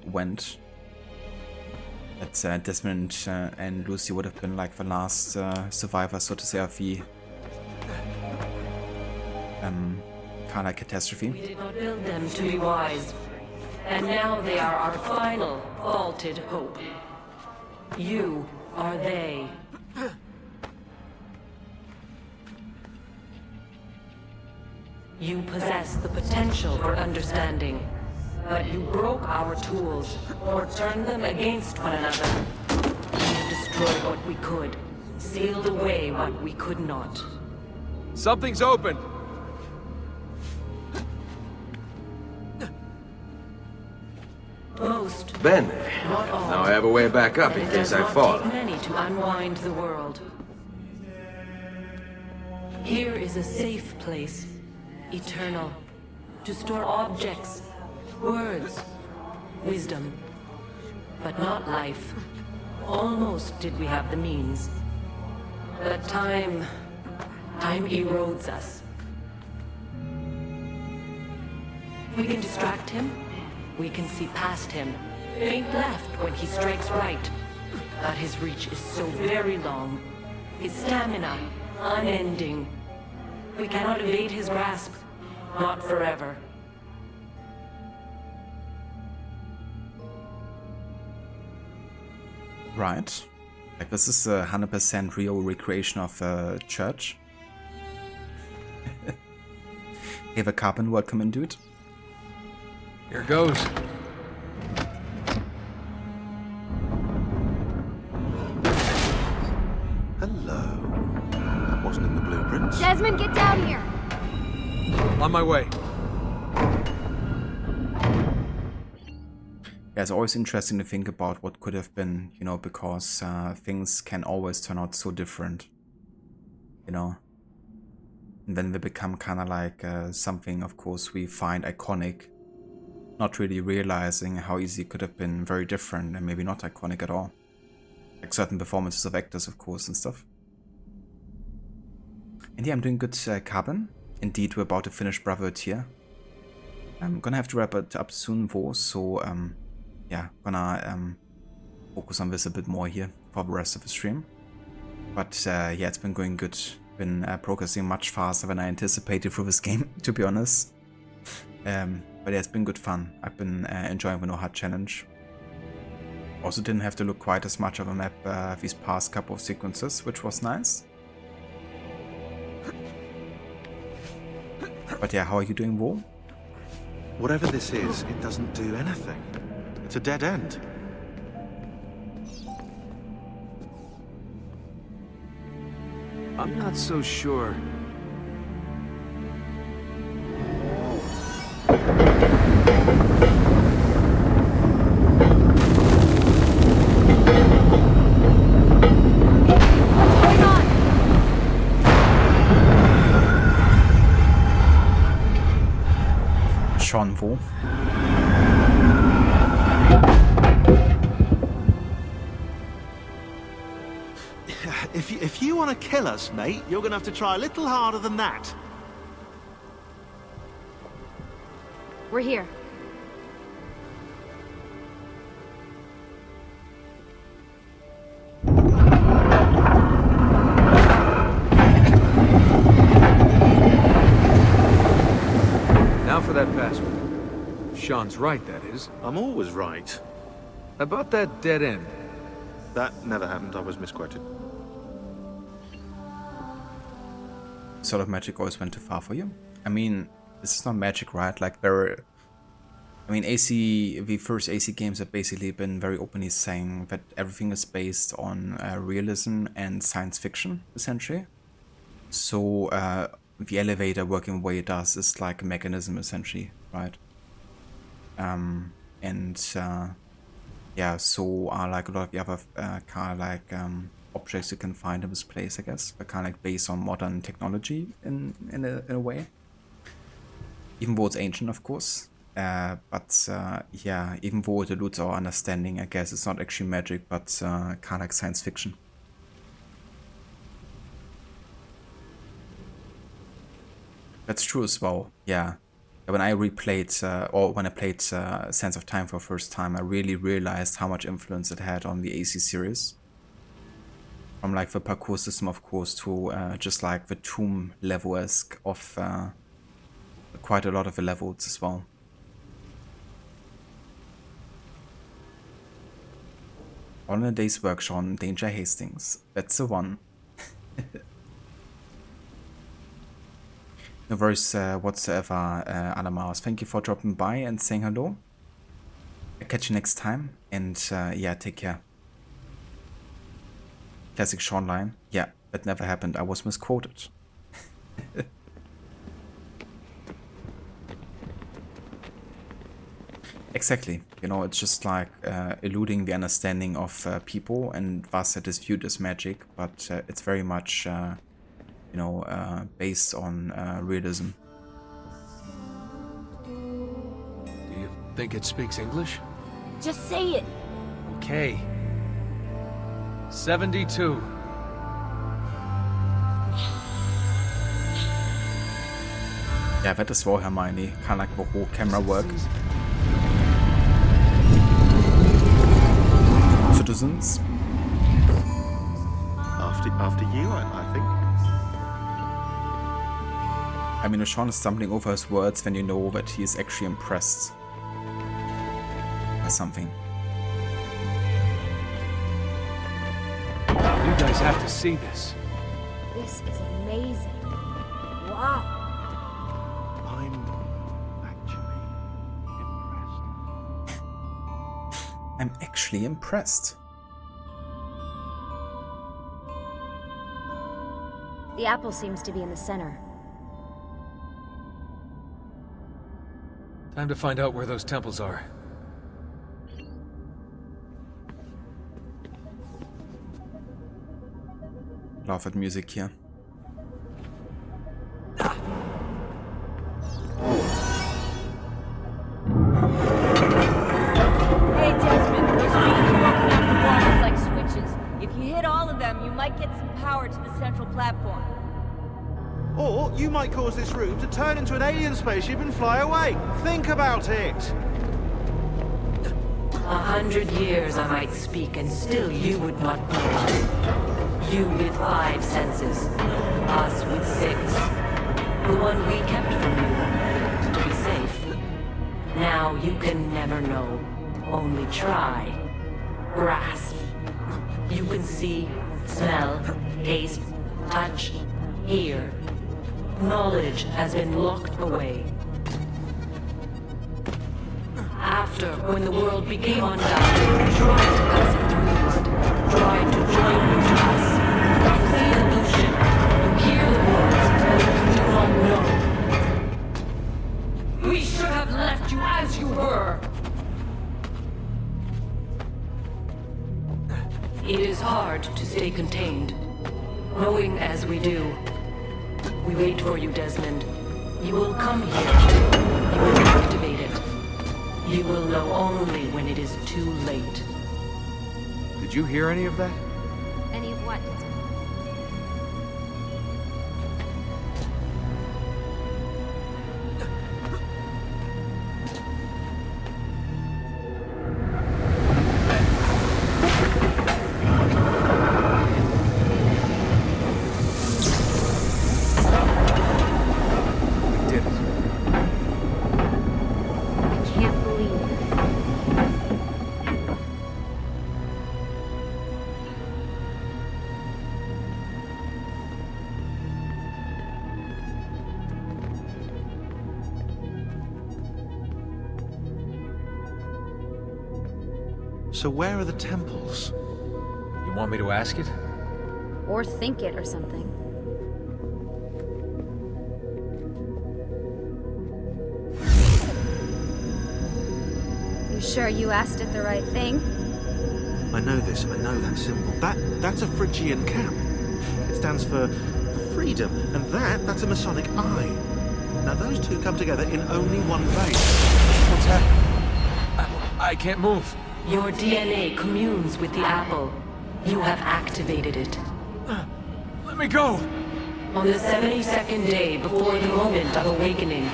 E: went. That Desmond and Lucy would have been like the last survivors, so to say, of the kind of catastrophe.
G: We did not build them to be wise, and now they are our final vaulted hope. You are they. You possess the potential for understanding, but you broke our tools, or turned them against one another. You destroyed what we could, sealed away what we could not.
F: Something's open.
G: Most.
V: Bene.
G: Not all.
V: Now I have a way back up in case I fall.
G: It does not take many to unwind the world. Here is a safe place, eternal, to store objects, words, wisdom, but not life. Almost did we have the means. But time erodes us. We can distract him. We can see past him. Feint left when he strikes right. But his reach is so very long. His stamina, unending. We cannot evade his grasp. Not forever.
E: Right. Like this is a 100% real recreation of a church. Hey, the Carbon, welcome in, dude.
N: Here goes.
X: Hello. That wasn't in the blueprints.
W: Desmond, get down here!
N: On my way.
E: Yeah, it's always interesting to think about what could have been, you know, because things can always turn out so different, you know. And then they become kind of like something, of course, we find iconic, not really realizing how easy it could have been very different and maybe not iconic at all. Like certain performances of actors, of course, and stuff. And yeah, I'm doing good, Carbon. Indeed, we're about to finish Brotherhood here. I'm gonna have to wrap it up soon, though, so yeah, gonna focus on this a bit more here for the rest of the stream. But yeah, it's been going good. Been progressing much faster than I anticipated for this game, to be honest. But yeah, it's been good fun. I've been enjoying the No HUD challenge. Also didn't have to look quite as much of a map these past couple of sequences, which was nice. But yeah, how are you doing, Wo?
X: Whatever this is, it doesn't do anything. It's a dead end.
N: I'm not so sure.
E: convo.
X: If you want to kill us, mate, you're going to have to try a little harder than that.
W: We're here.
N: Now for that password. If Sean's right, that is.
X: I'm always right.
N: About that dead end.
X: That never happened. I was misquoted.
E: Sort of magic always went too far for you? I mean, this is not magic, right? Like, there... I mean, the first AC games have basically been very openly saying that everything is based on realism and science fiction, essentially. So, the elevator working the way it does is like a mechanism, essentially, right? Yeah, so are like a lot of the other kind of like objects you can find in this place, I guess. They're kind of like based on modern technology in a way. Even though it's ancient, of course. Yeah, even though it eludes our understanding, I guess it's not actually magic, but kind of like science fiction. That's true as well, yeah. When I replayed, or when I played Sands of Time for the first time, I really realized how much influence it had on the AC series. From like the parkour system, of course, to just like the tomb level-esque of quite a lot of the levels as well. All in a day's work, Sean. Danger Hastings. That's the one. No worries whatsoever, Alamaus. Thank you for dropping by and saying hello. I'll catch you next time. And yeah, take care. Classic Sean line. Yeah, that never happened. I was misquoted. Exactly. You know, it's just like eluding the understanding of people, and thus it is viewed as magic, but it's very much, you know, based on realism.
N: Do you think it speaks English?
W: Just say it.
N: Okay. 72.
E: Yeah, that is well, Hermione. Kind of like the whole camera work. Citizens.
X: After you, I think.
E: I mean, Sean is stumbling over his words when you know that he is actually impressed by something.
N: You guys have to see this.
W: This is amazing. Wow.
E: I'm actually impressed.
W: The apple seems to be in the center.
N: Time to find out where those temples are.
E: Love that music here.
K: Hey, Desmond, those beams walking up the wall look like switches. If you hit all of them, you might get some power to the central platform.
X: Or you might cause this room to turn into an alien spaceship and fly away. Think about it.
G: 100 years I might speak, and still you would not know. You with 5 senses, us with 6. The one we kept from you, to be safe. Now you can never know, only try. Grasp. You can see, smell, taste, touch, hear. Knowledge has been locked away. After, when the world became undone, you tried to pass it through blood, tried to join you to us. You see the illusion, you hear the words, but you do not know. We should have left you as you were. It is hard to stay contained, knowing as we do. We wait for you, Desmond. You will come here. You will activate it. You will know only when it is too late.
N: Did you hear any of that?
W: Any of what?
X: So where are the temples?
N: You want me to ask it?
W: Or think it or something. You sure you asked it the right thing?
X: I know this, I know that symbol. That's a Phrygian cap. It stands for freedom, and that's a Masonic eye. Now those two come together in only one place.
N: What's happening? I can't move.
G: Your DNA communes with the apple. You have activated it.
N: Let me go!
G: On the 72nd day before the moment of awakening,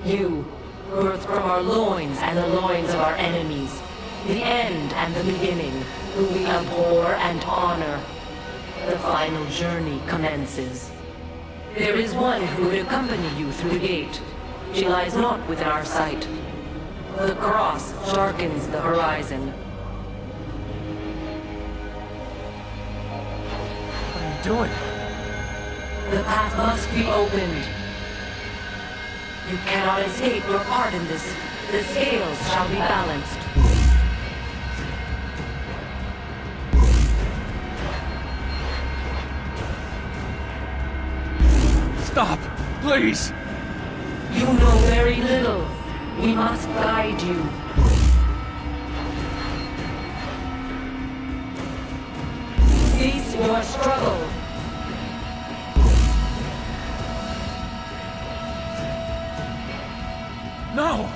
G: you, birthed from our loins and the loins of our enemies, the end and the beginning, whom we abhor and honor, the final journey commences. There is one who would accompany you through the gate. She lies not within our sight. The cross darkens the horizon.
N: What are you doing?
G: The path must be opened. You cannot escape your part in this. The scales shall be balanced.
N: Stop! Please!
G: You know very little. We must guide you. Cease your struggle.
N: No!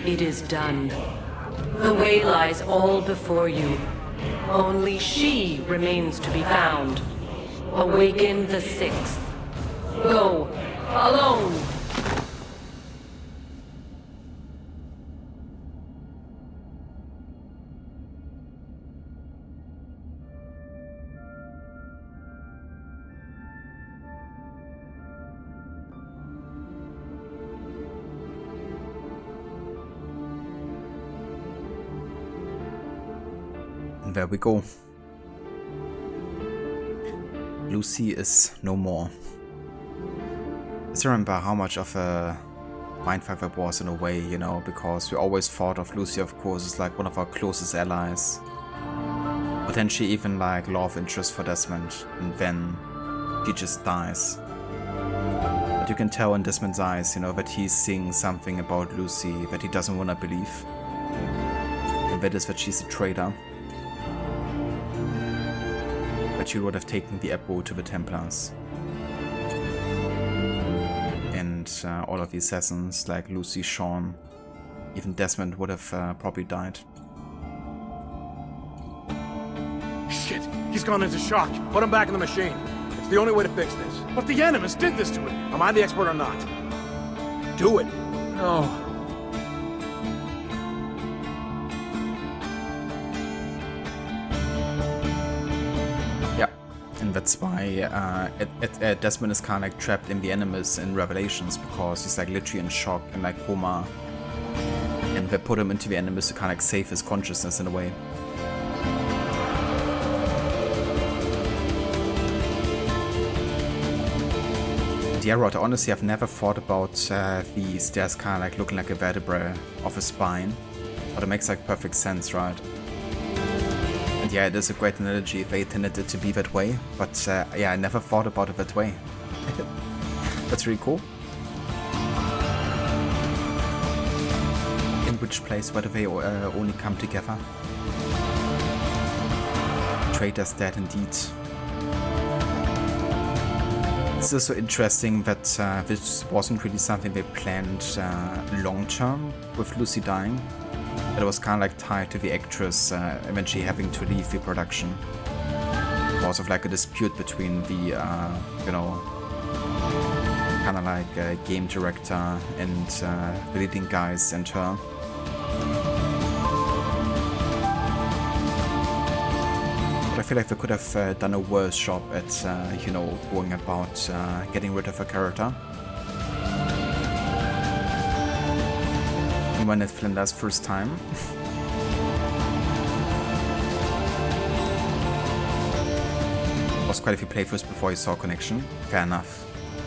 G: It is done. The way lies all before you. Only she remains to be found. Awaken the 6th. Go, alone!
E: There we go. Lucy is no more. I still remember how much of a mindfuck that was in a way, you know, because we always thought of Lucy, of course, as like one of our closest allies. Potentially even like love interest for Desmond, and then he just dies. But you can tell in Desmond's eyes, you know, that he's seeing something about Lucy that he doesn't want to believe. And that is that she's a traitor. That she would have taken the apple to the Templars. And all of the assassins, like Lucy, Sean, even Desmond would have probably died.
F: Shit! He's gone into shock. Put him back in the machine. It's the only way to fix this. But the Animus did this to him. Am I the expert or not? Do it.
N: No.
E: And that's why Desmond is kind of like trapped in the Animus in Revelations, because he's like literally in shock and like coma. And they put him into the Animus to kind of like save his consciousness in a way. And yeah, Rod, honestly, I've never thought about the stairs kind of like looking like a vertebrae of a spine. But it makes like perfect sense, right? And yeah, it is a great analogy if they intended it to be that way, but yeah, I never thought about it that way. That's really cool. And we which place where do they only come together? Traitor's dead indeed. It's also interesting that this wasn't really something they planned long term with Lucy dying. But it was kind of like tied to the actress eventually having to leave the production. Because of like a dispute between the, you know, kind of like game director and the leading guys and her. But I feel like they could have done a worse job at, you know, going about getting rid of a character. When it's Flinder's first time. Was quite a few playthroughs before you saw Connection. Fair enough.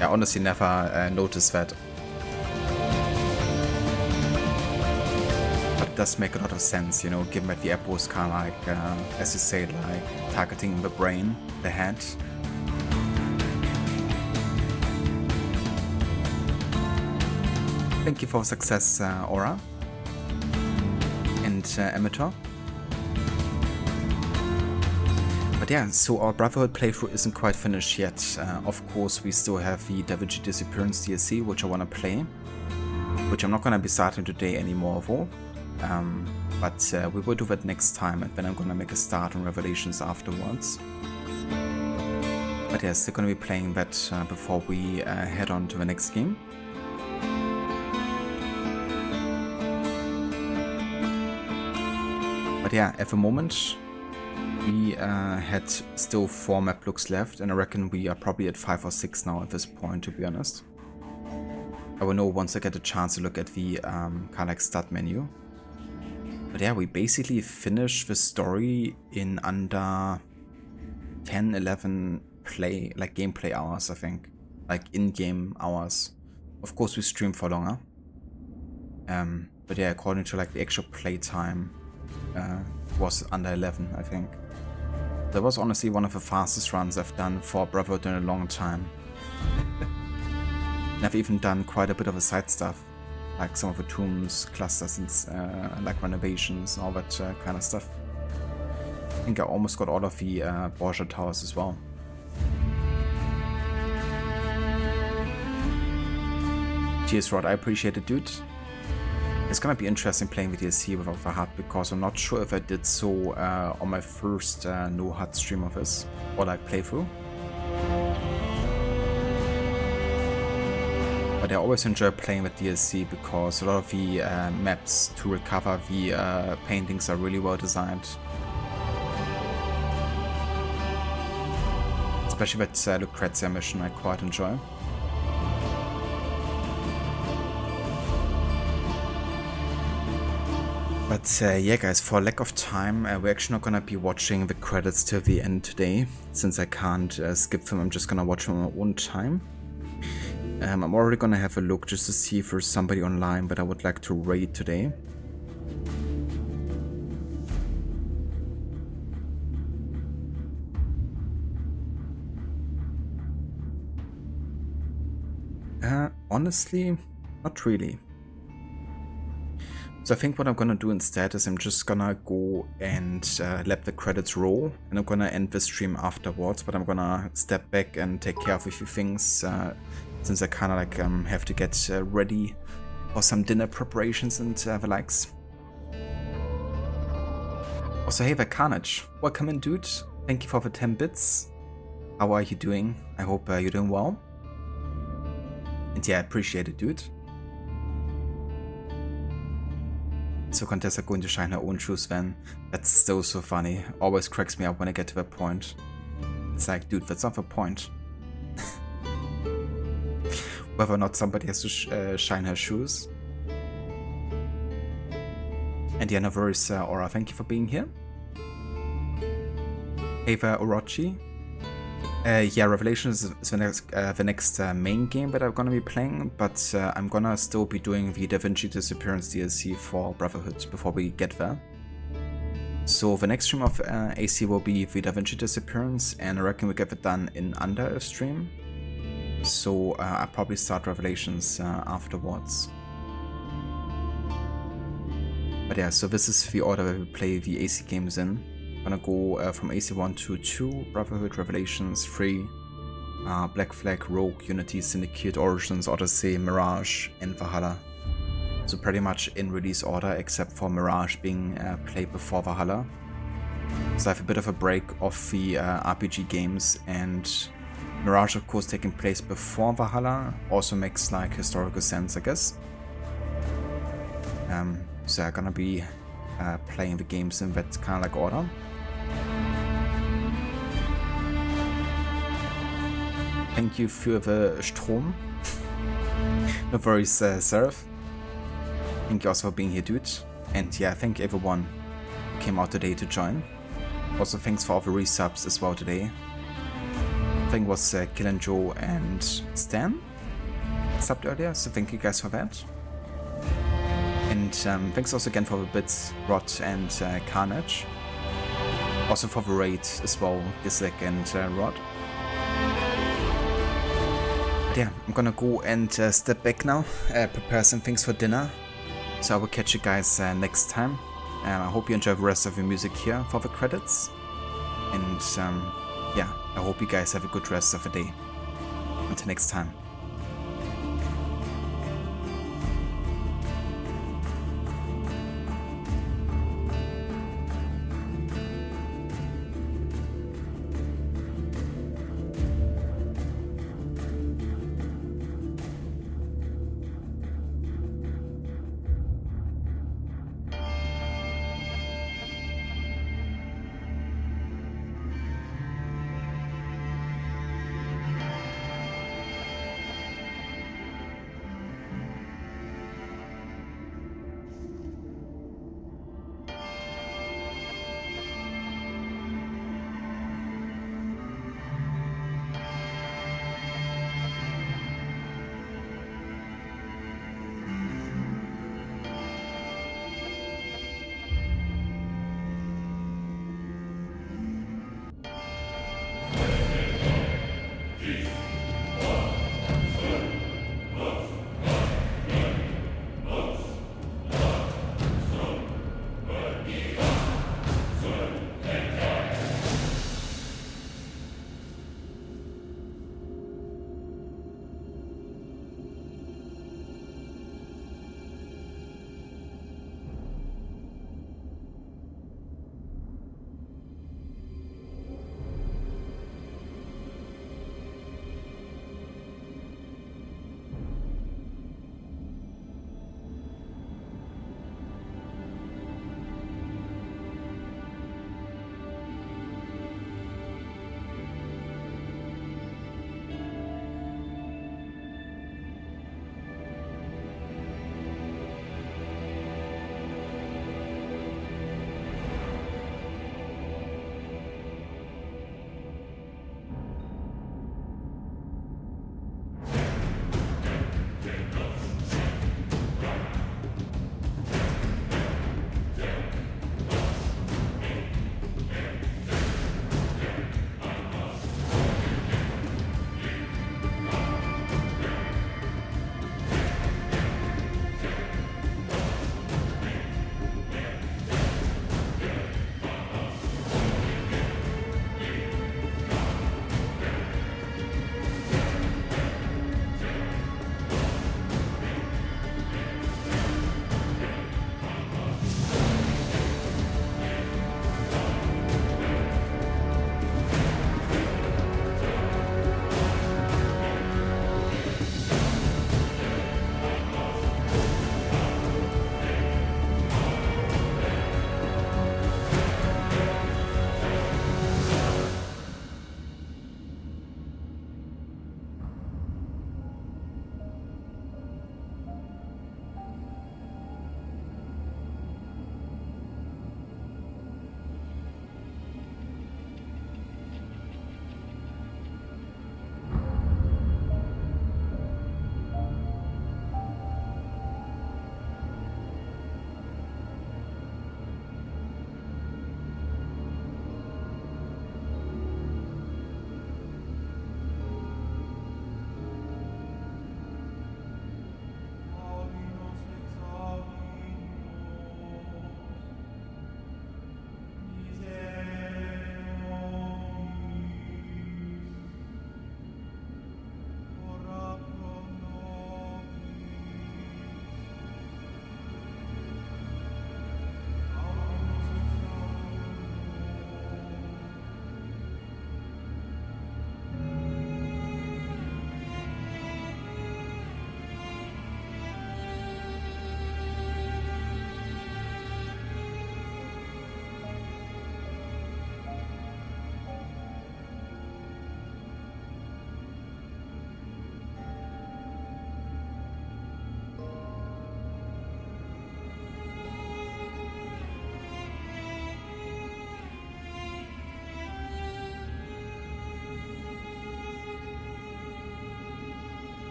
E: I honestly never noticed that. But it does make a lot of sense, you know, given that the app was kind of like, as you say, like targeting the brain, the head. Thank you for success, Aura and Emitter. But yeah, so our Brotherhood playthrough isn't quite finished yet. Of course, we still have the Da Vinci Disappearance DLC, which I want to play, which I'm not going to be starting today anymore for. But we will do that next time, and then I'm going to make a start on Revelations afterwards. But yeah, still going to be playing that before we head on to the next game. But yeah, at the moment, we had still 4 map looks left, and I reckon we are probably at 5 or 6 now at this point, to be honest. I will know once I get a chance to look at the kind of like stat menu. But yeah, we basically finished the story in under 10, 11 gameplay hours, I think. Like in-game hours. Of course, we stream for longer. But yeah, according to like the actual playtime, was under 11, I think. That was honestly one of the fastest runs I've done for Brotherhood in a long time. And I've even done quite a bit of the side stuff, like some of the tombs, clusters, and like renovations, all that kind of stuff. I think I almost got all of the Borgia towers as well. Cheers, Rod, I appreciate it, dude. It's gonna be interesting playing the DLC without the HUD, because I'm not sure if I did so on my first no HUD stream of this, or like playthrough. But I always enjoy playing with DLC because a lot of the maps to recover the paintings are really well designed. Especially that Lucrezia mission I quite enjoy. But yeah guys, for lack of time, we're actually not gonna be watching the credits till the end today. Since I can't skip them, I'm just gonna watch them on my own time. I'm already gonna have a look just to see if there's somebody online that I would like to raid today. Honestly, not really. So I think what I'm gonna do instead is I'm just gonna go and let the credits roll, and I'm gonna end the stream afterwards, but I'm gonna step back and take care of a few things since I kinda like have to get ready for some dinner preparations and the likes. Also, hey there, Carnage. Welcome in, dude. Thank you for the 10 bits. How are you doing? I hope you're doing well. And yeah, I appreciate it, dude. So Contessa going to shine her own shoes then. That's so funny. Always cracks me up when I get to that point. It's like, dude, that's not the point. Whether or not somebody has to shine her shoes. And yeah, no worries, Aura, thank you for being here. Ava Orochi. Yeah, Revelations is the next main game that I'm gonna be playing, but I'm gonna still be doing the Da Vinci Disappearance DLC for Brotherhood before we get there. So the next stream of AC will be the Da Vinci Disappearance, and I reckon we get it done in under a stream. So I'll probably start Revelations afterwards. But yeah, so this is the order where we play the AC games in. I'm gonna go from AC 1 to 2, Brotherhood, Revelations, 3, Black Flag, Rogue, Unity, Syndicate, Origins, Odyssey, Mirage, and Valhalla. So pretty much in release order, except for Mirage being played before Valhalla. So I have a bit of a break of the RPG games, and Mirage of course taking place before Valhalla also makes like historical sense, I guess. So I'm gonna be playing the games in that kind of like order. Thank you für the Strom. No worries, Seraph. Thank you also for being here, dude. And yeah, thank everyone who came out today to join. Also thanks for all the resubs as well today. I think it was Killen Joe and Stan subbed earlier, so thank you guys for that. And thanks also again for the bits, Rod and Carnage. Also for the raid as well, Gislik and Rod. But yeah, I'm gonna go and step back now, prepare some things for dinner. So I will catch you guys next time. I hope you enjoy the rest of the music here for the credits. And yeah, I hope you guys have a good rest of the day. Until next time.